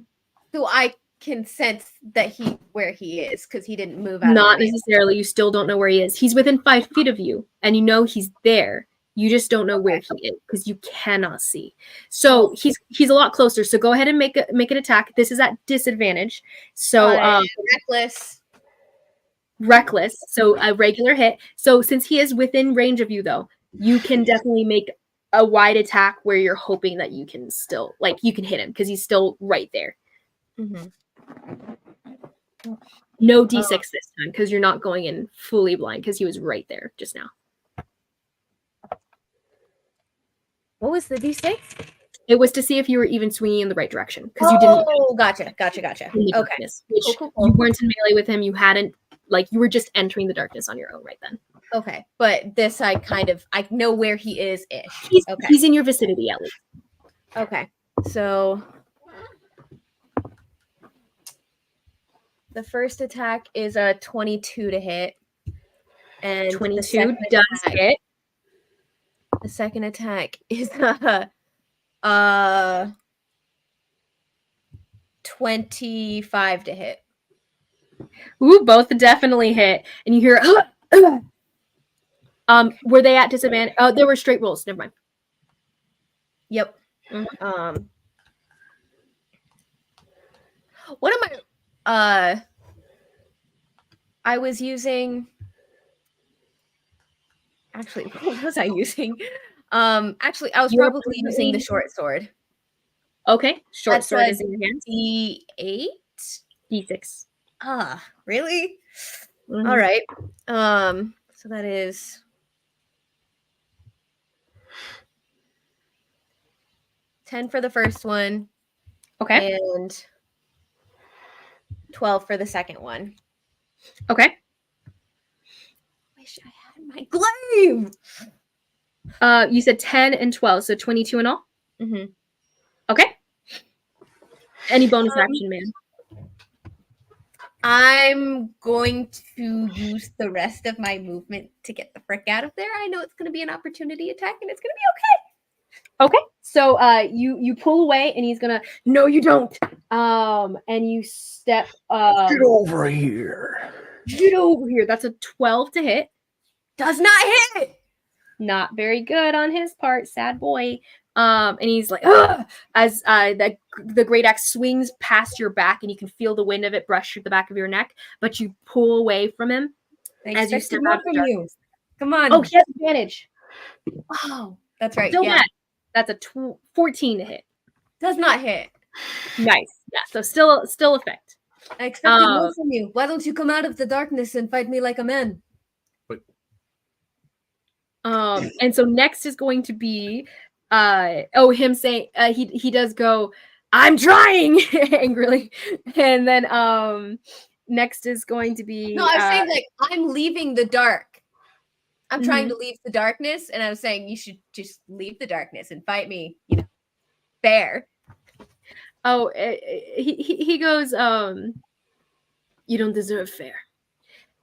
Speaker 2: I can sense that where he is because he didn't move out.
Speaker 1: Not necessarily. You still don't know where he is. He's within 5 feet of you, and you know he's there. You just don't know where he is because you cannot see. So he's a lot closer. So go ahead and make an attack. This is at disadvantage. So reckless. So a regular hit. So since he is within range of you, though, you can definitely make a wide attack where you're hoping that you can still you can hit him because he's still right there. No D6 this time because you're not going in fully blind because he was right there just now.
Speaker 2: What was the D6?
Speaker 1: It was to see if you were even swinging in the right direction because you didn't.
Speaker 2: Oh, gotcha. Okay.
Speaker 1: Which cool. You weren't in melee with him. You hadn't you were just entering the darkness on your own right then.
Speaker 2: Okay, but this I know where he is ish.
Speaker 1: He's in your vicinity at least.
Speaker 2: Okay, so the first attack is a 22 to hit, and
Speaker 1: 22 does hit.
Speaker 2: The second attack is 25 to hit.
Speaker 1: Ooh, both definitely hit, and you hear. Were they at disadvantage? Oh, they were straight rolls. Never mind.
Speaker 2: Yep. What am I? I was using. Actually, what was I using? Actually, I was probably using the short sword.
Speaker 1: Okay, short sword is in your hands.
Speaker 2: D8,
Speaker 1: D6.
Speaker 2: Really? All right. So that is 10 for the first one.
Speaker 1: Okay.
Speaker 2: And 12 for the second one.
Speaker 1: Okay.
Speaker 2: Wish I had my glaive.
Speaker 1: You said 10 and 12, so 22 in all? Okay. Any bonus action, man?
Speaker 2: I'm going to use the rest of my movement to get the frick out of there. I know it's going to be an opportunity attack, and it's going to be okay.
Speaker 1: Okay. So you pull away, and he's going to, no, you don't. And you step.
Speaker 3: Get over here.
Speaker 1: Get over here. That's a 12 to hit.
Speaker 2: Does not hit.
Speaker 1: Not very good on his part. Sad boy. And he's like, ugh! As the great axe swings past your back, and you can feel the wind of it brush through the back of your neck, but you pull away from him as you step out from you.
Speaker 2: Come on.
Speaker 1: Oh, he has advantage.
Speaker 2: Oh, that's right.
Speaker 1: Still bad. That's a 14 to hit.
Speaker 2: Does not hit.
Speaker 1: Nice. Yeah. So still effect.
Speaker 2: I expected more from you. Why don't you come out of the darkness and fight me like a man?
Speaker 1: And so next is going to be him saying he does go, I'm trying angrily. And then next is going to be
Speaker 2: No, I was saying like I'm leaving the dark. I'm trying to leave the darkness, and I was saying you should just leave the darkness and fight me, fair.
Speaker 1: Oh, he goes, you don't deserve fair.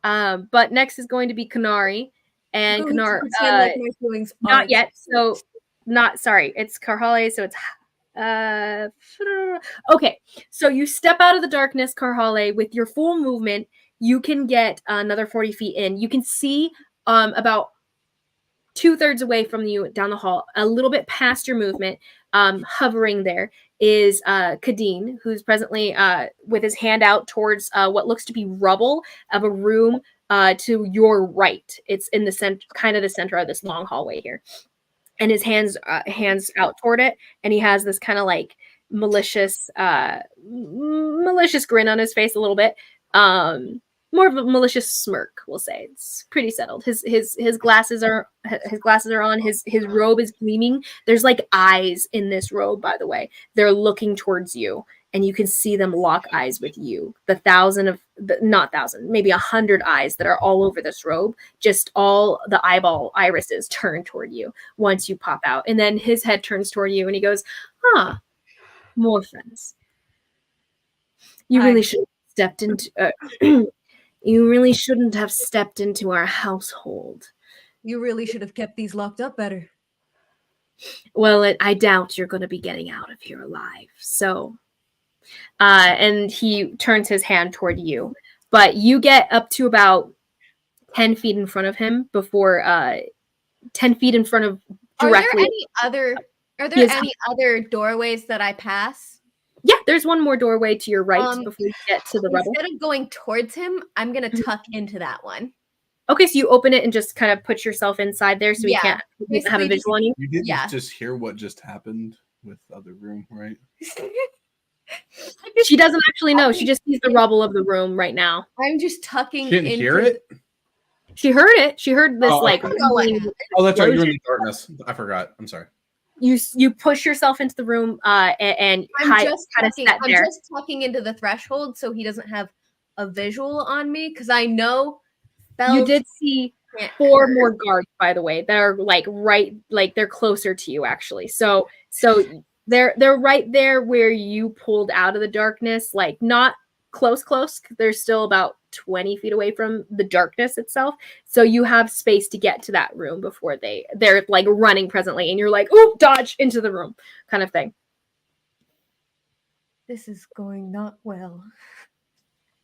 Speaker 1: But next is going to be Canary, and Canary,
Speaker 2: like my feelings
Speaker 1: not yet. So, sorry, it's Carhale. So it's okay. So you step out of the darkness, Carhale, with your full movement. You can get another 40 feet in. You can see about 2/3 away from you down the hall, a little bit past your movement, hovering there is Kadeen, who's presently with his hand out towards what looks to be rubble of a room to your right. It's in the center, kind of the center of this long hallway here, and his hands out toward it, and he has this kind of like malicious grin on his face a little bit. More of a malicious smirk, we'll say. It's pretty settled. His glasses are on. His robe is gleaming. There's like eyes in this robe, by the way. They're looking towards you, and you can see them lock eyes with you. Maybe 100 eyes that are all over this robe. Just all the eyeball irises turn toward you once you pop out, and then his head turns toward you, and he goes, more friends. You really should have stepped into. You really shouldn't have stepped into our household.
Speaker 2: You really should have kept these locked up better.
Speaker 1: Well, I doubt you're going to be getting out of here alive. So, and he turns his hand toward you. But you get up to about 10 feet in front of him before 10 feet in front of directly.
Speaker 2: Are there any other doorways that I pass?
Speaker 1: Yeah, there's one more doorway to your right before you get to the rubble.
Speaker 2: Instead of going towards him, I'm going to tuck into that one.
Speaker 1: Okay, so you open it and just kind of put yourself inside there so he can't have a visual on you?
Speaker 7: You didn't just hear what just happened with the other room, right?
Speaker 1: She doesn't actually know. She just sees the rubble of the room right now.
Speaker 2: I'm just tucking
Speaker 7: She didn't hear it?
Speaker 1: She heard it. She heard this
Speaker 7: Oh, that's right. You're in the darkness. I forgot. I'm sorry.
Speaker 1: You push yourself into the room and
Speaker 2: I'm just tucking into the threshold so he doesn't have a visual on me because I know
Speaker 1: you did see 4 more guards, by the way, that are they're closer to you actually. So they're right there where you pulled out of the darkness, like not close. They're still about 20 feet away from the darkness itself, so you have space to get to that room before they're like running presently, and you're like, oh, dodge into the room kind of thing.
Speaker 2: This is going not well.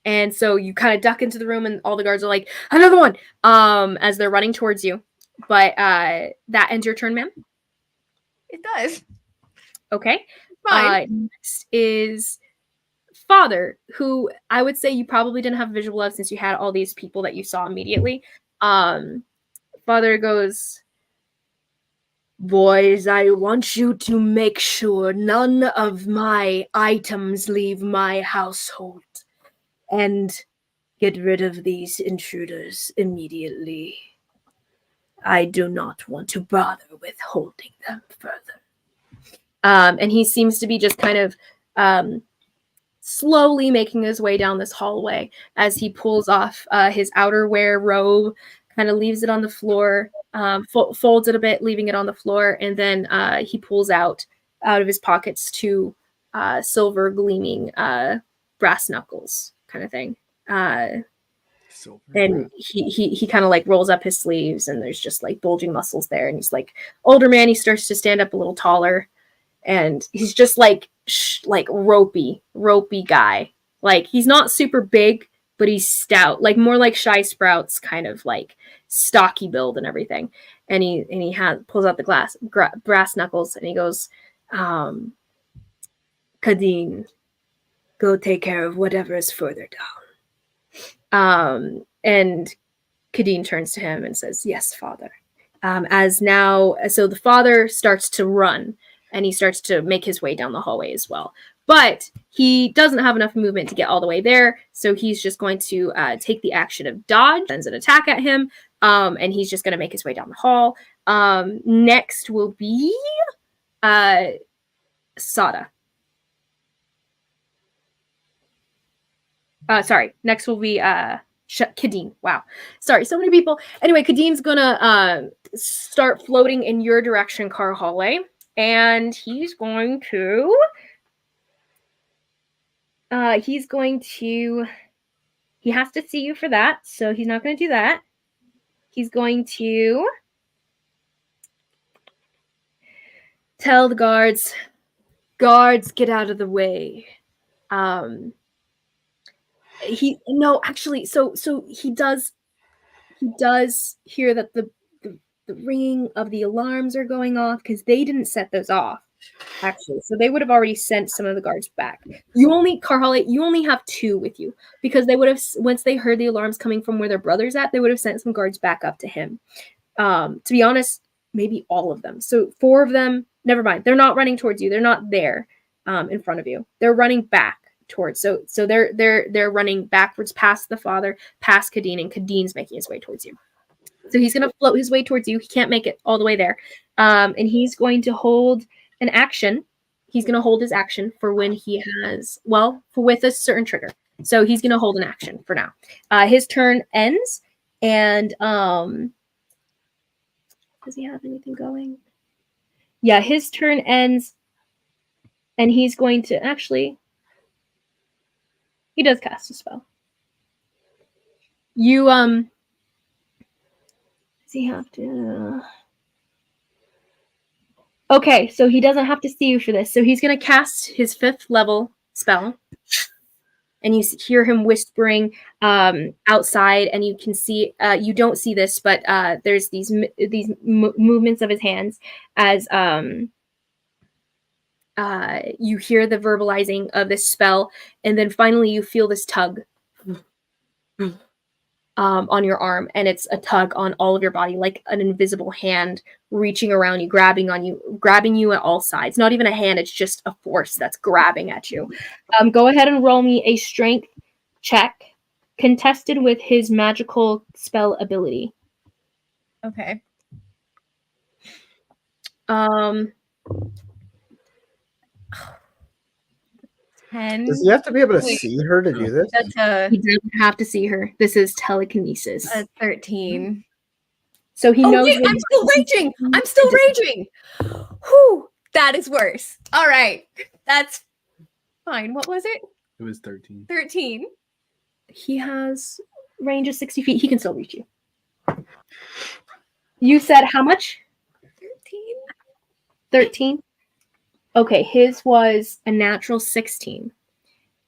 Speaker 1: And so you kind of duck into the room, and all the guards are like, another one, as they're running towards you. But that ends your turn, ma'am.
Speaker 2: It does.
Speaker 1: Okay.
Speaker 2: Fine.
Speaker 1: Next is Father, who I would say you probably didn't have a visual of since you had all these people that you saw immediately. Father goes, boys, I want you to make sure none of my items leave my household, and get rid of these intruders immediately. I do not want to bother with holding them further. And he seems to be just kind of slowly making his way down this hallway as he pulls off his outerwear robe, kind of leaves it on the floor, folds it a bit, leaving it on the floor, and then he pulls out of his pockets 2 silver gleaming brass knuckles kind of thing. And he kind of like rolls up his sleeves, and there's just like bulging muscles there, and he's like older man. He starts to stand up a little taller, and he's just like ropey guy. Like he's not super big, but he's stout, like more like Shy Sprout's kind of like stocky build and everything. And he pulls out the brass knuckles, and he goes, Kadeen, go take care of whatever is further down. And Kadeen turns to him and says, yes, Father. So the father starts to run, and he starts to make his way down the hallway as well. But he doesn't have enough movement to get all the way there, so he's just going to take the action of dodge, sends an attack at him, And he's just going to make his way down the hall. Next will be Sada. Sorry. Next will be Kadeem. Wow. Sorry, so many people. Anyway, Kadeem's gonna start floating in your direction, Car Hallway, and he's going to he has to see you for that, so he's not going to do that. He's going to tell the guards, get out of the way. He does hear that the ringing of the alarms are going off because they didn't set those off, actually. So they would have already sent some of the guards back. You only have 2 with you because they would have, once they heard the alarms coming from where their brother's at, they would have sent some guards back up to him. To be honest, maybe all of them. So 4 of them, never mind. They're not running towards you. They're not there in front of you. They're running back towards. So they're running backwards past the father, past Kadeen, and Kadeen's making his way towards you. So he's going to float his way towards you. He can't make it all the way there. And he's going to hold an action. He's going to hold his action for when he has, with a certain trigger. So he's going to hold an action for now. His turn ends. And does he have anything going? Yeah, his turn ends. And he's going to he does cast a spell. Does he have to? Okay, so he doesn't have to see you for this. So he's going to cast his 5th level spell. And you hear him whispering outside, and you can see, you don't see this, but there's these movements of his hands as you hear the verbalizing of this spell, and then finally you feel this tug on your arm, and it's a tug on all of your body, like an invisible hand reaching around you, grabbing you at all sides. Not even a hand, it's just a force that's grabbing at you. Go ahead and roll me a strength check, contested with his magical spell ability.
Speaker 2: Okay. 10.
Speaker 3: Does he have to be able to see her to do this?
Speaker 2: That's
Speaker 1: He doesn't have to see her. This is telekinesis.
Speaker 2: 13.
Speaker 1: So he knows.
Speaker 2: Wait, I'm still raging. Whew, that is worse. All right, that's fine. What was it?
Speaker 7: It was 13.
Speaker 2: 13.
Speaker 1: He has range of 60 feet. He can still reach you. You said how much?
Speaker 2: 13.
Speaker 1: 13. Okay, his was a natural 16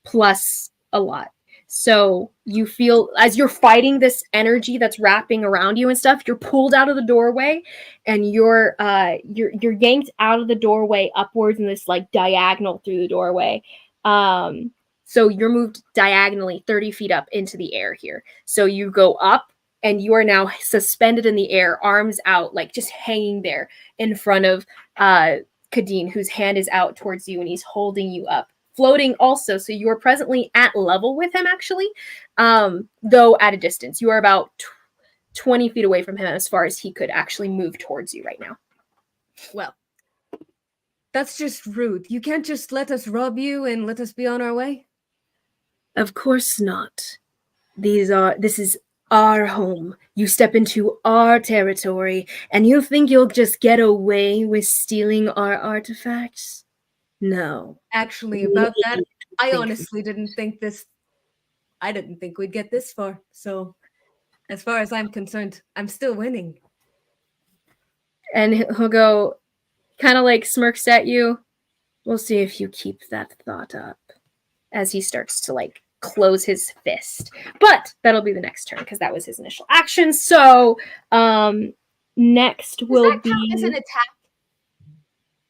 Speaker 1: plus a lot. So you feel, as you're fighting this energy that's wrapping around you and stuff, you're pulled out of the doorway, and you're yanked out of the doorway upwards in this like diagonal through the doorway. So you're moved diagonally 30 feet up into the air here. So you go up, and you are now suspended in the air, arms out, like just hanging there in front of Kadeen, whose hand is out towards you, and he's holding you up, floating also. So you are presently at level with him, actually, though at a distance. You are about 20 feet away from him as far as he could actually move towards you right now.
Speaker 2: Well, that's just rude. You can't just let us rob you and let us be on our way.
Speaker 1: Of course not. This is our home. You step into our territory, and you think you'll just get away with stealing our artifacts? No.
Speaker 2: Actually, about that, I honestly didn't think we'd get this far. So, as far as I'm concerned, I'm still winning.
Speaker 1: And he'll go, kind of like smirks at you. We'll see if you keep that thought up. As he starts to like close his fist. But that'll be the next turn, because that was his initial action. So next will be
Speaker 2: as an attack.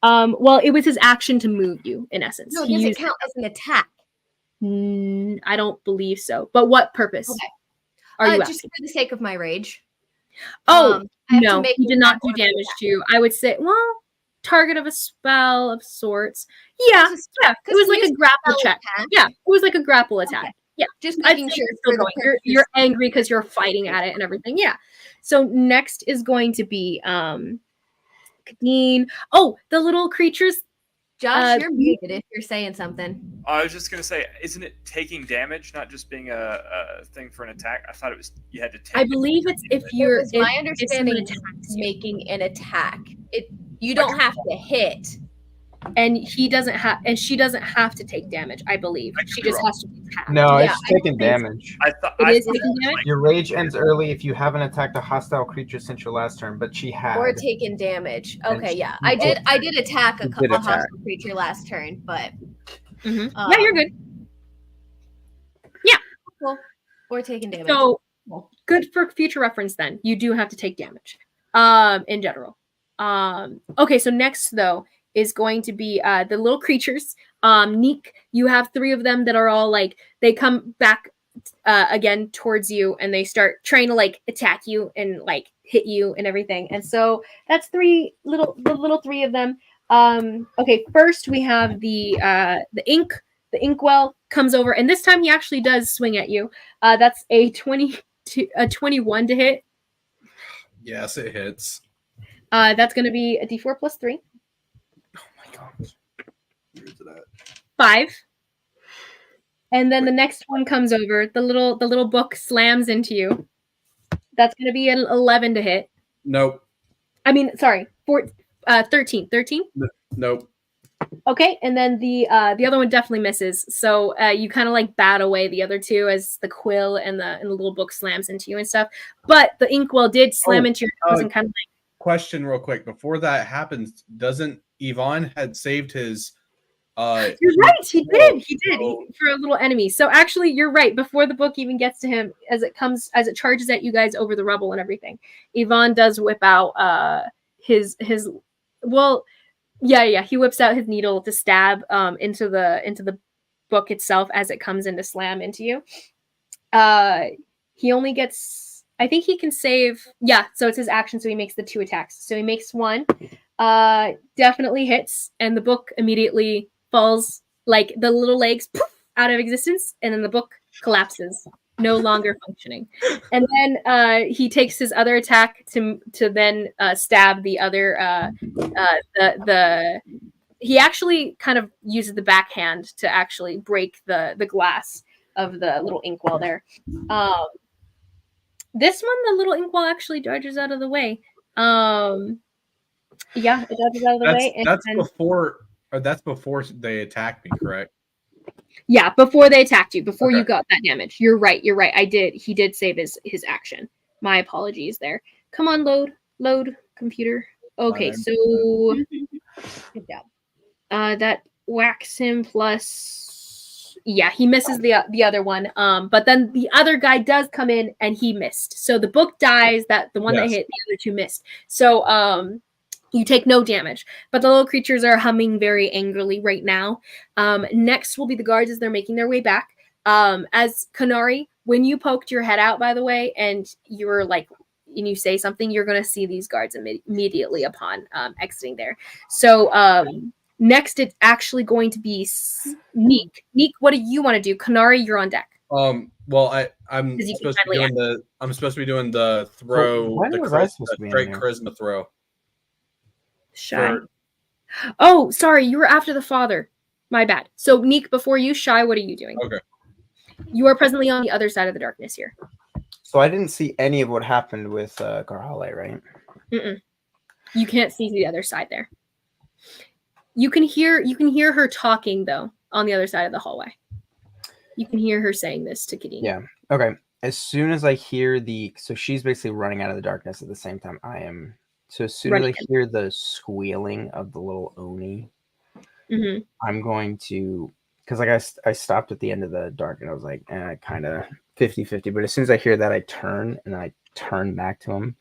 Speaker 1: Well, it was his action to move you, in essence.
Speaker 2: No, does it count as an attack?
Speaker 1: I don't believe so. But what purpose are you
Speaker 2: just for the sake of my rage?
Speaker 1: Oh, no,
Speaker 2: he
Speaker 1: he did not do damage to you. I would say, well, target of a spell of sorts. Yeah. It was like a grapple check. Yeah, it was like a grapple attack. Yeah.
Speaker 2: Just
Speaker 1: I'd
Speaker 2: making
Speaker 1: say
Speaker 2: sure
Speaker 1: it's still
Speaker 2: for the
Speaker 1: going. You're angry because you're fighting at it and everything. Yeah. So next is going to be Kadeen. Oh, the little creatures.
Speaker 2: Josh, you're muted if you're saying something.
Speaker 5: I was just gonna say, isn't it taking damage, not just being a thing for an attack? I thought it was you had to take.
Speaker 1: I believe it's if you're.
Speaker 2: It was my
Speaker 1: if
Speaker 2: understanding
Speaker 1: someone attacks you.
Speaker 2: making an attack. You don't have to hit.
Speaker 1: And he doesn't have, and she doesn't have to take damage. I believe
Speaker 5: I could
Speaker 1: she
Speaker 5: be
Speaker 1: just
Speaker 5: wrong.
Speaker 1: has to be tapped.
Speaker 3: No,
Speaker 2: Yeah,
Speaker 3: it's taking damage.
Speaker 5: I thought
Speaker 1: It
Speaker 5: I
Speaker 1: is
Speaker 5: thought
Speaker 1: taking
Speaker 5: it was
Speaker 1: damage?
Speaker 3: Your rage ends early if you haven't attacked a hostile creature since your last turn, but she had.
Speaker 2: Or taking damage.
Speaker 3: And
Speaker 2: Okay,
Speaker 3: she-
Speaker 2: yeah. I did attack
Speaker 3: You did
Speaker 2: a
Speaker 3: attack.
Speaker 2: hostile creature last turn, but
Speaker 1: Yeah, you're good.
Speaker 2: cool. Or taking damage.
Speaker 1: So
Speaker 2: Cool.
Speaker 1: good for future reference. Then you do have to take damage. In general. Okay, so next though is going to be the little creatures. Neek, you have 3 of them that are all like they come back again towards you and they start trying to like attack you and like hit you and everything. And so that's the little 3 of them. Okay, first we have the ink. The inkwell comes over, and this time he actually does swing at you. That's a 21 to hit.
Speaker 7: Yes, it hits.
Speaker 1: That's going to be a d4 plus 3.
Speaker 7: Oh my gosh. Where's it at?
Speaker 1: 5. And then the next one comes over. The little book slams into you. That's going to be an 11 to hit.
Speaker 7: Nope.
Speaker 1: I mean, sorry, 13. 13.
Speaker 7: Nope.
Speaker 1: Okay, and then the other one definitely misses. So you kind of like bat away the other 2 as the quill and the little book slams into you and stuff. But the inkwell did slam into your nose and kind of like.
Speaker 7: Question real quick. Before that happens, doesn't Yvonne had saved his
Speaker 1: You're right, he did. For a little enemy. So actually you're right. Before the book even gets to him, as it charges at you guys over the rubble and everything, Yvonne does whip out his well, yeah, he whips out his needle to stab into the book itself as it comes in to slam into you. He only gets, I think he can save, yeah, so it's his action, so he makes the 2 attacks. So he makes 1, definitely hits, and the book immediately falls, like the little legs poof, out of existence, and then the book collapses, no longer functioning. And then he takes his other attack to then stab the other, he actually kind of uses the backhand to actually break the glass of the little inkwell there. This one, the little inkwell actually dodges out of the way. Yeah, it dodges out of the way.
Speaker 7: That's before they attacked me, correct?
Speaker 1: Yeah, before they attacked you, before
Speaker 7: Okay.
Speaker 1: you got that damage. You're right. He did save his action. My apologies there. Come on, load computer. Okay, so
Speaker 2: Good job.
Speaker 1: that whacks him plus. Yeah, he misses the other one. But then the other guy does come in and he missed. So the book dies. That the one that
Speaker 7: Yes.
Speaker 1: hit, the other 2 missed. So you take no damage. But the little creatures are humming very angrily right now. Next will be the guards as they're making their way back. As Kanari, when you poked your head out, by the way, and you were like, and you say something, you're going to see these guards immediately upon exiting there. So next, it's actually going to be Neek. Neek, what do you want to do? Kanari, you're on deck.
Speaker 7: Well, I'm
Speaker 1: Because you can
Speaker 7: supposed to be
Speaker 1: finally
Speaker 7: doing I'm supposed to be doing the throw,
Speaker 3: when
Speaker 7: the
Speaker 3: was I supposed to be in
Speaker 7: straight
Speaker 3: here?
Speaker 7: charisma throw.
Speaker 1: Shy. Oh, sorry, you were after the father. My bad. So Neek, before you, Shy, what are you doing?
Speaker 7: Okay.
Speaker 1: You are presently on the other side of the darkness here.
Speaker 3: So I didn't see any of what happened with Garhale, right?
Speaker 1: Mm-mm. You can't see the other side there. You can hear her talking though on the other side of the hallway. You can hear her saying this to Kadeen.
Speaker 3: Yeah. Okay. As soon as I hear so she's basically running out of the darkness at the same time I am. So as soon as I hear the squealing of the little Oni, I'm going to, because like I stopped at the end of the dark and I was like, kind of 50-50. But as soon as I hear that, I turn and I turn back to him,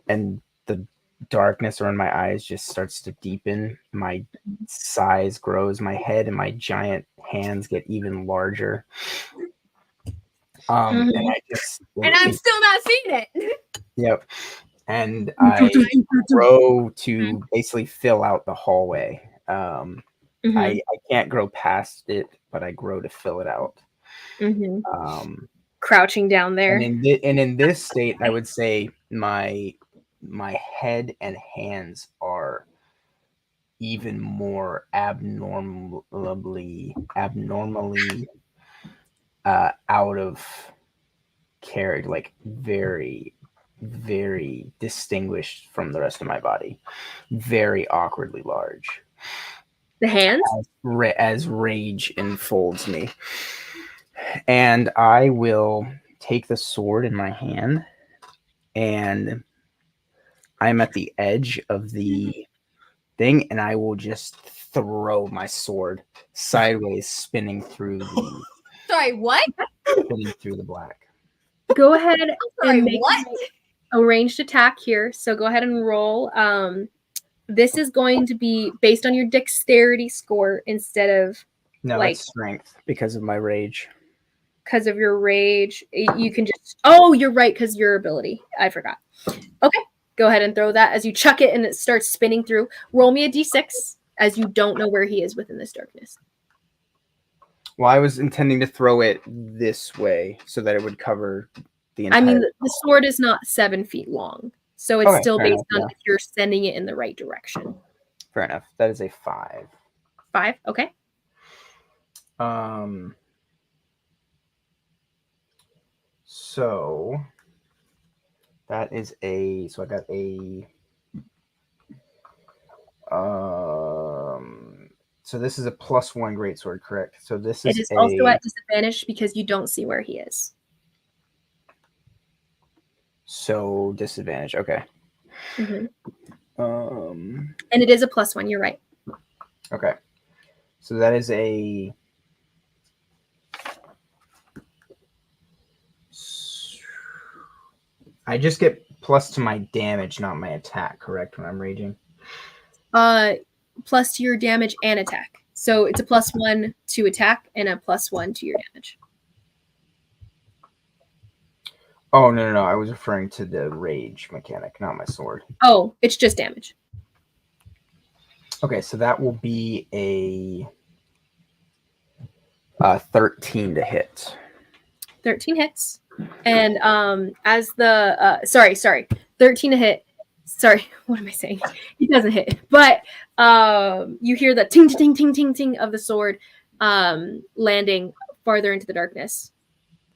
Speaker 3: and the darkness around my eyes just starts to deepen. My size grows, my head and my giant hands get even larger. And
Speaker 2: I'm still not seeing it.
Speaker 3: Yep. And I grow to basically fill out the hallway. I can't grow past it, but I grow to fill it out.
Speaker 1: Crouching down there.
Speaker 3: And in this state, I would say my head and hands are even more abnormally out of character, like very, very distinguished from the rest of my body, very awkwardly large.
Speaker 1: The hands?
Speaker 3: As rage enfolds me. And I will take the sword in my hand, and I'm at the edge of the thing, and I will just throw my sword sideways, spinning through the
Speaker 2: Sorry, what?
Speaker 3: spinning through the black.
Speaker 1: Go ahead
Speaker 2: Sorry,
Speaker 1: and make
Speaker 2: what?
Speaker 1: a ranged attack here. So go ahead and roll. This is going to be based on your dexterity score instead of
Speaker 3: it's strength because of my rage.
Speaker 1: Because of your rage, you can just. Oh, you're right, because your ability. I forgot. Okay, go ahead and throw that as you chuck it and it starts spinning through. Roll me a d6 as you don't know where he is within this darkness.
Speaker 3: Well, I was intending to throw it this way so that it would cover the entire.
Speaker 1: I mean, the sword is not 7 feet long, so it's still based on if you're sending it in the right direction.
Speaker 3: Fair enough. That is a 5.
Speaker 1: 5? Okay.
Speaker 3: So that is so I got a so this is a +1 greatsword, correct? So this is
Speaker 1: also at disadvantage because you don't see where he is.
Speaker 3: So disadvantage, okay.
Speaker 1: And it is a +1, you're right.
Speaker 3: Okay. So that is a I just get plus to my damage, not my attack, correct, when I'm raging?
Speaker 1: Plus to your damage and attack. So it's a +1 to attack and a +1 to your damage.
Speaker 3: Oh, no. I was referring to the rage mechanic, not my sword.
Speaker 1: Oh, it's just damage.
Speaker 3: Okay, so that will be a 13 to hit.
Speaker 1: 13 hits. And as the 13 to hit. Sorry, what am I saying? He doesn't hit. But you hear the ting ting ting ting ting of the sword landing farther into the darkness.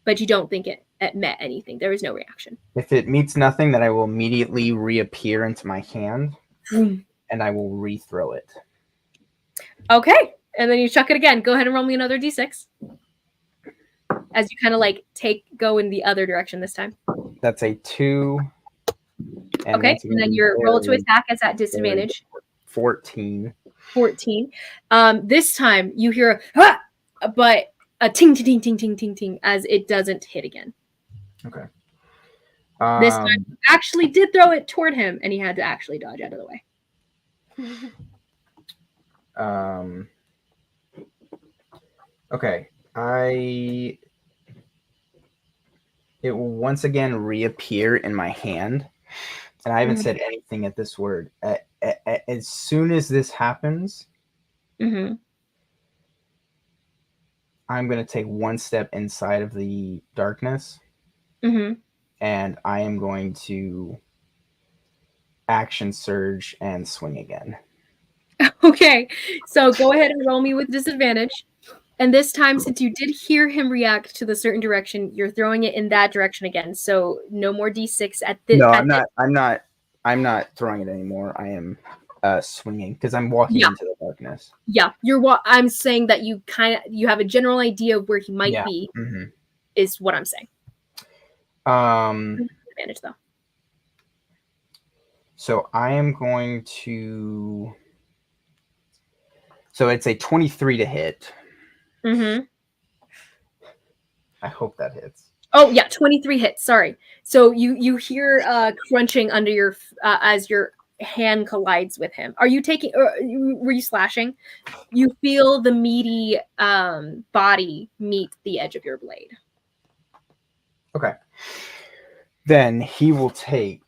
Speaker 1: But you don't think it met anything. There was no reaction.
Speaker 3: If it meets nothing, then I will immediately reappear into my hand and I will rethrow it.
Speaker 1: Okay. And then you chuck it again. Go ahead and roll me another d6. As you kind of go in the other direction this time.
Speaker 3: That's a 2.
Speaker 1: Okay, and then your roll to attack is at disadvantage.
Speaker 3: 14.
Speaker 1: 14. This time you hear but a ting ting ting ting ting ting as it doesn't hit again.
Speaker 3: Okay.
Speaker 1: This time you actually did throw it toward him, and he had to actually dodge out of the way.
Speaker 3: Okay. It will once again reappear in my hand, and I haven't said anything at this word. As soon as this happens, I'm going to take one step inside of the darkness, and I am going to action surge and swing again.
Speaker 1: Okay, so go ahead and roll me with disadvantage. And this time, since you did hear him react to the certain direction, you're throwing it in that direction again. So no more d6 at this.
Speaker 3: No, I'm not throwing it anymore. I am swinging because I'm walking into the darkness.
Speaker 1: Yeah, I'm saying that you have a general idea of where he might be. Is what I'm saying. Advantage though.
Speaker 3: So I am going to. So it's a 23 to hit. I hope that hits.
Speaker 1: Oh yeah, 23 hits. Sorry. So you hear crunching under your as your hand collides with him. Are you taking? Were you slashing? You feel the meaty body meet the edge of your blade.
Speaker 3: Okay. Then he will take.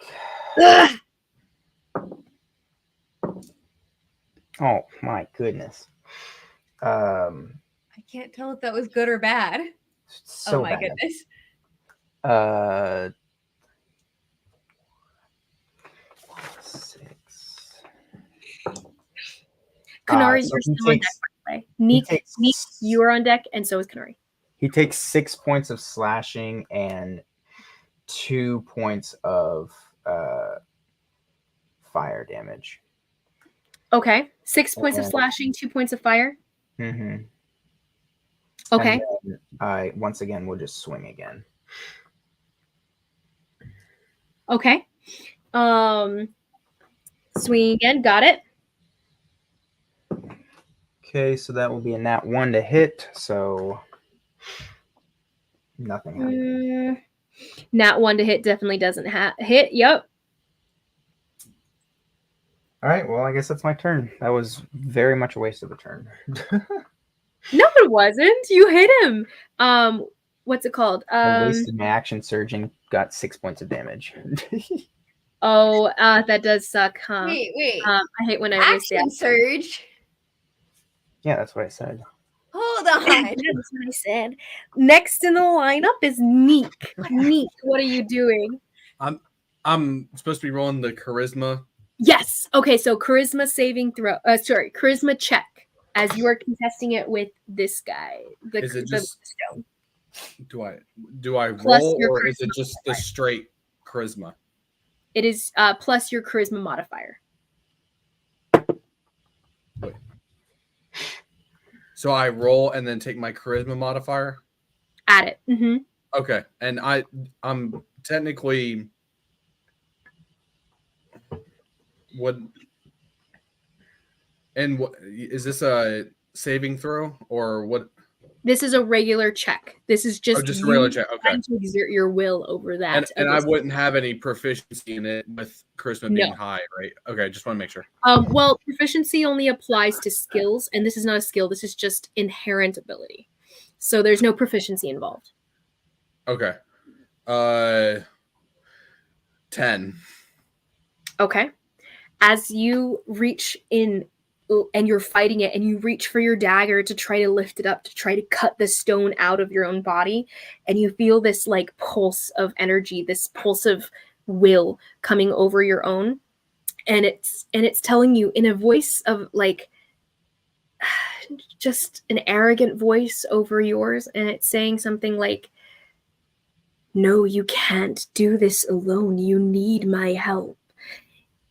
Speaker 3: Oh my goodness.
Speaker 2: I can't tell if that was good or bad.
Speaker 3: So
Speaker 2: oh my
Speaker 3: bad.
Speaker 2: goodness.
Speaker 3: 6.
Speaker 1: Kanari,
Speaker 3: So
Speaker 1: you're
Speaker 3: he
Speaker 1: still on deck,
Speaker 3: takes-
Speaker 1: by the way. Neek,
Speaker 3: takes-
Speaker 1: you are on deck, and so is Kanari.
Speaker 3: He takes 6 points of slashing and 2 points of fire damage.
Speaker 1: Okay. 6 points of slashing, 2 points of fire.
Speaker 3: Mm-hmm.
Speaker 1: Okay.
Speaker 3: And then I once again will just swing again.
Speaker 1: Okay. Swing again. Got it.
Speaker 3: Okay, so that will be a nat 1 to hit. So nothing happens.
Speaker 1: Nat 1 to hit definitely doesn't hit. Yep.
Speaker 3: All right. Well, I guess that's my turn. That was very much a waste of a turn.
Speaker 1: No, it wasn't. You hit him. What's it called?
Speaker 3: I wasted my action surge and got 6 points of damage.
Speaker 1: Oh, that does suck, huh?
Speaker 2: Wait.
Speaker 1: I hate when I waste
Speaker 2: Action surge.
Speaker 3: Yeah, that's what I said.
Speaker 2: Hold on.
Speaker 1: That's what I said. Next in the lineup is Neek. Neek, what are you doing?
Speaker 7: I'm supposed to be rolling the charisma.
Speaker 1: Yes. Okay, so charisma saving throw. Charisma check as you are contesting it with this guy.
Speaker 7: Is it just
Speaker 1: stone.
Speaker 7: do I
Speaker 1: Plus
Speaker 7: roll
Speaker 1: your
Speaker 7: or is it
Speaker 1: charisma
Speaker 7: just the straight charisma?
Speaker 1: It is plus your charisma modifier.
Speaker 7: Wait. So I roll and then take my charisma modifier?
Speaker 1: Add it. Mm-hmm.
Speaker 7: Okay. And I'm technically is this a saving throw or what?
Speaker 1: This is a regular check. This is just
Speaker 7: a regular check. Okay.
Speaker 1: trying to exert your will over that.
Speaker 7: And I wouldn't have any proficiency in it with charisma being high, right? Okay, just want to make sure.
Speaker 1: Well, proficiency only applies to skills, and this is not a skill. This is just inherent ability. So there's no proficiency involved.
Speaker 7: Okay. 10.
Speaker 1: Okay. As you reach in and you're fighting it and you reach for your dagger to try to lift it up, to try to cut the stone out of your own body, and you feel this like pulse of energy, this pulse of will coming over your own, and it's telling you in a voice of like just an arrogant voice over yours, and it's saying something like, no, you can't do this alone. You need my help.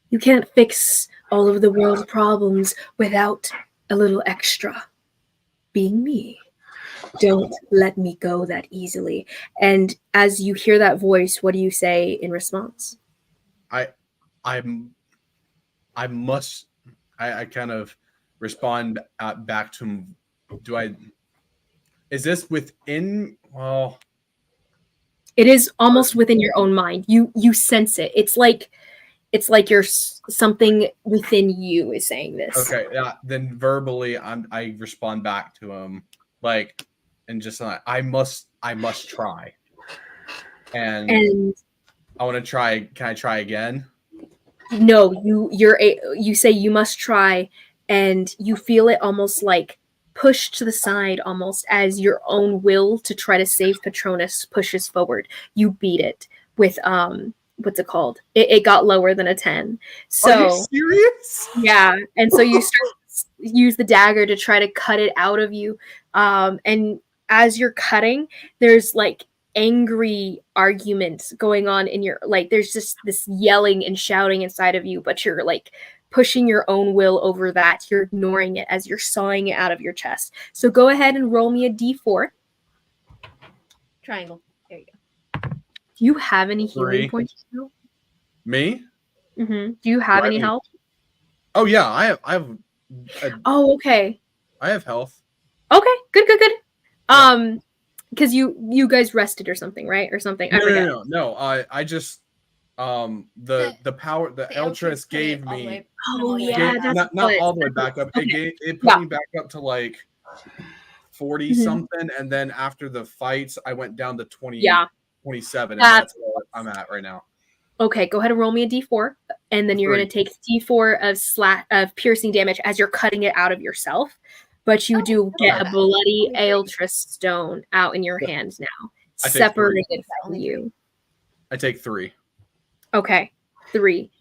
Speaker 1: You can't fix all of the world's problems without a little extra. Being me. Don't let me go that easily. And as you hear that voice, what do you say in response?
Speaker 7: I kind of respond back to him. Is this within? Well,
Speaker 1: it is almost within your own mind. You sense it. It's like you're something within you is saying this.
Speaker 7: Okay, yeah. Then verbally, I respond back to him and just like I must try, and I want to try. Can I try again?
Speaker 1: No, you say you must try, and you feel it almost like pushed to the side, almost as your own will to try to save Patronus pushes forward. You beat it with what's it called? It got lower than a 10. So
Speaker 7: are you serious?
Speaker 1: Yeah, and so you start to use the dagger to try to cut it out of you, and as you're cutting, there's like angry arguments going on in your there's just this yelling and shouting inside of you, but you're like pushing your own will over that. You're ignoring it as you're sawing it out of your chest. So go ahead and roll me a d4.
Speaker 2: Triangle. There you go.
Speaker 1: Do you have any healing
Speaker 7: 3.
Speaker 1: points?
Speaker 7: Me?
Speaker 1: Mm-hmm. Do you have any health?
Speaker 7: Oh yeah, I have.
Speaker 1: Oh, okay.
Speaker 7: I have health.
Speaker 1: Okay, good. Because you guys rested or something, right? Or something. I forget.
Speaker 7: No. I just the power the Altris gave me.
Speaker 1: Oh yeah,
Speaker 7: that's not all the way back up.
Speaker 1: Okay.
Speaker 7: It put me back up to like 40 something, and then after the fights, I went down to 20. Yeah. 27, and that's where I'm at right now.
Speaker 1: Okay, go ahead and roll me a d4, and then you're going to take d4 of piercing damage as you're cutting it out of yourself. but you do get a
Speaker 2: okay.
Speaker 1: bloody
Speaker 2: Only 3.
Speaker 1: Altris stone out in your hand now,
Speaker 7: I take 3.
Speaker 1: separated from
Speaker 2: Only
Speaker 1: you.
Speaker 7: I take 3.
Speaker 1: Okay, 3.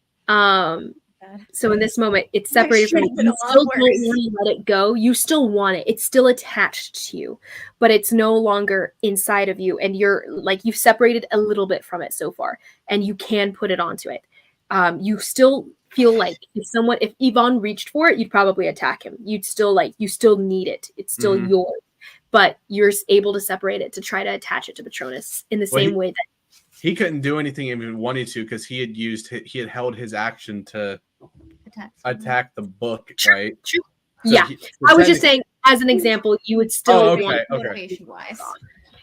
Speaker 1: So in this moment, it's
Speaker 2: That
Speaker 1: separated from you.
Speaker 2: should've been
Speaker 1: You
Speaker 2: a lot
Speaker 1: still don't
Speaker 2: worse.
Speaker 1: want to let it go. You still want it. It's still attached to you, but it's no longer inside of you. And you're like, you've separated a little bit from it so far, and you can put it onto it. You still feel like if Yvonne reached for it, you'd probably attack him. You'd still you still need it. It's still yours, but you're able to separate it to try to attach it to Patronus in the same way that
Speaker 7: he couldn't do anything if he wanted to because he had held his action to attack the book, right?
Speaker 1: True.
Speaker 7: So
Speaker 1: yeah, I was just saying as an example, you would still want
Speaker 2: motivation wise.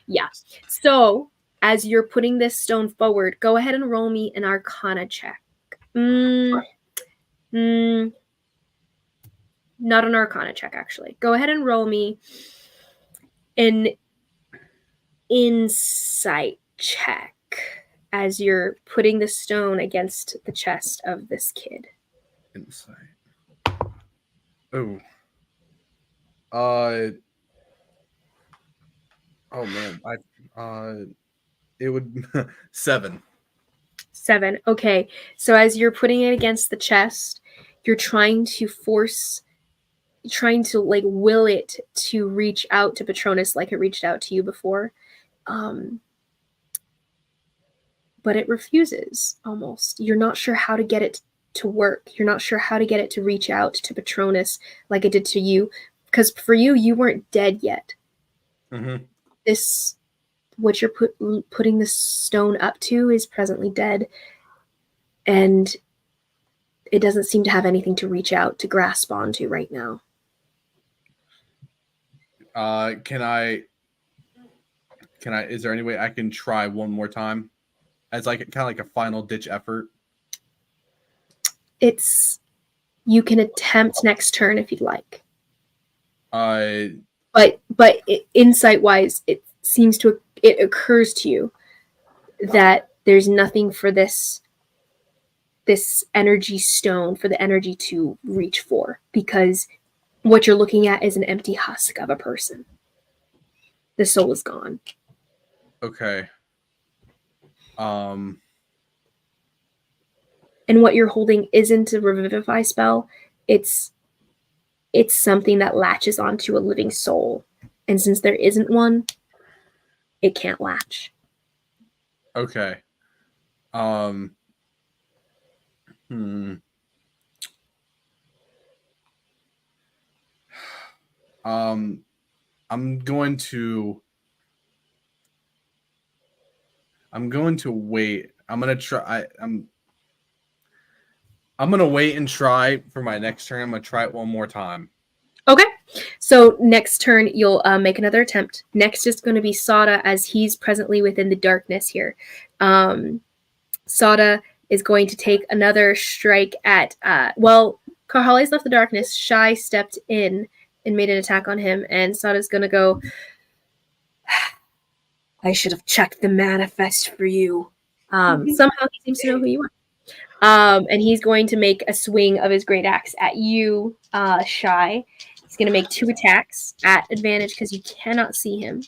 Speaker 1: Yeah. So as you're putting this stone forward, go ahead and roll me an Arcana check. Not an Arcana check, actually. Go ahead and roll me an Insight check as you're putting the stone against the chest of this kid.
Speaker 7: Insight. Oh. Oh man, it would 7.
Speaker 1: 7. Okay. So as you're putting it against the chest, you're trying to will it to reach out to Patronus like it reached out to you before. But it refuses almost. You're not sure how to get it to work. You're not sure how to get it to reach out to Patronus like it did to you. Because for you weren't dead yet.
Speaker 7: Mm-hmm.
Speaker 1: What you're putting the stone up to is presently dead. And it doesn't seem to have anything to reach out to grasp onto right now.
Speaker 7: Is there any way I can try one more time as kind of like a final ditch effort?
Speaker 1: You can attempt next turn if you'd like.
Speaker 7: But
Speaker 1: insight wise, it occurs to you that there's nothing for this energy stone for the energy to reach for, because what you're looking at is an empty husk of a person. The soul is gone.
Speaker 7: Okay.
Speaker 1: And what you're holding isn't a revivify spell. It's something that latches onto a living soul. And since there isn't one, it can't latch.
Speaker 7: Okay. I'm going to wait. I'm going to try. I'm going to wait and try for my next turn. I'm going to try it one more time.
Speaker 1: Okay. So next turn, you'll make another attempt. Next is going to be Sada, as he's presently within the darkness here. Sada is going to take another strike at, Karhali's left the darkness. Shai stepped in and made an attack on him, and Sada's going to go, I should have checked the manifest for you. Somehow he seems to know who you are. And he's going to make a swing of his great axe at you, Shai. He's going to make 2 attacks at advantage because you cannot see him.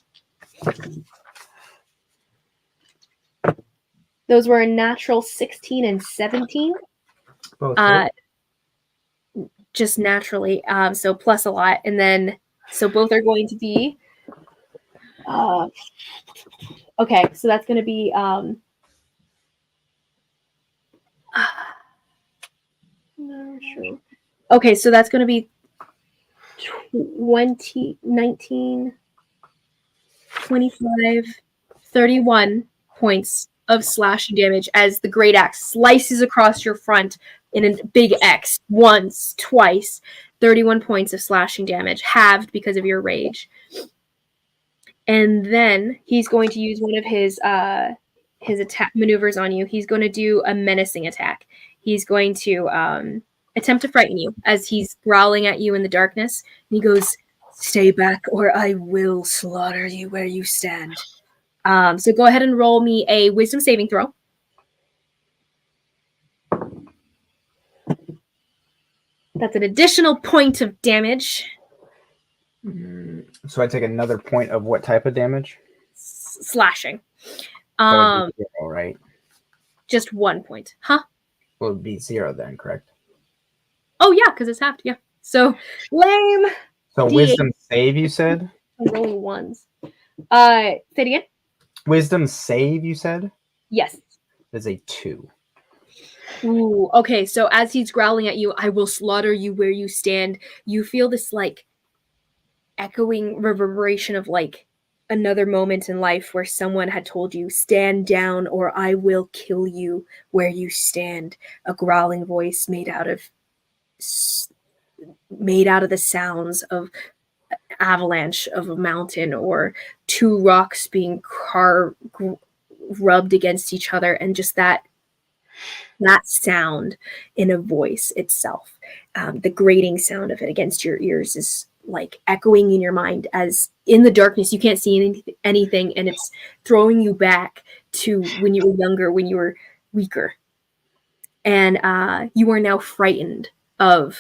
Speaker 1: Those were a natural 16 and 17.
Speaker 3: Both
Speaker 1: just naturally. So plus a lot. And then, so both are going to be, okay, so that's going to be, no, sure. Okay, so that's going to be 20, 19, 25, 31 points of slashing damage as the great axe slices across your front in a big X once, twice. 31 points of slashing damage, halved because of your rage. And then he's going to use one of his attack maneuvers on you. He's going to do a menacing attack. He's going to attempt to frighten you as he's growling at you in the darkness. And he goes, "Stay back or I will slaughter you where you stand." So go ahead and roll me a wisdom saving throw. That's an additional point of damage.
Speaker 3: So I take another point of what type of damage?
Speaker 1: Slashing.
Speaker 3: That would be 0, right?
Speaker 1: Just 1 point. Huh?
Speaker 3: Well, it would be 0 then, correct?
Speaker 1: Oh, yeah, because it's halved. Yeah. So, lame.
Speaker 3: So
Speaker 1: D8.
Speaker 3: wisdom save, you said?
Speaker 1: I'm rolling ones. Say it again?
Speaker 3: Wisdom save, you said?
Speaker 1: Yes.
Speaker 3: Is a 2.
Speaker 1: Ooh, okay. So as he's growling at you, I will slaughter you where you stand. You feel this like echoing reverberation of like another moment in life where someone had told you, stand down or I will kill you where you stand. A growling voice made out of the sounds of avalanche of a mountain or two rocks being rubbed against each other, and just that sound in a voice itself, the grating sound of it against your ears is like echoing in your mind as in the darkness you can't see anything, and it's throwing you back to when you were younger, when you were weaker, and you are now frightened of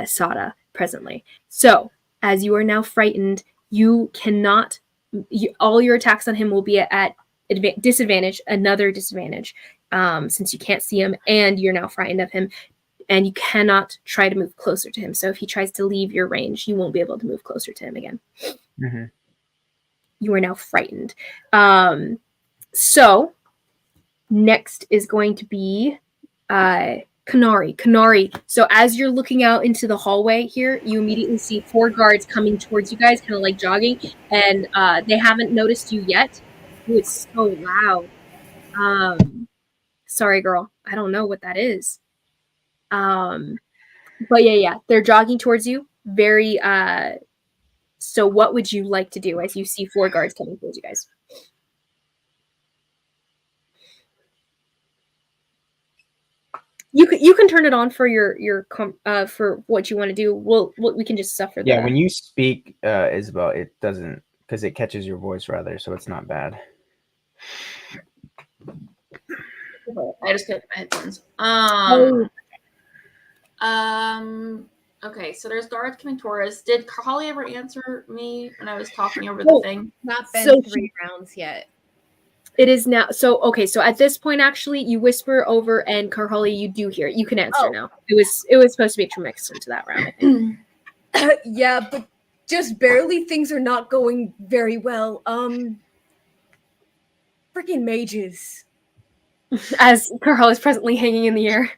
Speaker 1: Sada presently. So as you are now frightened, you cannot, all your attacks on him will be at disadvantage, another disadvantage, since you can't see him and you're now frightened of him, and you cannot try to move closer to him. So if he tries to leave your range, you won't be able to move closer to him again.
Speaker 3: Mm-hmm.
Speaker 1: You are now frightened. So next is going to be Kanari. So as you're looking out into the hallway here, you immediately see 4 guards coming towards you guys, kind of like jogging, and they haven't noticed you yet. Ooh, it's so loud. Sorry, girl. I don't know what that is. But yeah, they're jogging towards you. Very. So what would you like to do as you see 4 guards coming towards you guys? You can turn it on for your for what you want to do. We can just suffer.
Speaker 3: Yeah, when you speak, Isabel, it doesn't, because it catches your voice rather, so it's not bad.
Speaker 4: I just got my headphones. Okay, so there's guards coming toward us. Did Carly ever answer me when I was talking over the thing?
Speaker 2: Not been 3 rounds yet.
Speaker 1: It is now. So okay, so at this point, actually, you whisper over, and Carly, you do hear it. You can answer now. It was supposed to be a mix into that round, I think.
Speaker 2: Yeah, but just barely. Things are not going very well. Freaking mages.
Speaker 1: As Carl is presently hanging in the air.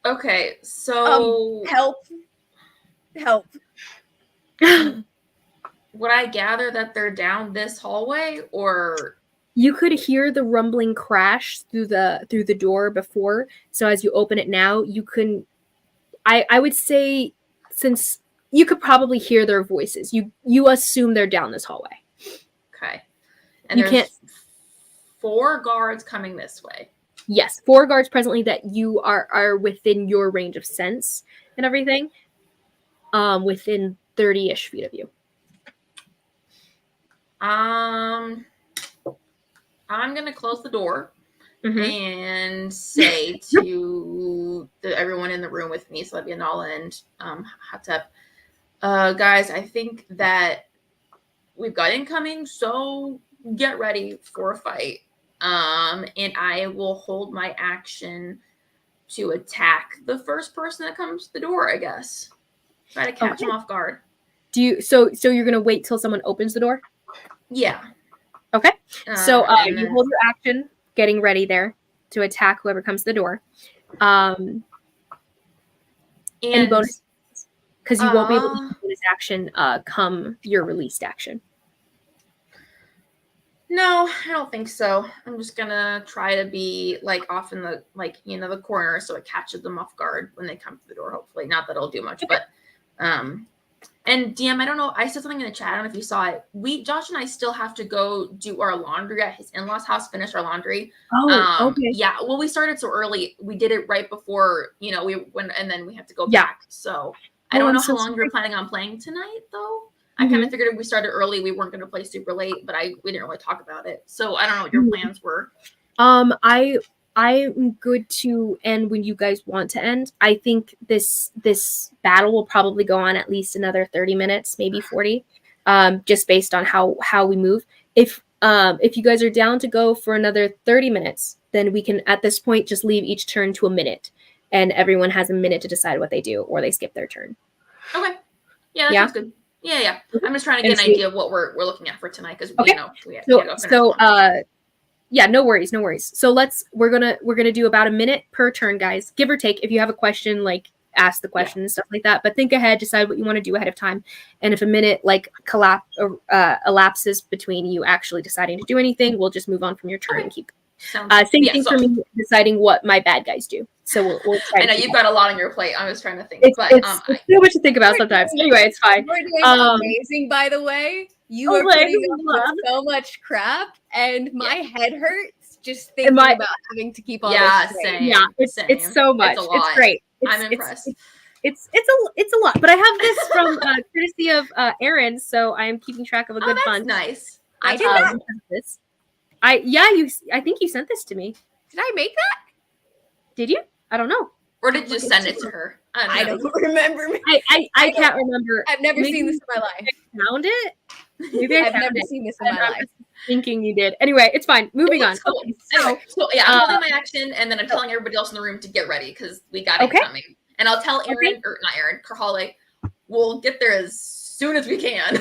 Speaker 4: Okay, so
Speaker 2: help.
Speaker 4: Would I gather that they're down this hallway, or
Speaker 1: you could hear the rumbling crash through the door before? So as you open it now, you can. I would say, since you could probably hear their voices, you assume they're down this hallway.
Speaker 4: Okay, and you can't. 4 guards coming this way.
Speaker 1: Yes, 4 guards presently that you are within your range of sense and everything. Within 30-ish feet of you.
Speaker 4: I'm gonna close the door and say to everyone in the room with me, so that'd be Anala and Atep, guys, I think that we've got incoming, so get ready for a fight. And I will hold my action to attack the first person that comes to the door, I guess. Try to catch them off guard.
Speaker 1: So you're gonna wait till someone opens the door?
Speaker 4: Yeah.
Speaker 1: Okay. So you hold your action, getting ready there to attack whoever comes to the door. And any bonus, because you won't be able to use bonus action come your released action.
Speaker 4: No, I don't think so. I'm just gonna try to be like off in the the corner so it catches them off guard when they come to the door. Hopefully, not that it'll do much, but and DM, I don't know. I said something in the chat. I don't know if you saw it. Josh and I still have to go do our laundry at his in-laws' house. Finish our laundry.
Speaker 1: Oh, okay.
Speaker 4: Yeah. Well, we started so early. We did it right before we went, and then we have to go back. So I don't know how long you're planning on playing tonight, though. I kind of figured if we started early, we weren't going to play super late, but we didn't really talk about it. So I don't know what your plans were.
Speaker 1: I'm good to end when you guys want to end. I think this battle will probably go on at least another 30 minutes, maybe 40, just based on how we move. If you guys are down to go for another 30 minutes, then we can at this point just leave each turn to a minute, and everyone has a minute to decide what they do, or they skip their turn.
Speaker 4: Okay. Yeah, that sounds good. Yeah. I'm just trying to get an idea of what we're looking at for tonight because we have
Speaker 1: yeah, no worries. So we're gonna do about a minute per turn, guys, give or take. If you have a question, like ask the question and stuff like that. But think ahead, decide what you want to do ahead of time. And if a minute elapses between you actually deciding to do anything, we'll just move on from your turn and keep. Same thing for me deciding what my bad guys do. So we'll try.
Speaker 4: I know you've got a lot on your plate. I was trying to think,
Speaker 1: it's too much to think about sometimes. Anyway, it's fine.
Speaker 2: You're doing amazing, by the way. You are putting up with so much crap, and my head hurts just thinking about having to keep all this straight.
Speaker 1: Same. Yeah, it's so much. It's great.
Speaker 4: I'm impressed.
Speaker 1: It's a lot, but I have this from courtesy of Aaron, so I am keeping track of a good bunch.
Speaker 4: Nice.
Speaker 2: I did that.
Speaker 1: I think you sent this to me.
Speaker 2: Did I make that?
Speaker 1: Did you? I don't know.
Speaker 4: Or did you just send it to her?
Speaker 2: I don't remember.
Speaker 1: I can't remember.
Speaker 2: I've never seen this in my life.
Speaker 1: I found it. Maybe
Speaker 2: I've never seen this in my life.
Speaker 1: Thinking you did. Anyway, it's fine. Moving on.
Speaker 4: Cool. Okay, so yeah, I'm holding my action, and then I'm telling everybody else in the room to get ready because we got it coming. And I'll tell Aaron, or not Aaron, Karhale, we'll get there as soon as we can.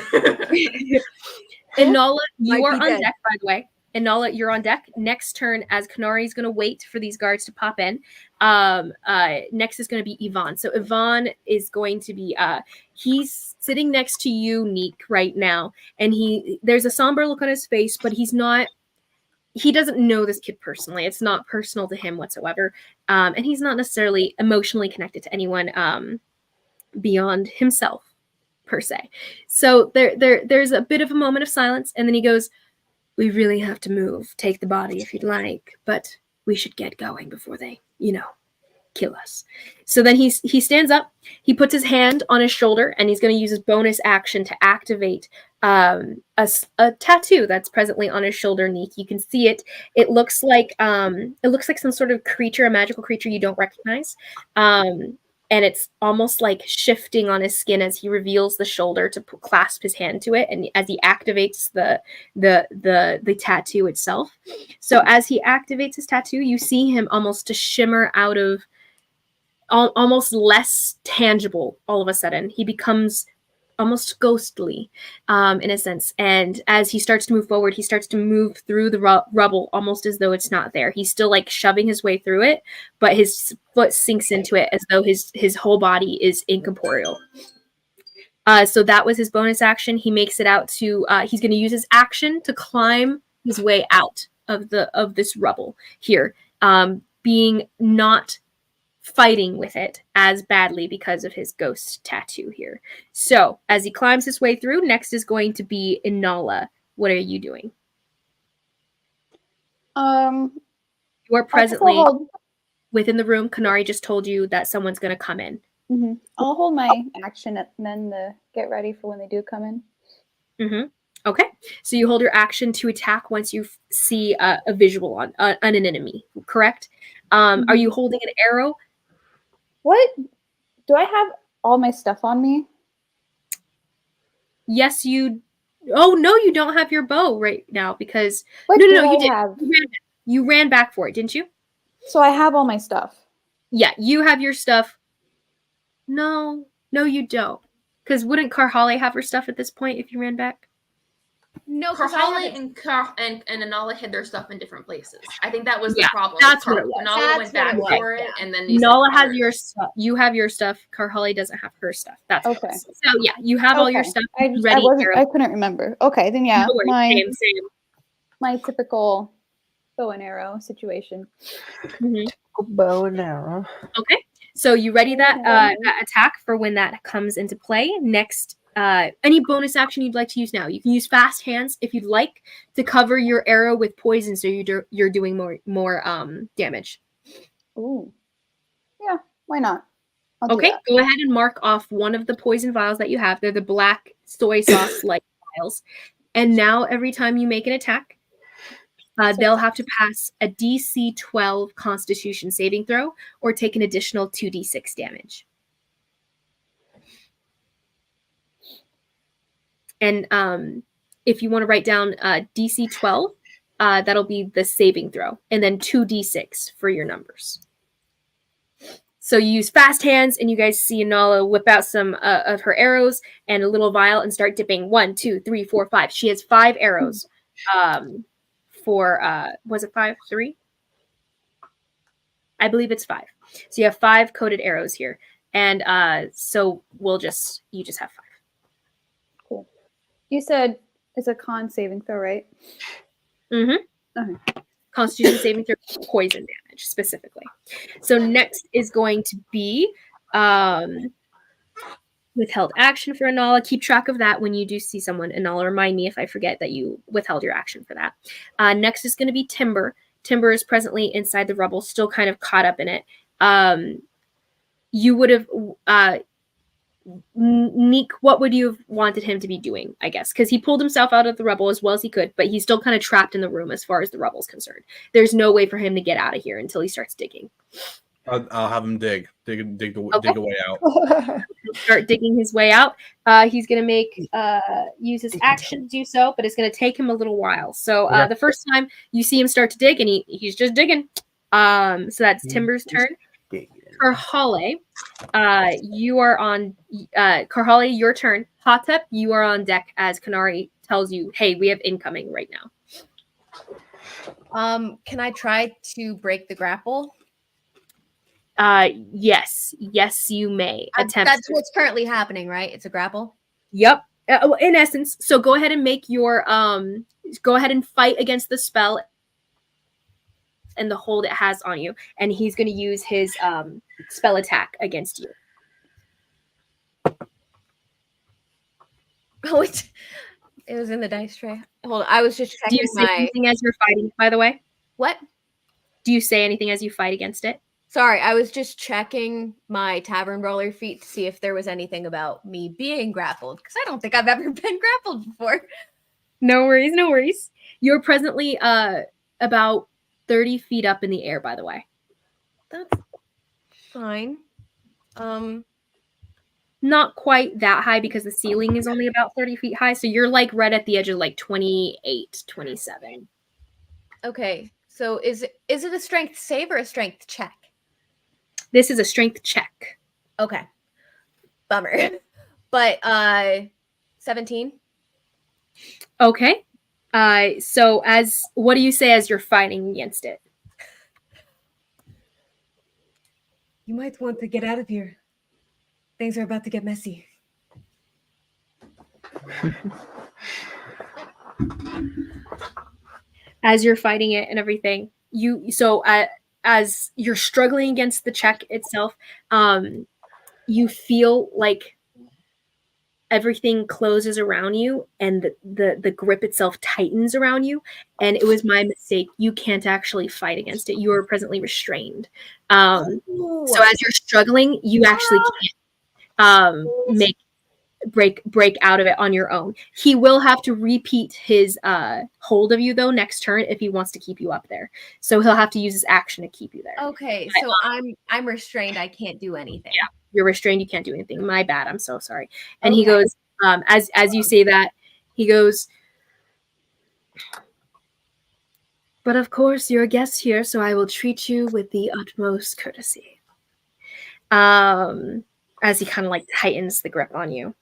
Speaker 1: Inala, you are on deck, by the way. Inala, you're on deck. Next turn, as Kanari is going to wait for these guards to pop in. Next is going to be Yvonne. So Yvonne is going to be he's sitting next to you, Neek, right now, and there's a somber look on his face, but he doesn't know this kid personally. It's not personal to him whatsoever, and he's not necessarily emotionally connected to anyone beyond himself per se. So there's a bit of a moment of silence, and then he goes, "We really have to move. Take the body if you'd like, but we should get going before they, kill us." So then he stands up, he puts his hand on his shoulder, and he's going to use his bonus action to activate a tattoo that's presently on his shoulder. Neek, you can see it. It looks like some sort of creature, a magical creature you don't recognize. And it's almost like shifting on his skin as he reveals the shoulder to clasp his hand to it, and as he activates the tattoo itself. So as he activates his tattoo, you see him almost to shimmer out of almost less tangible. All of a sudden, he becomes almost ghostly, in a sense. And as he starts to move forward, he starts to move through the rubble almost as though it's not there. He's still like shoving his way through it, but his foot sinks into it as though his whole body is incorporeal. So that was his bonus action. He makes it out to, he's going to use his action to climb his way out of this rubble here, being not fighting with it as badly because of his ghost tattoo here. So as he climbs his way through, next is going to be Inala. What are you doing?
Speaker 6: You
Speaker 1: are presently within the room. Kanari just told you that someone's going to come in.
Speaker 6: Mm-hmm. I'll hold my action and then get ready for when they do come in.
Speaker 1: Mm-hmm. Okay, so you hold your action to attack once you see a visual on an enemy, correct? Mm-hmm. Are you holding an arrow?
Speaker 6: What? Do I have all my stuff on me?
Speaker 1: Yes, you. Oh no, you don't have your bow right now because
Speaker 6: what
Speaker 1: no, you did. You ran back for it, didn't you?
Speaker 6: So I have all my stuff.
Speaker 1: Yeah, you have your stuff. No, you don't. Because wouldn't Karhale have her stuff at this point if you ran back?
Speaker 4: No, Karhale and Inala hid their stuff in different places. I think that was the problem.
Speaker 1: That's what it was.
Speaker 4: Inala went back for it, and then
Speaker 1: Inala has your stuff. You have your stuff. Karhale doesn't have her stuff. That's
Speaker 6: okay.
Speaker 1: So yeah, you have all your stuff ready.
Speaker 6: I couldn't remember. Okay, then yeah,
Speaker 1: no worries, same.
Speaker 6: My typical bow and arrow situation.
Speaker 1: Mm-hmm.
Speaker 3: Bow and arrow.
Speaker 1: Okay, so you ready that attack for when that comes into play next. Any bonus action you'd like to use now? You can use fast hands if you'd like to cover your arrow with poison, so you're doing more damage.
Speaker 6: Ooh, yeah, why not?
Speaker 1: Okay, go ahead and mark off one of the poison vials that you have. They're the black soy sauce like vials. And now every time you make an attack, They'll have to pass a DC 12 Constitution saving throw or take an additional 2d6 damage. And if you want to write down DC 12, that'll be the saving throw, and then 2d6 for your numbers. So you use fast hands, and you guys see Nala whip out some of her arrows and a little vial and start dipping. 1, 2, 3, 4, 5. She has 5 arrows. Was it 5? 3? I believe it's 5. So you have 5 coated arrows here, and so you just have 5.
Speaker 6: Cool. You said it's a con saving throw, right?
Speaker 1: Mm-hmm.
Speaker 6: Okay.
Speaker 1: Constitution saving throw, poison damage specifically. So next is going to be withheld action for Anala. Keep track of that when you do see someone. Anala, remind me if I forget that you withheld your action for that. Next is going to be Timber. Timber is presently inside the rubble, still kind of caught up in it. You would have Neek, what would you have wanted him to be doing, I guess? Because he pulled himself out of the rubble as well as he could, but he's still kind of trapped in the room as far as the rubble's concerned. There's no way for him to get out of here until he starts digging.
Speaker 7: I'll have him dig a way out.
Speaker 1: He'll start digging his way out. He's going to use his action to do so, but it's going to take him a little while. So the first time you see him start to dig, and he's just digging. So that's Timber's turn. Karhale, you are on. Karhale, your turn. Atep, you are on deck as Kanari tells you, "Hey, we have incoming right
Speaker 2: now." Can I try to break the grapple?
Speaker 1: Yes, you may attempt.
Speaker 2: That's what's currently happening, right? It's a grapple.
Speaker 1: Yep. In essence, so go ahead and make your go ahead and fight against the spell and the hold it has on you, and he's going to use his spell attack against you.
Speaker 2: Oh, it was in the dice tray. Hold on, I was just checking.
Speaker 1: Do you say anything as you're fighting, by the way?
Speaker 2: What?
Speaker 1: Do you say anything as you fight against it?
Speaker 2: Sorry, I was just checking my tavern brawler feat to see if there was anything about me being grappled, because I don't think I've ever been grappled before.
Speaker 1: No worries. You're presently about 30 feet up in the air, by the way.
Speaker 2: That's fine.
Speaker 1: Not quite that high because the ceiling is only about 30 feet high. So you're like right at the edge of like 28, 27.
Speaker 2: Okay. So is it a strength save or a strength check?
Speaker 1: This is a strength check.
Speaker 2: Okay. Bummer. But 17.
Speaker 1: Okay. So what do you say as you're fighting against it?
Speaker 2: You might want to get out of here. Things are about to get messy.
Speaker 1: As you're fighting it and everything, as you're struggling against the check itself, you feel like everything closes around you and the grip itself tightens around you. And it was my mistake. You can't actually fight against it. You are presently restrained. So as you're struggling, you actually can't break out of it on your own. He will have to repeat his hold of you though next turn if he wants to keep you up there. So he'll have to use his action to keep you there.
Speaker 2: Okay, so I'm restrained. I can't do anything.
Speaker 1: Yeah, you're restrained. You can't do anything. My bad. I'm so sorry. And he goes, as you say that, he goes, but of course you're a guest here, so I will treat you with the utmost courtesy. As he kind of like tightens the grip on you.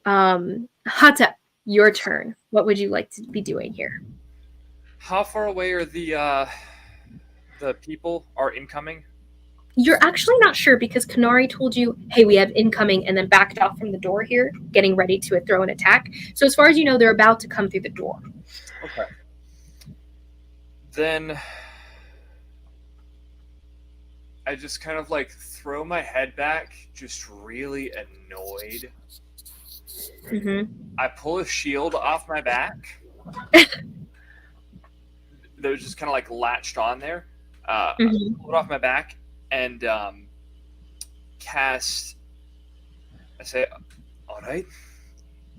Speaker 1: Atep, your turn. What would you like to be doing here?
Speaker 5: How far away are the people are incoming?
Speaker 1: You're actually not sure because Kanari told you, hey, we have incoming, and then backed off from the door here, getting ready to throw an attack. So as far as you know, they're about to come through the door.
Speaker 5: Okay. Then I just kind of like throw my head back, just really annoyed.
Speaker 1: Mm-hmm.
Speaker 5: I pull a shield off my back. That was just kind of like latched on there. I pull it off my back and cast. I say, all right,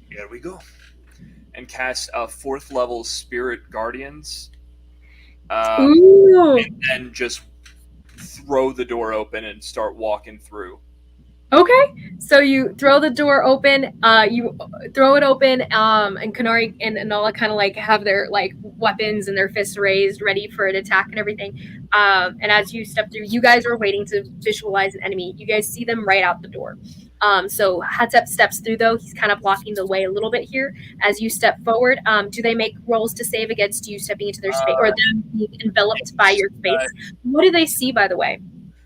Speaker 5: here we go. And cast a 4th level Spirit Guardians
Speaker 1: Ooh.
Speaker 5: And then just throw the door open and start walking through.
Speaker 1: Okay, so you throw the door open, you throw it open, and Kanari and Anala kind of like have their like weapons and their fists raised, ready for an attack and everything. And as you step through, you guys are waiting to visualize an enemy. You guys see them right out the door. So Atep steps through though. He's kind of blocking the way a little bit here. As you step forward, do they make rolls to save against you stepping into their space or them being enveloped by your space? What do they see, by the way?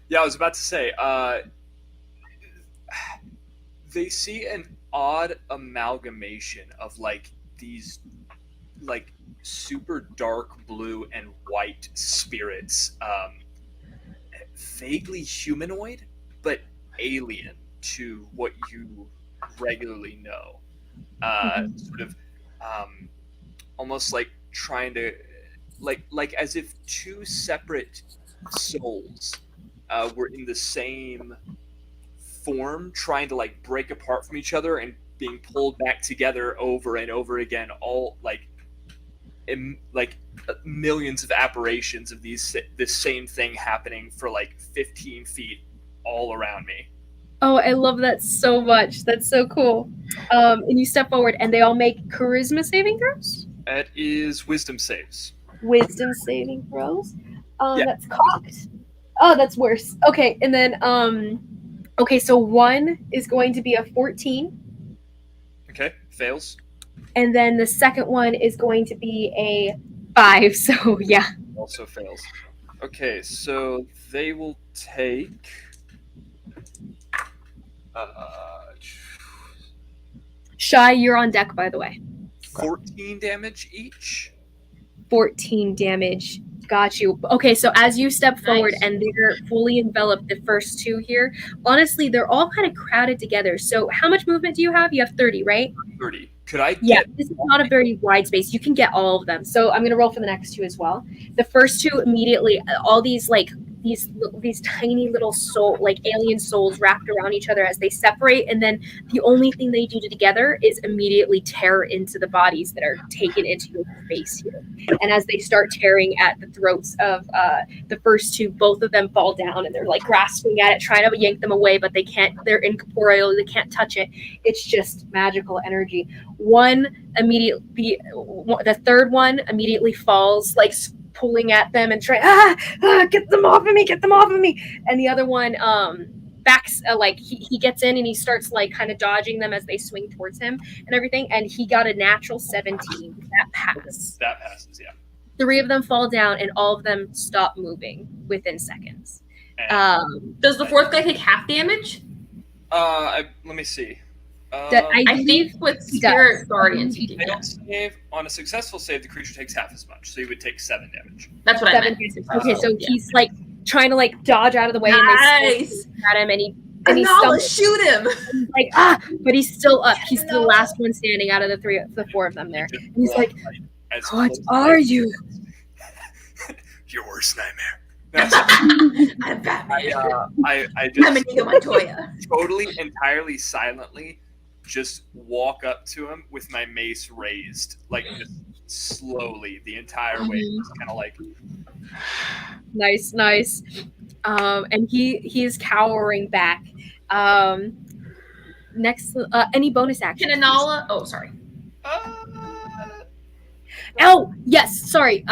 Speaker 5: Yeah, I was about to say, they see an odd amalgamation of like these like super dark blue and white spirits, vaguely humanoid but alien to what you regularly know. Sort of almost like trying to like as if two separate souls were in the same form, trying to like break apart from each other and being pulled back together over and over again, all like millions of apparitions of this same thing happening for like 15 feet all around me.
Speaker 1: Oh, I love that so much. That's so cool. And you step forward and they all make charisma saving throws?
Speaker 5: That is wisdom saves.
Speaker 1: Wisdom saving throws?
Speaker 5: Yeah.
Speaker 1: That's cocked. Oh, that's worse. Okay, and then okay, so one is going to be a 14.
Speaker 5: Okay, fails.
Speaker 1: And then the second one is going to be a 5. So yeah.
Speaker 5: Also fails. Okay, so they will take
Speaker 1: Shy, you're on deck, by the way.
Speaker 5: 14 damage each.
Speaker 1: 14 damage. Got you. Okay, so as you step forward
Speaker 4: Nice.
Speaker 1: and they're fully enveloped, the first two here, honestly, they're all kind of crowded together. So how much movement do you have? You have 30, right?
Speaker 5: 30. Could I
Speaker 1: Yeah,
Speaker 5: get
Speaker 1: this is not a very wide space. You can get all of them. So I'm going to roll for the next two as well. The first two immediately, all these like these tiny little soul, like alien souls wrapped around each other as they separate, and then the only thing they do together is immediately tear into the bodies that are taken into your space here. And as they start tearing at the throats of the first two, both of them fall down and they're like grasping at it, trying to yank them away, but they can't. They're incorporeal. They can't touch it. It's just magical energy. One immediately, the third one immediately falls, like pulling at them and trying, get them off of me. And the other one backs, like he gets in and he starts like kind of dodging them as they swing towards him and everything. And he got a natural 17. That passes.
Speaker 5: that passes? Yeah.
Speaker 1: 3 of them fall down and all of them stop moving within seconds.
Speaker 5: And,
Speaker 4: Does the fourth guy take half damage?
Speaker 5: let me see.
Speaker 4: I think with Spirit Guardians, he
Speaker 5: Fail
Speaker 4: does.
Speaker 5: save, on a successful save, the creature takes half as much, so you would take 7 damage.
Speaker 4: That's what I meant.
Speaker 1: Okay, so he's like trying to like dodge out of the way
Speaker 4: Nice.
Speaker 1: and they at him and he
Speaker 4: Anala,
Speaker 1: stumbles.
Speaker 4: shoot him.
Speaker 1: He's like, but he's still up. He's the last one standing out of the 4 of them there. And he's like,
Speaker 5: As
Speaker 1: what
Speaker 5: close
Speaker 1: are
Speaker 5: as-
Speaker 1: you?
Speaker 5: Your worst nightmare.
Speaker 4: I'm Batman.
Speaker 5: I
Speaker 4: I'm
Speaker 5: just
Speaker 4: Inigo Montoya.
Speaker 5: totally, entirely silently just walk up to him with my mace raised, like just slowly the entire way, just kind of like.
Speaker 1: Nice. And he is cowering back. Next, any bonus action?
Speaker 4: Can Anala? Oh, sorry.
Speaker 1: Oh, yes. Sorry.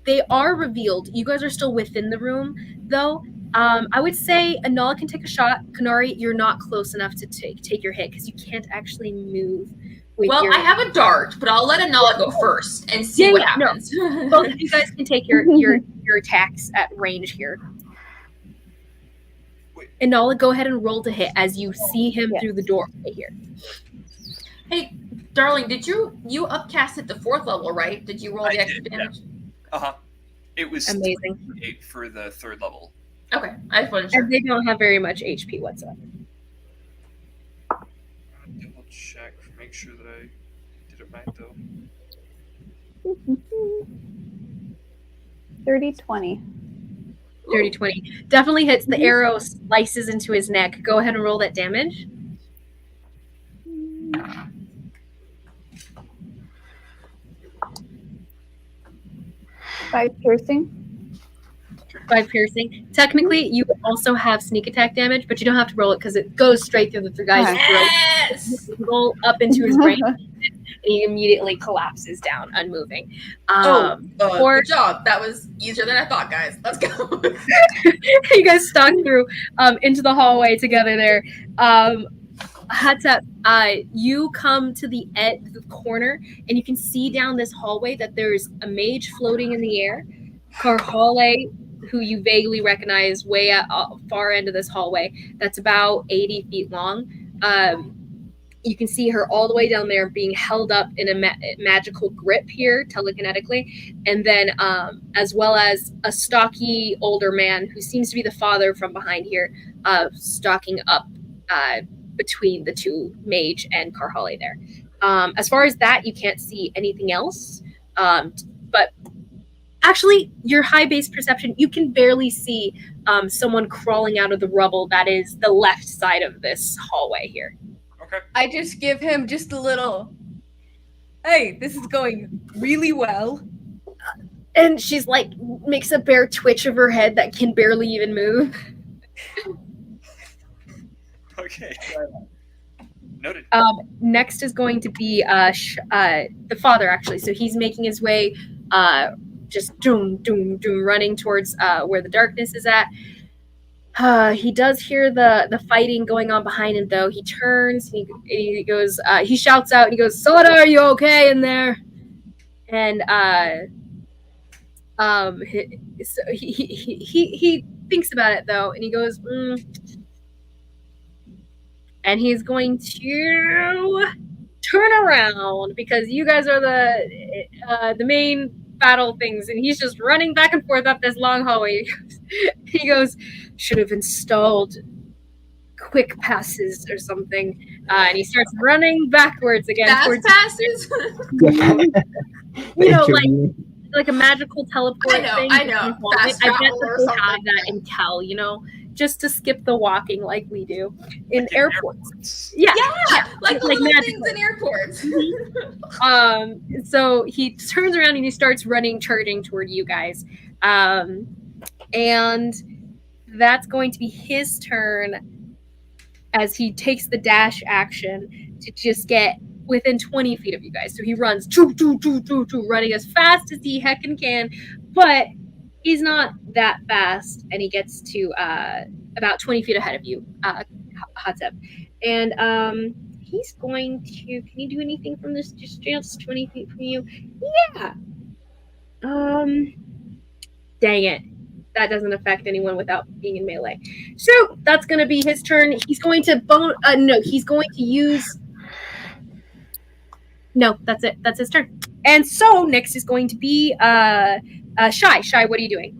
Speaker 1: They are revealed. You guys are still within the room, though. I would say Anala can take a shot. Kanari, you're not close enough to take your hit because you can't actually move.
Speaker 4: Well, I have a dart, but I'll let Anala go first and see what happens.
Speaker 1: Both of you guys can take your attacks at range here. Anala, go ahead and roll to hit as you see him through the door right here.
Speaker 4: Hey, darling, did you upcast at the 4th level, right? Did you roll the extra damage?
Speaker 5: It was
Speaker 1: amazing.
Speaker 5: 8 for the 3rd level.
Speaker 4: Okay, I just wasn't sure.
Speaker 1: And they don't have very much HP whatsoever.
Speaker 5: Double check, make sure that I did it right though.
Speaker 6: 30-20.
Speaker 1: 30-20. Definitely hits. The arrow slices into his neck. Go ahead and roll that damage.
Speaker 6: 5 piercing.
Speaker 1: 5 piercing. Technically, you also have sneak attack damage, but you don't have to roll it because it goes straight through the guy's throat.
Speaker 4: Yes.
Speaker 1: Roll up into his brain, and he immediately collapses down, unmoving.
Speaker 4: Good job. That was easier than I thought, guys. Let's go.
Speaker 1: You guys stalk through into the hallway together there. Atep, you come to the corner, and you can see down this hallway that there's a mage floating in the air. Karhale, who you vaguely recognize way at far end of this hallway, that's about 80 feet long. You can see her all the way down there being held up in a magical grip here, telekinetically. And then as well as a stocky older man who seems to be the father from behind here, stalking up between the two mage and Karhale there. As far as that, you can't see anything else. But actually, your high base perception, you can barely see someone crawling out of the rubble that is the left side of this hallway here.
Speaker 5: Okay.
Speaker 2: I just give him just a little, hey, this is going really well.
Speaker 1: And she's like, makes a bare twitch of her head that can barely even move.
Speaker 5: Okay. Noted.
Speaker 1: Next is going to be the father, actually. So he's making his way, just doom, doom, doom, running towards where the darkness is at. He does hear the fighting going on behind him, though. He turns, and he goes, he shouts out, and he goes, "Soda, are you okay in there?" And he thinks about it, though, and he goes, and he's going to turn around because you guys are the main battle things, and he's just running back and forth up this long hallway. He goes, should have installed quick passes or something, and he starts running backwards again.
Speaker 4: Fast passes?
Speaker 1: You know, like a magical teleport thing.
Speaker 4: I know.
Speaker 1: I bet that they have that in Cal, you know, just to skip the walking like we do in airports. Yeah,
Speaker 4: like the little
Speaker 1: magical
Speaker 4: things in airports.
Speaker 1: So he turns around and he starts running, charging toward you guys. And that's going to be his turn as he takes the dash action to just get within 20 feet of you guys. So he runs, running as fast as he heckin' can, but he's not that fast, and he gets to about 20 feet ahead of you, Atep. And he's going to, can you do anything from this distance, 20 feet from you? Yeah. Dang it. That doesn't affect anyone without being in melee. So that's going to be his turn. He's going to he's going to use... No, that's it. That's his turn. And so next is going to be Shy. Shy, what are you doing?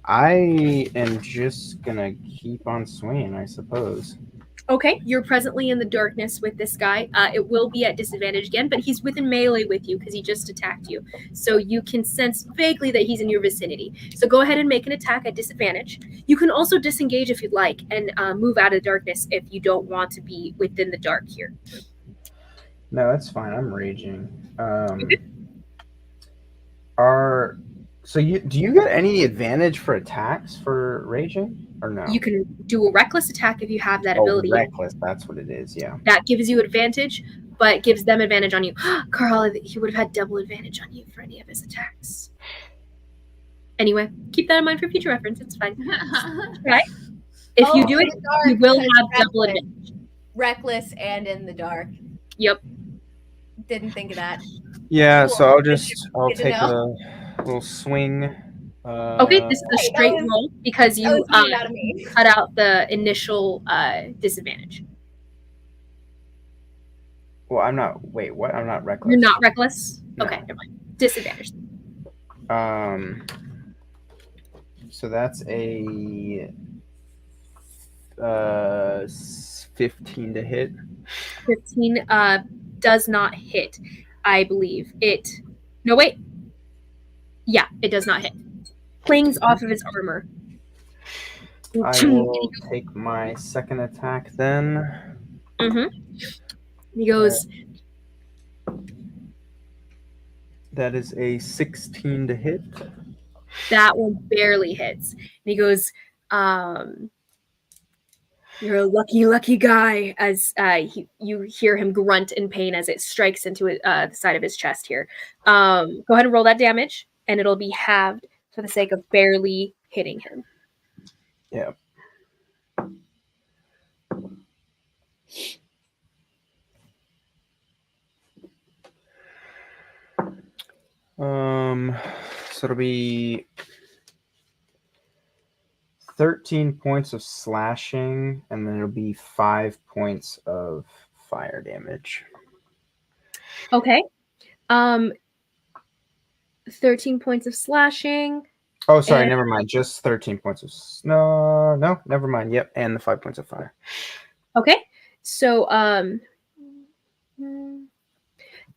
Speaker 3: I am just gonna keep on swinging, I suppose.
Speaker 1: Okay, you're presently in the darkness with this guy. It will be at disadvantage again, but he's within melee with you because he just attacked you. So you can sense vaguely that he's in your vicinity. So go ahead and make an attack at disadvantage. You can also disengage if you'd like and move out of darkness if you don't want to be within the dark here.
Speaker 3: No, that's fine. I'm raging. Do you get any advantage for attacks for raging or no?
Speaker 1: You can do a reckless attack if you have that ability.
Speaker 3: Reckless, that's what it is, yeah.
Speaker 1: That gives you advantage, but gives them advantage on you. Carl, he would have had double advantage on you for any of his attacks. Anyway, keep that in mind for future reference. It's fine. Right? If you do it, you will have double advantage.
Speaker 2: Reckless and in the dark.
Speaker 1: Yep.
Speaker 2: Didn't think of that.
Speaker 3: Yeah,
Speaker 2: Cool.
Speaker 3: so I'll
Speaker 2: Good to
Speaker 3: take
Speaker 2: know.
Speaker 3: a little swing.
Speaker 1: Okay, this is a straight roll because you cut out the initial disadvantage.
Speaker 3: Well, I'm not. Wait, what? I'm not reckless.
Speaker 1: You're not reckless?
Speaker 3: No.
Speaker 1: Okay, never mind. Disadvantage.
Speaker 3: So that's a 15 to hit.
Speaker 1: 15 does not hit, I believe. No, wait. Yeah, it does not hit. Clings off of his armor.
Speaker 3: I will take my second attack then.
Speaker 1: Mm-hmm. He goes,
Speaker 3: That is a 16 to hit.
Speaker 1: That one barely hits. And he goes, "You're a lucky guy." As you hear him grunt in pain as it strikes into the side of his chest here. Go ahead and roll that damage, and it'll be halved for the sake of barely hitting him.
Speaker 3: Yeah. So it'll be 13 points of slashing, and then it'll be 5 points of fire damage.
Speaker 1: Okay. 13 points of slashing.
Speaker 3: Oh, sorry, never mind. Just 13 points of no, never mind. Yep, and the 5 points of fire.
Speaker 1: Okay. So and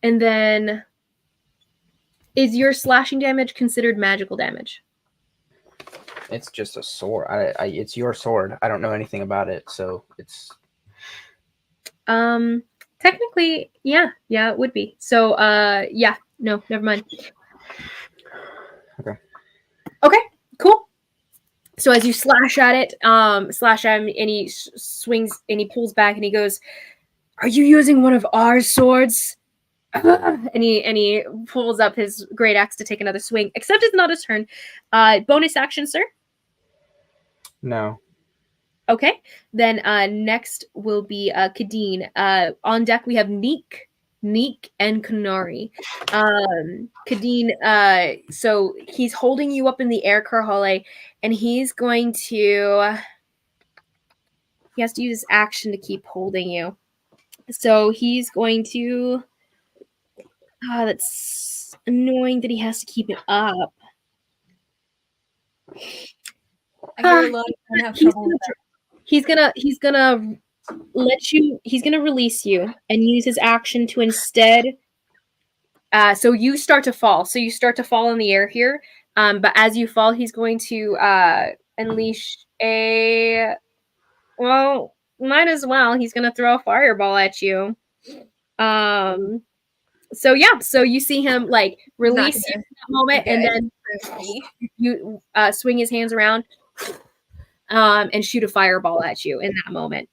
Speaker 1: then is your slashing damage considered magical damage?
Speaker 3: It's just a sword. It's your sword. I don't know anything about it, so it's.
Speaker 1: Technically, yeah, it would be. So, yeah, no, never mind. Okay, cool. So as you slash at it, and he swings and he pulls back and he goes, "Are you using one of our swords?" And he pulls up his great axe to take another swing. Except it's not his turn. Bonus action, sir.
Speaker 3: No.
Speaker 1: Okay. Then next will be Kadeen. On deck we have Neek, and Kanari. Kadeen, so he's holding you up in the air, Karhale, and he's going to. He has to use his action to keep holding you. So he's going to. That's annoying that he has to keep it up.
Speaker 2: I hear a lot of have trouble with that.
Speaker 1: He's gonna let you. He's gonna release you and use his action to instead. So you start to fall. So you start to fall in the air here. But as you fall, he's going to unleash a. Well, might as well. He's gonna throw a fireball at you. So yeah. So you see him like release you in that moment, and then you swing his hands around. And shoot a fireball at you in that moment.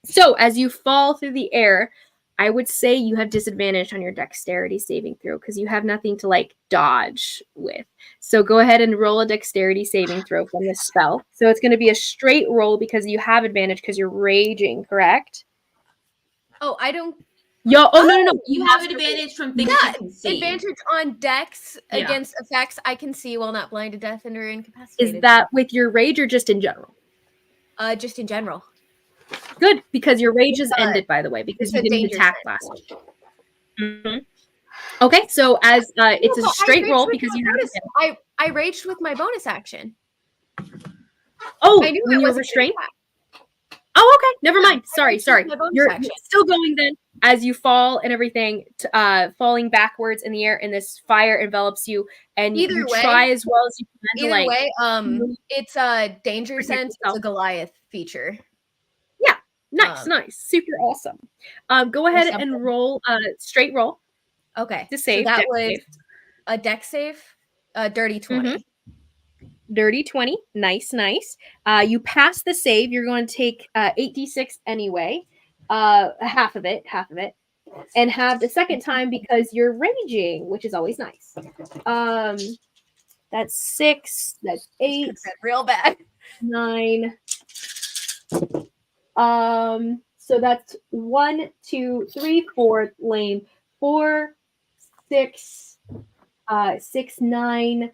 Speaker 1: So as you fall through the air, I would say you have disadvantage on your dexterity saving throw because you have nothing to like dodge with. So go ahead and roll a dexterity saving throw from this spell. So it's going to be a straight roll because you have advantage because you're raging, correct?
Speaker 2: Oh, I don't.
Speaker 1: No.
Speaker 4: You have advantage from things you can see.
Speaker 2: Advantage on dex against effects I can see while not blind to death and or incapacitated.
Speaker 1: Is that with your rage or just in general?
Speaker 2: Just in general.
Speaker 1: Good, because your rage is ended, by the way, because you didn't attack
Speaker 2: sense.
Speaker 1: last week. Mm-hmm. Okay, so as it's a straight roll because you have.
Speaker 2: I raged with my bonus action.
Speaker 1: Oh, I knew when you were restrained. Oh, okay. Never mind. Sorry. You're still going then. As you fall and everything, falling backwards in the air, and this fire envelops you, and you try as well as you can.
Speaker 2: Either way, it's a danger sense. It's a Goliath feature.
Speaker 1: Yeah, nice, super awesome. Go ahead and roll straight roll.
Speaker 2: Okay,
Speaker 1: to save.
Speaker 2: So that was a dex save, dirty 20.
Speaker 1: Mm-hmm. Dirty 20. Nice. You pass the save. You're going to take 8d6 anyway. Half of it, and have the second time because you're raging, which is always nice. That's 6. That's 8.
Speaker 2: Real bad.
Speaker 1: 9. So that's 1, 2, 3, 4 lane. 4, 6, 6, 9,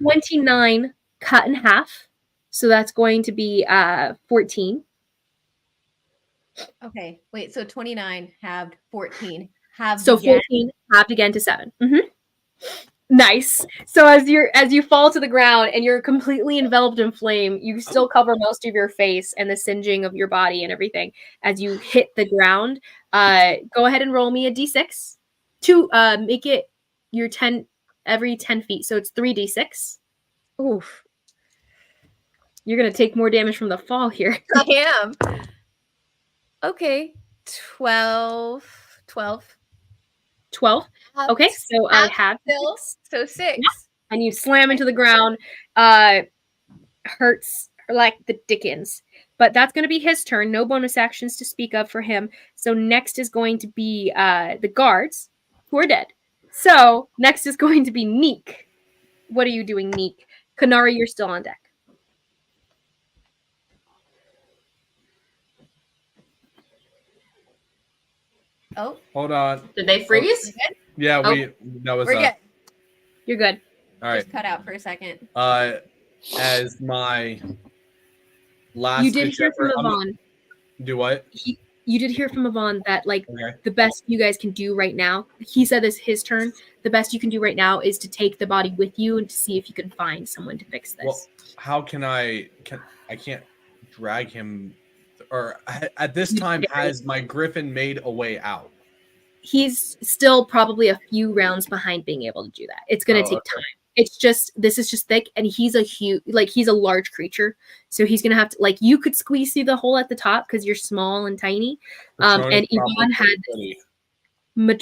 Speaker 1: 29 cut in half. So that's going to be 14.
Speaker 2: Okay, wait. So 29 halved, 14 halved.
Speaker 1: So 14 halved again to 7. Mm-hmm. Nice. So as you fall to the ground and you're completely enveloped in flame, you still cover most of your face and the singeing of your body and everything as you hit the ground. Go ahead and roll me a d6 to make it your 10 every 10 feet. So it's 3d6. Oof. You're gonna take more damage from the fall here.
Speaker 2: I am. Okay, 12.
Speaker 1: Okay, so I have
Speaker 2: still, so 6.
Speaker 1: Yeah. And you slam into the ground. Hurts like the dickens. But that's going to be his turn. No bonus actions to speak of for him. So next is going to be the guards, who are dead. So next is going to be Neek. What are you doing, Neek? Kanari, you're still on deck.
Speaker 2: Oh,
Speaker 7: Hold on.
Speaker 4: Did they freeze?
Speaker 7: Yeah,
Speaker 1: Oh.
Speaker 7: that was
Speaker 2: we're good.
Speaker 1: You're good.
Speaker 7: all right.
Speaker 2: Just cut out for a second.
Speaker 7: As my last
Speaker 1: You did
Speaker 7: ditch
Speaker 1: hear from
Speaker 7: effort,
Speaker 1: Yvonne.
Speaker 7: do what?
Speaker 1: You did hear from Yvonne that like
Speaker 7: Okay.
Speaker 1: the best you guys can do right now. He said this his turn. The best you can do right now is to take the body with you and to see if you can find someone to fix this.
Speaker 7: Well, how can I can't drag him, or at this time has my griffin made a way out?
Speaker 1: He's still probably a few rounds behind being able to do that. It's going to take time. It's just, this is just thick, and he's he's a large creature, so he's going to have to, like, you could squeeze through the hole at the top because you're small and tiny. And Yvonne had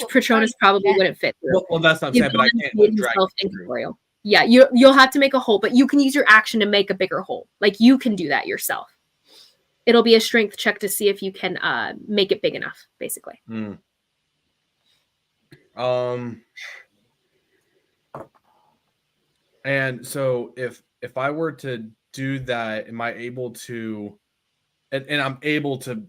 Speaker 1: Patronus probably wouldn't fit through.
Speaker 7: Well, that's not saying, but I can't drag him
Speaker 1: incorporeal. Yeah, you'll have to make a hole, but you can use your action to make a bigger hole. Like, you can do that yourself. It'll be a strength check to see if you can make it big enough, basically.
Speaker 7: And so if I were to do that, am I able to, and I'm able to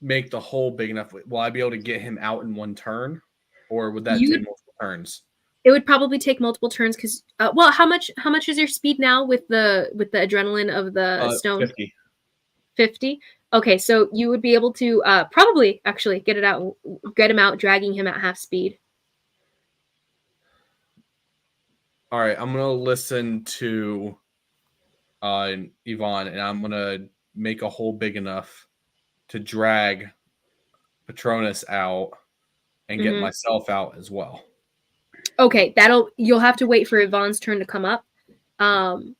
Speaker 7: make the hole big enough, will I be able to get him out in one turn, or would that take multiple turns?
Speaker 1: It would probably take multiple turns because, well, how much is your speed now with the adrenaline of the stone?
Speaker 7: 50.
Speaker 1: 50. Okay, so you would be able to probably actually get him out, dragging him at half speed.
Speaker 7: All right, I'm gonna listen to Yvonne, and I'm gonna make a hole big enough to drag Patronus out and get myself out as well.
Speaker 1: Okay, you'll have to wait for Yvonne's turn to come up.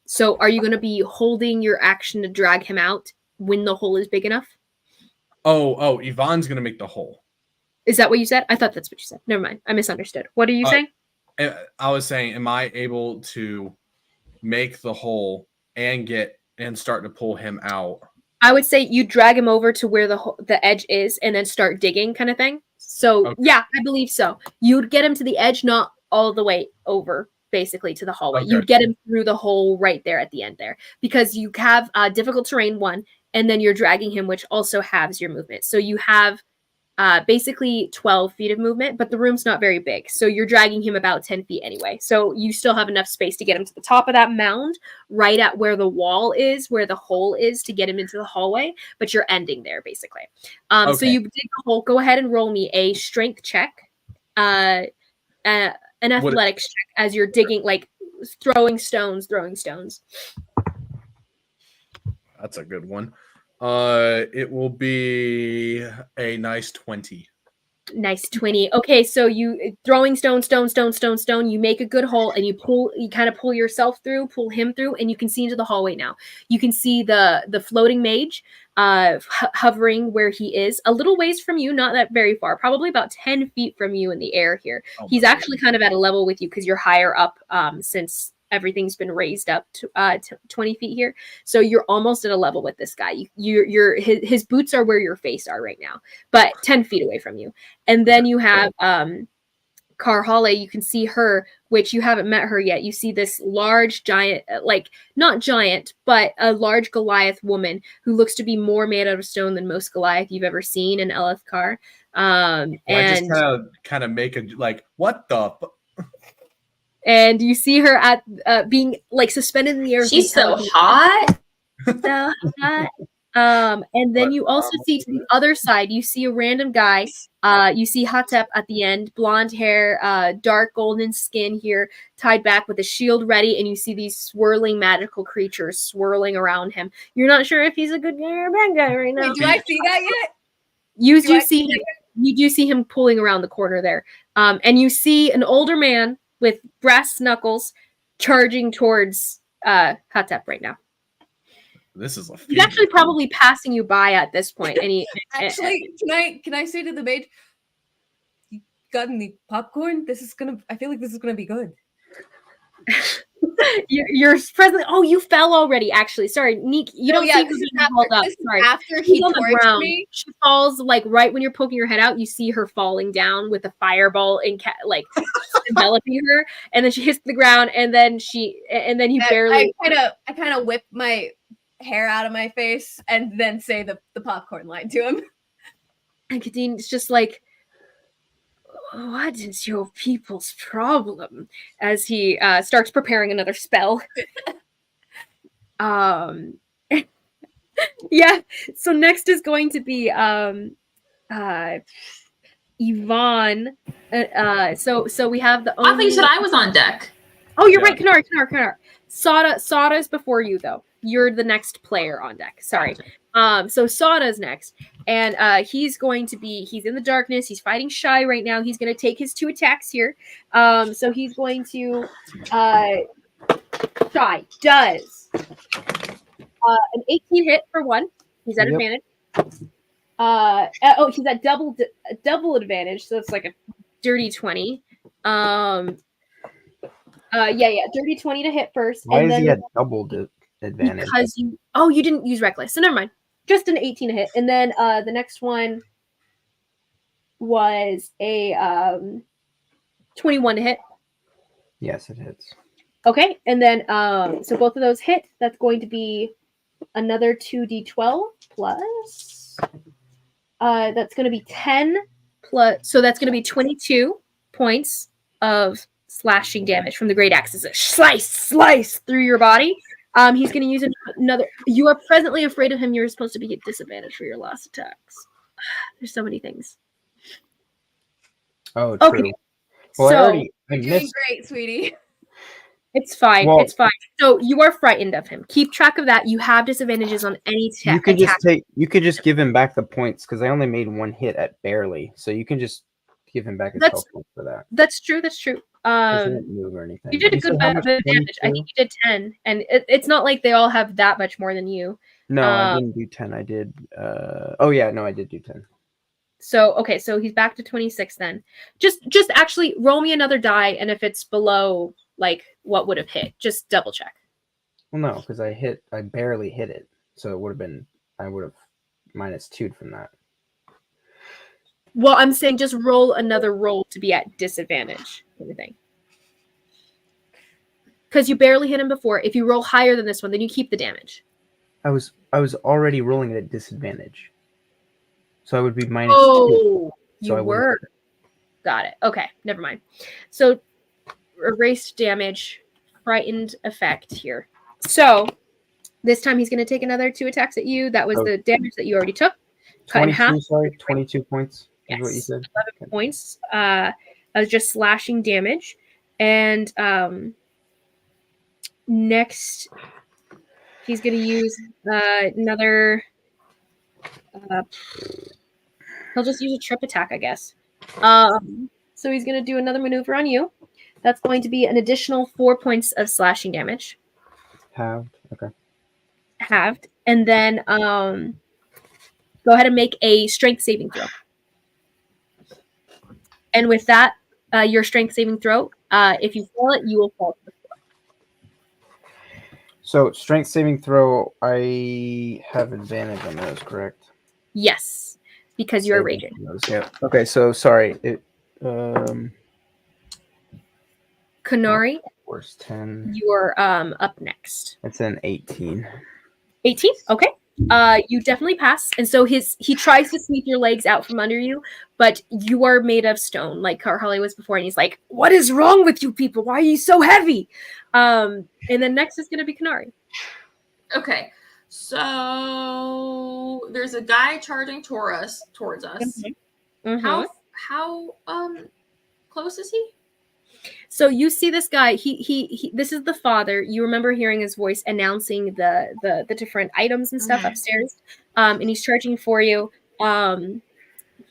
Speaker 1: So are you going to be holding your action to drag him out when the hole is big enough?
Speaker 7: Oh, Yvonne's going to make the hole.
Speaker 1: Is that what you said? I thought that's what you said. Never mind. I misunderstood. What are you saying?
Speaker 7: I was saying, am I able to make the hole and start to pull him out?
Speaker 1: I would say you drag him over to where the edge is and then start digging, kind of thing. So yeah, I believe so. You'd get him to the edge, not all the way over, basically to the hallway.
Speaker 7: Okay.
Speaker 1: You'd get him through the hole right there at the end there, because you have difficult terrain 1, and then you're dragging him, which also halves your movement. So you have basically 12 feet of movement, but the room's not very big. So you're dragging him about 10 feet anyway. So you still have enough space to get him to the top of that mound, right at where the wall is, where the hole is, to get him into the hallway, but you're ending there basically. So you dig the hole. Go ahead and roll me a strength check, an athletics check as you're digging, like throwing stones.
Speaker 7: That's a good one. It will be a nice 20.
Speaker 1: Nice 20. Okay, so you throwing stone. You make a good hole, and you kind of pull yourself through, pull him through, and you can see into the hallway now. You can see the floating mage hovering where he is, a little ways from you, not that very far, probably about 10 feet from you in the air here. He's actually kind of at a level with you because you're higher up, since everything's been raised up to 20 feet here. So you're almost at a level with this guy. His boots are where your face are right now, but 10 feet away from you. And then you have Karhale. You can see her, which you haven't met her yet. You see this large giant, like not giant, but a large Goliath woman who looks to be more made out of stone than most Goliath you've ever seen in Elithkar. And
Speaker 7: I just kind of make a, like, what the
Speaker 1: and you see her at being like suspended in the air.
Speaker 4: She's so hot.
Speaker 1: So hot. And then you also see to the other side, you see a random guy. You see Atep at the end, blonde hair, dark golden skin here, tied back with a shield ready, and you see these swirling magical creatures swirling around him. You're not sure if he's a good guy or a bad guy right now.
Speaker 2: Wait, do I see that yet?
Speaker 1: You do see him pulling around the corner there. And you see an older man with brass knuckles charging towards Atep right now.
Speaker 7: This is a
Speaker 1: he's actually probably passing you by at this point. And he
Speaker 2: actually, can I say to the mage, got any popcorn? I feel like this is gonna be good.
Speaker 1: You're presently. Oh, you fell already. Actually, sorry, Neek. You don't see her being held up. Sorry.
Speaker 2: After
Speaker 1: She's
Speaker 2: he
Speaker 1: on the
Speaker 2: torched
Speaker 1: ground.
Speaker 2: me.
Speaker 1: She falls like right when you're poking your head out. You see her falling down with a fireball like enveloping her, and then she hits the ground, and then you barely.
Speaker 2: I kind of whip my hair out of my face and then say the popcorn line to him.
Speaker 1: And Kadeen's just like, what is your people's problem? As he starts preparing another spell. Yeah. So next is going to be Yvonne. So we have the.
Speaker 4: I thought you said I was on deck.
Speaker 1: Oh, you're right, Kanar. Sada is before you though. You're the next player on deck. Sorry. So Sada's next, and he's in the darkness. He's fighting Shy right now. He's going to take his 2 attacks here. So he's going to Shy does an 18 hit for 1. He's at advantage. He's at double advantage, so it's like a dirty 20. Dirty 20 to hit first.
Speaker 3: Why
Speaker 1: and
Speaker 3: does
Speaker 1: then,
Speaker 3: he have double advantage?
Speaker 1: Because you didn't use reckless, so never mind. Just an 18 to hit, and then the next one was a 21 to hit.
Speaker 3: Yes, it hits.
Speaker 1: Okay, and then so both of those hit. That's going to be another 2d12 plus. That's going to be 10 plus. So that's going to be 22 points of slashing damage from the great axe. It's a slice through your body. He's going to use another. You are presently afraid of him. You're supposed to be at disadvantage for your last attacks. There's so many things.
Speaker 3: Oh, true.
Speaker 1: Okay.
Speaker 3: Well,
Speaker 1: So
Speaker 3: I
Speaker 2: You're doing great, sweetie.
Speaker 1: it's fine.
Speaker 3: Well-
Speaker 1: It's fine. So you are frightened of him. Keep track of that. You have disadvantages on any attack.
Speaker 3: You could just give him back the points because I only made 1 hit at barely, so you can just give him back his health points for that.
Speaker 1: That's true. He
Speaker 3: Doesn't move or anything.
Speaker 1: you did a
Speaker 3: You
Speaker 1: good
Speaker 3: said how
Speaker 1: amount of
Speaker 3: much?
Speaker 1: damage. I
Speaker 3: 22?
Speaker 1: think you did 10, and it's not like they all have that much more than you.
Speaker 3: No, I didn't do 10. I did. I did do 10.
Speaker 1: So okay, so he's back to 26 then. Just actually roll me another die, and if it's below like what would have hit, just double check.
Speaker 3: Well, no, because I barely hit it, so it would have been. I would have -2'd from that.
Speaker 1: Well, I'm saying just roll another roll to be at disadvantage, kind of thing. Because you barely hit him before. If you roll higher than this one, then you keep the damage.
Speaker 3: I was already rolling it at disadvantage, so I would be -2.
Speaker 1: Oh, you
Speaker 3: I
Speaker 1: were.
Speaker 3: wouldn't-
Speaker 1: Got it. Okay, never mind. So erased damage, frightened effect here. So this time he's going to take another 2 attacks at you. That was the damage that you already took. Cut in half.
Speaker 3: 22 points.
Speaker 1: Yes,
Speaker 3: Is what you said.
Speaker 1: 11 points of just slashing damage. And next, he's going to use another. He'll just use a trip attack, I guess. So he's going to do another maneuver on you. That's going to be an additional 4 points of slashing damage.
Speaker 3: Halved. Okay.
Speaker 1: Halved. And then go ahead and make a strength saving throw. And with that, your strength saving throw, if you fail it, you will fall to the floor.
Speaker 3: So strength saving throw, I have advantage on those, correct?
Speaker 1: Yes, because you're raging.
Speaker 3: Yeah. Okay, so sorry.
Speaker 1: Kanari,
Speaker 3: Worst 10.
Speaker 1: you're up next.
Speaker 3: It's an 18.
Speaker 1: 18? Okay. You definitely pass. And so he tries to sweep your legs out from under you, but you are made of stone, like Carharley was before, and he's like, "What is wrong with you people? Why are you so heavy?" And then next is gonna be Kanari.
Speaker 4: Okay, so there's a guy charging towards us.
Speaker 1: Mhm.
Speaker 4: How close is he?
Speaker 1: So you see this guy. He this is the father. You remember hearing his voice announcing the different items and stuff upstairs. And he's charging for you.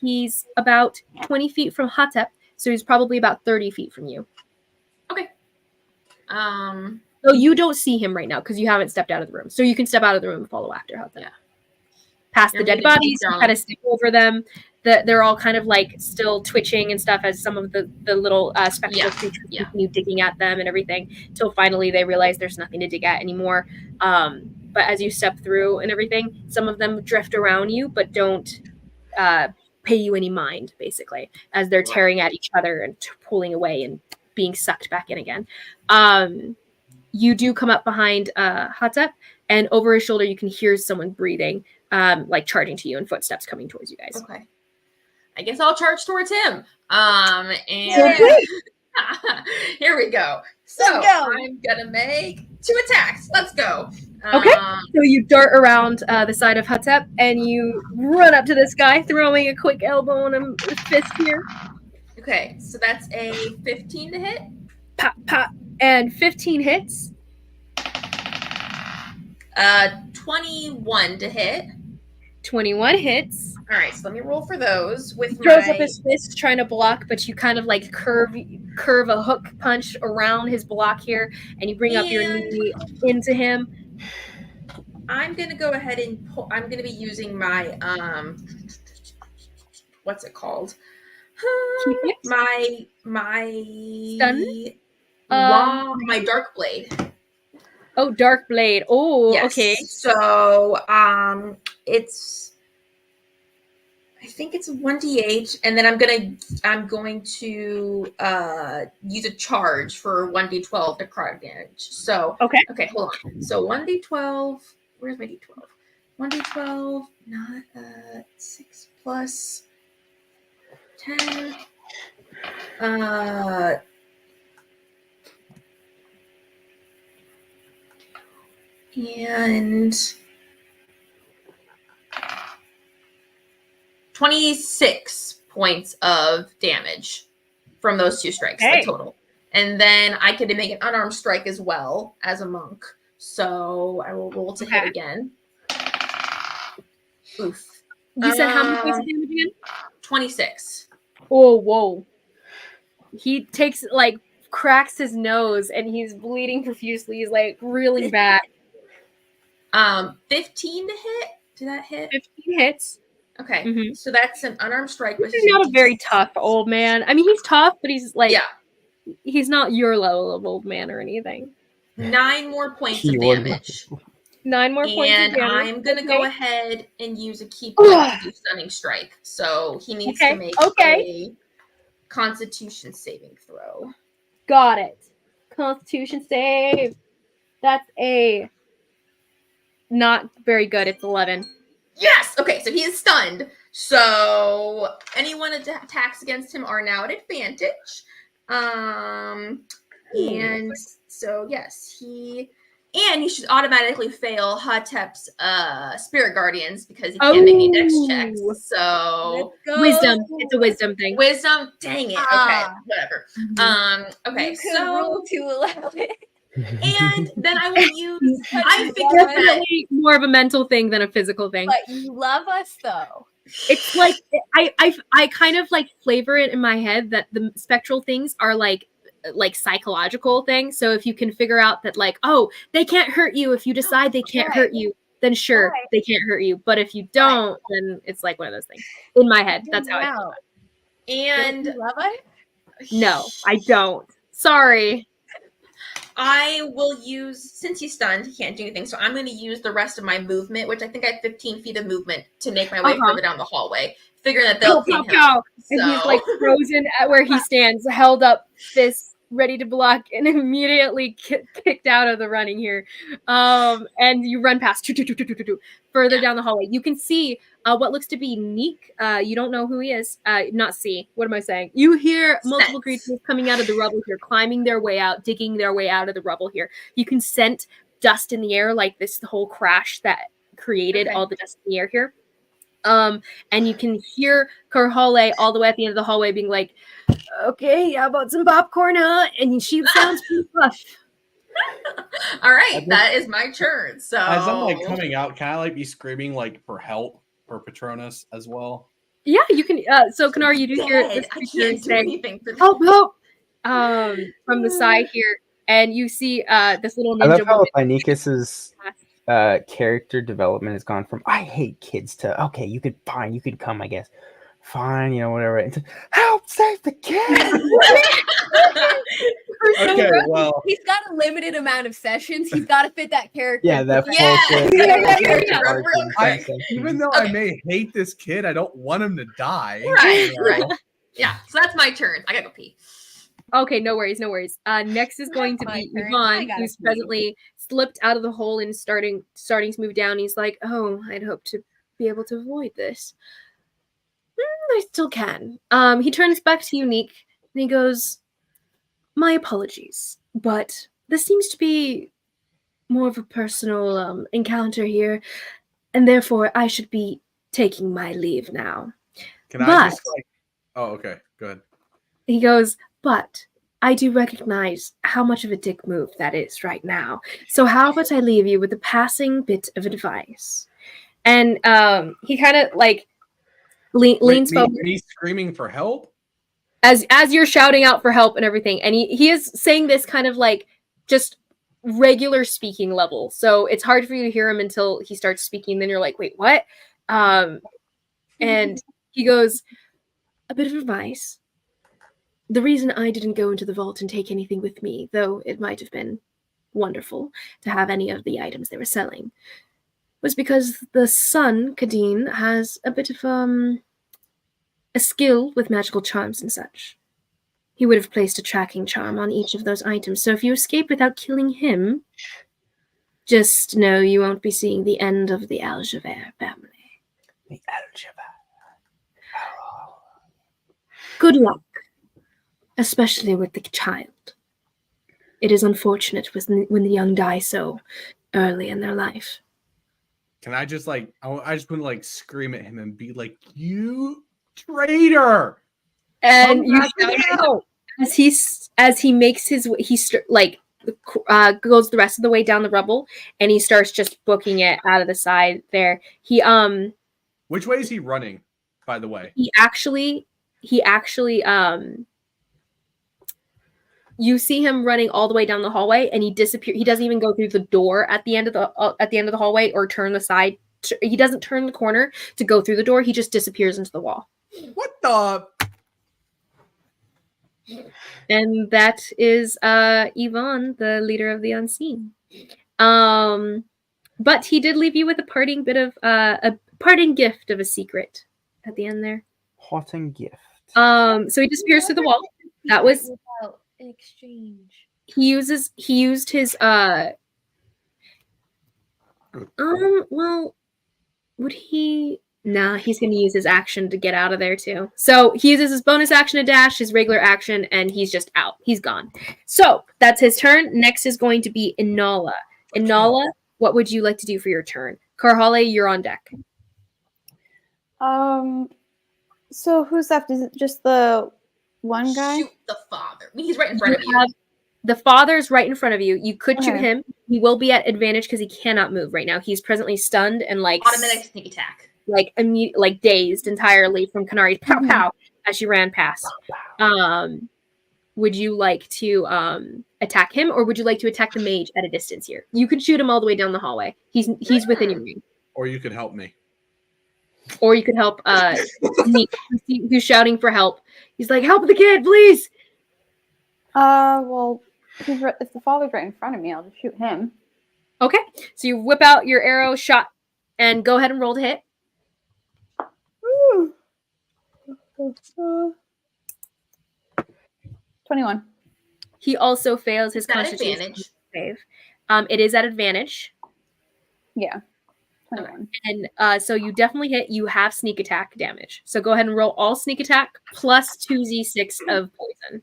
Speaker 1: He's about 20 feet from Atep, so he's probably about 30 feet from you.
Speaker 4: Okay.
Speaker 1: So you don't see him right now because you haven't stepped out of the room. So you can step out of the room and follow after Atep.
Speaker 4: Yeah.
Speaker 1: Past the dead bodies, kind of step over them, they're all kind of like still twitching and stuff as some of the little spectral creatures continue digging at them and everything, till finally they realize there's nothing to dig at anymore. But as you step through and everything, some of them drift around you, but don't pay you any mind, basically, as they're tearing at each other and pulling away and being sucked back in again. You do come up behind Atep, and over his shoulder you can hear someone breathing, like charging to you, and footsteps coming towards you guys.
Speaker 4: Okay. I guess I'll charge towards him. And here we go. So I'm gonna make 2 attacks. Let's go.
Speaker 1: Okay. So you dart around the side of Atep and you run up to this guy, throwing a quick elbow and a fist here.
Speaker 4: Okay, so that's a 15 to hit.
Speaker 1: Pop, pop, and 15 hits.
Speaker 4: 21 to hit.
Speaker 1: 21 hits.
Speaker 4: All right, so let me roll for those with
Speaker 1: Throws up his fist trying to block, but you kind of like curve a hook punch around his block here, and you bring up your knee into him.
Speaker 4: I'm gonna go ahead and I'm gonna be using my what's it called? My
Speaker 1: stun?
Speaker 4: My dark blade.
Speaker 1: Oh, dark blade. Oh, yes. Okay.
Speaker 4: So I think it's 1d8, and then I'm going to use a charge for 1d12 to necrotic damage. So okay, hold on. So 1d12. Where's my d12? 1d12, not 6 plus 10. And 26 points of damage from those 2 strikes, the total. And then I could make an unarmed strike as well as a monk. So I will roll to hit again. Oof.
Speaker 1: You said how many points of damage again?
Speaker 4: 26.
Speaker 1: Oh, whoa. He takes, like, cracks his nose and he's bleeding profusely. He's, like, reeling back.
Speaker 4: 15 to hit? Did that hit?
Speaker 1: 15 hits.
Speaker 4: Okay, so that's an unarmed strike.
Speaker 1: He's not a very tough old man. I mean, he's tough, but he's like, he's not your level of old man or anything.
Speaker 4: 9 more points of damage.
Speaker 1: 9 more points of damage.
Speaker 4: And I'm going to go ahead and use a key point to do stunning strike. So he needs to make a Constitution saving throw.
Speaker 1: Got it. Constitution save. That's a not very good. It's 11.
Speaker 4: Yes! Okay, so he is stunned. So anyone attacks against him are now at advantage. And so yes, he should automatically fail Hatep's spirit guardians because he can't make any dex checks. So
Speaker 1: wisdom. It's a wisdom thing.
Speaker 4: Wisdom. Dang it. Okay, whatever. Okay, so
Speaker 2: roll to allow it.
Speaker 4: And then I will use. I think
Speaker 1: definitely more of a mental thing than a physical thing.
Speaker 2: But you love us, though.
Speaker 1: It's like I kind of like flavor it in my head that the spectral things are like psychological things. So if you can figure out that like, oh, they can't hurt you if you decide they can't hurt you, then sure, they can't hurt you. But if you don't, then it's like one of those things. In my head, that's how I feel.
Speaker 4: And
Speaker 2: do you love us?
Speaker 1: No, I don't. Sorry.
Speaker 4: I will use, since he's stunned, he can't do anything, so I'm going to use the rest of my movement, which I think I have 15 feet of movement to make my way further down the hallway, figuring that they'll ping him. So.
Speaker 1: And he's like frozen at where he stands, held up, fist ready to block, and immediately kicked out of the running here. And you run past further down the hallway. You can see what looks to be Neek. You don't know who he is. Not see. What am I saying? You hear multiple creatures coming out of the rubble here, climbing their way out, digging their way out of the rubble here. You can scent dust in the air, like this whole crash that created all the dust in the air here. And you can hear Karhale all the way at the end of the hallway being like, okay, how about some popcorn, huh? And she sounds pretty rough.
Speaker 4: All right, that is my turn. So
Speaker 7: as I'm like coming out, can I like be screaming like for help for Patronus as well?
Speaker 1: Yeah, you can. So Kanar, you do hear this creature saying, "Help, help!" From the side here, and you see this little ninja.
Speaker 3: I love how Lynicus's character development has gone from "I hate kids" to "Okay, you could come, I guess." fine, whatever. And help save the kid.
Speaker 7: Okay, well,
Speaker 2: He's got a limited amount of sessions. He's got to fit that character.
Speaker 3: Yeah, that
Speaker 7: even though I may hate this kid, I don't want him to die.
Speaker 4: Right, right. Yeah, so that's my turn. I gotta go pee.
Speaker 1: Okay, no worries, no worries. Next is going to
Speaker 2: My
Speaker 1: be
Speaker 2: turn.
Speaker 1: Yvonne, who's presently slipped out of the hole and starting to move down. He's like, "Oh, I'd hoped to be able to avoid this. I still can." He turns back to Unique and he goes, "My apologies, but this seems to be more of a personal encounter here, and therefore I should be taking my leave now."
Speaker 7: Can I just Oh, okay. Go ahead.
Speaker 1: He goes, "But I do recognize how much of a dick move that is right now. So how about I leave you with a passing bit of advice?" And he kind of like leans forward.
Speaker 7: Me screaming for help?
Speaker 1: As you're shouting out for help and everything. And he is saying this kind of like just regular speaking level. So it's hard for you to hear him until he starts speaking. Then you're like, wait, what? And he goes, "A bit of advice. The reason I didn't go into the vault and take anything with me, though it might have been wonderful to have any of the items they were selling, was because the son, Kadeen, has a bit of a skill with magical charms and such. He would have placed a tracking charm on each of those items, so if you escape without killing him, just know you won't be seeing the end of the Aljaver family.
Speaker 3: The Aljaver.
Speaker 1: Good luck, especially with the child. It is unfortunate when the young die so early in their life."
Speaker 7: Can I just I just want to scream at him and be like, "You traitor!"
Speaker 1: And you shout out as he makes his way, goes the rest of the way down the rubble, and he starts just booking it out of the side there. He
Speaker 7: Which way is he running, by the way?
Speaker 1: He actually you see him running all the way down the hallway, and he disappears. He doesn't even go through the door at the end of the hallway or turn the side. He doesn't turn the corner to go through the door. He just disappears into the wall.
Speaker 7: What the?
Speaker 1: And that is Yvonne, the leader of the unseen. But he did leave you with a parting bit of a parting gift of a secret at the end there.
Speaker 3: Parting gift.
Speaker 1: So he disappears through the wall. That was
Speaker 2: an exchange.
Speaker 1: He used his well, would he? Nah, he's going to use his action to get out of there too. So he uses his bonus action to dash, his regular action, and he's just out. He's gone. So that's his turn. Next is going to be Inala. Inala, what would you like to do for your turn? Karhale, you're on deck.
Speaker 6: So who's left? Is it just the one guy?
Speaker 4: Shoot the father. I mean, he's right in front of you.
Speaker 1: The father's right in front of you. You could shoot him. He will be at advantage because he cannot move right now. He's presently stunned and
Speaker 4: automatic sneak attack.
Speaker 1: Like dazed entirely from Kanari's pow pow as she ran past. Would you like to attack him, or would you like to attack the mage at a distance here? You could shoot him all the way down the hallway. He's within your range.
Speaker 7: Or you could help me.
Speaker 1: Or you could help Nick, who's shouting for help. He's like, "Help the kid, please!"
Speaker 6: Well, if the father's right in front of me, I'll just shoot him.
Speaker 1: Okay, so you whip out your arrow, shot, and go ahead and roll to hit.
Speaker 6: 21.
Speaker 1: He also fails his constitution save. It is at advantage.
Speaker 6: Yeah. 21.
Speaker 1: And so you definitely hit. You have sneak attack damage. So go ahead and roll all sneak attack plus 2d6 of poison.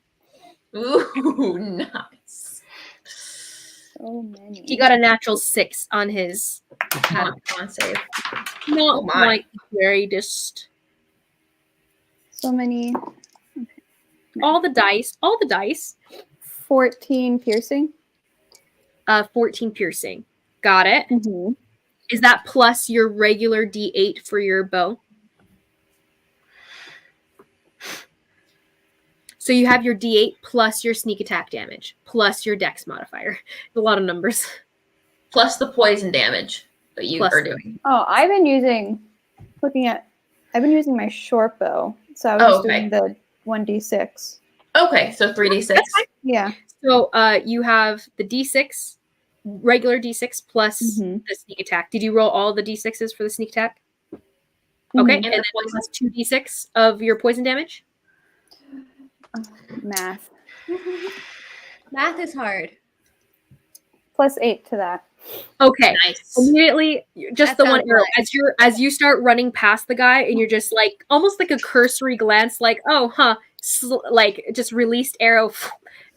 Speaker 4: Ooh, nice.
Speaker 6: So many.
Speaker 1: He got a natural 6 on his
Speaker 4: con save.
Speaker 1: Not quite very just.
Speaker 6: So many.
Speaker 1: Okay. All the dice.
Speaker 6: 14 piercing.
Speaker 1: 14 piercing. Got it.
Speaker 6: Mm-hmm.
Speaker 1: Is that plus your regular D8 for your bow? So you have your D8 plus your sneak attack damage, plus your dex modifier. A lot of numbers.
Speaker 4: Plus the poison damage that you are doing.
Speaker 6: Oh, I've been looking at I've been using my short bow, so I was just
Speaker 4: okay.
Speaker 6: doing the 1d6.
Speaker 4: Okay, so 3d6.
Speaker 6: Yeah.
Speaker 1: So you have the d6, regular d6 plus
Speaker 6: Mhm.
Speaker 1: the sneak attack. Did you roll all the d6s for the sneak attack? Okay,
Speaker 6: Mhm.
Speaker 1: and then plus 2d6 of your poison damage.
Speaker 6: Math.
Speaker 2: Math is hard.
Speaker 6: Plus 8 to that.
Speaker 1: Okay.
Speaker 4: Nice.
Speaker 1: Immediately, just
Speaker 2: That
Speaker 1: the one
Speaker 2: sounds
Speaker 1: arrow.
Speaker 2: nice.
Speaker 1: As you start running past the guy, and you're just like almost like a cursory glance, like oh, huh, like just released arrow,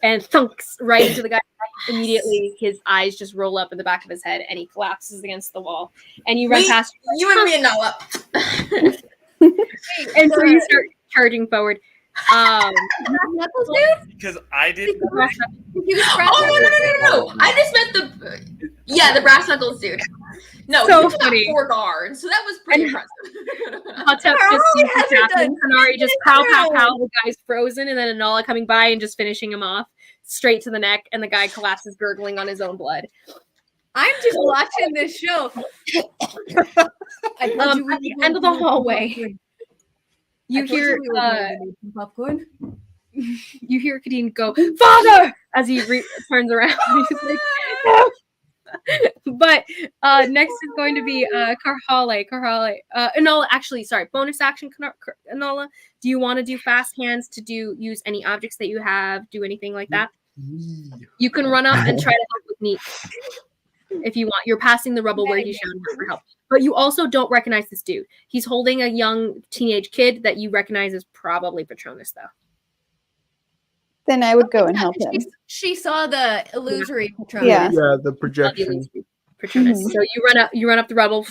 Speaker 1: and thunks right into the guy. Immediately, his eyes just roll up in the back of his head, and he collapses against the wall. And you run past.
Speaker 4: You and me and Noah.
Speaker 1: And so you start charging forward.
Speaker 2: Knuckles, dude?
Speaker 5: Because I didn't.
Speaker 2: He was
Speaker 4: No. I just meant the brass knuckles dude. No,
Speaker 1: So
Speaker 4: you got
Speaker 1: funny.
Speaker 4: 4 guards, so that was pretty
Speaker 1: And-
Speaker 4: impressive.
Speaker 1: Atep just sees this
Speaker 2: hasn't
Speaker 1: happen.
Speaker 2: done
Speaker 1: Kanari just pow, pow,
Speaker 2: anything.
Speaker 1: pow. The guy's frozen, and then Anala coming by and just finishing him off straight to the neck, and the guy collapses, gurgling on his own blood.
Speaker 2: I'm just watching this show.
Speaker 1: At the end of the hallway, you hear
Speaker 2: popcorn.
Speaker 1: you hear Kadeen go, "Father!" as he turns around. He's like, "No!" But next is going to be Karhale. Anala, actually, sorry, bonus action. Anala, do you want to do fast hands to use any objects that you have? Do anything like that? You can run up and try to help with Neat if you want. You're passing the rubble where he shouted for help. But you also don't recognize this dude. He's holding a young teenage kid that you recognize as probably Patronus, though.
Speaker 6: Then I would go and help him.
Speaker 2: She saw the illusory Patronus.
Speaker 6: Yeah.
Speaker 3: Yeah, the projection.
Speaker 1: Patronus.
Speaker 6: Mhm.
Speaker 1: So you run up the rubble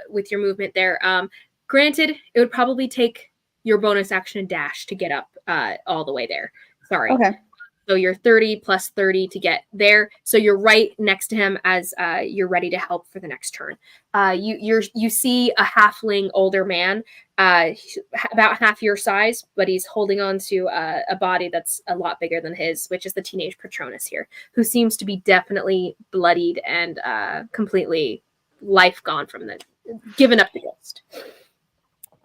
Speaker 1: with your movement there. Granted, it would probably take your bonus action and dash to get up all the way there. Sorry.
Speaker 6: Okay.
Speaker 1: So you're 30 plus 30 to get there. So you're right next to him as you're ready to help for the next turn. You see a halfling older man, about half your size, but he's holding on to a body that's a lot bigger than his, which is the teenage Patronus here, who seems to be definitely bloodied and completely life gone from given up the ghost.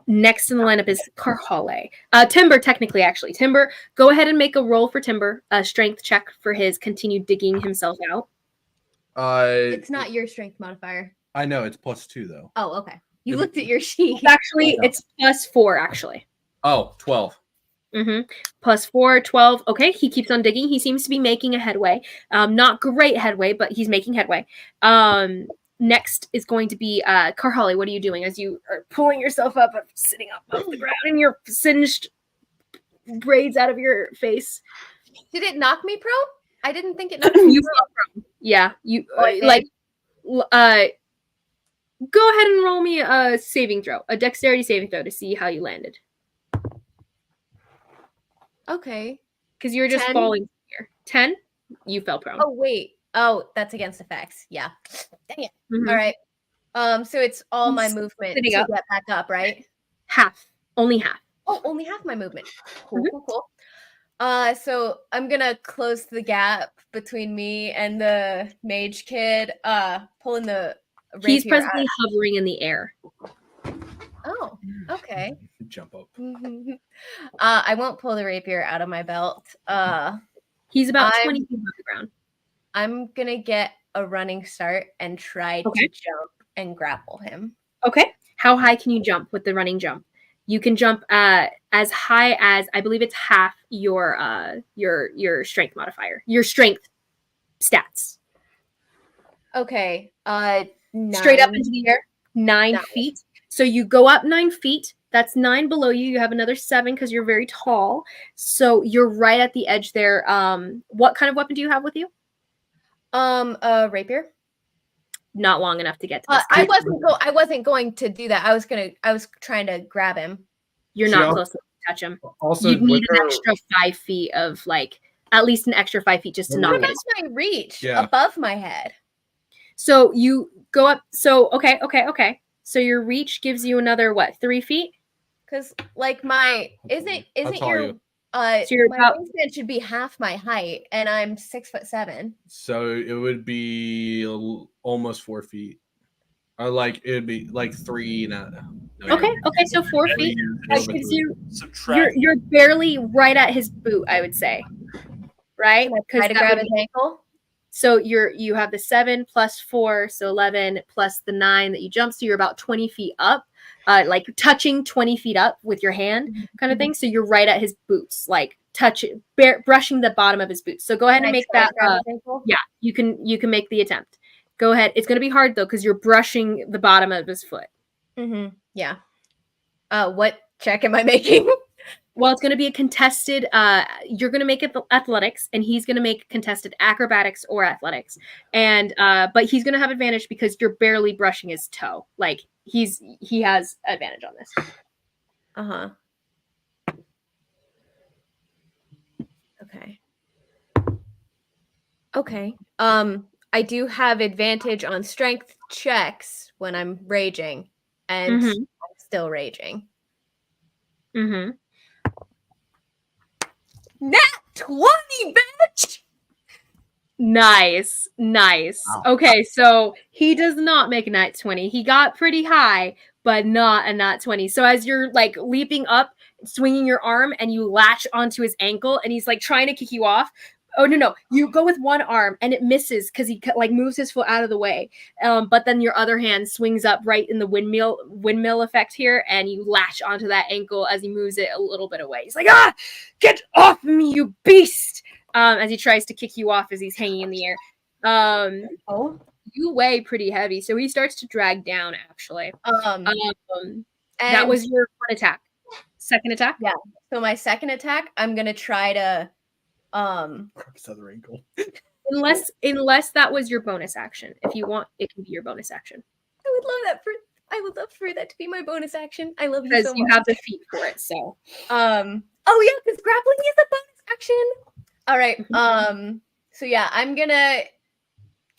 Speaker 1: Next in the lineup is Karhale. Timber, technically, actually. Timber, go ahead and make a roll for Timber. A strength check for his continued digging himself out.
Speaker 2: It's not your strength modifier.
Speaker 7: I know it's +2 though.
Speaker 2: Oh, okay. You looked at your sheet.
Speaker 1: Actually, it's +4, actually.
Speaker 7: Oh, 12.
Speaker 1: Mm-hmm. +4, 12. Okay, he keeps on digging. He seems to be making a headway. Not great headway, but he's making headway. Next is going to be Karhale. What are you doing as you are pulling yourself up, sitting up off the ground, and your singed braids out of your face?
Speaker 2: Did it knock me prone? I didn't think it knocked me
Speaker 1: You
Speaker 2: prone.
Speaker 1: fell prone. Yeah, you
Speaker 2: Okay.
Speaker 1: Go ahead and roll me a saving throw, a dexterity saving throw, to see how you landed,
Speaker 2: Okay.
Speaker 1: because you're just
Speaker 2: 10?
Speaker 1: falling here. 10, you fell prone.
Speaker 2: Oh, wait. Oh, that's against effects. Yeah. Dang it.
Speaker 1: Mhm.
Speaker 2: All right. So it's all my movement
Speaker 1: Sitting
Speaker 2: to
Speaker 1: up.
Speaker 2: get back up, right?
Speaker 1: Half, only half.
Speaker 2: Oh, only half my movement. Cool,
Speaker 1: Mhm.
Speaker 2: cool. So I'm gonna close the gap between me and the mage kid. Pulling the
Speaker 1: He's
Speaker 2: rapier
Speaker 1: presently hovering in the air.
Speaker 2: out. Oh, okay.
Speaker 7: Jump up.
Speaker 2: I won't pull the rapier out of my belt.
Speaker 1: He's about
Speaker 2: I'm-
Speaker 1: 20 feet off the ground.
Speaker 2: I'm gonna get a running start and try
Speaker 1: Okay.
Speaker 2: to jump and grapple him.
Speaker 1: Okay. How high can you jump with the running jump? You can jump as high as, I believe it's half your strength modifier, your strength stats.
Speaker 2: Okay.
Speaker 1: Straight up
Speaker 2: 9.
Speaker 1: into the air, 9
Speaker 2: 9.
Speaker 1: feet. So you go up 9 feet. That's 9 below you. You have another 7 because you're very tall. So you're right at the edge there. What kind of weapon do you have with you?
Speaker 2: A rapier.
Speaker 1: Not long enough to get to this
Speaker 2: I
Speaker 1: guy.
Speaker 2: wasn't going to do that. I was trying to grab him.
Speaker 1: You're
Speaker 7: She
Speaker 1: not
Speaker 7: al-
Speaker 1: close enough to touch him.
Speaker 7: Also,
Speaker 1: You'd need
Speaker 7: with
Speaker 1: an
Speaker 7: her-
Speaker 1: extra 5 feet of at least an extra 5 feet just to
Speaker 7: What
Speaker 1: not
Speaker 2: What
Speaker 1: get
Speaker 2: about
Speaker 1: his.
Speaker 2: my reach
Speaker 7: Yeah.
Speaker 2: above my head?
Speaker 1: So you go up. So okay. So your reach gives you another 3 feet?
Speaker 2: Because my isn't
Speaker 7: tall are
Speaker 2: your
Speaker 7: you?
Speaker 1: So you're
Speaker 2: my
Speaker 1: about-
Speaker 2: wingspan should be half my height, and I'm 6'7".
Speaker 7: So it would be almost 4 feet. Or like it'd be like 3. No,
Speaker 1: Okay, so 4 feet. That
Speaker 7: Over
Speaker 1: gives
Speaker 7: 3.
Speaker 1: you.
Speaker 5: Subtract.
Speaker 1: You're barely right at his boot, I would say. Right?
Speaker 2: Try to grab his ankle.
Speaker 1: So you have the 7 plus 4, so 11 plus the 9 that you jump. So you're about 20 feet up, like touching 20 feet up with your hand, kind of thing. So you're right at his boots, like brushing the bottom of his boots. So go ahead and make that. Yeah, you can make the attempt. Go ahead. It's going to be hard though because you're brushing the bottom of his foot.
Speaker 2: Mm-hmm. Yeah. What check am I making?
Speaker 1: Well, it's going to be a contested. You're going to make it athletics, and he's going to make contested acrobatics or athletics. And but he's going to have advantage because you're barely brushing his toe. Like he has advantage on this.
Speaker 2: Okay. Okay. I do have advantage on strength checks when I'm raging, and I'm still raging.
Speaker 1: Mm-hmm.
Speaker 2: Nat 20, bitch!
Speaker 1: Nice.
Speaker 3: Wow.
Speaker 1: Okay, so he does not make a nat 20. He got pretty high, but not a nat 20. So as you're like leaping up, swinging your arm, and you latch onto his ankle, and he's like trying to kick you off. Oh no! You go with one arm, and it misses because he like moves his foot out of the way. But then your other hand swings up right in the windmill effect here, and you latch onto that ankle as he moves it a little bit away. He's like, get off me, you beast! As he tries to kick you off as he's hanging in the air. You weigh pretty heavy, so he starts to drag down, actually. That was your one attack. Second attack?
Speaker 2: Yeah. So my second attack, I'm going to try to...
Speaker 7: Grab his other ankle.
Speaker 1: Unless that was your bonus action. If you want, it can be your bonus action.
Speaker 2: I would love for that to be my bonus action. I love you so much.
Speaker 1: Because you have the feet for it, so.
Speaker 2: Oh yeah, because grappling is a bonus action. All right. So yeah,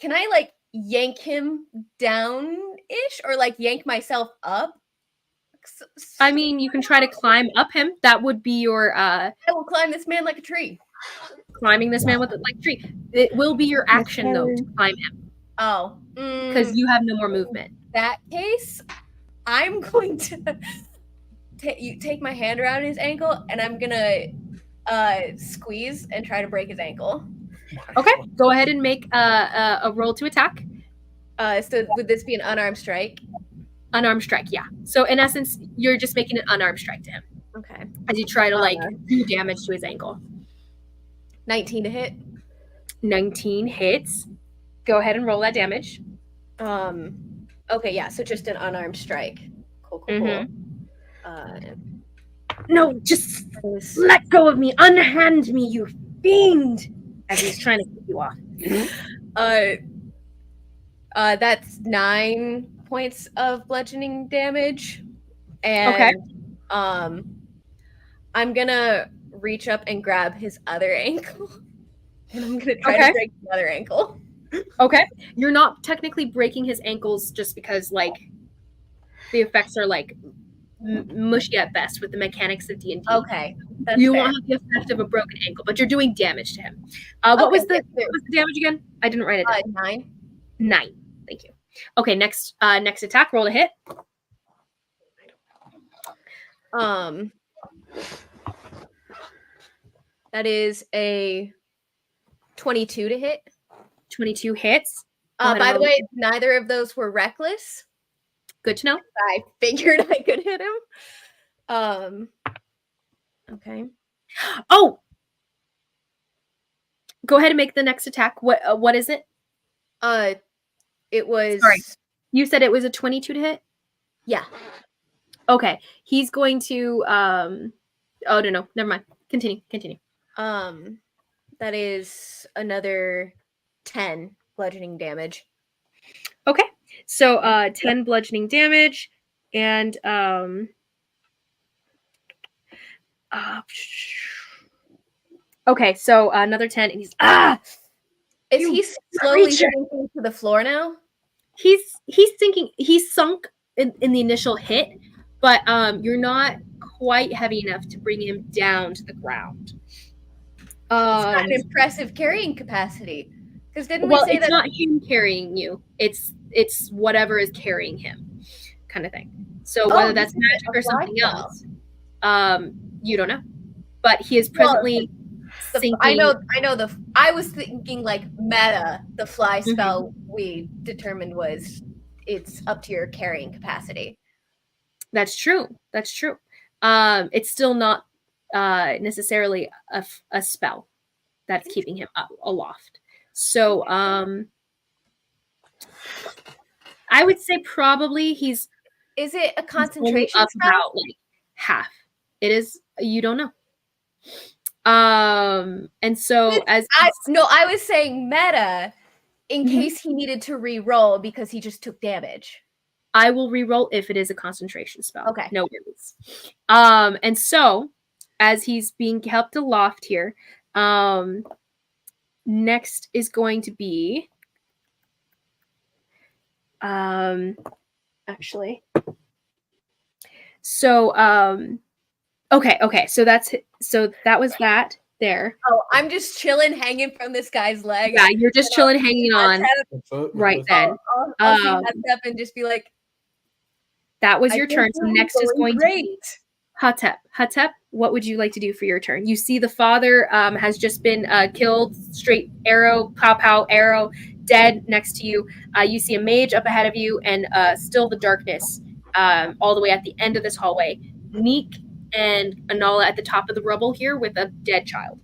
Speaker 2: can I like yank him down-ish or like yank myself up?
Speaker 1: I mean, you can try to climb up him. That would be your
Speaker 2: I will climb this man like a tree.
Speaker 1: Climbing this man with a like tree. It will be your action though to climb him.
Speaker 2: Oh.
Speaker 1: Because you have no more movement.
Speaker 2: That case, I'm going to take my hand around his ankle and I'm gonna squeeze and try to break his ankle.
Speaker 1: Okay, go ahead and make a roll to attack.
Speaker 2: So would this be an unarmed strike?
Speaker 1: Unarmed strike, yeah. So in essence, you're just making an unarmed strike to him.
Speaker 2: Okay.
Speaker 1: As you try to like do damage to his ankle.
Speaker 2: 19 to hit.
Speaker 1: 19 hits. Go ahead and roll that damage.
Speaker 2: Okay, yeah. So just an unarmed strike. Cool.
Speaker 1: No, just let go of me. Unhand me, you fiend! As he's trying to kick you off.
Speaker 2: That's 9 points of bludgeoning damage. And
Speaker 1: okay.
Speaker 2: I'm gonna reach up and grab his other ankle. And I'm gonna try to break the other ankle.
Speaker 1: Okay. You're not technically breaking his ankles just because like the effects are like mushy at best with the mechanics of D&D.
Speaker 2: Okay.
Speaker 1: You won't have the effect of a broken ankle, but you're doing damage to him. What was the damage again? I didn't write it down.
Speaker 2: 9.
Speaker 1: 9. Thank you. Okay, next attack, roll to hit.
Speaker 2: That is a 22 to hit.
Speaker 1: 22 hits.
Speaker 2: By the way, neither of those were reckless.
Speaker 1: Good to know.
Speaker 2: I figured I could hit him. Okay.
Speaker 1: Oh! Go ahead and make the next attack. What is it?
Speaker 2: It was...
Speaker 1: Sorry. You said it was a 22 to hit?
Speaker 2: Yeah.
Speaker 1: Okay. He's going to... Oh, no. Never mind. Continue.
Speaker 2: That is another 10 bludgeoning damage.
Speaker 1: Okay. So 10 bludgeoning damage and okay, so another 10 and he's
Speaker 2: Is he slowly sinking to the floor now?
Speaker 1: He's sinking. He's sunk in the initial hit, but you're not quite heavy enough to bring him down to the ground.
Speaker 2: It's got an impressive carrying capacity, Because didn't
Speaker 1: Well,
Speaker 2: we say
Speaker 1: it's
Speaker 2: that?
Speaker 1: not him carrying you. It's whatever is carrying him, kind of thing. So whether that's magic or something else, you don't know. But he is presently sinking.
Speaker 2: I know. I was thinking like meta. The fly spell we determined was it's up to your carrying capacity.
Speaker 1: That's true. It's still not necessarily a spell that's keeping him aloft. So I would say probably he's.
Speaker 2: Is it a concentration
Speaker 1: up
Speaker 2: spell?
Speaker 1: about like half. It is. You don't know. And so
Speaker 2: I was saying meta in case he needed to re-roll because he just took damage.
Speaker 1: I will re-roll if it is a concentration spell.
Speaker 2: Okay.
Speaker 1: No worries. And so as he's being helped aloft here, next is going to be actually. So okay. So that was that there.
Speaker 2: Oh, I'm just chilling, hanging from this guy's leg.
Speaker 1: Yeah, you're just chilling, hanging on. Right then.
Speaker 2: I'll see Atep and just be like,
Speaker 1: that was your turn. So next is going to be
Speaker 2: great.
Speaker 1: Atep, what would you like to do for your turn? You see the father has just been killed. Straight arrow, pow, arrow, dead next to you. You see a mage up ahead of you, and still the darkness all the way at the end of this hallway. Neek and Anala at the top of the rubble here with a dead child.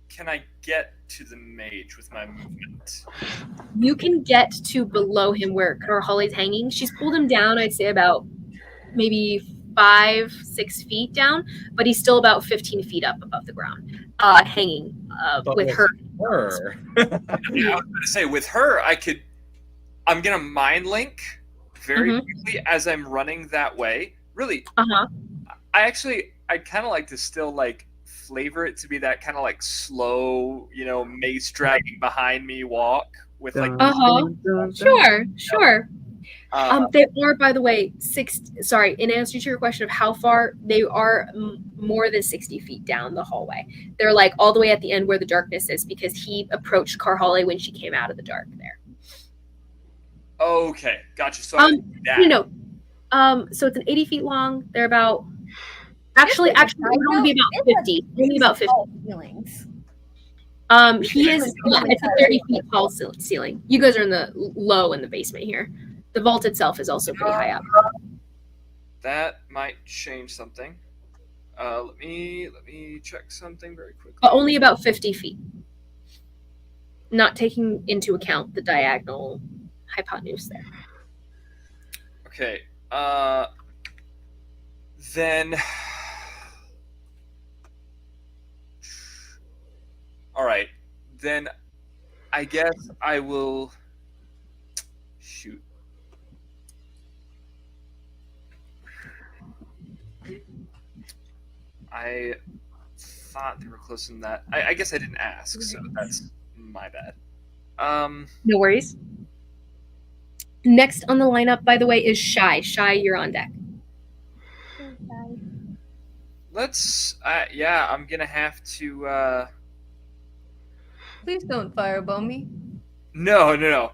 Speaker 5: Can I get to the mage with my movement?
Speaker 1: You can get to below him where Carholly's hanging. She's pulled him down, I'd say about maybe 5-6 feet down, but he's still about 15 feet up above the ground, hanging with her.
Speaker 5: Yeah, I was going to say, with her, I'm going to mind link very quickly as I'm running that way. Really, I'd kind of like to still like flavor it to be that kind of like slow, mace dragging behind me walk with like.
Speaker 1: Sure. They are, by the way, in answer to your question of how far, they are more than 60 feet down the hallway. They're like all the way at the end where the darkness is, because he approached Carholly when she came out of the dark there.
Speaker 5: Okay, gotcha. So
Speaker 1: so it's an 80 feet long. They're about actually it would only be about 50. Only about 50.
Speaker 2: Ceilings.
Speaker 1: He is. It's a 30 feet tall ceiling. You guys are in the low in the basement here. The vault itself is also pretty high up.
Speaker 5: That might change something. Let me check something very quickly.
Speaker 1: But only about 50 feet. Not taking into account the diagonal hypotenuse there.
Speaker 5: Okay. Then. All right. Then, I guess I will. Shoot. I thought they were closer than that. I guess I didn't ask, so that's my bad.
Speaker 1: No worries. Next on the lineup, by the way, is Shy. Shy, you're on deck.
Speaker 5: Let's. I'm gonna have to.
Speaker 2: Please don't fireball me.
Speaker 5: No. I'm gonna.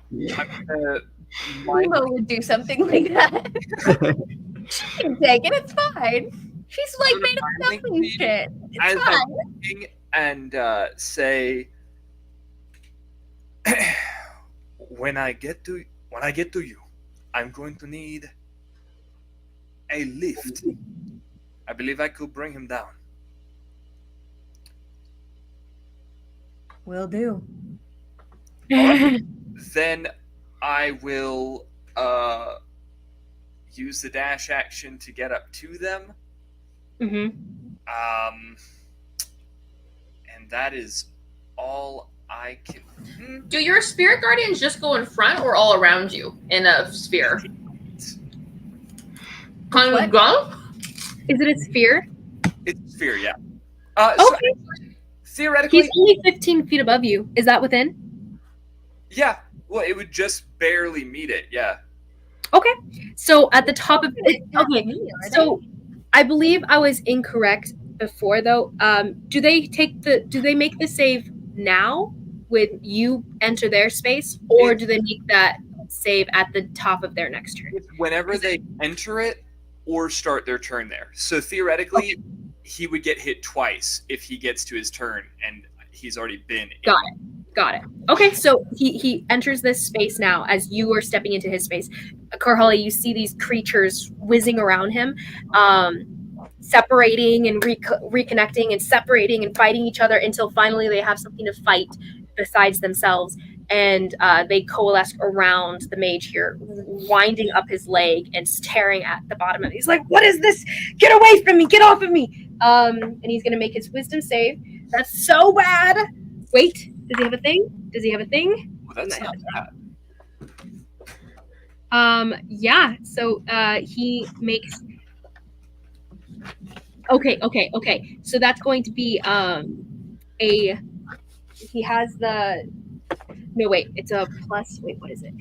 Speaker 2: Nemo would do something like that. She can take it. It's fine. She's like made of nothing shit. It's fine.
Speaker 5: I'm looking and say, when I get to you, I'm going to need a lift. I believe I could bring him down.
Speaker 2: Will do.
Speaker 5: Then I will use the dash action to get up to them. And that is all I can.
Speaker 4: Do your spirit guardians just go in front or all around you in a sphere? Kind of go?
Speaker 1: Is it a sphere?
Speaker 5: It's a sphere, yeah.
Speaker 1: Okay.
Speaker 5: So theoretically,
Speaker 1: he's only 15 feet above you. Is that within?
Speaker 5: Yeah. Well, it would just barely meet it. Yeah.
Speaker 1: Okay. So at the top of it. Okay. So I believe I was incorrect before, though. Do they make the save now, when you enter their space, or do they make that save at the top of their next turn?
Speaker 5: Whenever they enter it or start their turn there. So theoretically, he would get hit twice if he gets to his turn and he's already been.
Speaker 1: Got it. Okay, so he enters this space now as you are stepping into his space. Karhali, you see these creatures whizzing around him, separating and reconnecting and separating and fighting each other until finally they have something to fight besides themselves. And they coalesce around the mage here, winding up his leg and staring at the bottom of it. He's like, what is this? Get away from me! Get off of me! And he's going to make his wisdom save. That's so bad! Wait, does he have a thing?
Speaker 5: Well, that's not bad.
Speaker 1: Yeah, so he makes... Okay. So that's going to be he has the... No, wait, it's a plus... Wait, what is it?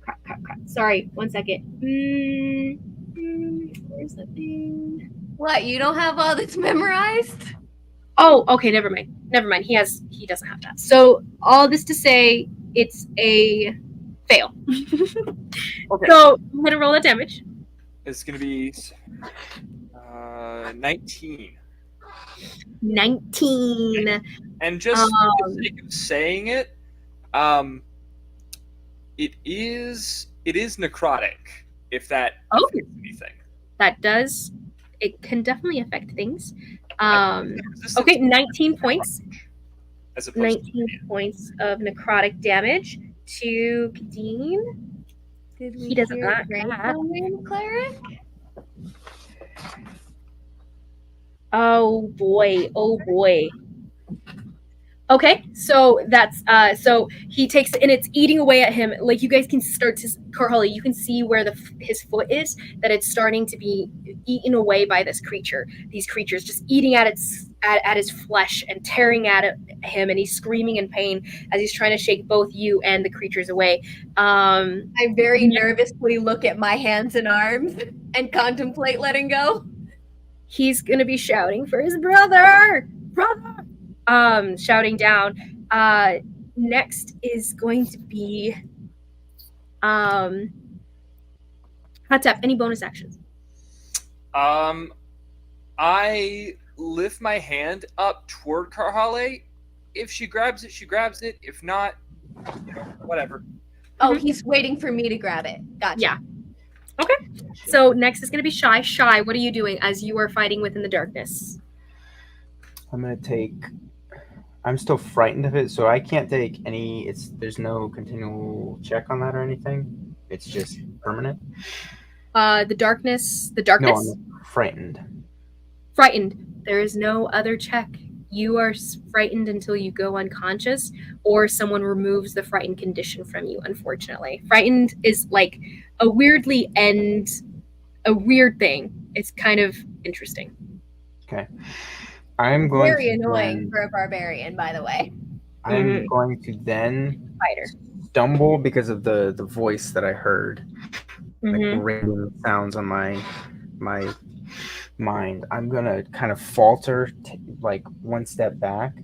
Speaker 1: Crap. Sorry, 1 second. Where's the thing?
Speaker 2: What, you don't have all this memorized?
Speaker 1: Oh, okay, never mind. He doesn't have that. So all this to say, it's a fail.
Speaker 5: Okay.
Speaker 1: So I'm gonna roll that damage.
Speaker 5: It's going to be 19.
Speaker 1: 19.
Speaker 5: And just for the sake of saying it, it is necrotic, if that affects anything.
Speaker 1: That does. It can definitely affect things. Okay, 19 points.
Speaker 5: As
Speaker 1: 19 points of necrotic damage to Kadeen. He doesn't like that.
Speaker 2: Cleric?
Speaker 1: Oh boy. Okay, so that's so he takes and it's eating away at him. Like you guys can start to Karhali, you can see where his foot is, that it's starting to be eaten away by this creature. These creatures just eating at his flesh and tearing at him, and he's screaming in pain as he's trying to shake both you and the creatures away.
Speaker 2: I very nervously look at my hands and arms and contemplate letting go.
Speaker 1: He's gonna be shouting for his brother. Shouting down. Next is going to be Atep. Any bonus actions?
Speaker 5: I lift my hand up toward Karhale. If she grabs it, she grabs it. If not, whatever.
Speaker 2: Oh, he's waiting for me to grab it. Gotcha.
Speaker 1: Yeah. Okay. So next is going to be Shy. Shy, what are you doing as you are fighting within the darkness?
Speaker 3: I'm still frightened of it, so I can't take any. There's no continual check on that or anything. It's just permanent.
Speaker 1: The darkness.
Speaker 3: No, I'm frightened.
Speaker 1: Frightened. There is no other check. You are frightened until you go unconscious, or someone removes the frightened condition from you. Unfortunately, frightened is like a weird thing. It's kind of interesting.
Speaker 3: Okay. I'm going
Speaker 2: very annoying for a barbarian, by the way.
Speaker 3: I'm going to then stumble because of the voice that I heard. Like ringing sounds on my mind. I'm gonna kind of falter, like one step back.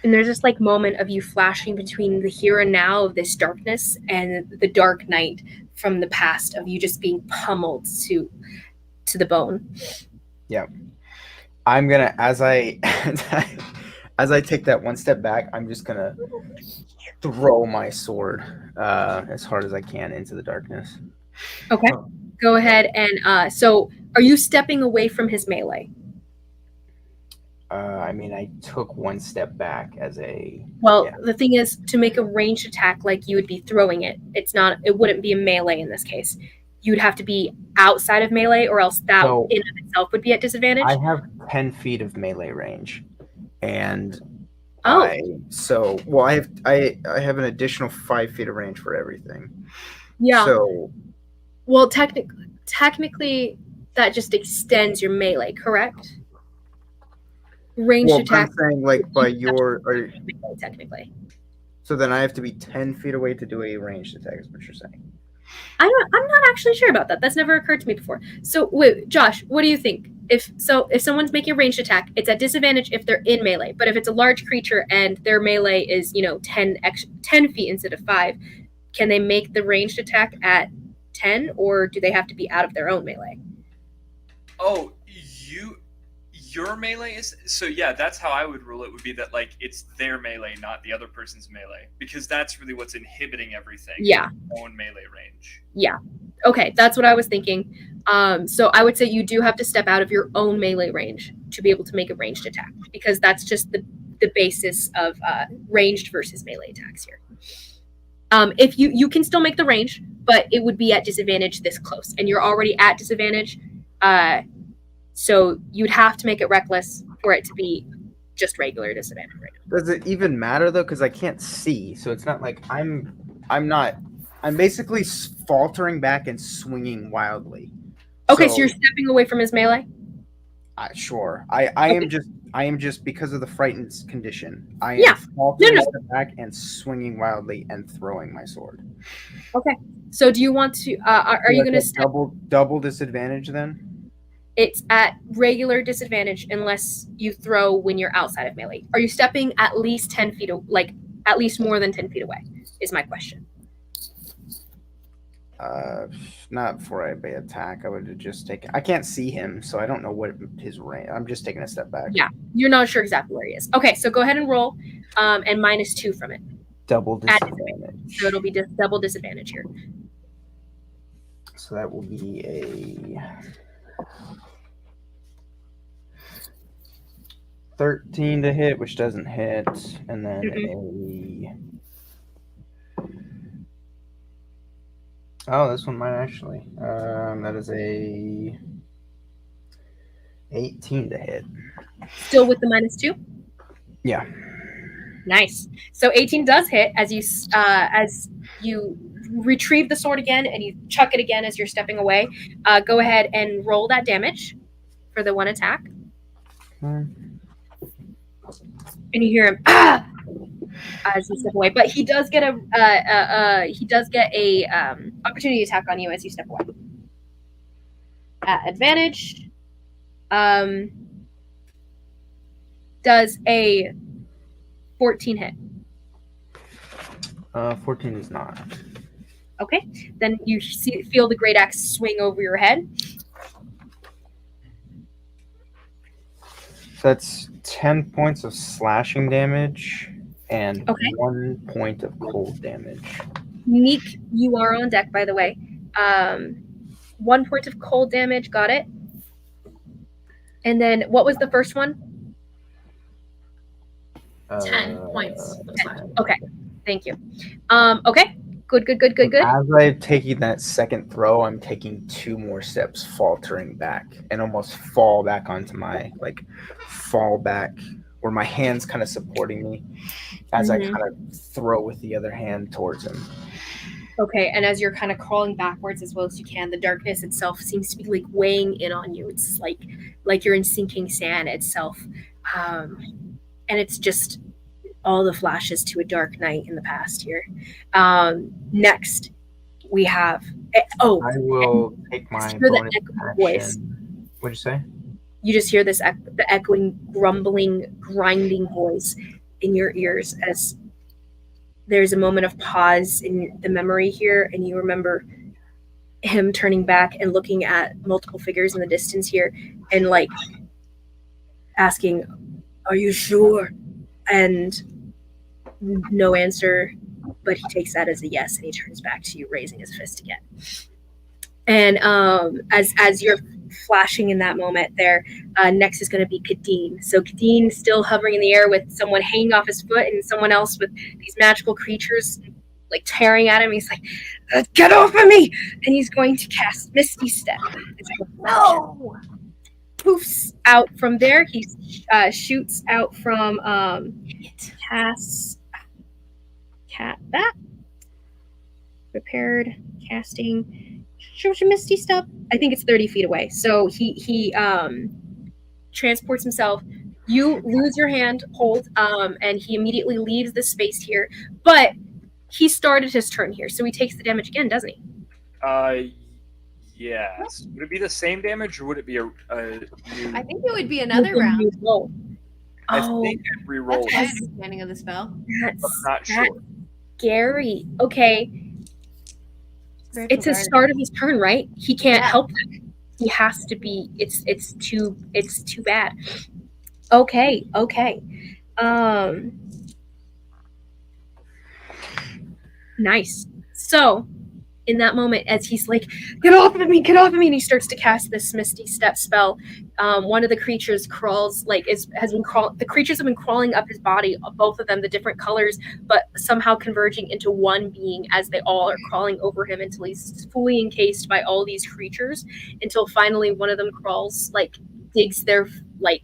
Speaker 1: And there's this like moment of you flashing between the here and now of this darkness and the dark night from the past of you just being pummeled to the bone.
Speaker 3: Yeah. I'm gonna as I take that one step back, I'm just gonna throw my sword as hard as I can into the darkness.
Speaker 1: Okay. Go ahead and so are you stepping away from his melee?
Speaker 3: I mean, I took one step back as a...
Speaker 1: Well, yeah. The thing is, to make a ranged attack like you would be throwing it, it wouldn't be a melee in this case. You'd have to be outside of melee, or else that in of itself would be at disadvantage.
Speaker 3: I have 10 feet of melee range, and I have an additional 5 feet of range for everything.
Speaker 1: Yeah.
Speaker 3: So,
Speaker 1: well, technically, that just extends your melee, correct? Ranged attack.
Speaker 3: I'm saying, like, by your
Speaker 1: technically.
Speaker 3: So then I have to be 10 feet away to do a ranged attack, is what you're saying.
Speaker 1: I'm not actually sure about that. That's never occurred to me before. So wait, Josh, what do you think? If someone's making a ranged attack, it's at disadvantage if they're in melee. But if it's a large creature and their melee is 10 feet instead of 5, can they make the ranged attack at 10, or do they have to be out of their own melee?
Speaker 5: Oh, your melee is so yeah. That's how I would rule it. Would be that like it's their melee, not the other person's melee, because that's really what's inhibiting everything.
Speaker 1: Yeah.
Speaker 5: Own melee range.
Speaker 1: Yeah. Okay, that's what I was thinking. So I would say you do have to step out of your own melee range to be able to make a ranged attack, because that's just the basis of ranged versus melee attacks here. If you can still make the range, but it would be at disadvantage this close, and you're already at disadvantage. So you'd have to make it reckless for it to be just regular disadvantage right now.
Speaker 3: Does it even matter though? Because I can't see, so it's not like I'm basically faltering back and swinging wildly.
Speaker 1: Okay, so you're stepping away from his melee?
Speaker 3: Sure. I am just because of the frightened condition. I
Speaker 1: Yeah.
Speaker 3: am faltering step back and swinging wildly and throwing my sword.
Speaker 1: Okay. So do you want to? Are you going
Speaker 3: to double disadvantage then?
Speaker 1: It's at regular disadvantage unless you throw when you're outside of melee. Are you stepping at least 10 feet, like at least more than 10 feet away? Is my question.
Speaker 3: Not before I attack. I would have just taken. I can't see him, so I don't know what his range. I'm just taking a step back.
Speaker 1: Yeah, you're not sure exactly where he is. Okay, so go ahead and roll, and -2 from it.
Speaker 3: Double disadvantage.
Speaker 1: So it'll be double disadvantage here.
Speaker 3: So that will be a 13 to hit, which doesn't hit, and then this one might actually. That is a 18 to hit.
Speaker 1: Still with the -2?
Speaker 3: Yeah.
Speaker 1: Nice. So 18 does hit as you retrieve the sword again and you chuck it again as you're stepping away. Go ahead and roll that damage for the one attack. And you hear him as you step away, but he does get a opportunity attack on you as you step away. At advantage, does a 14 hit?
Speaker 3: 14 is not.
Speaker 1: Okay, then you feel the great axe swing over your head.
Speaker 3: That's 10 points of slashing damage and 1 point of cold damage.
Speaker 1: Neek, you are on deck, by the way. 1 point of cold damage, got it. And then what was the first one?
Speaker 4: 10 points.
Speaker 1: 10. Okay, thank you. Okay, good.
Speaker 3: As I'm taking that second throw, I'm taking 2 more steps, faltering back, and almost fall back onto my fall back, where my hand's kind of supporting me as I kind of throw with the other hand towards him.
Speaker 1: Okay, and as you're kind of crawling backwards as well as you can, the darkness itself seems to be weighing in on you. It's like you're in sinking sand itself. And it's just all the flashes to a dark night in the past here. Next, we have... I
Speaker 3: will take my bonus voice. What'd you say?
Speaker 1: You just hear this the echoing, grumbling, grinding voice in your ears as there's a moment of pause in the memory here, and you remember him turning back and looking at multiple figures in the distance here and asking, "Are you sure?" And no answer, but he takes that as a yes, and he turns back to you, raising his fist again. And as you're flashing in that moment there, next is going to be Kadeen. So Kadeen still hovering in the air with someone hanging off his foot and someone else with these magical creatures tearing at him. He's like, "Get off of me!" And he's going to cast Misty Step. No! Poofs out from there. He shoots out from that prepared casting. Shows you Misty Step. I think it's 30 feet away. So he transports himself. You lose your hand hold, and he immediately leaves the space here. But he started his turn here, so he takes the damage again, doesn't he?
Speaker 5: Yes. Would it be the same damage, or would it be a new?
Speaker 2: I think it would be another
Speaker 1: With a
Speaker 2: round.
Speaker 1: new roll.
Speaker 5: I
Speaker 1: Oh,
Speaker 5: think I'd re-roll
Speaker 2: That's my
Speaker 5: it,
Speaker 2: understanding of the spell.
Speaker 5: but I'm
Speaker 1: that's
Speaker 5: not sure.
Speaker 1: scary. Okay, it's the start of his turn, right? He can't help that. He has to be. It's too bad. Okay. Nice. So, in that moment, as he's like, get off of me, and he starts to cast this Misty Step spell. One of the creatures crawls, like, the creatures have been crawling up his body, both of them, the different colors, but somehow converging into one being as they all are crawling over him until he's fully encased by all these creatures, until finally one of them crawls, like, digs their, like,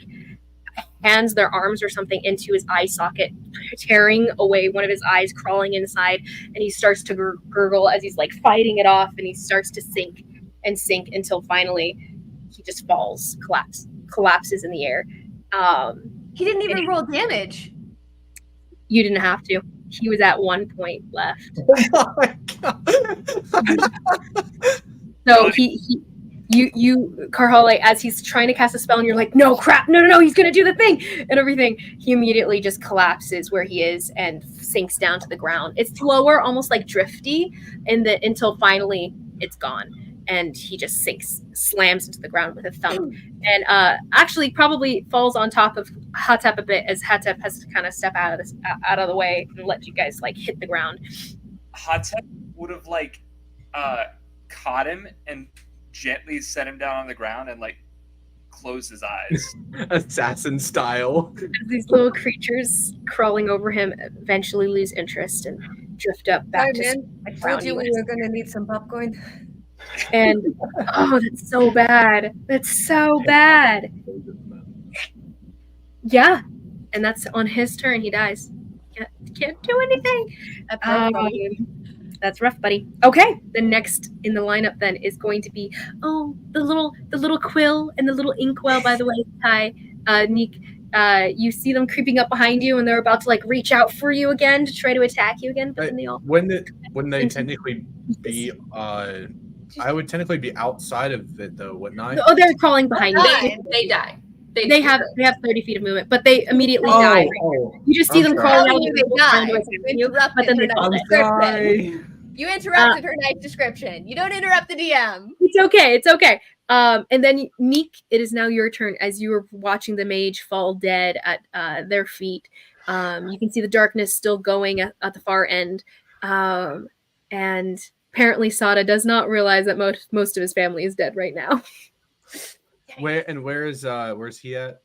Speaker 1: hands, their arms or something into his eye socket, tearing away one of his eyes, crawling inside, and he starts to gurgle as he's like fighting it off, and he starts to sink until finally he just falls, collapses in the air.
Speaker 2: He didn't even roll damage.
Speaker 1: You didn't have to. He was at 1 point left.
Speaker 7: Oh my god.
Speaker 1: So you Carhale, as he's trying to cast a spell and you're like, no, crap, no, he's gonna do the thing and everything, he immediately just collapses where he is and sinks down to the ground. It's slower, almost like drifty, until finally it's gone, and he just slams into the ground with a thump, and actually probably falls on top of Atep a bit, as Atep has to kind of step out of the way and let you guys like hit the ground.
Speaker 5: Atep would have like caught him and gently set him down on the ground and like close his eyes.
Speaker 7: Assassin style.
Speaker 1: As these little creatures crawling over him eventually lose interest and drift up back to
Speaker 2: man. I told you we were gonna need some popcorn.
Speaker 1: And oh, that's so bad. Yeah, and that's on his turn. He dies. Can't do anything. That's rough, buddy. Okay, the next in the lineup then is going to be the little quill and the little inkwell. By the way, Ty, Neek, you see them creeping up behind you, and they're about to like reach out for you again to try to attack you again. But then they all
Speaker 7: wouldn't they technically be? I would technically be outside of it though, wouldn't I?
Speaker 1: Oh, they're crawling behind you.
Speaker 4: They die.
Speaker 1: They have 30 feet of movement, but they immediately die. You just see them crawling out.
Speaker 2: You interrupted her nice description. You don't interrupt the DM.
Speaker 1: It's okay. And then Neek, it is now your turn as you are watching the mage fall dead at their feet. You can see the darkness still going at the far end. And apparently Sada does not realize that most of his family is dead right now.
Speaker 7: Where's he at?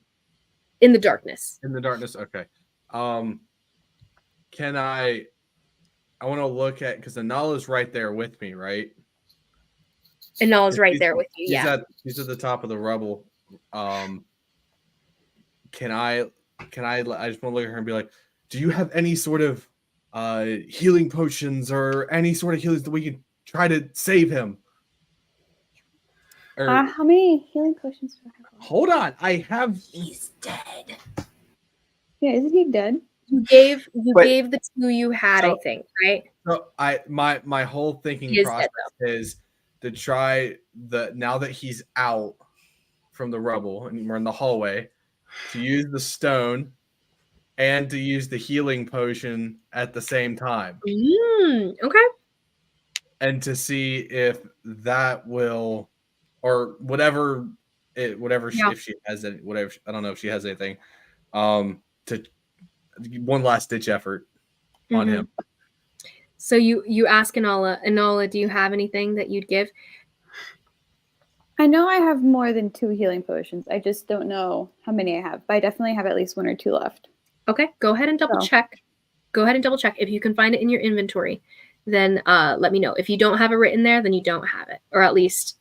Speaker 1: In the darkness.
Speaker 7: In the darkness. Okay. Can I want to look at, because Anala's right there with me, right?
Speaker 1: Anala's right there with you. Yeah.
Speaker 7: He's at the top of the rubble. Can I just want to look at her and be like, do you have any sort of healing potions or any sort of healings that we can try to save him? Or,
Speaker 6: how many healing potions do I have?
Speaker 7: Hold on, I have.
Speaker 1: He's dead.
Speaker 6: Yeah, isn't he dead?
Speaker 1: You gave the two you had, I think, right?
Speaker 7: So my whole thinking process is to try now that he's out from the rubble and we're in the hallway, to use the stone and to use the healing potion at the same time.
Speaker 1: Okay.
Speaker 7: And to see if that will, or whatever if she has any, whatever, I don't know if she has anything, to one last ditch effort on him.
Speaker 1: So you ask Anala, do you have anything that you'd give?
Speaker 6: I know I have more than 2 healing potions. I just don't know how many I have, but I definitely have at least 1 or 2 left.
Speaker 1: Okay, go ahead and double check. If you can find it in your inventory, then let me know. If you don't have it written there, then you don't have it, or at least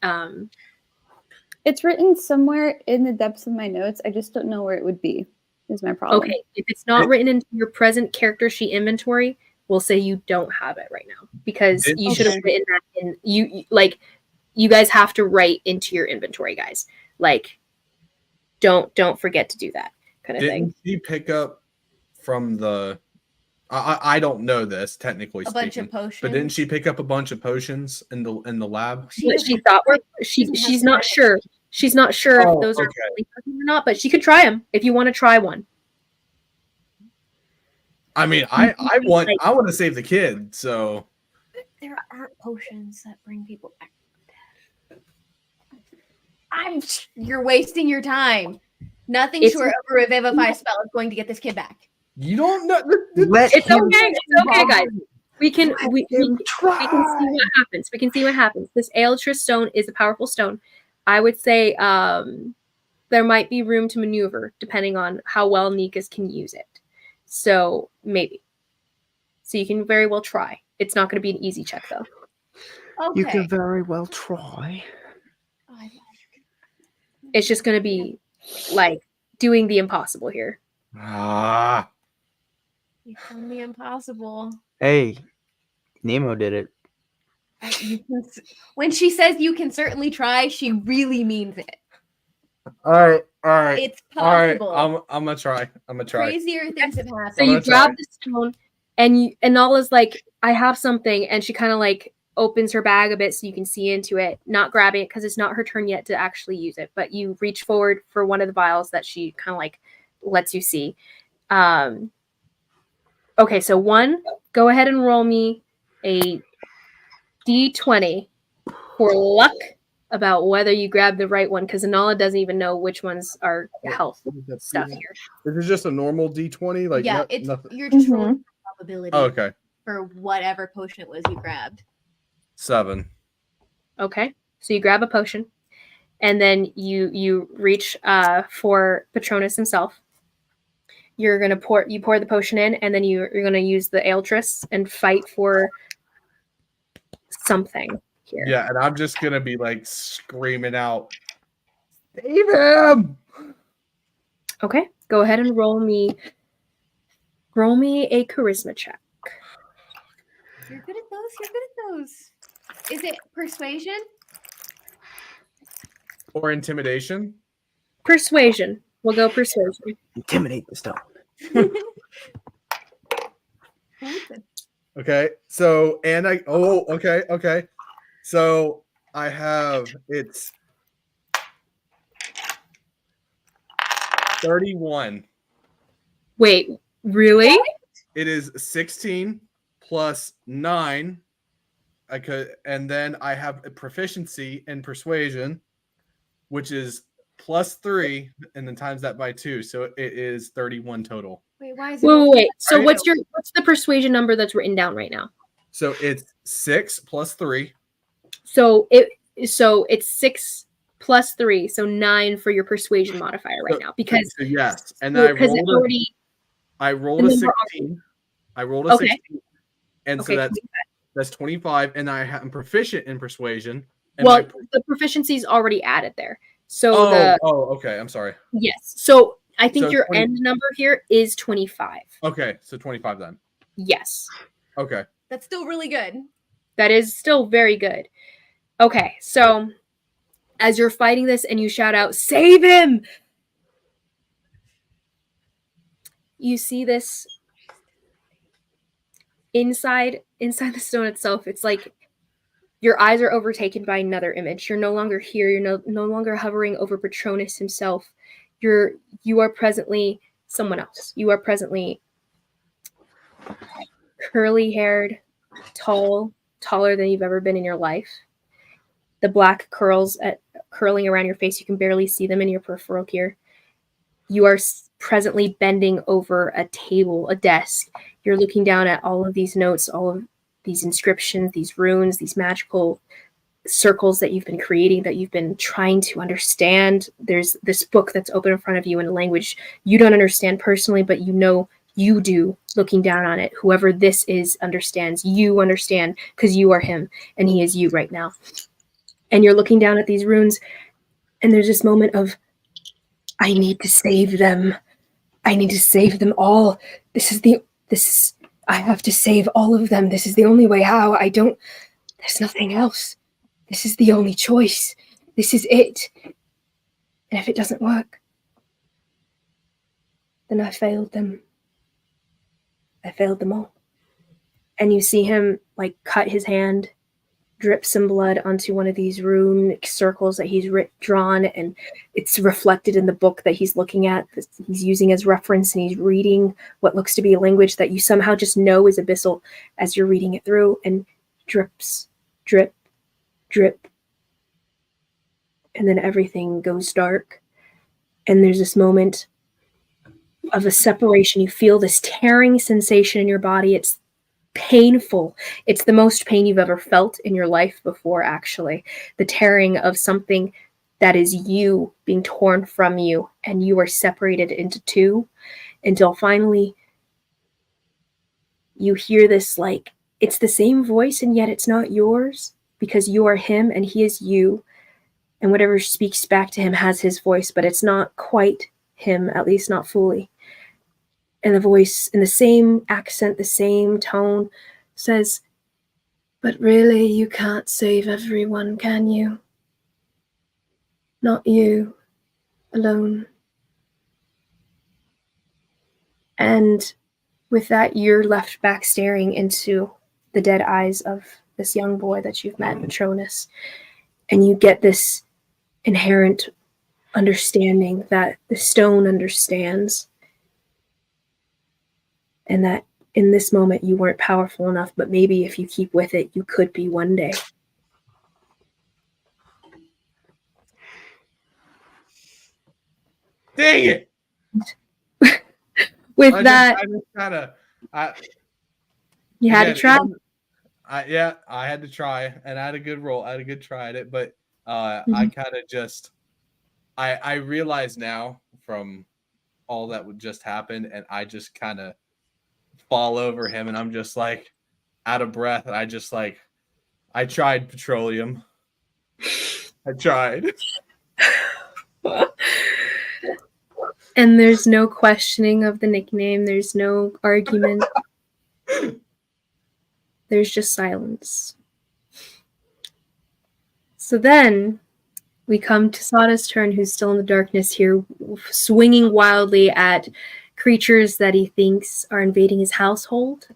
Speaker 6: it's written somewhere in the depths of my notes. I just don't know where it would be. Is my problem.
Speaker 1: Okay, if it's not written into your present character sheet inventory, we'll say you don't have it right now, because you should have written that in. You guys have to write into your inventory, guys. Like, don't forget to do that kind of thing.
Speaker 7: Didn't she pick up from the I don't know this technically
Speaker 2: A
Speaker 7: speaking.
Speaker 2: bunch of potions.
Speaker 7: But didn't she pick up a bunch of potions in the lab?
Speaker 1: What she thought were she's not sure. She's not sure if those are really potions or not, but she could try them if you want to try one.
Speaker 7: I mean, I want to save the kid, so
Speaker 2: There aren't potions that bring people back. You're wasting your time. Nothing short of a revivify spell is going to get this kid back.
Speaker 7: you don't know.
Speaker 1: It's okay. It's okay, guys. We can see what happens. We can see what happens. This Altris stone is a powerful stone. I would say there might be room to maneuver depending on how well Nikas can use it. So maybe. So you can very well try. It's not going to be an easy check though.
Speaker 2: Okay.
Speaker 3: You can very well try.
Speaker 1: It's just going to be like doing the impossible here.
Speaker 7: Ah.
Speaker 2: You've done the impossible.
Speaker 3: Hey, Nemo did it.
Speaker 2: When she says you can certainly try, she really means it.
Speaker 7: All right.
Speaker 2: It's possible.
Speaker 7: All right, I'm gonna try.
Speaker 2: Crazier things have happened.
Speaker 1: So you grab the stone, and Nala's like, "I have something," and she kind of like opens her bag a bit so you can see into it, not grabbing it because it's not her turn yet to actually use it. But you reach forward for one of the vials that she kind of like lets you see. Okay, so go ahead and roll me a D20 for luck about whether you grab the right one, because Anala doesn't even know which ones are health stuff here.
Speaker 7: Is it just a normal D20? Like
Speaker 2: it's
Speaker 7: nothing.
Speaker 2: your true probability
Speaker 7: Okay.
Speaker 2: for whatever potion it was you grabbed.
Speaker 7: 7.
Speaker 1: Okay, so you grab a potion, and then you reach for Patronus himself. You're gonna pour the potion in, and then you're gonna use the Altris and fight for something here.
Speaker 7: Yeah, and I'm just gonna be like screaming out, "Save him!"
Speaker 1: Okay, go ahead and roll me a charisma check.
Speaker 2: You're good at those. Is it persuasion?
Speaker 7: Or intimidation?
Speaker 1: Persuasion. We'll go persuasion.
Speaker 3: Intimidate the stone.
Speaker 7: Okay, so okay. So I have it's 31.
Speaker 1: Wait, really?
Speaker 7: It is 16 plus 9. And then I have a proficiency in persuasion, which is plus 3, and then times that by 2, so it is 31 total.
Speaker 2: Wait, why is it?
Speaker 1: Wait. So what's the persuasion number that's written down right now?
Speaker 7: So it's 6 plus 3.
Speaker 1: So it's 6 plus 3, so 9 for your persuasion modifier right now, because
Speaker 7: yes, and I rolled a 16. I rolled a 16, and so that's 25, and I'm proficient in persuasion. And
Speaker 1: well, the proficiency is already added there. So
Speaker 7: okay. I'm sorry.
Speaker 1: Yes. So I think your end number here is 25.
Speaker 7: Okay, so 25 then.
Speaker 1: Yes.
Speaker 7: Okay.
Speaker 2: That's still really good.
Speaker 1: That is still very good. Okay, so as you're fighting this and you shout out, "Save him!" You see this inside the stone itself. It's like your eyes are overtaken by another image. You're no longer here. You're no longer hovering over Patronus himself. You are presently someone else. You are presently curly-haired, taller than you've ever been in your life. The black curls curling around your face, you can barely see them in your peripheral here. You are presently bending over a table, a desk. You're looking down at all of these notes, all of these inscriptions, these runes, these magical circles that you've been creating, that you've been trying to understand. There's this book that's open in front of you in a language you don't understand personally, but you know you do, looking down on it. Whoever this is understands. You understand because you are him and he is you right now. And you're looking down at these runes, and there's this moment of, I need to save them. I need to save them all. I have to save all of them. This is the only way. How? There's nothing else. This is the only choice. This is it. And if it doesn't work, then I failed them. I failed them all. And you see him like cut his hand, drip some blood onto one of these runic circles that he's drawn, and it's reflected in the book that he's looking at, that he's using as reference, and he's reading what looks to be a language that you somehow just know is abyssal as you're reading it through, and drips, drip, drip. And then everything goes dark. And there's this moment of a separation. You feel this tearing sensation in your body. It's painful. It's the most pain you've ever felt in your life before, actually. The tearing of something that is you being torn from you, and you are separated into two, until finally you hear this, like, it's the same voice, and yet it's not yours, because you are him and he is you. And whatever speaks back to him has his voice, but it's not quite him, at least not fully. And the voice, in the same accent, the same tone, says, "But really, you can't save everyone, can you? Not you alone." And with that, you're left back staring into the dead eyes of this young boy that you've met, Patronus. And you get this inherent understanding that the stone understands, and that in this moment you weren't powerful enough, but maybe if you keep with it, you could be one day.
Speaker 7: Dang it!
Speaker 1: With
Speaker 7: I
Speaker 1: that,
Speaker 7: just kind of,
Speaker 1: you had to try.
Speaker 7: I had to try, and I had a good roll. I had a good try at it, but I kind of just, I realize now from all that would just happen, and I just kind of fall over him, and I'm just like out of breath, and I just like, I tried petroleum. I tried.
Speaker 1: And there's no questioning of the nickname. There's no argument. There's just silence. So then we come to Sada's turn, who's still in the darkness here, swinging wildly at creatures that he thinks are invading his household,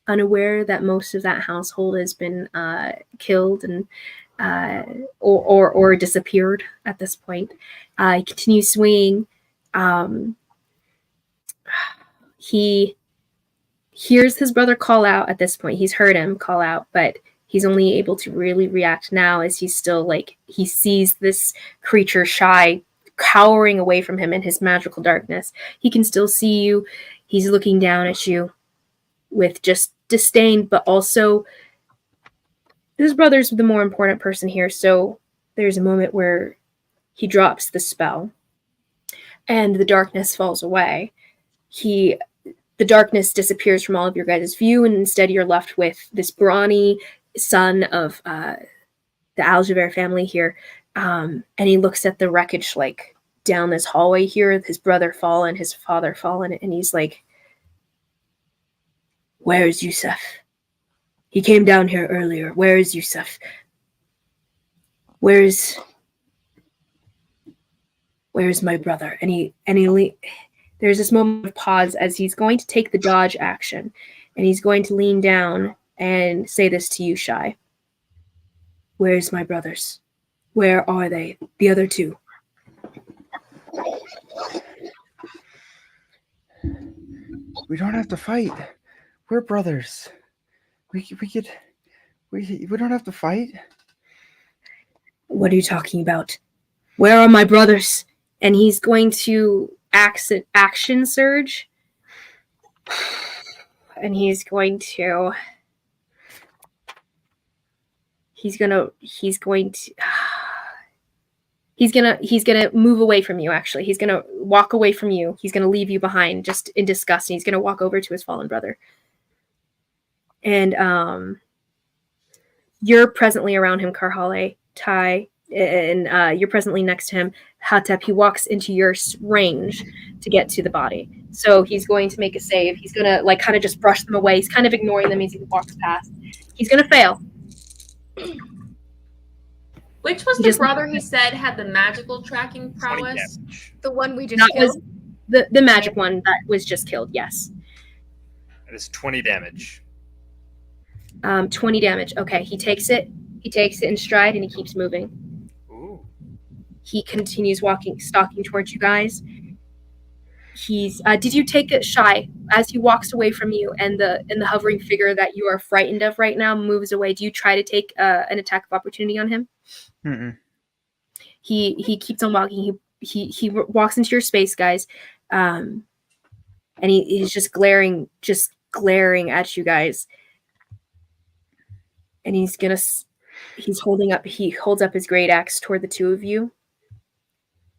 Speaker 1: unaware that most of that household has been killed and or disappeared at this point. He continues swinging. He hears his brother call out at this point. He's heard him call out, but he's only able to really react now as he's still like, he sees this creature shy cowering away from him in his magical darkness. He can still see you. He's looking down at you with just disdain, but also his brother's the more important person here. So there's a moment where he drops the spell and the darkness falls away. The darkness disappears from all of your guys' view, and instead you're left with this brawny son of the Aljaver family here. And he looks at the wreckage like down this hallway here, his brother fallen, his father fallen, and he's like, "Where is Yusuf? He came down here earlier. Where is Yusuf? Where's my brother?" And there's this moment of pause as he's going to take the dodge action, and he's going to lean down and say this to you, Shy. "Where's my brothers? Where are they? The other two?"
Speaker 3: We don't have to fight. We're brothers. We don't have to fight.
Speaker 1: "What are you talking about? Where are my brothers?" And he's going to action surge. And he's going to move away from you, actually. He's gonna walk away from you. He's gonna leave you behind just in disgust, and he's gonna walk over to his fallen brother. And you're presently around him, Karhale, Ty, and you're presently next to him, Atep. He walks into your range to get to the body. So he's going to make a save. He's going to kind of just brush them away. He's kind of ignoring them as he walks past. He's going to fail.
Speaker 4: Which was the brother he said had the magical tracking prowess?
Speaker 2: The one we just killed?
Speaker 1: Was the magic one that was just killed, yes.
Speaker 5: It is 20 damage.
Speaker 1: 20 damage. Okay, he takes it in stride, and he keeps moving.
Speaker 5: Ooh.
Speaker 1: He continues stalking towards you guys. He's did you take it shy as he walks away from you, and the hovering figure that you are frightened of right now moves away? Do you try to take an attack of opportunity on him?
Speaker 3: Mm-mm.
Speaker 1: He keeps on walking. He walks into your space, guys, and he's just glaring at you guys. And he holds up his great axe toward the two of you.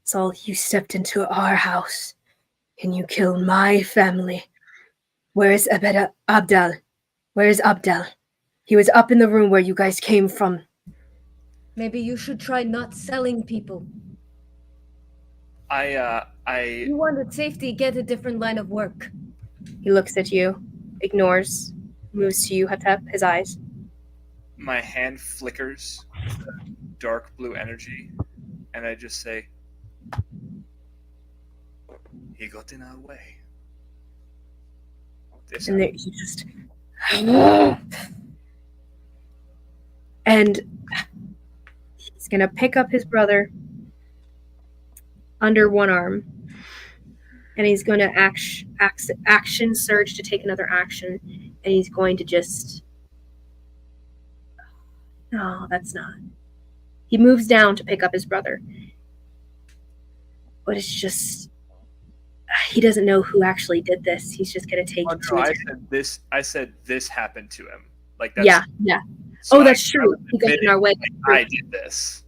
Speaker 1: Saul, you stepped into our house and you killed my family. Where is Abdel? Where is Abdel? He was up in the room where you guys came from.
Speaker 2: Maybe you should try not selling people. You wanted safety, get a different line of work.
Speaker 1: He looks at you, ignores, moves to you, Atep, his eyes.
Speaker 5: My hand flickers with dark blue energy, and I just say, he got in our way.
Speaker 1: And he just... and he's going to pick up his brother under one arm, and he's going to action surge to take another action, and he's going to just... No, that's not. He moves down to pick up his brother. But it's just... He doesn't know who actually did this. He's just going to take...
Speaker 5: I said this happened to him. Like that's...
Speaker 1: Yeah.
Speaker 5: So
Speaker 1: that's true. He got in our way.
Speaker 5: I did this.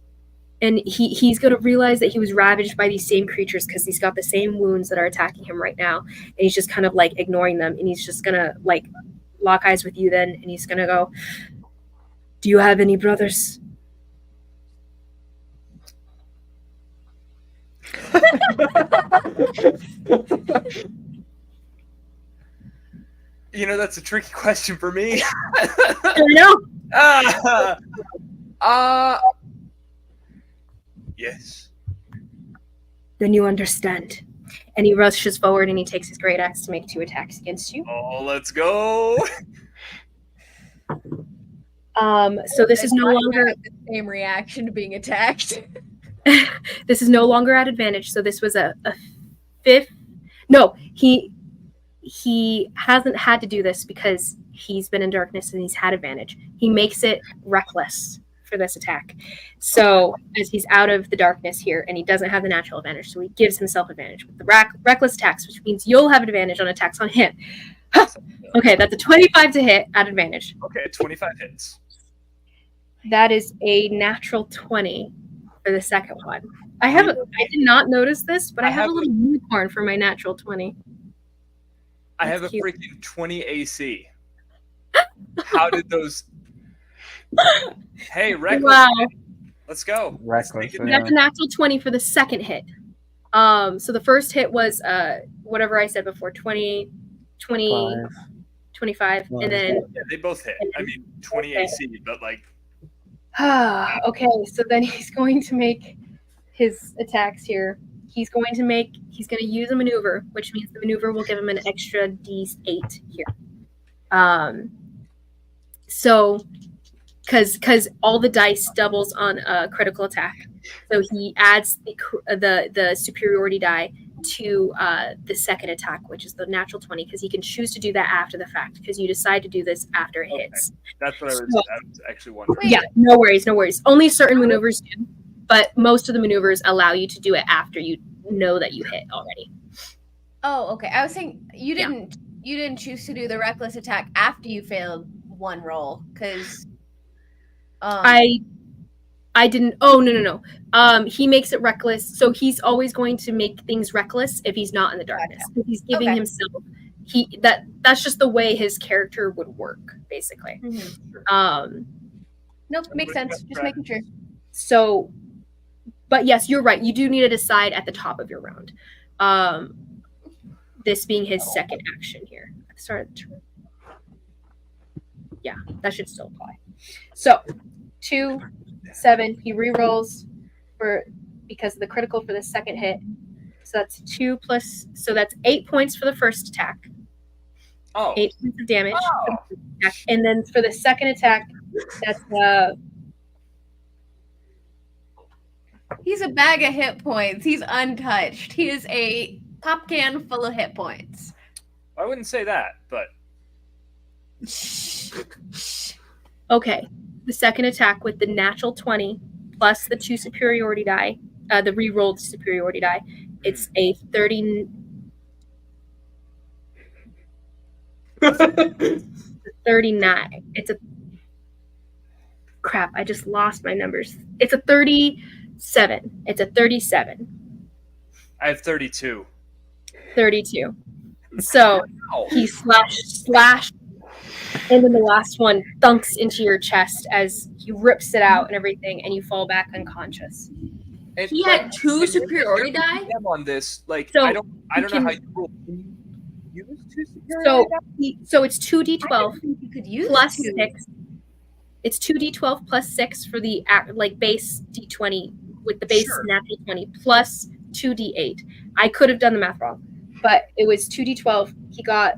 Speaker 1: And he's going to realize that he was ravaged by these same creatures because he's got the same wounds that are attacking him right now. And he's just kind of like ignoring them. And he's just going to like lock eyes with you then. And he's going to go, do you have any brothers?
Speaker 5: You know, that's a tricky question for me.
Speaker 1: I know.
Speaker 5: Yes.
Speaker 1: Then you understand. And he rushes forward and he takes his great axe to make 2 attacks against you.
Speaker 5: Oh, let's go.
Speaker 1: So this is no longer
Speaker 2: the same reaction to being attacked.
Speaker 1: This is no longer at advantage. So this was a 5th. No, he hasn't had to do this because he's been in darkness and he's had advantage. He makes it reckless for this attack. So as he's out of the darkness here and he doesn't have the natural advantage, so he gives himself advantage with the reckless attacks, which means you'll have advantage on attacks on him. Okay, that's a 25 to hit at advantage.
Speaker 5: Okay, 25 hits.
Speaker 1: That is a natural 20 for the second one. I did not notice this, but I have a little unicorn for my natural 20.
Speaker 5: I have a freaking 20 AC. How did those... Hey, reckless.
Speaker 1: Wow.
Speaker 5: Let's go.
Speaker 3: Reckless.
Speaker 1: That's a natural 20 for the second hit. So the first hit was whatever I said before, 20, 25, and then...
Speaker 5: Yeah, they both hit. I mean, 20 AC, but like...
Speaker 1: Okay, so then he's going to make his attacks here. He's going to use a maneuver, which means the maneuver will give him an extra D8 here. So, because all the dice doubles on a critical attack, so he adds the superiority die to the second attack, which is the natural 20, because he can choose to do that after the fact, because you decide to do this after it hits.
Speaker 5: That's what I was actually wondering.
Speaker 1: Yeah, no worries. Only certain maneuvers do, but most of the maneuvers allow you to do it after you know that you hit already.
Speaker 2: Oh, okay. I was saying you didn't choose to do the reckless attack after you failed one roll, because
Speaker 1: I didn't. Oh, no. He makes it reckless. So he's always going to make things reckless if he's not in the darkness. If he's giving himself, that's just the way his character would work, basically.
Speaker 2: Mm-hmm. Nope, makes sense. Just making sure.
Speaker 1: So, but yes, you're right. You do need to decide at the top of your round. This being his second action here at the start of the turn. Yeah, that should still apply. So, 2, 7. He re-rolls because of the critical for the second hit. So that's 2 plus. So that's 8 points for the first attack.
Speaker 5: Oh.
Speaker 1: 8 points of damage.
Speaker 5: Oh.
Speaker 1: And then for the second attack, that's
Speaker 2: He's a bag of hit points. He's untouched. He is a pop can full of hit points.
Speaker 5: I wouldn't say that, but
Speaker 1: okay. The second attack with the natural 20 plus the 2 superiority die, the re-rolled superiority die. It's a 30. 39. It's a crap. I just lost my numbers. It's a 37. It's a 37.
Speaker 5: I have 32.
Speaker 1: 32. So he slashed, and then the last one thunks into your chest as he rips it out and everything, and you fall back unconscious.
Speaker 5: And
Speaker 4: He had 2 superiority die?
Speaker 5: On this, like,
Speaker 1: So
Speaker 5: I don't know how you roll. Can you use 2 superiority
Speaker 1: So
Speaker 5: die?
Speaker 1: so it's 2d12
Speaker 2: You could use
Speaker 1: plus
Speaker 2: 2.
Speaker 1: 6. It's 2d12 plus 6 for the like base d20 with the base
Speaker 5: Sure.
Speaker 1: natural 20 plus 2d8. I could have done the math wrong, but it was 2d12. He got,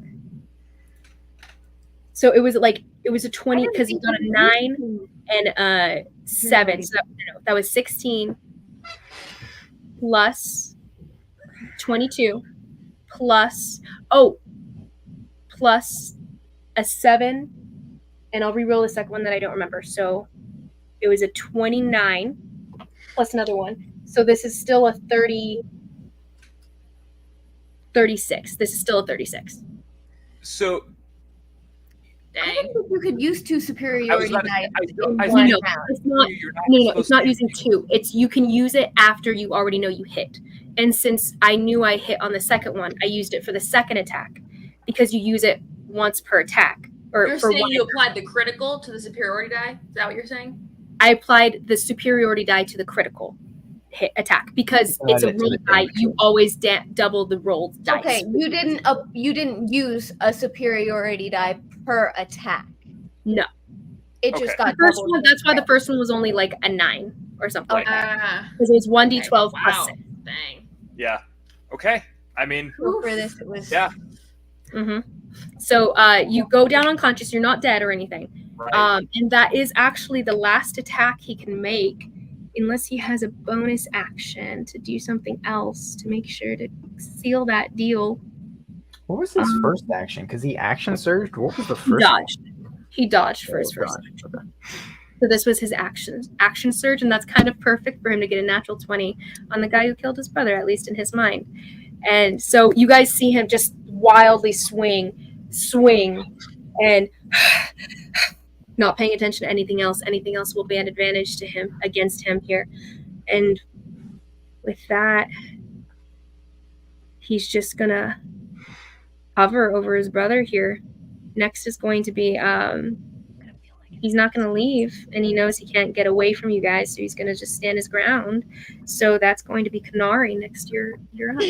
Speaker 1: so it was a 20 because he got a 9 and a 7. So that was 16 plus 22 plus a 7. And I'll re-roll the second one that I don't remember. So it was a 29 plus another one. So this is still a 36. This is still a 36.
Speaker 5: So
Speaker 2: I
Speaker 4: Dang.
Speaker 2: don't think you could use 2 superiority
Speaker 5: about to
Speaker 2: die.
Speaker 5: say,
Speaker 2: in
Speaker 5: I
Speaker 2: one
Speaker 1: No,
Speaker 2: round.
Speaker 1: it's not.
Speaker 5: you're
Speaker 1: No,
Speaker 5: supposed
Speaker 1: it's not
Speaker 5: to-
Speaker 1: using 2. It's you can use it after you already know you hit. And since I knew I hit on the second one, I used it for the second attack because you use it once per attack. Or
Speaker 4: You're
Speaker 1: for
Speaker 4: saying
Speaker 1: one
Speaker 4: you
Speaker 1: attack.
Speaker 4: applied the critical to the superiority die? Is that what you're saying?
Speaker 1: I applied the superiority die to the critical hit attack because it's a
Speaker 3: Add it to
Speaker 1: roll
Speaker 3: the
Speaker 1: die.
Speaker 3: damage.
Speaker 1: You always double the rolled dice.
Speaker 2: Okay, you didn't use a superiority die per attack.
Speaker 1: No.
Speaker 2: It
Speaker 5: Okay.
Speaker 2: just got
Speaker 1: The first
Speaker 2: doubled.
Speaker 1: one, that's why the first one was only like a 9 or something like that.
Speaker 4: Ah.
Speaker 1: Because it was 1d12
Speaker 4: Okay,
Speaker 1: plus
Speaker 4: wow.
Speaker 1: 6.
Speaker 4: Dang.
Speaker 5: Yeah. Okay. I mean,
Speaker 2: So for this, it was
Speaker 5: yeah.
Speaker 1: Mm-hmm. So you go down unconscious. You're not dead or anything.
Speaker 5: Right.
Speaker 1: And that is actually the last attack he can make, unless he has a bonus action to do something else to make sure to seal that deal.
Speaker 3: What was his first action? Because he action surged. What was the
Speaker 1: He
Speaker 3: first?
Speaker 1: dodged. He dodged for his first.
Speaker 3: Okay.
Speaker 1: So this was his action surge, and that's kind of perfect for him to get a natural 20 on the guy who killed his brother, at least in his mind. And so you guys see him just wildly swing, and not paying attention to anything else. Anything else will be an advantage to him against him here. And with that, he's just gonna hover over his brother here. Next is going to be he's not going to leave, and he knows he can't get away from you guys, so he's going to just stand his ground. So that's going to be Kanari next. You're up.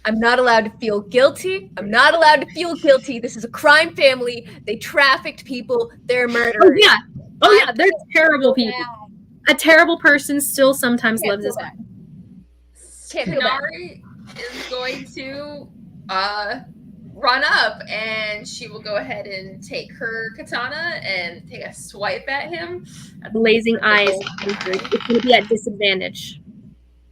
Speaker 2: I'm not allowed to feel guilty. I'm not allowed to feel guilty. This is a crime family. They trafficked people. They're murderers.
Speaker 1: Oh yeah, they're terrible people. A terrible person still sometimes loves his wife.
Speaker 2: Can't feel bad.
Speaker 4: Kanari is going to run up, and she will go ahead and take her katana and take a swipe at him.
Speaker 1: Blazing eyes. It's going to be at disadvantage.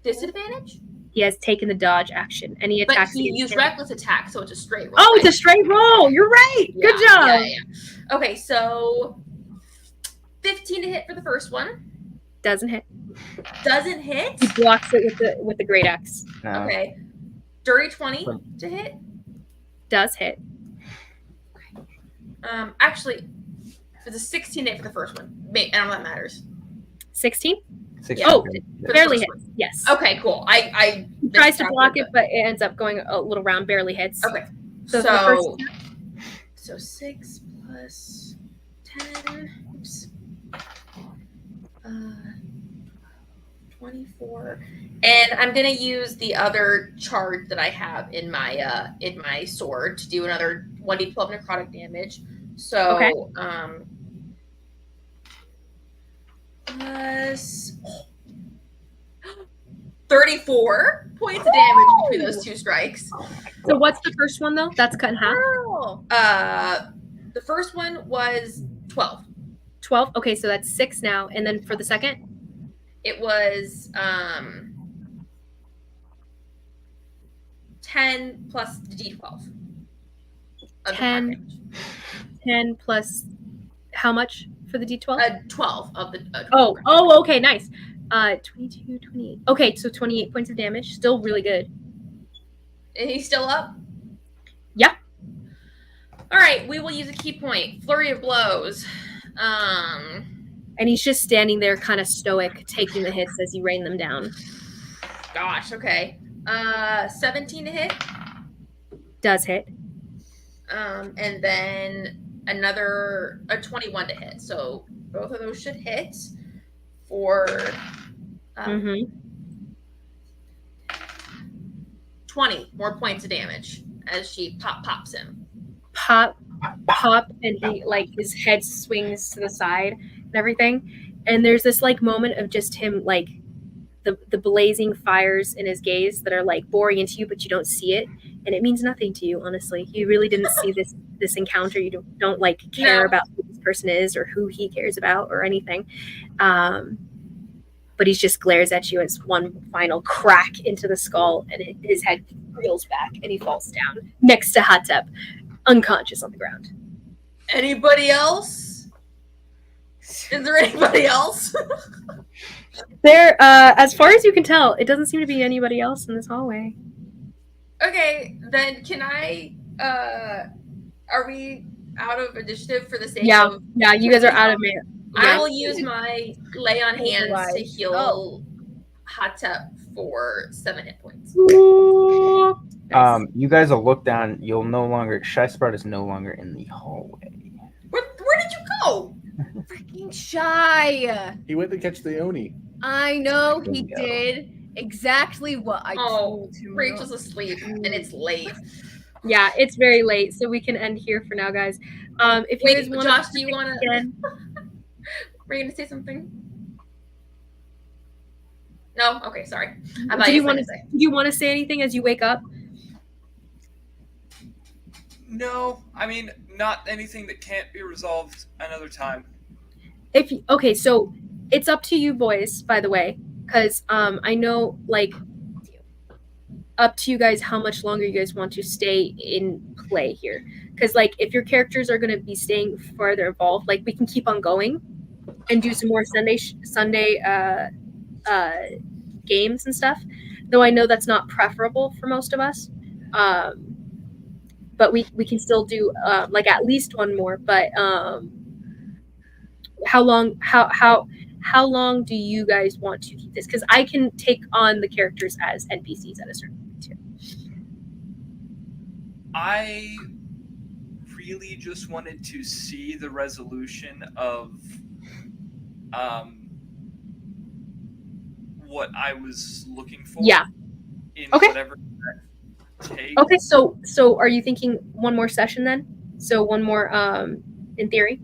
Speaker 4: Disadvantage?
Speaker 1: He has taken the dodge action, and he
Speaker 4: But
Speaker 1: attacks.
Speaker 4: he
Speaker 1: against
Speaker 4: used
Speaker 1: him.
Speaker 4: reckless attack, so it's a straight roll.
Speaker 1: Oh, it's
Speaker 4: right?
Speaker 1: a straight roll. You're right. Good
Speaker 4: Yeah,
Speaker 1: job.
Speaker 4: yeah. Okay, so 15 to hit for the first one.
Speaker 1: Doesn't hit.
Speaker 4: Doesn't hit.
Speaker 1: He blocks it with the great axe.
Speaker 3: No.
Speaker 4: Okay. Dirty 20 to hit.
Speaker 1: Does hit.
Speaker 4: Actually, for the 16 to hit for the first one. I don't know if that matters.
Speaker 1: 16.
Speaker 3: Oh,
Speaker 4: For the
Speaker 1: Barely
Speaker 4: first
Speaker 1: hits.
Speaker 4: one.
Speaker 1: Yes.
Speaker 4: Okay, cool. I
Speaker 1: He tries to
Speaker 4: miscounted,
Speaker 1: block it,
Speaker 4: but-
Speaker 1: but it ends up going a little round. Barely hits.
Speaker 4: Okay.
Speaker 1: So for the
Speaker 4: So 6 plus 10. Oops. 24. And I'm gonna use the other charge that I have in my sword to do another 1d12 necrotic damage. So
Speaker 1: Okay.
Speaker 4: Plus 34 points of damage between those two strikes.
Speaker 1: So what's the first one though? That's cut in half.
Speaker 4: The first one was 12.
Speaker 1: 12. Okay, so that's 6 now. And then for the second,
Speaker 4: it was 10 plus the D12.
Speaker 1: 10 plus how much for the D12?
Speaker 4: 12 of the.
Speaker 1: Oh, okay, nice. 22, 28. Okay, so 28 points of damage. Still really good.
Speaker 4: And he's still up?
Speaker 1: Yeah.
Speaker 4: All right, we will use a key point. Flurry of blows.
Speaker 1: And he's just standing there kind of stoic, taking the hits as you rain them down.
Speaker 4: Gosh, okay. 17 to hit.
Speaker 1: Does hit.
Speaker 4: And then another a 21 to hit. So both of those should hit for 20 more points of damage as she pops him.
Speaker 1: Pop, and he like his head swings to the side and everything. And there's this like moment of just him like the blazing fires in his gaze that are like boring into you, but you don't see it, and it means nothing to you. Honestly, you really didn't see this encounter. You don't like care about who this person is or who he cares about or anything. But he just glares at you as one final crack into the skull, and his head reels back, and he falls down next to Atep, unconscious on the ground.
Speaker 4: Anybody else? Is there anybody else?
Speaker 1: There, as far as you can tell, it doesn't seem to be anybody else in this hallway.
Speaker 4: Okay, then can I, are we out of initiative for the sake of...
Speaker 1: Yeah, you guys are out of it.
Speaker 4: I will use my lay on hands to heal Atep for 7 hit points.
Speaker 1: Nice.
Speaker 3: You guys will look down. You'll no longer... Shy Sprout is no longer in the hallway.
Speaker 4: Where did you go?
Speaker 2: Freaking Shy.
Speaker 7: He went to catch the Oni.
Speaker 2: I know he did exactly what I told him.
Speaker 4: Rachel's asleep and it's late.
Speaker 1: Yeah, it's very late, so we can end here for now, guys. If you guys want,
Speaker 4: Josh, do you want to? Were you going to say something? No. Okay, sorry.
Speaker 1: Do you want to say anything as you wake up?
Speaker 5: No, I mean, not anything that can't be resolved another time.
Speaker 1: Okay, so it's up to you boys, by the way, because I know, like, up to you guys how much longer you guys want to stay in play here. Because, like, if your characters are going to be staying farther involved, like, we can keep on going and do some more Sunday games and stuff. Though I know that's not preferable for most of us. But we can still do, like, at least one more. But how long do you guys want to keep this? Because I can take on the characters as NPCs at a certain point too.
Speaker 5: I really just wanted to see the resolution of what I was looking for.
Speaker 1: Yeah.
Speaker 5: In
Speaker 1: okay.
Speaker 5: Whatever that takes.
Speaker 1: Okay, so are you thinking one more session then? So one more in theory?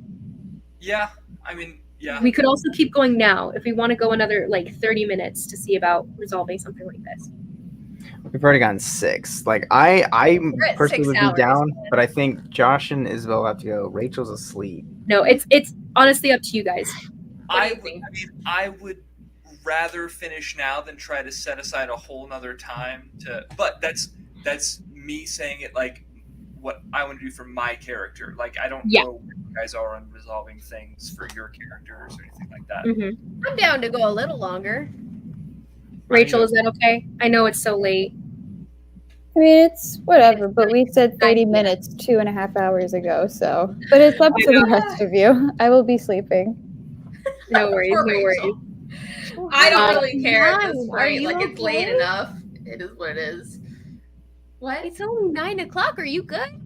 Speaker 5: Yeah. I mean, yeah.
Speaker 1: We could also keep going now if we want to go another like 30 minutes to see about resolving something like this.
Speaker 3: We've already gotten 6. Like I personally would be down, but I think Josh and Isabel have to go. Rachel's asleep.
Speaker 1: No, it's honestly up to you guys.
Speaker 5: I would rather finish now than try to set aside a whole nother time to. But that's me saying it like what I want to do for my character. Like I don't know where you guys are on resolving things for your characters or anything like that.
Speaker 1: Mm-hmm.
Speaker 2: I'm down to go a little longer.
Speaker 1: Rachel, is that okay? I know it's so late.
Speaker 6: I mean, it's whatever, but we said 30 minutes 2.5 hours ago, so. But it's up to the rest of you. I will be sleeping.
Speaker 1: No worries, no worries.
Speaker 4: I don't really care at this point. Like, it's late enough. It is what it is. What?
Speaker 2: It's only 9 o'clock. Are you good?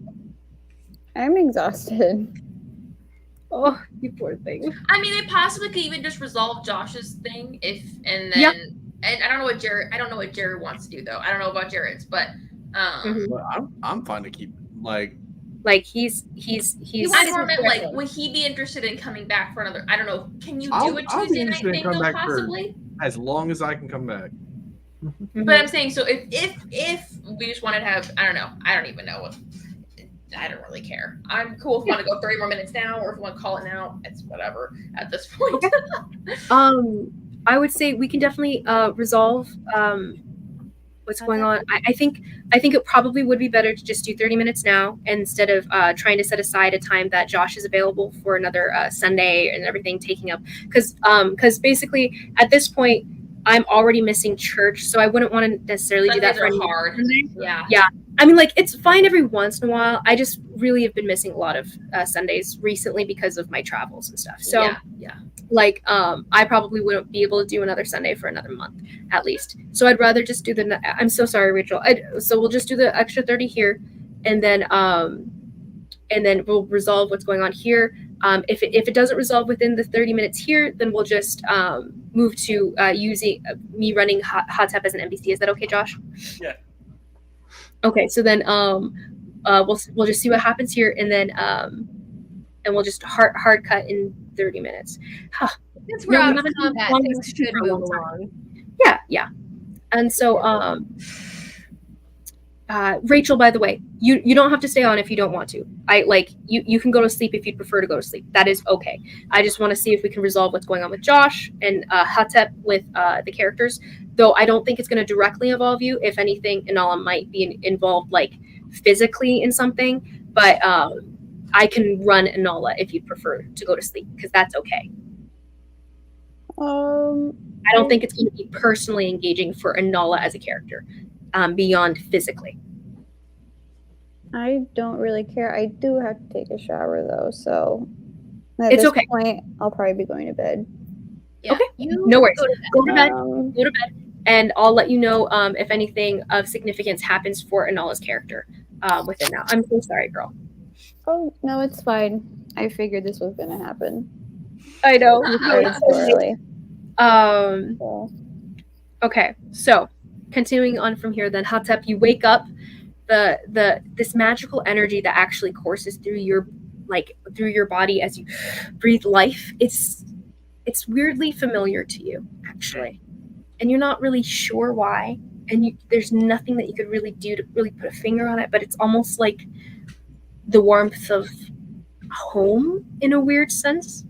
Speaker 6: I'm exhausted.
Speaker 1: Oh, you poor thing.
Speaker 4: I mean, it possibly could even just resolve Josh's thing and I don't know what Jared wants to do though. I don't know about Jared's, but
Speaker 7: I'm fine to keep like
Speaker 1: he's
Speaker 4: I more meant like would he be interested in coming back for another? I don't know. Can you do a Tuesday night thing though, possibly?
Speaker 7: As long as I can come back.
Speaker 4: But I'm saying, so if we just wanted to have, I don't even know what. I don't really care. I'm cool if you want to go 30 more minutes now, or if you want to call it now. It's whatever at this point.
Speaker 1: I would say we can definitely resolve what's going on. I think it probably would be better to just do 30 minutes now instead of trying to set aside a time that Josh is available for another Sunday and everything taking up, because basically at this point I'm already missing church, so I wouldn't want to necessarily do that for
Speaker 4: Sundays are hard. Yeah.
Speaker 1: I mean, like, it's fine every once in a while. I just really have been missing a lot of Sundays recently because of my travels and stuff. So
Speaker 4: yeah.
Speaker 1: like I probably wouldn't be able to do another Sunday for another month at least. So I'd rather just do I'm so sorry, Rachel. So we'll just do the extra 30 here, and then we'll resolve what's going on here. If it doesn't resolve within the 30 minutes here, then we'll just move to using me running Hotep as an NPC. Is that okay, Josh?
Speaker 5: Yeah.
Speaker 1: Okay, so then we'll just see what happens here, and then and we'll just hard cut in 30 minutes.
Speaker 2: Since we're out of combat, things should move along.
Speaker 1: Yeah. And so Rachel, by the way, you don't have to stay on if you don't want to. You can go to sleep if you'd prefer to go to sleep. That is okay. I just want to see if we can resolve what's going on with Josh and Hotep with the characters. Though I don't think it's going to directly involve you. If anything, Inala might be involved like physically in something. But I can run Inala if you'd prefer to go to sleep, because that's okay. I don't think it's going to be personally engaging for Inala as a character. Beyond physically.
Speaker 6: I don't really care. I do have to take a shower though, so at
Speaker 1: it's
Speaker 6: this
Speaker 1: okay.
Speaker 6: point, I'll probably be going to bed.
Speaker 2: Yeah.
Speaker 1: Okay, no worries. Go to bed. Go to bed, and I'll let you know if anything of significance happens for Inala's character within that. I'm so sorry, girl.
Speaker 6: Oh no, it's fine. I figured this was gonna happen.
Speaker 1: I know. Okay, so continuing on from here, then Hotep, you wake up. This magical energy that actually courses through your body as you breathe life. It's weirdly familiar to you, actually, and you're not really sure why. And there's nothing that you could really do to really put a finger on it, but it's almost like the warmth of home in a weird sense,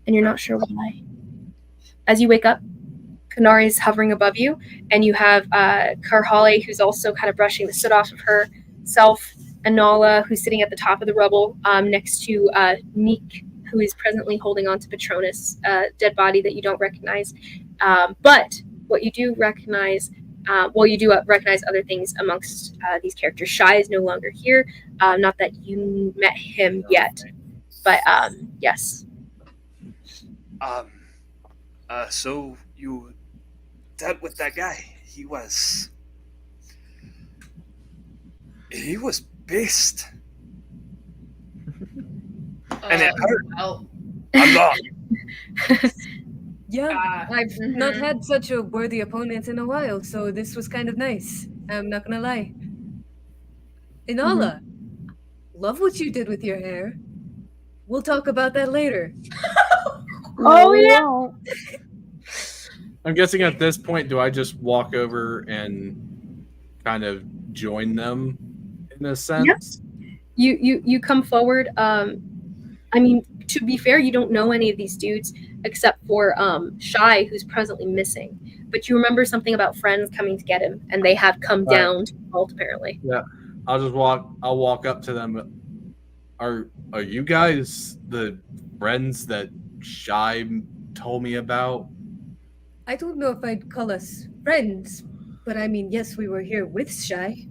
Speaker 1: and you're not sure why. As you wake up, Kanari is hovering above you, and you have Karhale, who's also kind of brushing the soot off of herself, Inala, who's sitting at the top of the rubble next to Neek, who is presently holding on to Patronus' dead body that you don't recognize. But what you do recognize, you do recognize other things amongst these characters. Shai is no longer here. Not that you met him yet, but yes.
Speaker 5: So you dealt with that guy. He was pissed. And it hurt
Speaker 4: Well,
Speaker 5: a lot.
Speaker 2: Yeah, I've not had such a worthy opponent in a while, so this was kind of nice. I'm not gonna lie. Inala, love what you did with your hair. We'll talk about that later.
Speaker 1: Oh yeah.
Speaker 7: I'm guessing at this point, do I just walk over and kind of join them in a sense?
Speaker 1: Yep. You come forward. I mean, to be fair, you don't know any of these dudes except for Shai, who's presently missing. But you remember something about friends coming to get him, and they have come down to the vault, apparently.
Speaker 7: Yeah, I'll walk up to them. Are you guys the friends that Shai told me about?
Speaker 2: I don't know if I'd call us friends, but I mean, yes, we were here with Shai.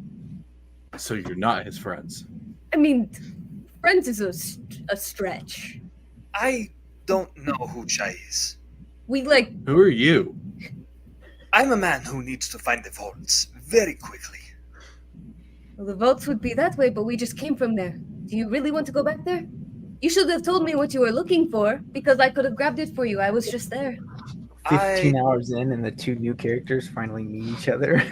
Speaker 7: So you're not his friends?
Speaker 2: I mean, friends is a stretch.
Speaker 5: I don't know who Shai is.
Speaker 2: We like...
Speaker 7: Who are you?
Speaker 5: I'm a man who needs to find the vaults very quickly.
Speaker 2: Well, the vaults would be that way, but we just came from there. Do you really want to go back there? You should have told me what you were looking for, because I could have grabbed it for you. I was just there.
Speaker 3: 15 hours in, and the two new characters finally meet each other.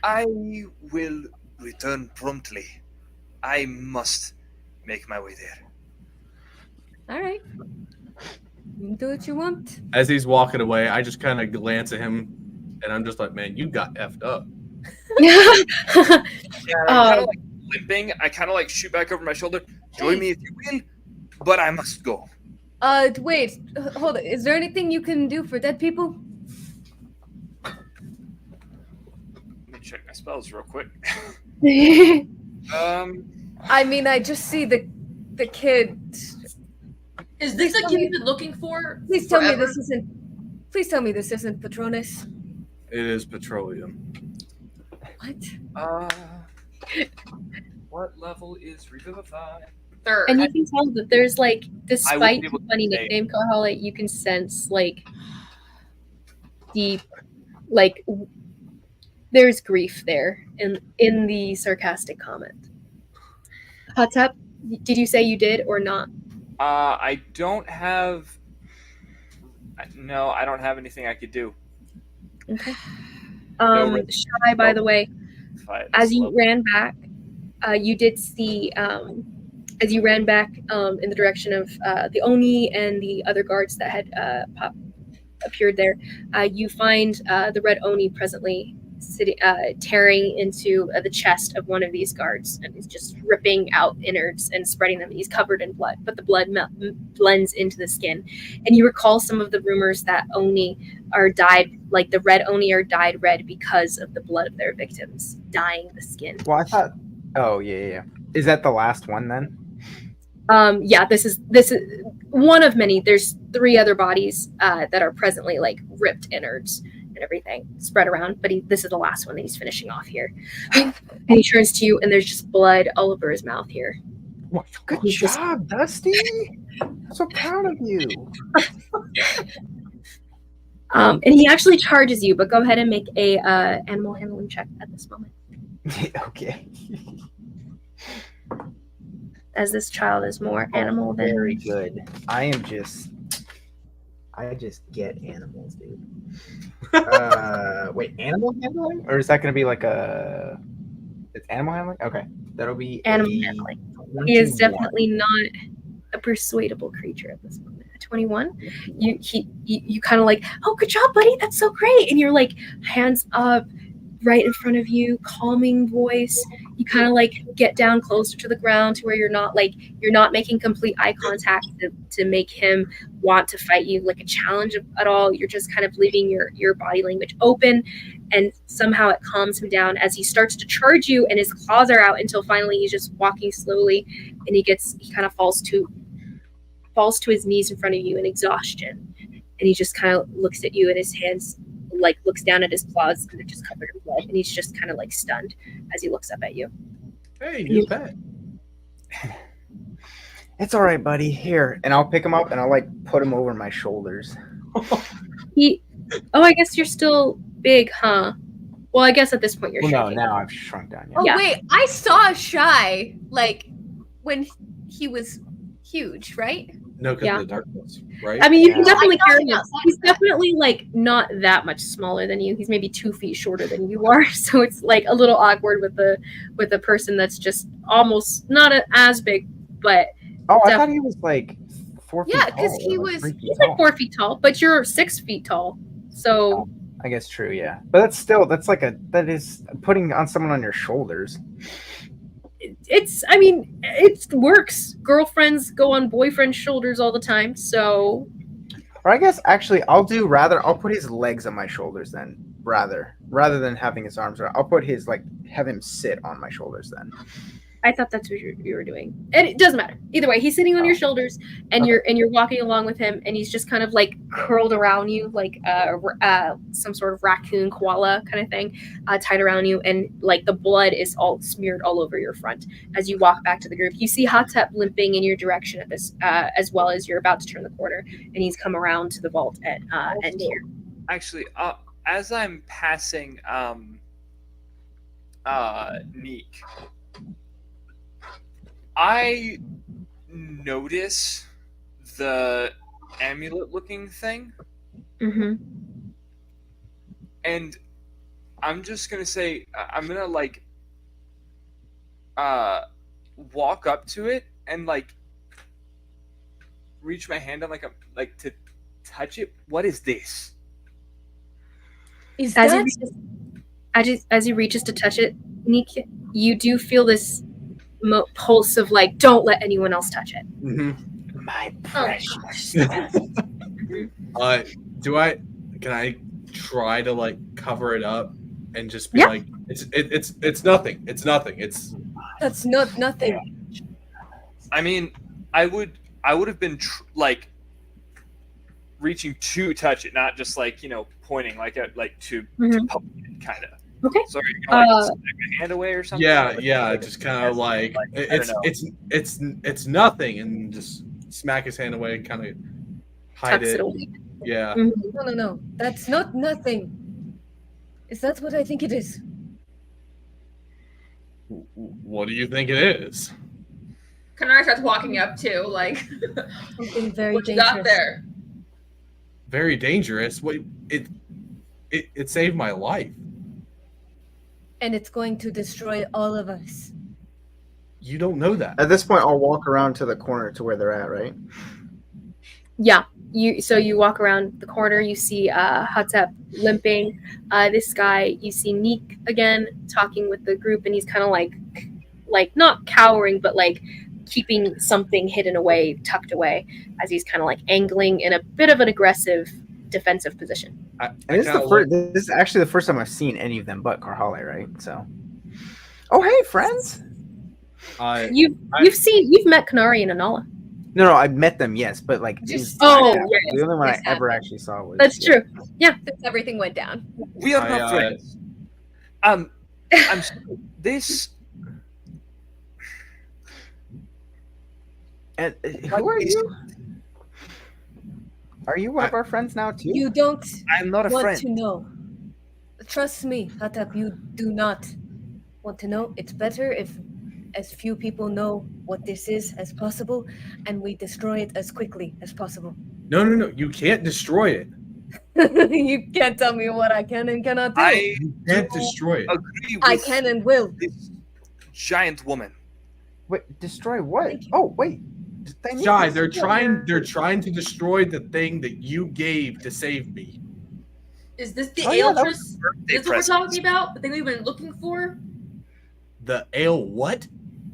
Speaker 5: I will return promptly. I must make my way there.
Speaker 2: All right. Do what you want.
Speaker 7: As he's walking away, I just kind of glance at him, and I'm just like, man, you got effed up.
Speaker 5: Yeah, I'm kind of like limping. I kind of like shoot back over my shoulder. Join me if you will, but I must go.
Speaker 2: Wait, hold on. Is there anything you can do for dead people?
Speaker 5: Let me check my spells real quick.
Speaker 2: I mean, I just see the kid.
Speaker 4: Is this the kid you've been looking for?
Speaker 2: Please tell me
Speaker 4: forever?
Speaker 2: this isn't. Please tell me this isn't Patronus.
Speaker 7: It is petroleum.
Speaker 2: What?
Speaker 5: What level is Revivify?
Speaker 4: 3rd.
Speaker 1: And you can tell that there's like,
Speaker 5: I
Speaker 1: despite
Speaker 5: wouldn't be
Speaker 1: the
Speaker 5: able to
Speaker 1: funny
Speaker 5: say.
Speaker 1: nickname, Carhala, you can sense like deep, like there's grief there in the sarcastic comment. Atep, did you say you did or not?
Speaker 5: I don't have. No, I don't have anything I could do.
Speaker 1: Okay.
Speaker 7: No,
Speaker 1: Shy, by the way, as you
Speaker 5: Slow.
Speaker 1: ran back, you did see, as you ran back in the direction of the Oni and the other guards that had appeared there, you find the red Oni presently sitting, tearing into the chest of one of these guards, and he's just ripping out innards and spreading them. He's covered in blood, but the blood blends into the skin. And you recall some of the rumors that Oni are dyed, like the red Oni are dyed red because of the blood of their victims dyeing the skin.
Speaker 3: Well, I thought. Oh yeah. Is that the last one then?
Speaker 1: Yeah, this is one of many. There's 3 other bodies that are presently like ripped innards and everything spread around, but this is the last one that he's finishing off here. And he turns to you, and there's just blood all over his mouth here.
Speaker 3: Well, good job, Dusty. I'm so proud of you.
Speaker 1: And he actually charges you, but go ahead and make a animal handling check at this moment,
Speaker 3: Okay.
Speaker 1: as this child is more animal than
Speaker 3: Very good. I just get animals, dude. Wait, animal handling? Or is that going to be like it's animal handling? Okay. That'll be
Speaker 1: animal
Speaker 3: a
Speaker 1: handling. He is
Speaker 3: 21.
Speaker 1: definitely not a persuadable creature at this moment. At 21, you kind of like, oh, good job, buddy. That's so great. And you're like, hands up, right in front of you, calming voice. You kind of like get down closer to the ground to where you're not making complete eye contact to make him want to fight you like a challenge at all. You're just kind of leaving your body language open, and somehow it calms him down as he starts to charge you, and his claws are out until finally he's just walking slowly, and he kind of falls to his knees in front of you in exhaustion, and he just kind of looks at you, and his hands like looks down at his claws, and they're just covered in blood, and he's just kind of like stunned as he looks up at you.
Speaker 7: Hey, new pet.
Speaker 3: It's all right, buddy. Here, and I'll pick him up and I'll like put him over my shoulders.
Speaker 1: I guess you're still big, huh? Well, I guess at this point you're
Speaker 3: Well, no,
Speaker 1: shrinking.
Speaker 3: now I've shrunk down. Yeah.
Speaker 2: Oh
Speaker 1: Yeah.
Speaker 2: wait, I saw Shy like when he was huge, right?
Speaker 7: No, because
Speaker 1: Yeah.
Speaker 7: of the darkness, right?
Speaker 1: I mean, you can
Speaker 3: Yeah.
Speaker 1: definitely
Speaker 2: I
Speaker 1: carry
Speaker 2: know
Speaker 1: him.
Speaker 2: outside
Speaker 1: He's
Speaker 2: of that.
Speaker 1: definitely like not that much smaller than you. He's maybe 2 feet shorter than you are, so it's like a little awkward with a person that's just almost not as big, but
Speaker 3: Oh, I
Speaker 1: Def-
Speaker 3: thought he was like 4 feet
Speaker 2: Yeah,
Speaker 3: tall.
Speaker 2: 'cause he
Speaker 3: or, like,
Speaker 2: was-
Speaker 3: 3 feet
Speaker 1: he's like
Speaker 3: tall.
Speaker 1: 4 feet tall. But you're 6 feet tall, so
Speaker 3: I guess true, yeah. But that is putting on someone on your shoulders.
Speaker 1: it works. Girlfriends go on boyfriends' shoulders all the time, so
Speaker 3: Or I guess actually I'll put his legs on my shoulders then, rather than having his arms around. I'll put have him sit on my shoulders then.
Speaker 1: I thought that's what you were doing. And it doesn't matter. Either way, he's sitting on your shoulders, and you're walking along with him, and he's just kind of like curled around you, like some sort of raccoon koala kind of thing, tied around you, and like the blood is all smeared all over your front as you walk back to the group. You see Atep limping in your direction at this, as well as you're about to turn the corner, and he's come around to the vault at end here.
Speaker 5: Actually, as I'm passing Neek, I notice the amulet-looking thing,
Speaker 1: Mm-hmm.
Speaker 5: and I'm just gonna say I'm gonna walk up to it and reach my hand on to touch it. What is this?
Speaker 2: Is
Speaker 1: As
Speaker 2: that
Speaker 1: he reaches to touch it, Nick, you do feel this pulse of like, don't let anyone else touch it.
Speaker 7: Mm-hmm.
Speaker 3: My
Speaker 4: Oh,
Speaker 3: precious.
Speaker 7: Can I try to like cover it up and just be
Speaker 1: Yeah.
Speaker 7: like, it's nothing. It's nothing.
Speaker 2: that's not nothing.
Speaker 5: I mean, I would have been like reaching to touch it, not just like pointing like to
Speaker 1: Mhm.
Speaker 5: poke it, kind of.
Speaker 1: Okay.
Speaker 5: So are you gonna like snap your hand away or something?
Speaker 7: Yeah, just kind of like it's nothing, and just smack his hand away, kind of hide
Speaker 1: Tucks it
Speaker 7: it.
Speaker 1: away.
Speaker 7: Yeah.
Speaker 1: Mhm.
Speaker 2: No. That's not nothing. Is that what I think it is?
Speaker 7: What do you think it is?
Speaker 4: Kanari starts walking up too, like
Speaker 2: Something very
Speaker 4: what you
Speaker 2: dangerous.
Speaker 4: got there?
Speaker 7: Very dangerous. What it saved my life.
Speaker 2: And it's going to destroy all of us.
Speaker 7: You don't know that.
Speaker 8: At this point, I'll walk around to the corner to where they're at, right?
Speaker 1: Yeah. You walk around the corner, you see Hatep limping. This guy, you see Neek again talking with the group, and he's kind of like not cowering, but like keeping something hidden away, tucked away, as he's kind of like angling in a bit of an aggressive defensive position.
Speaker 8: And this is actually the first time I've seen any of them but Karhale, right? So, oh hey, friends.
Speaker 1: You've met Kanari and Anala.
Speaker 8: No, I met them, yes, but like,
Speaker 2: Just-
Speaker 8: the only one I
Speaker 2: This
Speaker 8: ever
Speaker 2: happened.
Speaker 8: actually saw was.
Speaker 1: That's true.
Speaker 2: Since everything went down.
Speaker 5: We are not friends. I'm sorry. This.
Speaker 8: And who are you? Are you one of our friends now too?
Speaker 2: You don't
Speaker 5: I'm not a
Speaker 2: want
Speaker 5: friend.
Speaker 2: to know. Trust me, Hatep, you do not want to know. It's better if as few people know what this is as possible, and we destroy it as quickly as possible.
Speaker 7: No. You can't destroy it.
Speaker 2: You can't tell me what I can and cannot do.
Speaker 5: I
Speaker 7: You can't destroy it.
Speaker 5: agree with
Speaker 2: I can and will.
Speaker 5: this giant woman.
Speaker 8: Wait, destroy what? Oh wait,
Speaker 7: Jai, they're trying to destroy the thing that you gave to save me.
Speaker 4: Is this the
Speaker 8: Oh, yeah, that
Speaker 4: Altris? Is this what we're talking about? The thing we've been looking for?
Speaker 7: The ale what?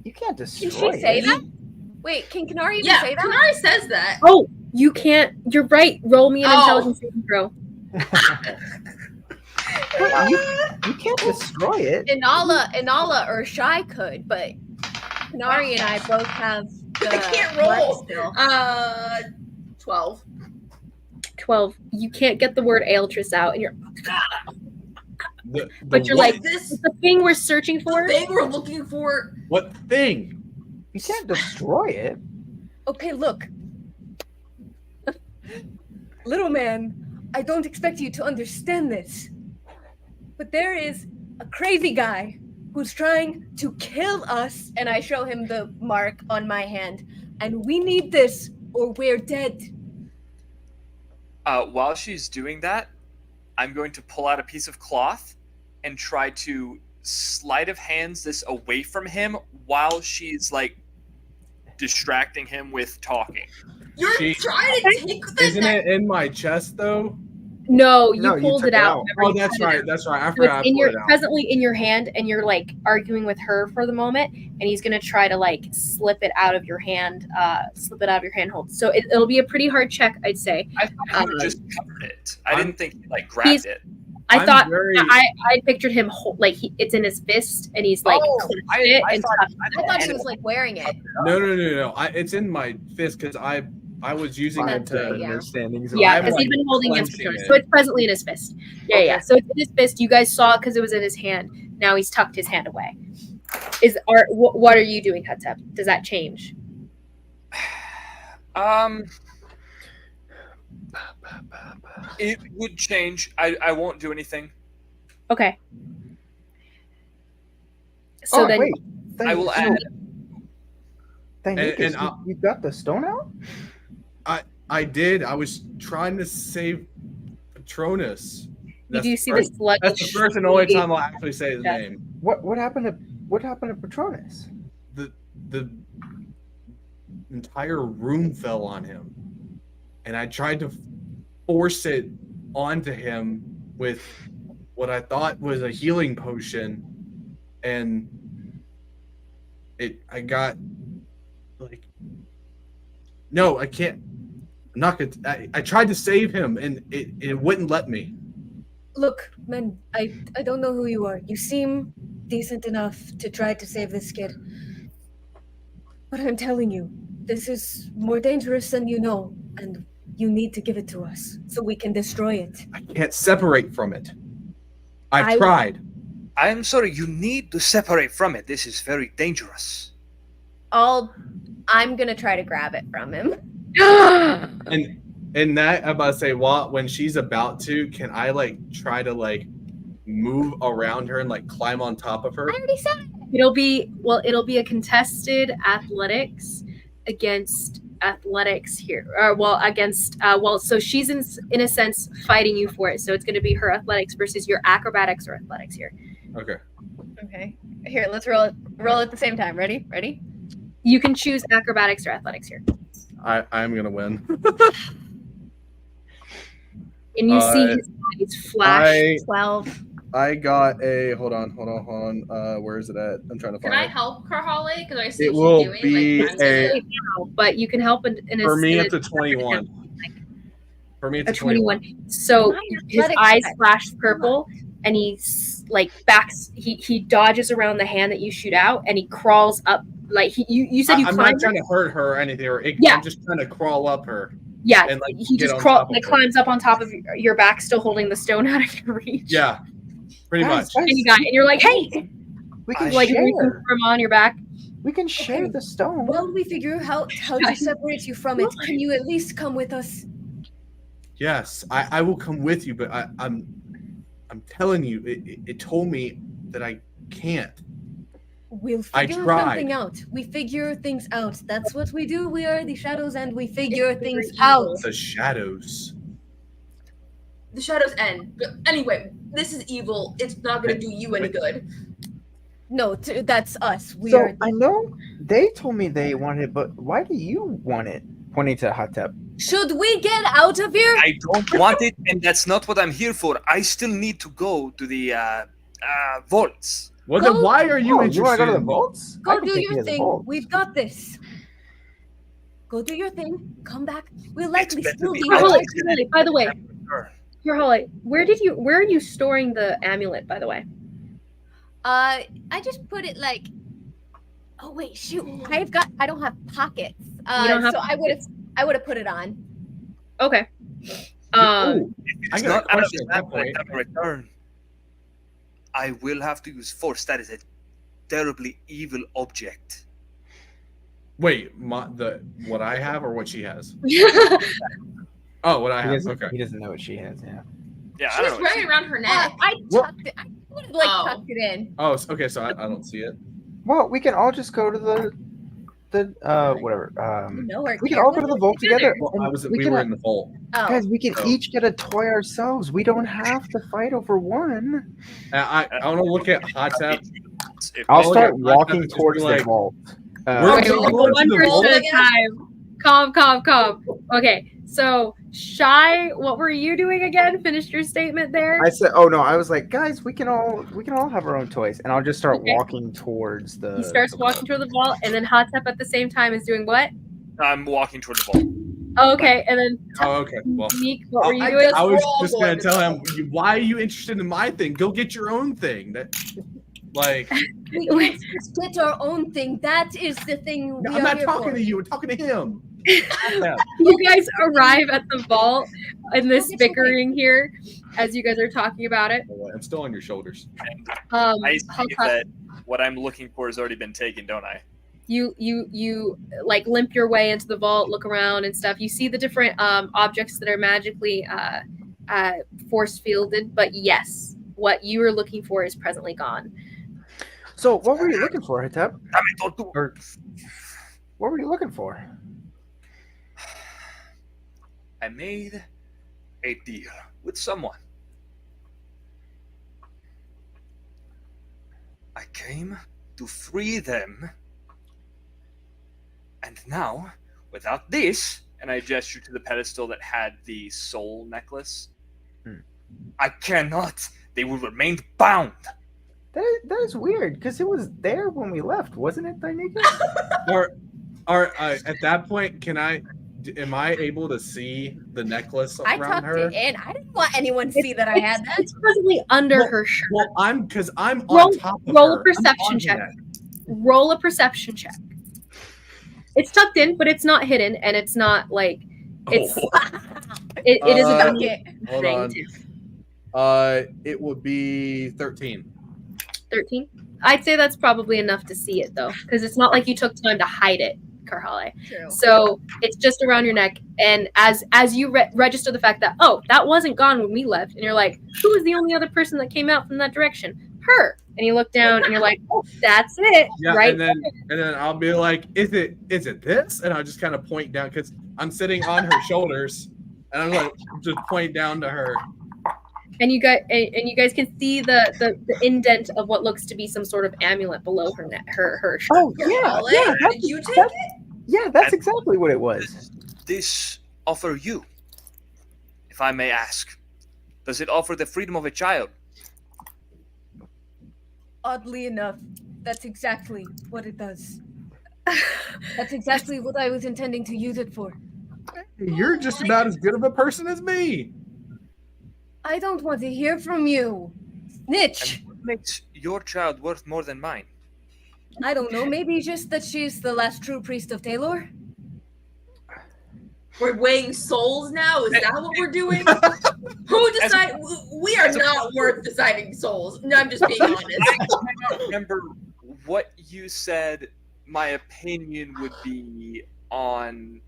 Speaker 8: You can't
Speaker 2: Can
Speaker 8: destroy
Speaker 2: she say
Speaker 8: it.
Speaker 2: that? Wait, can Kanari even
Speaker 4: Yeah,
Speaker 2: say that?
Speaker 4: Kanari says that.
Speaker 1: Oh, you can't. You're right. Roll me an intelligence saving throw.
Speaker 8: You can't destroy it.
Speaker 2: Inala or Shy could, but Kanari and I both have the
Speaker 4: I can't
Speaker 2: mark
Speaker 4: roll.
Speaker 2: still.
Speaker 4: 12.
Speaker 1: 12. You can't get the word Altris out, and you're. But you're
Speaker 7: what?
Speaker 1: like,
Speaker 4: This
Speaker 1: the thing we're searching for.
Speaker 4: thing we're looking for.
Speaker 7: What thing?
Speaker 8: You can't destroy it.
Speaker 2: Okay, look. Little man, I don't expect you to understand this. But there is a crazy guy who's trying to kill us, and I show him the mark on my hand. And we need this, or we're dead.
Speaker 5: While she's doing that, I'm going to pull out a piece of cloth and try to sleight of hands this away from him while she's like distracting him with talking.
Speaker 4: You're
Speaker 7: She-
Speaker 4: trying to take
Speaker 7: Isn't it in my chest though?
Speaker 1: No, you
Speaker 8: No, you
Speaker 1: pulled
Speaker 8: took
Speaker 1: it
Speaker 8: it
Speaker 1: out.
Speaker 8: out.
Speaker 1: Remember,
Speaker 7: Oh,
Speaker 1: you
Speaker 7: that's
Speaker 1: pulled it
Speaker 7: right.
Speaker 1: out.
Speaker 7: That's right. I
Speaker 1: So
Speaker 7: forgot. I
Speaker 1: it's in
Speaker 7: pulled
Speaker 1: your
Speaker 7: it out.
Speaker 1: presently in your hand, and you're like arguing with her for the moment, and he's gonna try to like slip it out of your hand, hold. So it'll be a pretty hard check, I'd say.
Speaker 5: I thought you just covered it. I didn't think he like grabbed
Speaker 1: he's-
Speaker 5: it.
Speaker 1: I
Speaker 7: I'm
Speaker 1: thought
Speaker 7: very-
Speaker 1: I pictured him it's in his fist, and he's like
Speaker 5: Oh,
Speaker 1: clenched
Speaker 5: I
Speaker 1: it
Speaker 5: thought-
Speaker 1: and
Speaker 5: I
Speaker 1: tucked
Speaker 2: I thought
Speaker 1: it.
Speaker 2: she was like wearing it.
Speaker 7: No. It's in my fist because I was using it
Speaker 2: That's
Speaker 7: to.
Speaker 2: right, yeah.
Speaker 8: Understandings.
Speaker 1: Yeah,
Speaker 7: I'm,
Speaker 1: because
Speaker 7: like,
Speaker 1: he's been holding against
Speaker 7: clenching
Speaker 1: Patronus.
Speaker 7: it.
Speaker 1: So it's presently in his fist. Yeah,
Speaker 2: Okay.
Speaker 1: yeah. So it's in his fist. You guys saw it because it was in his hand. Now he's tucked his hand away. What are you doing, Hatep? Does that change?
Speaker 5: It would change. I won't do anything.
Speaker 1: Okay. So then
Speaker 8: wait.
Speaker 5: I will add.
Speaker 8: Thanicus,
Speaker 7: and
Speaker 8: you got the stone out?
Speaker 7: I did. I was trying to save Patronus.
Speaker 1: you do see the sludge.
Speaker 7: That's the first and only time I'll actually say his
Speaker 1: Yeah.
Speaker 7: name.
Speaker 8: What happened to Patronus?
Speaker 7: The entire room fell on him, and I tried to force it onto him with what I thought was a healing potion, and I got like, no, I can't. I'm not gonna. I tried to save him, and it wouldn't let me.
Speaker 2: Look, man, I don't know who you are. You seem decent enough to try to save this kid. But I'm telling you, this is more dangerous than you know, and you need to give it to us so we can destroy it.
Speaker 7: I can't separate from it. I've tried.
Speaker 5: I'm sorry, you need to separate from it. This is very dangerous.
Speaker 2: I'm gonna try to grab it from him.
Speaker 7: And that I'm about to say, when she's about to, can I like try to like move around her and like climb on top of her?
Speaker 2: I already said it.
Speaker 1: It'll be a contested athletics against athletics here. So she's in a sense fighting you for it. So it's going to be her athletics versus your acrobatics or athletics here.
Speaker 2: Okay. Here, let's roll at the same time. Ready?
Speaker 1: You can choose acrobatics or athletics here.
Speaker 7: I'm gonna win.
Speaker 1: And you see his eyes flash.
Speaker 2: 12.
Speaker 7: I got a hold on. Where is it at? I'm trying to find
Speaker 4: Can I
Speaker 7: it.
Speaker 4: help Karhale? Because I see
Speaker 7: It
Speaker 4: what
Speaker 7: will
Speaker 4: she's doing.
Speaker 7: be
Speaker 4: like,
Speaker 7: a
Speaker 1: But you can help in
Speaker 7: for
Speaker 1: a
Speaker 7: me
Speaker 1: in
Speaker 7: it's a 21. For me it's
Speaker 1: a 21. So his
Speaker 2: athletic
Speaker 1: eyes
Speaker 2: check.
Speaker 1: flash purple, and he's like backs. He dodges around the hand that you shoot out, and he crawls up. Like you said,
Speaker 7: I'm not trying to hurt her or anything, I'm just trying to crawl up her.
Speaker 1: Yeah,
Speaker 7: and like
Speaker 1: he
Speaker 7: get
Speaker 1: just
Speaker 7: on top of her.
Speaker 1: climbs up on top of your back, still holding the stone out of your reach.
Speaker 7: Yeah, pretty much.
Speaker 1: And you're like, hey,
Speaker 8: We can
Speaker 1: like
Speaker 8: share.
Speaker 1: reaching for him on your back.
Speaker 8: We can share
Speaker 2: Okay.
Speaker 8: the stone.
Speaker 2: While we figure how to separate you from it, can you at least come with us?
Speaker 7: Yes, I will come with you, but I'm telling you, it told me that I can't.
Speaker 2: We'll
Speaker 7: I
Speaker 2: figure
Speaker 7: tried.
Speaker 2: something out. We figure things out. That's what we do. We are the shadows, and we figure things out.
Speaker 7: The shadows.
Speaker 4: The shadows end. But anyway, this is evil. It's not going to do you any good.
Speaker 2: No, that's us. We
Speaker 8: So
Speaker 2: are.
Speaker 8: I know they told me they wanted it, but why do you want it? Pointing to Atep.
Speaker 2: Should we get out of here?
Speaker 5: I don't want it, and that's not what I'm here for. I still need to go to the vaults.
Speaker 7: Well, then why are you
Speaker 8: You
Speaker 7: interested?
Speaker 8: want to go to the
Speaker 7: in me?
Speaker 8: vaults? I
Speaker 2: Go
Speaker 8: can
Speaker 2: do
Speaker 8: take you
Speaker 2: your
Speaker 8: to the
Speaker 2: thing.
Speaker 8: vaults.
Speaker 2: We've got this. Go do your thing. Come back. We'll likely
Speaker 5: better
Speaker 2: still
Speaker 5: be
Speaker 2: be
Speaker 5: out.
Speaker 2: alive.
Speaker 1: By the way, where are you storing the amulet? By the way,
Speaker 2: I just put it like. Oh wait, shoot! I don't have pockets.
Speaker 1: You don't have
Speaker 2: so I would have put it on.
Speaker 1: okay.
Speaker 7: Ooh, I
Speaker 5: It's
Speaker 7: got a
Speaker 5: not out of
Speaker 7: question
Speaker 5: the
Speaker 7: at that
Speaker 5: map when I
Speaker 7: point.
Speaker 5: come and return. I will have to use force. That is a terribly evil object.
Speaker 7: Wait, what I have or what she has? Oh, what I
Speaker 8: He
Speaker 7: have.
Speaker 8: doesn't,
Speaker 7: Okay.
Speaker 8: he doesn't know what she has. Yeah.
Speaker 5: Yeah, I don't
Speaker 4: She's
Speaker 5: know.
Speaker 4: wearing it around her neck.
Speaker 2: I
Speaker 7: What?
Speaker 2: tucked it. I would have like
Speaker 4: Oh.
Speaker 2: tucked it in.
Speaker 7: Oh, okay. So I don't see it.
Speaker 8: Well, we can all just go to the whatever.
Speaker 2: You know her.
Speaker 8: We can all go to the vault together.
Speaker 7: Well,
Speaker 8: and
Speaker 7: we
Speaker 8: can,
Speaker 7: were in the vault.
Speaker 2: Oh.
Speaker 8: guys, we can
Speaker 7: Oh.
Speaker 8: each get a toy ourselves. We don't have to fight over one.
Speaker 7: I want to look at Atep.
Speaker 8: I'll
Speaker 7: Oh,
Speaker 8: start
Speaker 7: yeah,
Speaker 8: walking
Speaker 7: just
Speaker 8: towards
Speaker 7: like-
Speaker 8: the vault.
Speaker 7: We're
Speaker 1: Okay,
Speaker 7: going
Speaker 1: we'll
Speaker 7: to
Speaker 1: go one
Speaker 7: the
Speaker 1: person
Speaker 7: vault
Speaker 1: at a
Speaker 2: again?
Speaker 1: time. Calm. Okay, so Shy, what were you doing again? Finished your statement there.
Speaker 8: I said, "Oh no!" I was like, "Guys, we can all have our own toys," and I'll just start
Speaker 1: Okay.
Speaker 8: walking towards the.
Speaker 1: He starts
Speaker 8: the
Speaker 1: walking toward the vault, and then Hotep at the same time is doing what?
Speaker 5: I'm walking toward the vault.
Speaker 1: Oh, okay, and then
Speaker 7: Oh, okay. Well,
Speaker 1: Meek, what were you
Speaker 7: I
Speaker 1: doing?
Speaker 7: was
Speaker 4: We're all
Speaker 7: just
Speaker 4: going
Speaker 7: gonna
Speaker 4: to
Speaker 7: tell
Speaker 4: the
Speaker 7: him, why are you interested in my thing? Go get your own thing. That, like,
Speaker 2: We can't just get our own thing. That is the thing we
Speaker 7: I'm
Speaker 2: are
Speaker 7: not
Speaker 2: here
Speaker 7: talking
Speaker 2: for.
Speaker 7: to you. I'm talking to him.
Speaker 1: You guys arrive at the vault in this
Speaker 2: Okay, okay.
Speaker 1: bickering here as you guys are talking about it.
Speaker 7: I'm still on your shoulders.
Speaker 5: I see
Speaker 1: Hotep,
Speaker 5: that what I'm looking for has already been taken, don't I?
Speaker 1: you like limp your way into the vault, look around and stuff. You see the different objects that are magically force fielded, but yes, what you were looking for is presently gone.
Speaker 8: So, what were you looking for, Atep?
Speaker 5: I mean, don't do-
Speaker 8: Or what were you looking for?
Speaker 5: I made a deal with someone. I came to free them. And now, without this, and I gesture to the pedestal that had the soul necklace.
Speaker 3: Hmm.
Speaker 5: I cannot. They will remain bound.
Speaker 8: That is weird because it was there when we left, wasn't it, Dainika?
Speaker 7: Or at that point, am I able to see the necklace
Speaker 2: I
Speaker 7: around
Speaker 2: tucked
Speaker 7: her?
Speaker 2: it in. I didn't want anyone to see that I had that.
Speaker 1: It's probably under her shirt.
Speaker 7: Well, I'm on
Speaker 1: Roll-
Speaker 7: top of
Speaker 1: roll
Speaker 7: her.
Speaker 1: a perception check. Roll a perception check. It's tucked in, but it's not hidden, and it's not like it's. It is a
Speaker 7: Hold
Speaker 1: thing
Speaker 7: on.
Speaker 1: too.
Speaker 7: It would be 13.
Speaker 1: 13. I'd say that's probably enough to see it though, because it's not like you took time to hide it, Karhale.
Speaker 2: True.
Speaker 1: So it's just around your neck, and as you register the fact that that wasn't gone when we left, and you're like, who was the only other person that came out from that direction? Her. And you look down, and you're like, oh, that's it,
Speaker 7: Yeah,
Speaker 1: right?
Speaker 7: and then I'll be like, is it this? And I'll just kind of point down because I'm sitting on her shoulders, and I'm like just point down to her.
Speaker 1: And you guys can see the indent of what looks to be some sort of amulet below her neck, her shirt.
Speaker 8: Oh yeah.
Speaker 4: Did you take it?
Speaker 8: Yeah, that's exactly what it was.
Speaker 5: This offer you, if I may ask, does it offer the freedom of a child?
Speaker 2: Oddly enough, that's exactly what it does. That's exactly what I was intending to use it for.
Speaker 7: You're just about as good of a person as me.
Speaker 2: I don't want to hear from you. Snitch.
Speaker 5: And what makes your child worth more than mine?
Speaker 2: I don't know, maybe just that she's the last true priest of Taylor?
Speaker 4: We're weighing souls now? Is that what we're doing? Who decide? We are not worth deciding souls. No, I'm just being honest.
Speaker 5: I cannot remember what you said my opinion would be on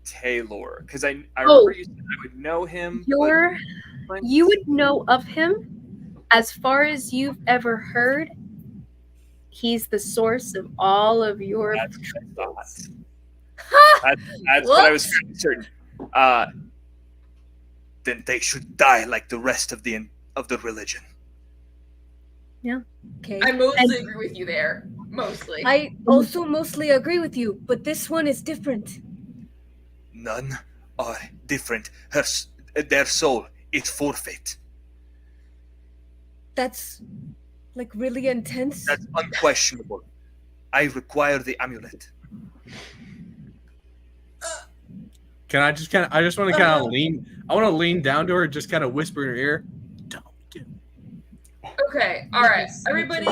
Speaker 5: Taylor. Because I remember you said I would know him.
Speaker 1: You would know of him. As far as you've ever heard, he's the source of all of your troubles.
Speaker 5: That's what I was fairly certain. Then they should die like the rest of the religion.
Speaker 1: Yeah.
Speaker 2: Okay.
Speaker 4: I mostly agree with you there. Mostly.
Speaker 2: I also mostly agree with you, but this one is different.
Speaker 5: None are different. Their soul is forfeit.
Speaker 2: That's like really intense.
Speaker 5: That's unquestionable. I require the amulet.
Speaker 7: Can I just I just want to kind of lean. I want to lean down to her, just kind of whisper in her ear. Don't do.
Speaker 4: Okay. All right. Everybody,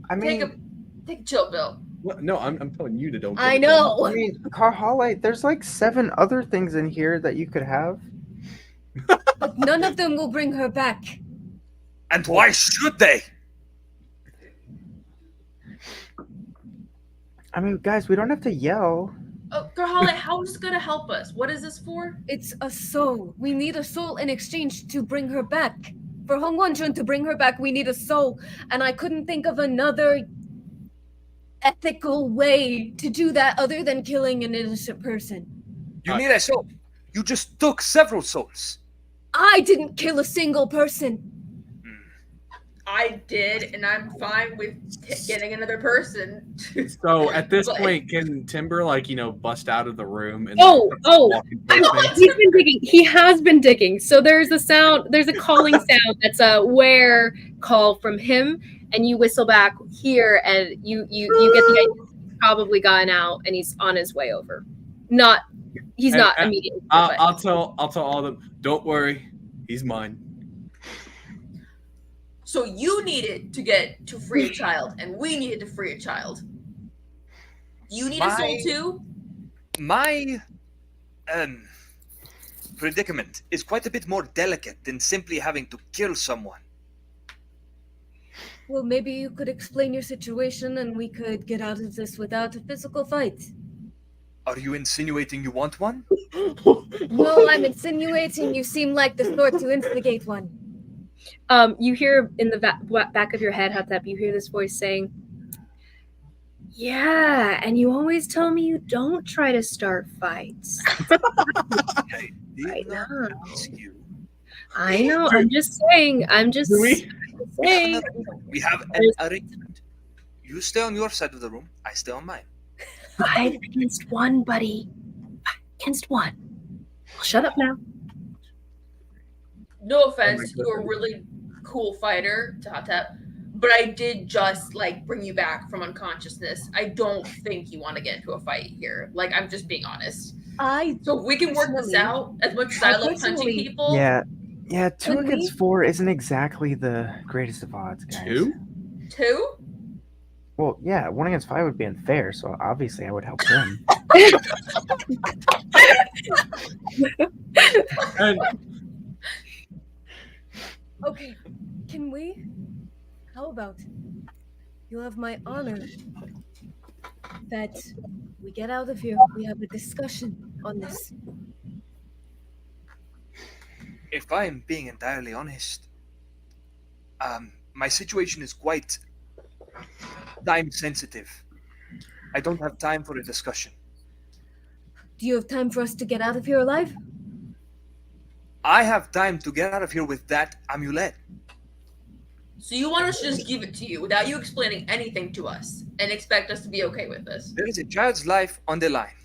Speaker 8: I mean,
Speaker 4: take a chill, Bill.
Speaker 7: What? No, I'm telling you to don't.
Speaker 2: I know.
Speaker 8: I mean, Karhale, there's like 7 other things in here that you could have.
Speaker 2: But none of them will bring her back.
Speaker 5: And why should they?
Speaker 8: I mean, guys, we don't have to yell.
Speaker 4: Oh, Karhale, how is this gonna help us? What is this for?
Speaker 2: It's a soul. We need a soul in exchange to bring her back. For Hong Wanjun to bring her back, we need a soul. And I couldn't think of another ethical way to do that other than killing an innocent person.
Speaker 5: You need a soul. You just took several souls.
Speaker 2: I didn't kill a single person.
Speaker 4: I did, and I'm fine with getting another person.
Speaker 7: So at this
Speaker 4: But-
Speaker 7: point, can Timber bust out of the room and
Speaker 1: He's been digging. He has been digging. So there's a sound. There's a calling sound. That's a where call from him, and you whistle back here, and you get the idea he's probably gotten out, and he's on his way over. He's not immediately.
Speaker 7: I'll tell all of them. Don't worry, he's mine.
Speaker 4: So you needed to free a child, and we needed to free a child. You need a soul too?
Speaker 5: My predicament is quite a bit more delicate than simply having to kill someone.
Speaker 2: Well, maybe you could explain your situation and we could get out of this without a physical fight.
Speaker 5: Are you insinuating you want one?
Speaker 2: No, I'm insinuating you seem like the sort to instigate one.
Speaker 1: You hear in the back of your head, Hatep, you hear this voice saying, "Yeah, and you always tell me you don't try to start fights." I know. I know. I'm just saying. Saying.
Speaker 5: We have an arrangement. You stay on your side of the room. I stay on mine.
Speaker 1: 5 against 1, buddy. against 1. Well, shut up now.
Speaker 4: No offense, you're a really cool fighter, Atep, but I did just like bring you back from unconsciousness. I don't think you want to get into a fight here. Like, I'm just being honest. So if we can work this out, as much as I love punching people.
Speaker 8: Yeah, 2 against 4 isn't exactly the greatest of odds, guys.
Speaker 7: 2?
Speaker 4: 2?
Speaker 8: Well, yeah, 1 against 5 would be unfair, so obviously I would help him.
Speaker 2: Okay, can we? How about you have my honor that we get out of here, we have a discussion on this.
Speaker 5: If I am being entirely honest, my situation is quite time sensitive. I don't have time for a discussion.
Speaker 2: Do you have time for us to get out of here alive?
Speaker 5: I have time to get out of here with that amulet.
Speaker 4: So you want us to just give it to you without you explaining anything to us and expect us to be okay with this?
Speaker 5: There is a child's life on the line.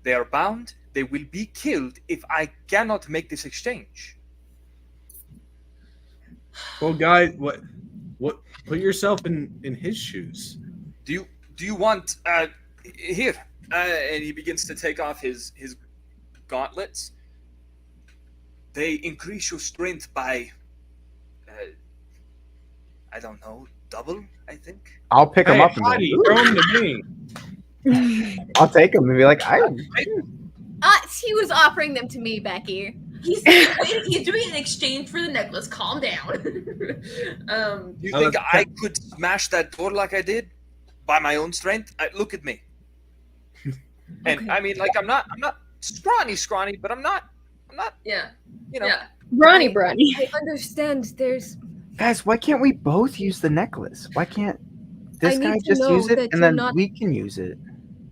Speaker 5: They are bound. They will be killed if I cannot make this exchange.
Speaker 7: Well, guys, what? Put yourself in his shoes.
Speaker 5: Do you want here? And he begins to take off his gauntlets. They increase your strength by, I don't know, double, I think.
Speaker 8: I'll pick him up and
Speaker 7: Hottie,
Speaker 8: be
Speaker 7: throw
Speaker 8: like,
Speaker 7: him to me.
Speaker 8: I'll take him and be like,
Speaker 2: He was offering them to me, Becky.
Speaker 4: He's doing it in exchange for the necklace. Calm down.
Speaker 5: You think I could smash that door like I did by my own strength? Look at me. And
Speaker 2: Okay.
Speaker 5: I mean, like I'm not scrawny, but I'm not.
Speaker 4: Yeah.
Speaker 5: You know.
Speaker 4: Yeah.
Speaker 1: Brawny.
Speaker 2: I understand there's
Speaker 8: guys, why can't we both use the necklace? Why can't this
Speaker 2: I
Speaker 8: guy
Speaker 2: need to
Speaker 8: just
Speaker 2: know
Speaker 8: use it
Speaker 2: that
Speaker 8: and
Speaker 2: you're
Speaker 8: then
Speaker 2: not-
Speaker 8: we can use it?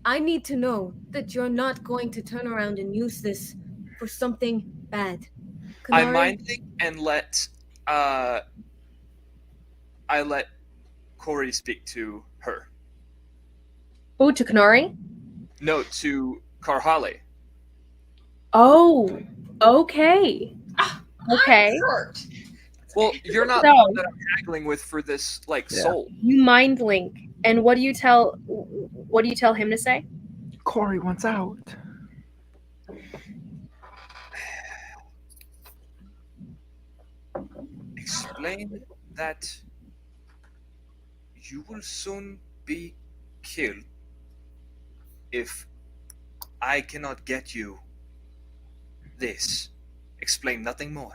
Speaker 2: I need to know that you're not going to turn around and use this for something bad.
Speaker 5: I
Speaker 2: Kanari,
Speaker 5: mind think and let I let Corey speak to her.
Speaker 1: Oh, to Kanari?
Speaker 5: No, to Karhale.
Speaker 1: Oh, okay. Okay.
Speaker 4: I'm hurt.
Speaker 5: Well, you're not
Speaker 1: So-
Speaker 5: the one that I'm haggling with for this soul.
Speaker 1: You mind link. And what do you tell him to say?
Speaker 8: Corey wants out.
Speaker 5: Explain that you will soon be killed if I cannot get you this. Explain nothing more.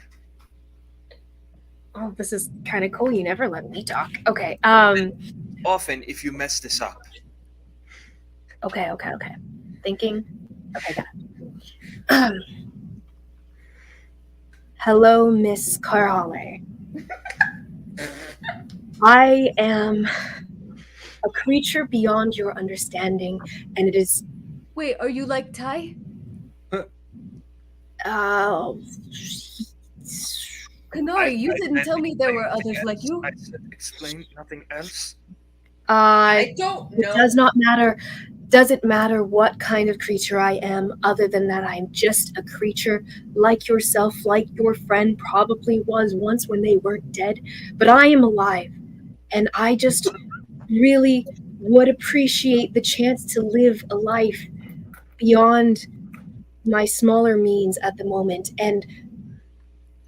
Speaker 1: Oh, this is kind of cool. You never let me talk. Okay.
Speaker 5: Often, if you mess this up,
Speaker 1: Okay. Thinking. Okay, got it. Hello, Miss Carhale. I am a creature beyond your understanding, and it is
Speaker 2: wait, are you like Ty? Kanari, you didn't tell me there were others like you.
Speaker 5: I said explain nothing else.
Speaker 4: I don't
Speaker 1: It
Speaker 4: know.
Speaker 1: does not matter. Doesn't matter what kind of creature I am, other than that I'm just a creature like yourself, like your friend probably was once when they weren't dead. But I am alive, and I just really would appreciate the chance to live a life beyond my smaller means at the moment. And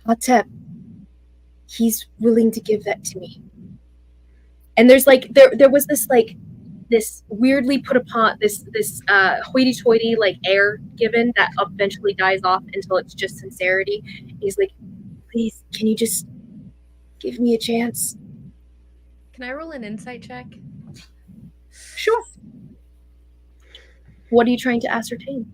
Speaker 1: Atep, he's willing to give that to me. And there's like there was this like this weirdly put upon this hoity-toity like air given that eventually dies off until it's just sincerity. He's like, please, can you just give me a chance?
Speaker 2: Can I roll an insight check?
Speaker 1: Sure. What are you trying to ascertain?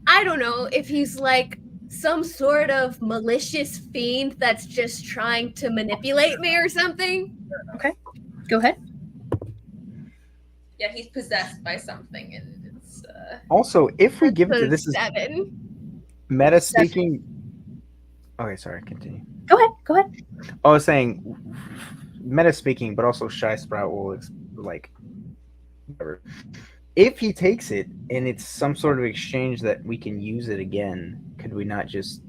Speaker 2: I don't know if he's like some sort of malicious fiend that's just trying to manipulate me or something.
Speaker 1: Go ahead.
Speaker 4: Yeah, he's possessed by something, and it's.
Speaker 8: Also, if we give it to
Speaker 2: So
Speaker 8: this is
Speaker 2: 7.
Speaker 8: meta speaking. Okay, sorry, continue.
Speaker 1: Go ahead.
Speaker 8: I was saying meta speaking, but also Shy Sprout will like whatever. if he takes it and it's some sort of exchange that we can use it again, could we not just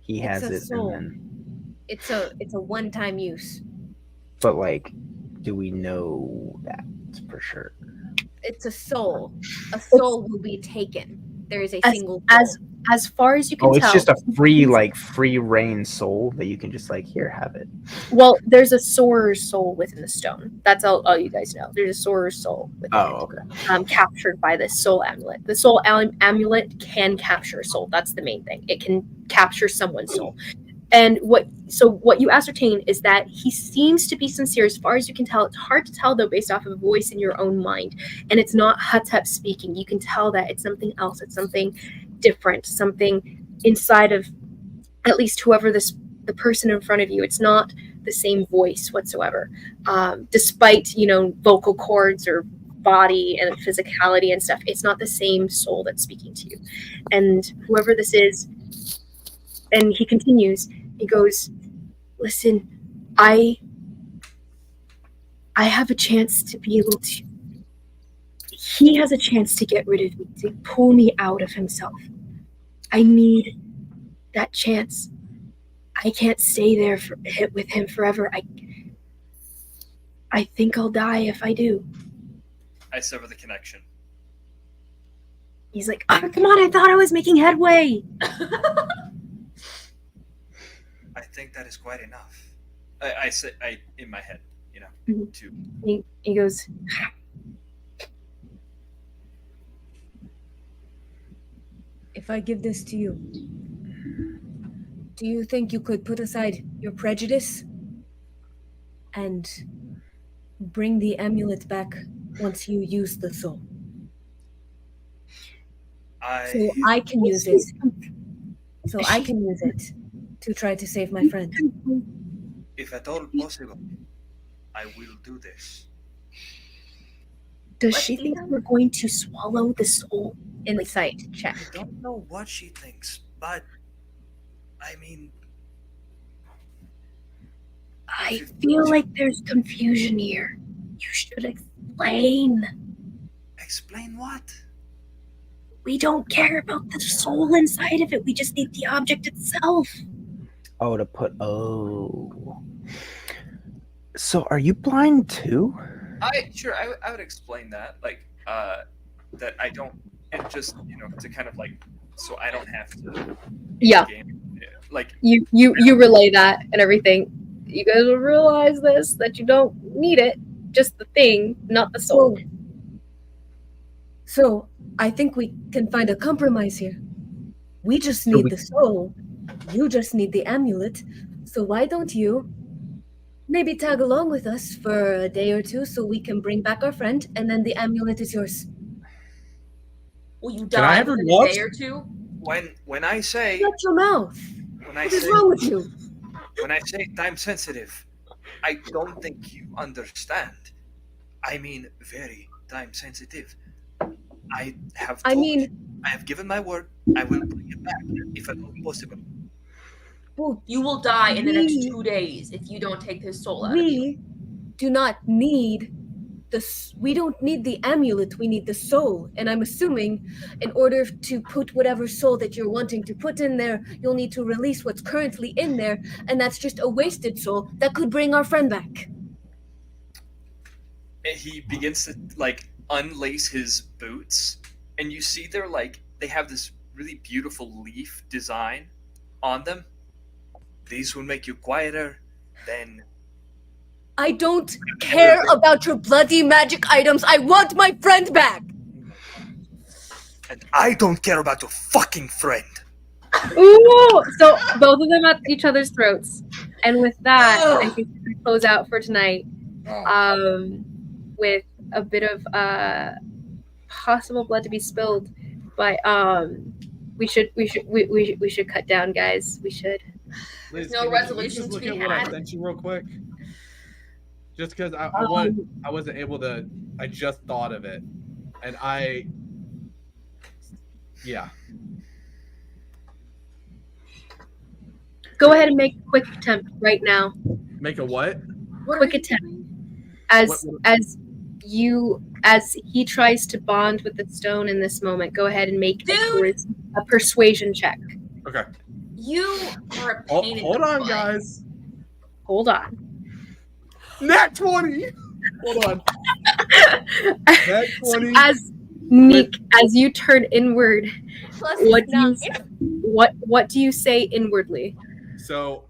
Speaker 8: he
Speaker 2: It's
Speaker 8: has
Speaker 2: a
Speaker 8: it
Speaker 2: soul.
Speaker 8: and then?
Speaker 2: It's a one-time use.
Speaker 8: But like, do we know that for sure?
Speaker 2: It's a soul. A soul will be taken. There is a single soul.
Speaker 1: As far as you can
Speaker 8: Oh,
Speaker 1: tell.
Speaker 8: it's just a free reign soul that you can just like here have it.
Speaker 1: Well, there's a sorcerer's soul within the stone. That's all you guys know. There's a sorcerer's soul within it, captured by this soul amulet. The soul amulet can capture a soul. That's the main thing. It can capture someone's soul. And what you ascertain is that he seems to be sincere as far as you can tell. It's hard to tell though based off of a voice in your own mind. And it's not Atep speaking. You can tell that it's something else. It's something different, something inside of at least whoever the person in front of you. It's not the same voice whatsoever, despite vocal cords or body and physicality and stuff. It's not the same soul that's speaking to you. And whoever this is, and he continues, he goes, listen, I have a chance to be able to, he has a chance to get rid of me, to pull me out of himself. I need that chance. I can't stay there with him forever. I think I'll die if I do.
Speaker 5: I sever the connection.
Speaker 1: He's like, oh, come on, I thought I was making headway.
Speaker 5: I think that is quite enough. I say in my head, to.
Speaker 1: He goes,
Speaker 2: if I give this to you, do you think you could put aside your prejudice and bring the amulet back once you use the soul? So I can use it. So I can use it to try to save my friend.
Speaker 5: If at all possible, I will do this.
Speaker 1: Does she think we're going to swallow the soul?
Speaker 2: Insight check.
Speaker 5: I don't know what she thinks, but I mean,
Speaker 1: I feel like there's confusion here. You should explain.
Speaker 5: Explain what?
Speaker 1: We don't care about the soul inside of it. We just need the object itself.
Speaker 8: Oh, So are you blind too?
Speaker 5: I would explain that, that I don't, and just to kind of so I don't have to.
Speaker 1: Yeah. You relay that and everything. You guys will realize that you don't need it, just the thing, not the soul.
Speaker 2: So I think we can find a compromise here. We just need the soul. You just need the amulet. So why don't you maybe tag along with us for a day or two so we can bring back our friend, and then the amulet is yours.
Speaker 4: Will you die within a day or two?
Speaker 5: When I say
Speaker 2: shut your mouth. What is wrong with you?
Speaker 5: When I say time sensitive, I don't think you understand. I mean very time sensitive. I have given my word. I will bring it back if at all possible.
Speaker 4: Well, you will die in the next 2 days if you don't take his soul out of you.
Speaker 2: We don't need the amulet, we need the soul. And I'm assuming in order to put whatever soul that you're wanting to put in there, you'll need to release what's currently in there, and that's just a wasted soul that could bring our friend back.
Speaker 5: And he begins to unlace his boots, and you see they have this really beautiful leaf design on them. These will make you quieter, then
Speaker 2: I don't care about your bloody magic items. I want my friend back.
Speaker 5: And I don't care about your fucking friend.
Speaker 1: Ooh! So both of them at each other's throats. And with that, I think we close out for tonight. With a bit of possible blood to be spilled, but we should cut down, guys. We should.
Speaker 4: There's no resolution to be had.
Speaker 7: What I sent you real quick, just because I wasn't able to. I just thought of it, and
Speaker 1: Go ahead and make a quick attempt right now.
Speaker 7: Make a what?
Speaker 1: Quick attempt. As you, as he tries to bond with the stone in this moment, go ahead and make a persuasion check.
Speaker 7: Okay.
Speaker 4: You are a pain in
Speaker 7: Hold
Speaker 4: the
Speaker 7: on,
Speaker 4: butt.
Speaker 7: guys.
Speaker 1: Hold on.
Speaker 7: Nat 20. Hold on. Nat 20.
Speaker 1: As Neek, as you turn inward,
Speaker 2: Plus
Speaker 1: what do
Speaker 2: 9.
Speaker 1: you what do you say inwardly?
Speaker 7: So,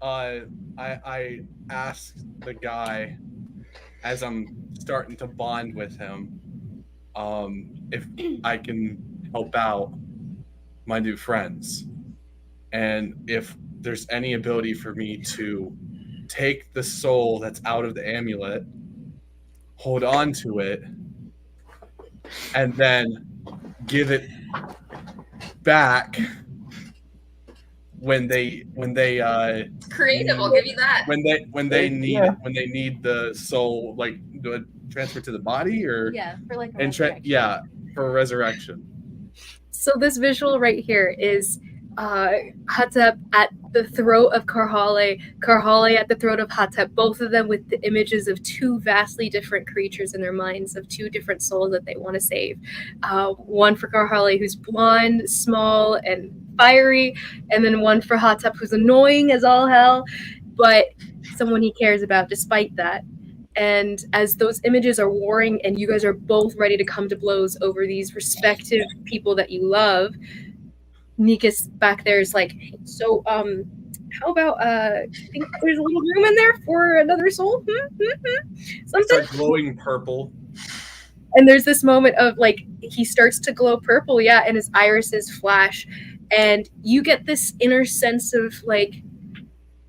Speaker 7: I asked the guy as I'm starting to bond with him, if I can help out my new friends, and if there's any ability for me to take the soul that's out of the amulet, hold on to it, and then give it back when they
Speaker 4: Creative, I'll give you that.
Speaker 7: when they need the soul, like, do it transfer to the body, or
Speaker 2: Yeah, for like a resurrection.
Speaker 7: for resurrection.
Speaker 1: So this visual right here is Hatep at the throat of Karhale, Karhale at the throat of Hatep, both of them with the images of two vastly different creatures in their minds, of two different souls that they want to save. One for Karhale, who's blonde, small, and fiery, and then one for Hatep, who's annoying as all hell, but someone he cares about despite that. And as those images are warring and you guys are both ready to come to blows over these respective people that you love, Nikas back there is like, so how about think there's a little room in there for another soul? Something?
Speaker 7: Start glowing purple.
Speaker 1: And there's this moment of like he starts to glow purple, yeah, and his irises flash, and you get this inner sense of like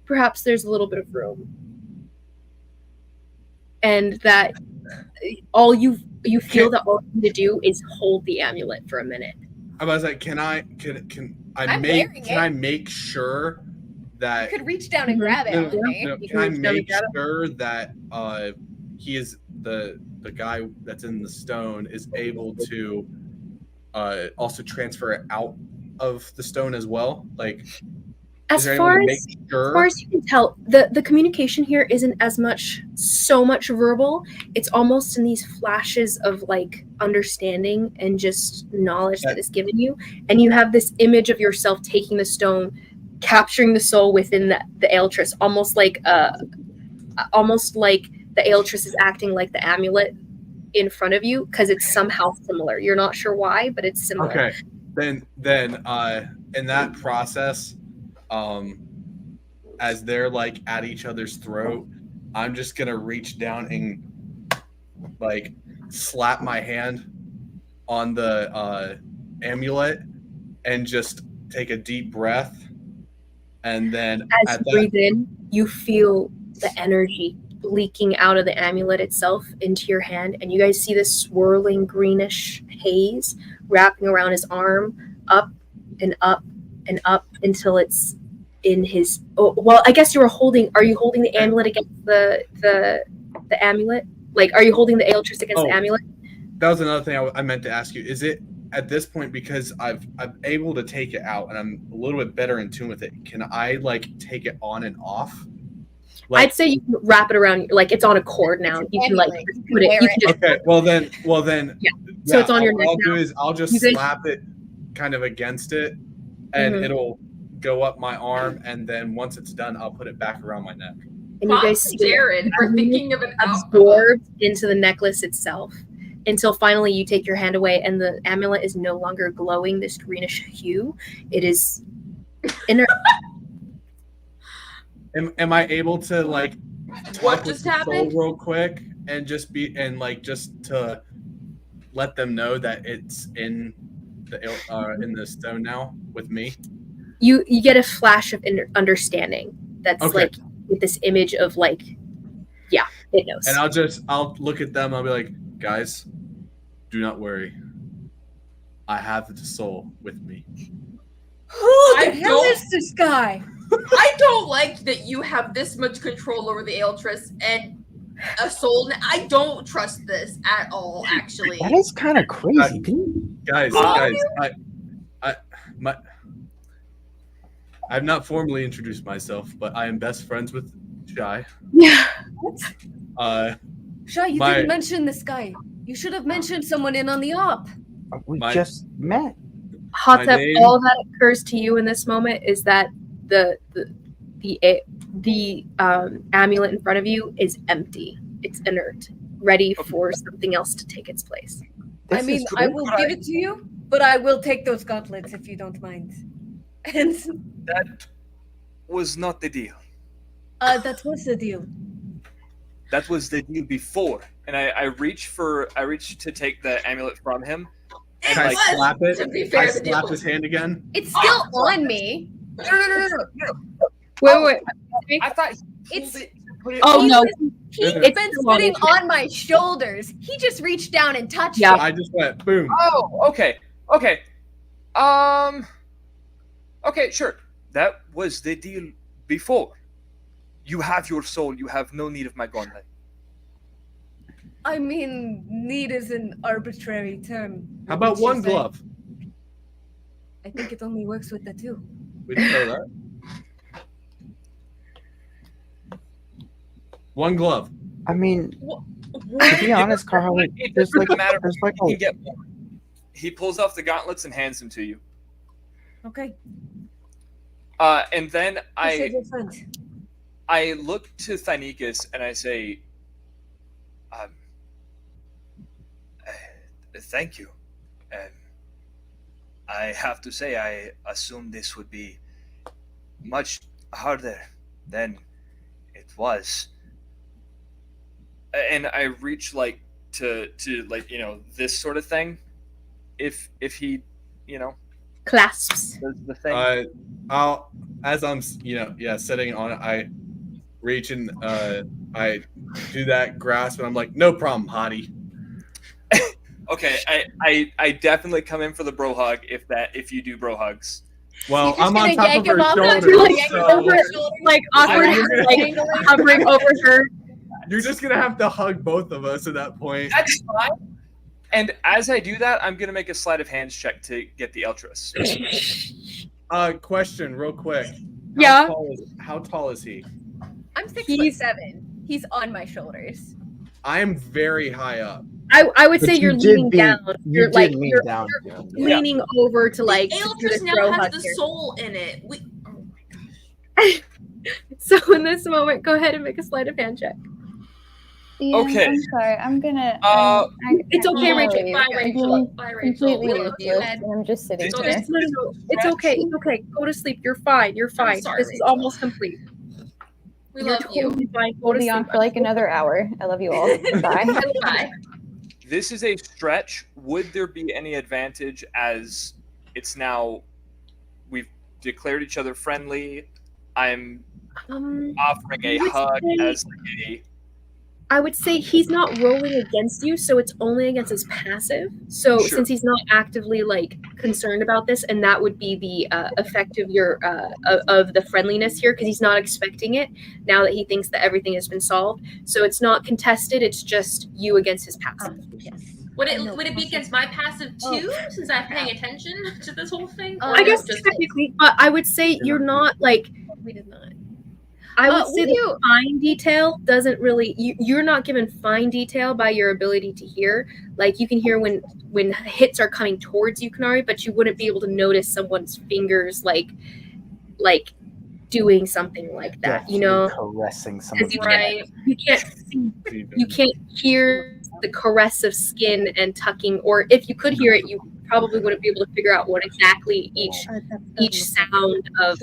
Speaker 1: perhaps there's a little bit of room. And that all you feel that all you need to do is hold the amulet for a minute.
Speaker 7: I was like, can I make sure that
Speaker 2: You could reach down and grab it.
Speaker 7: Can I make sure that he is the guy that's in the stone is able to also transfer it out of the stone as well? Like,
Speaker 1: as far as you can tell, the communication here isn't so much verbal. It's almost in these flashes of like understanding and just knowledge that is given you. And you have this image of yourself taking the stone, capturing the soul within the Altris, almost like the Altris is acting like the amulet in front of you because it's somehow similar. You're not sure why, but it's similar.
Speaker 7: Okay. Then in that process, as they're like at each other's throat, I'm just gonna reach down and like slap my hand on the amulet and just take a deep breath, and then
Speaker 1: as you breathe in, you feel the energy leaking out of the amulet itself into your hand, and you guys see this swirling greenish haze wrapping around his arm, up and up and up until it's in his. Oh, well, I guess are you holding the amulet against the amulet? Like, are you holding the Altris against the amulet?
Speaker 7: That was another thing I meant to ask you. Is it at this point, because I'm able to take it out and I'm a little bit better in tune with it, can I like take it on and off? Like,
Speaker 1: I'd say you can wrap it around, like it's on a cord now. You can like put it. You can just,
Speaker 7: okay, well then, yeah.
Speaker 1: So it's on your neck.
Speaker 7: What I'll do is I'll just slap it kind of against it, and it'll go up my arm, and then once it's done, I'll put it back around my neck.
Speaker 1: And you guys see
Speaker 4: Jared for thinking of an
Speaker 1: absorbed into the necklace itself, until finally you take your hand away, and the amulet is no longer glowing this greenish hue. It is inner.
Speaker 7: Am I able to like
Speaker 4: what just happened
Speaker 7: real quick and just to let them know that it's in the stone now with me?
Speaker 1: You get a flash of understanding that's like with this image of like, yeah, it knows.
Speaker 7: And I'll look at them. I'll be like, guys, do not worry. I have the soul with me.
Speaker 2: Who the hell is this guy?
Speaker 4: I don't like that you have this much control over the Altris and a soul. I don't trust this at all, actually.
Speaker 8: That is kind of crazy,
Speaker 7: guys. I've not formally introduced myself, but I am best friends with Shy.
Speaker 1: Yeah.
Speaker 2: Shah, you didn't mention this guy. You should have mentioned someone in on the op.
Speaker 8: We just met.
Speaker 1: Hatep, all that occurs to you in this moment is that the amulet in front of you is empty. It's inert, ready for something else to take its place.
Speaker 2: I mean, I will give it to you, but I will take those gauntlets if you don't mind. And
Speaker 5: that was not the deal.
Speaker 2: That was the deal.
Speaker 5: That was the deal before. And I reach to take the amulet from him. And
Speaker 7: I slap it.
Speaker 4: To be fair,
Speaker 7: I slap his hand again.
Speaker 2: It's still on me.
Speaker 5: No.
Speaker 1: Wait.
Speaker 5: I thought
Speaker 2: It's.
Speaker 1: Oh no!
Speaker 2: He's been sitting on my shoulders. He just reached down and touched it.
Speaker 7: I just went boom.
Speaker 5: Oh, okay. Okay, sure. That was the deal before. You have your soul. You have no need of my gauntlet.
Speaker 2: I mean, need is an arbitrary term.
Speaker 7: How about one glove?
Speaker 2: I think it only works with the two.
Speaker 7: We didn't know that. One glove.
Speaker 8: I mean, to be honest, Carl, there's like
Speaker 5: He get more. He pulls off the gauntlets and hands them to you.
Speaker 2: Okay.
Speaker 5: And then I look to Thynikus and I say, thank you. I have to say, I assumed this would be much harder than it was. And I reach to this sort of thing. If he,
Speaker 1: clasps
Speaker 5: the thing.
Speaker 7: As I'm sitting on it, I reach and I do that grasp and I'm like, no problem, hottie.
Speaker 5: Okay, I definitely come in for the bro hug if you do bro hugs.
Speaker 7: Well, I'm on top of her
Speaker 1: shoulders, like awkward, like hovering over her.
Speaker 7: You're just gonna have to hug both of us at that point.
Speaker 5: That's fine. And as I do that, I'm gonna make a sleight of hands check to get the Altris.
Speaker 7: Question, real quick.
Speaker 1: Yeah.
Speaker 7: How tall is he?
Speaker 2: I'm 6'7". He's on my shoulders.
Speaker 7: I am very high up.
Speaker 1: I would say you're leaning down. You're
Speaker 8: down.
Speaker 1: Leaning over to like.
Speaker 4: Altris now has the soul in it. Oh
Speaker 1: my gosh. So in this moment, go ahead and make a sleight of hand check.
Speaker 6: Ian,
Speaker 5: Okay.
Speaker 6: I'm sorry. I'm gonna.
Speaker 1: It's okay, Rachel.
Speaker 4: Bye, Rachel. Bye, Rachel.
Speaker 6: Completely
Speaker 4: We love you.
Speaker 6: useless, and I'm just sitting
Speaker 5: It's
Speaker 6: here.
Speaker 1: No. It's okay. It's okay. Go to sleep. You're fine. You're fine.
Speaker 4: sorry,
Speaker 1: This is
Speaker 4: Rachel.
Speaker 1: almost complete.
Speaker 4: We
Speaker 1: You're
Speaker 4: love you.
Speaker 1: totally fine. Go
Speaker 6: We'll
Speaker 1: to
Speaker 6: be on
Speaker 1: sleep.
Speaker 6: for like another hour. I love you all. Bye.
Speaker 4: Bye.
Speaker 5: This is a stretch. Would there be any advantage as it's now we've declared each other friendly? I'm offering a hug as a.
Speaker 1: I would say he's not rolling against you, so it's only against his passive. So
Speaker 5: Sure.
Speaker 1: since he's not actively like concerned about this, and that would be the effect of your of the friendliness here, because he's not expecting it now that he thinks that everything has been solved. So it's not contested; it's just you against his passive.
Speaker 2: Yes.
Speaker 4: Would it be against my passive too, since I'm paying attention to this whole thing? Or
Speaker 1: I guess
Speaker 4: just
Speaker 1: technically, but I would say you're not like.
Speaker 2: We did not.
Speaker 1: I would say the fine detail doesn't really. You're not given fine detail by your ability to hear. Like you can hear when hits are coming towards you, Kanari, but you wouldn't be able to notice someone's fingers like doing something like that. You know,
Speaker 8: caressing someone.
Speaker 1: You can't hear the caress of skin and tucking, or if you could hear it, you probably wouldn't be able to figure out what exactly each sound of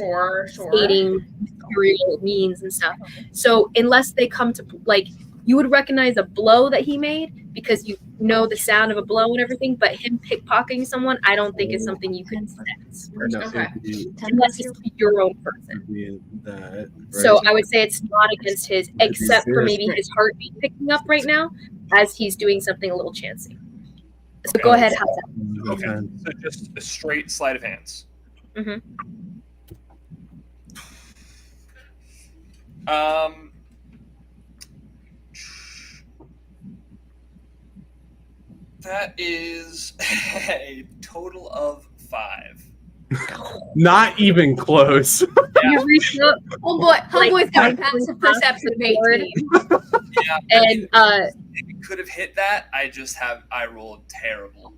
Speaker 1: skating material means and stuff. So unless they come to like, you would recognize a blow that he made because you know the sound of a blow and everything, but him pickpocketing someone, I don't think is something you can sense. Unless it's your own person. So I would say it's not against his, except for maybe his heartbeat picking up right now as he's doing something a little chancy. So go ahead, Hatep.
Speaker 5: Okay. So just a straight sleight of hands.
Speaker 1: Mm-hmm.
Speaker 5: That is a total of 5.
Speaker 7: Not even close.
Speaker 1: You reach up,
Speaker 2: Homeboy's got a passive perception of 18.
Speaker 5: Yeah,
Speaker 1: and
Speaker 5: if you could have hit that, I rolled terrible.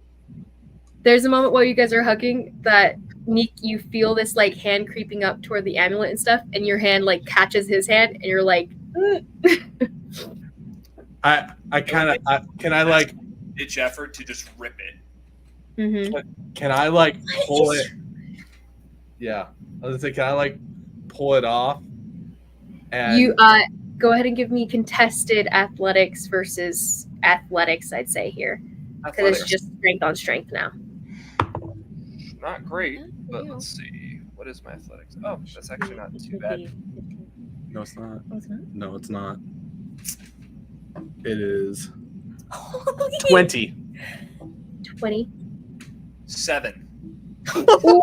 Speaker 1: there's a moment while you guys are hugging that Neek, you feel this like hand creeping up toward the amulet and stuff, and your hand like catches his hand, and you're like,
Speaker 7: I kind of can I like
Speaker 5: ditch effort to just rip it.
Speaker 7: can I like pull it? Yeah, I was gonna say, can I like pull it off? And
Speaker 1: you go ahead and give me contested athletics versus athletics. I'd say here because it's just strength on strength now.
Speaker 5: Not great, but let's see. What is my athletics? Oh, that's actually not too bad.
Speaker 7: No, it's not.
Speaker 2: Oh, it's not?
Speaker 7: No, it's not. It is 20.
Speaker 1: 20.
Speaker 5: 7.
Speaker 1: So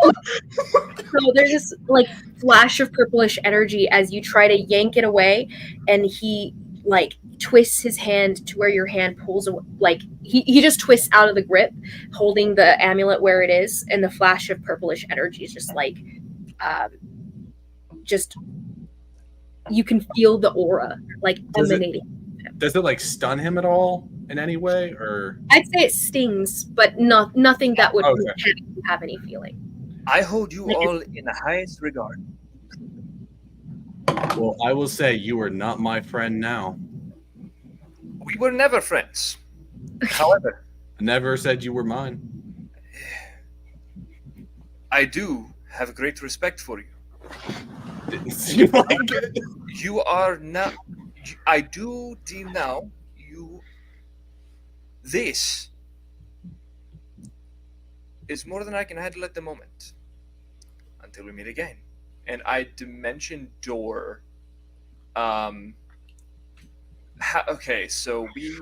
Speaker 1: there's this like flash of purplish energy as you try to yank it away, and he like twists his hand to where your hand pulls away. Like he just twists out of the grip, holding the amulet where it is, and the flash of purplish energy is just like just you can feel the aura like emanating.
Speaker 7: Does it like stun him at all in any way, or?
Speaker 1: I'd say it stings, but nothing that would have any feeling.
Speaker 5: I hold you all in the highest regard.
Speaker 7: Well, I will say you are not my friend now.
Speaker 5: We were never friends. However,
Speaker 7: I never said you were mine.
Speaker 5: I do have great respect for you.
Speaker 7: Didn't seem like it.
Speaker 5: You are not. I do deem now you. This is more than I can handle at the moment. Until we meet again. And I dimension door. Okay, so we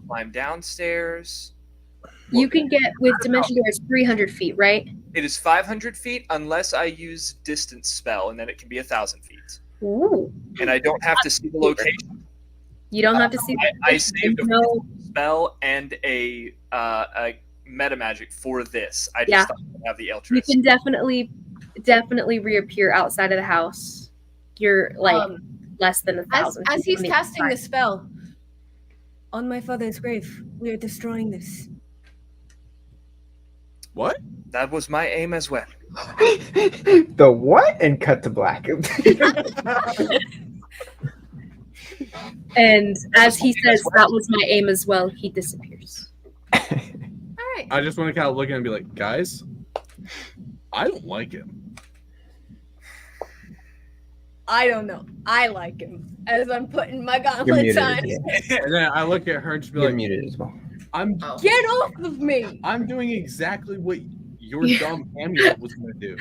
Speaker 5: climb downstairs.
Speaker 1: You can get with dimension doors 300 feet, right?
Speaker 5: It is 500 feet unless I use distance spell, and then it can be 1,000 feet.
Speaker 1: Ooh.
Speaker 5: And I don't have to see the location.
Speaker 1: You don't have to see.
Speaker 5: I saved a spell and a meta magic for this. I just thought I have the Altris.
Speaker 1: You can definitely reappear outside of the house. You're like less than 1,000.
Speaker 2: As he's casting the spell, on my father's grave, we are destroying this.
Speaker 7: What?
Speaker 5: That was my aim as well.
Speaker 8: The what? And cut to black.
Speaker 1: And as he says, that was my aim as well, he disappears.
Speaker 2: All right.
Speaker 7: I just want to kind of look at him and be like, guys, I don't like him.
Speaker 2: I don't know. I like him. As I'm putting my gauntlets on.
Speaker 7: And then I look at her and just be
Speaker 8: You're
Speaker 7: like,
Speaker 8: muted as well.
Speaker 2: Get off of me!
Speaker 7: I'm doing exactly what your dumb amulet was going to do.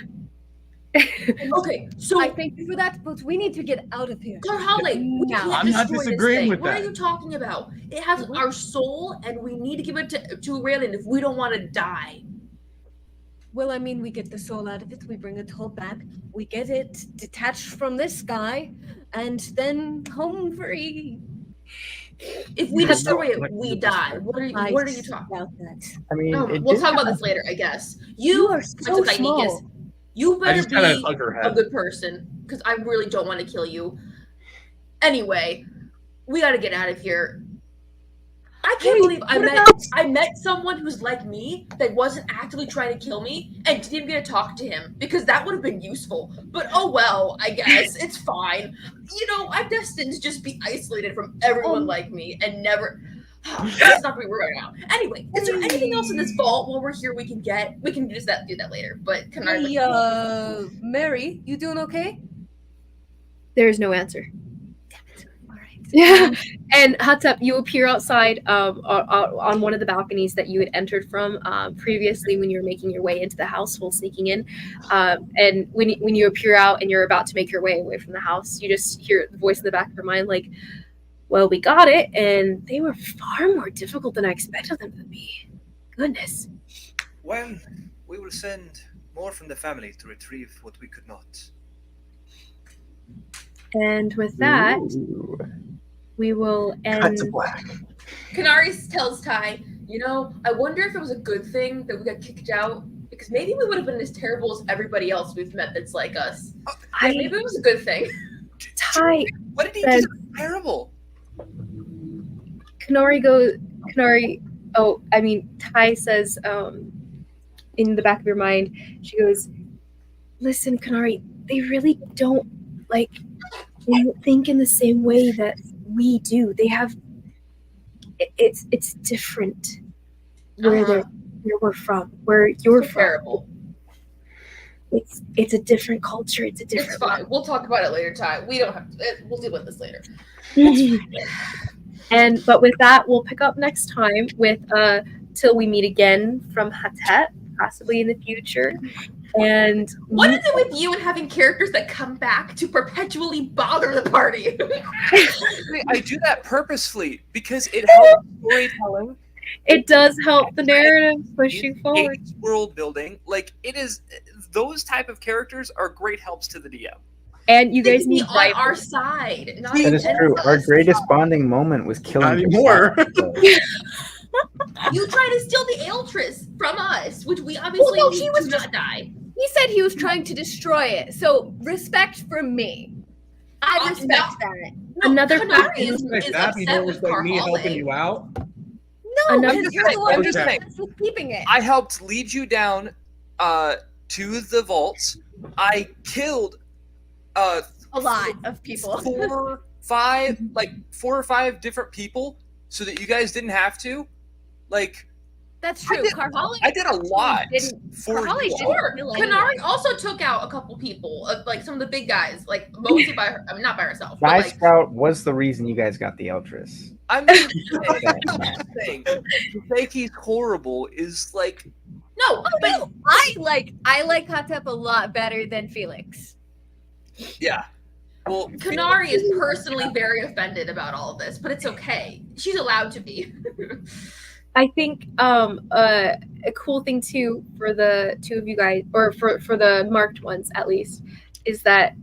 Speaker 4: Okay, so
Speaker 2: I thank you for that, but we need to get out of here.
Speaker 4: Karhale, we can't
Speaker 7: I'm not
Speaker 4: destroy this
Speaker 7: disagreeing
Speaker 4: thing.
Speaker 7: with
Speaker 4: What
Speaker 7: that.
Speaker 4: are you talking about? It has our soul, and we need to give it to Raylan if we don't want to die.
Speaker 2: Well, I mean, we get the soul out of it, we bring it all back, we get it detached from this guy, and then home free.
Speaker 4: If we destroy it, we die. What are you talking
Speaker 2: about? That.
Speaker 8: I mean,
Speaker 4: we'll talk about this later, I guess. You
Speaker 2: are so small.
Speaker 4: You
Speaker 7: I
Speaker 4: better
Speaker 7: just kind of
Speaker 4: be
Speaker 7: hug her
Speaker 4: a
Speaker 7: head.
Speaker 4: good person, because I really don't want to kill you. Anyway, we got to get out of here. I can't believe I met someone who's like me that wasn't actively trying to kill me and didn't even get to talk to him, because that would have been useful. But oh well, I guess it's fine. You know, I'm destined to just be isolated from everyone like me and never. That's not what we're right now. Anyway, is there anything else in this vault while we're here we can do that later? But can I?
Speaker 2: Mary, you doing okay?
Speaker 1: There's no answer.
Speaker 2: Damn it! All right.
Speaker 1: Yeah. And Atep, you appear outside on one of the balconies that you had entered from previously when you were making your way into the house while sneaking in. And when you appear out and you're about to make your way away from the house, you just hear the voice in the back of your mind like, well, we got it, and they were far more difficult than I expected them to be. Goodness.
Speaker 5: Well, we will send more from the family to retrieve what we could not.
Speaker 1: And with that,
Speaker 8: Ooh.
Speaker 1: we will end.
Speaker 8: Cut to black.
Speaker 4: Canary tells Ty, you know, I wonder if it was a good thing that we got kicked out Because maybe we would have been as terrible as everybody else we've met that's like us.
Speaker 1: I-
Speaker 4: Maybe it was a good thing.
Speaker 1: Ty
Speaker 5: What did he
Speaker 1: said-
Speaker 5: do that's terrible?
Speaker 1: Ty says, in the back of your mind, she goes, listen, Kanari, they really don't they don't think in the same way that we do. They have, it's different where we're from, where you're
Speaker 4: So
Speaker 1: from.
Speaker 4: terrible.
Speaker 1: It's a different culture. It's a
Speaker 4: It's
Speaker 1: different.
Speaker 4: fine. We'll talk about it later, Ty. We don't have to. We'll deal with this later.
Speaker 1: But with that, we'll pick up next time with Till We Meet Again from Atep, possibly in the future. And
Speaker 4: What is it with you and having characters that come back to perpetually bother the party?
Speaker 5: I do that purposefully because it helps storytelling.
Speaker 1: it does help the narrative pushing forward.
Speaker 5: It's world building. Like it is, those type of characters are great helps to the DM.
Speaker 1: And you
Speaker 4: They
Speaker 1: guys
Speaker 4: can be
Speaker 1: need
Speaker 4: on our side. Not
Speaker 8: That is
Speaker 4: against
Speaker 8: true. Our
Speaker 4: us.
Speaker 8: greatest bonding moment was killing
Speaker 7: Not anymore.
Speaker 4: You tried to steal the Altris from us, which we obviously
Speaker 2: Well, no,
Speaker 4: need
Speaker 2: he was
Speaker 4: to
Speaker 2: just-
Speaker 4: not die.
Speaker 2: He said he was trying to destroy it. So respect from me. I respect that.
Speaker 1: Another
Speaker 4: Kanari
Speaker 1: fact
Speaker 4: is
Speaker 7: Like that, you
Speaker 4: upset
Speaker 7: know,
Speaker 4: with
Speaker 7: it's like me helping
Speaker 4: Carhale.
Speaker 7: you out.
Speaker 2: No,
Speaker 1: Another
Speaker 2: because you're the one
Speaker 5: I'm just
Speaker 7: Okay.
Speaker 2: who's keeping it.
Speaker 5: I helped lead you down to the vaults. I killed
Speaker 2: A lot of people.
Speaker 5: 4 or 5 different people so that you guys didn't have to. Like
Speaker 2: That's true. Carhale
Speaker 5: I did a lot for
Speaker 2: Carhale
Speaker 5: you.
Speaker 2: didn't
Speaker 4: Sure.
Speaker 2: kill anyone.
Speaker 4: Kanari also took out a couple people, like some of the big guys, like mostly by her. I mean, not by herself. But
Speaker 8: Guy
Speaker 4: like,
Speaker 8: Scout was the reason you guys got the Altris.
Speaker 5: I'm just saying, to think he's horrible is like
Speaker 4: no, but
Speaker 2: I like Atep a lot better than Felix.
Speaker 5: yeah. Well,
Speaker 4: Kanari is personally very offended about all of this, but it's okay. She's allowed to be.
Speaker 1: I think a cool thing too for the two of you guys, or for the marked ones at least, is that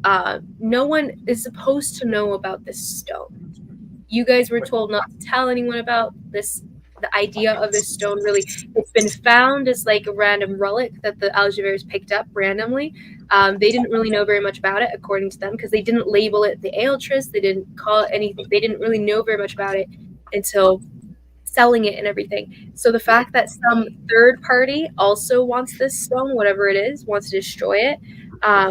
Speaker 1: no one is supposed to know about this stone. You guys were told not to tell anyone about this. The idea of this stone, really, it's been found as like a random relic that the Algiers picked up randomly. They didn't really know very much about it, according to them, because they didn't label it the Altris. They didn't call it anything. They didn't really know very much about it until selling it and everything. So the fact that some third party also wants this stone, whatever it is, wants to destroy it,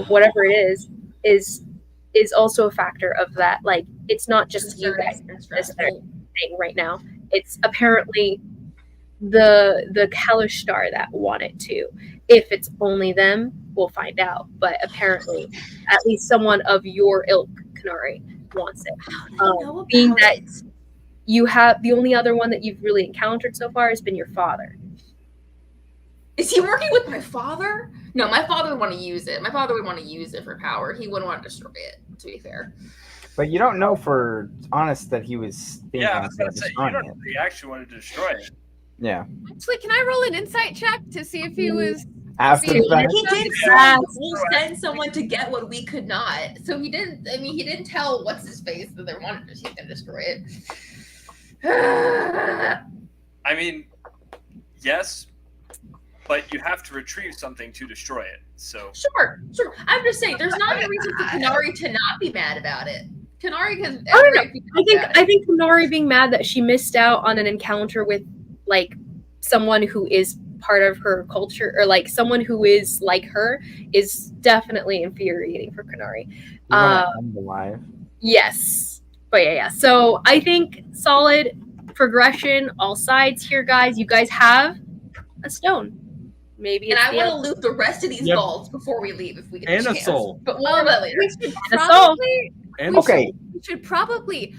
Speaker 1: whatever it is also a factor of that. Like, it's not just you guys this thing right now. It's apparently the Kalishtar that want it too. If it's only them, we'll find out. But apparently, at least someone of your ilk, Kanari, wants it. Being that you have the only other one that you've really encountered so far has been your father.
Speaker 4: Is he working with my father? No, my father would want to use it. My father would want to use it for power. He wouldn't want to destroy it, to be fair.
Speaker 8: But you don't know for honest that he was being
Speaker 5: yeah, I
Speaker 8: honest
Speaker 5: was gonna
Speaker 8: about
Speaker 5: say, you
Speaker 8: destroying
Speaker 5: don't
Speaker 8: it.
Speaker 5: know if he actually wanted to destroy it.
Speaker 8: Yeah.
Speaker 2: Actually, can I roll an insight check to see if he was?
Speaker 8: After
Speaker 2: See,
Speaker 8: the fact,
Speaker 4: He did
Speaker 1: Yeah.
Speaker 4: say we'll send someone to get what we could not. So he didn't. I mean, he didn't tell what's his face that they wanted. He's gonna destroy it.
Speaker 5: I mean, yes, but you have to retrieve something to destroy it. So
Speaker 4: Sure. I'm just saying, there's not a reason for Kanari to not be mad about it. Kanari has.
Speaker 1: I don't know. I think Kanari being mad that she missed out on an encounter with like someone who is part of her culture, or like someone who is like her, is definitely infuriating for Kanari.
Speaker 8: you wanna end alive.
Speaker 1: Yes. But yeah. So I think solid progression, all sides here, guys. You guys have a stone. Maybe
Speaker 4: And
Speaker 1: it's
Speaker 4: I want to loot the rest of these
Speaker 7: Yep.
Speaker 4: vaults before we leave if we get
Speaker 7: And
Speaker 4: a
Speaker 7: a
Speaker 4: chance.
Speaker 7: soul.
Speaker 4: But more about that later.
Speaker 2: We should
Speaker 1: And a soul.
Speaker 2: probably.
Speaker 7: And
Speaker 8: Okay.
Speaker 2: We should probably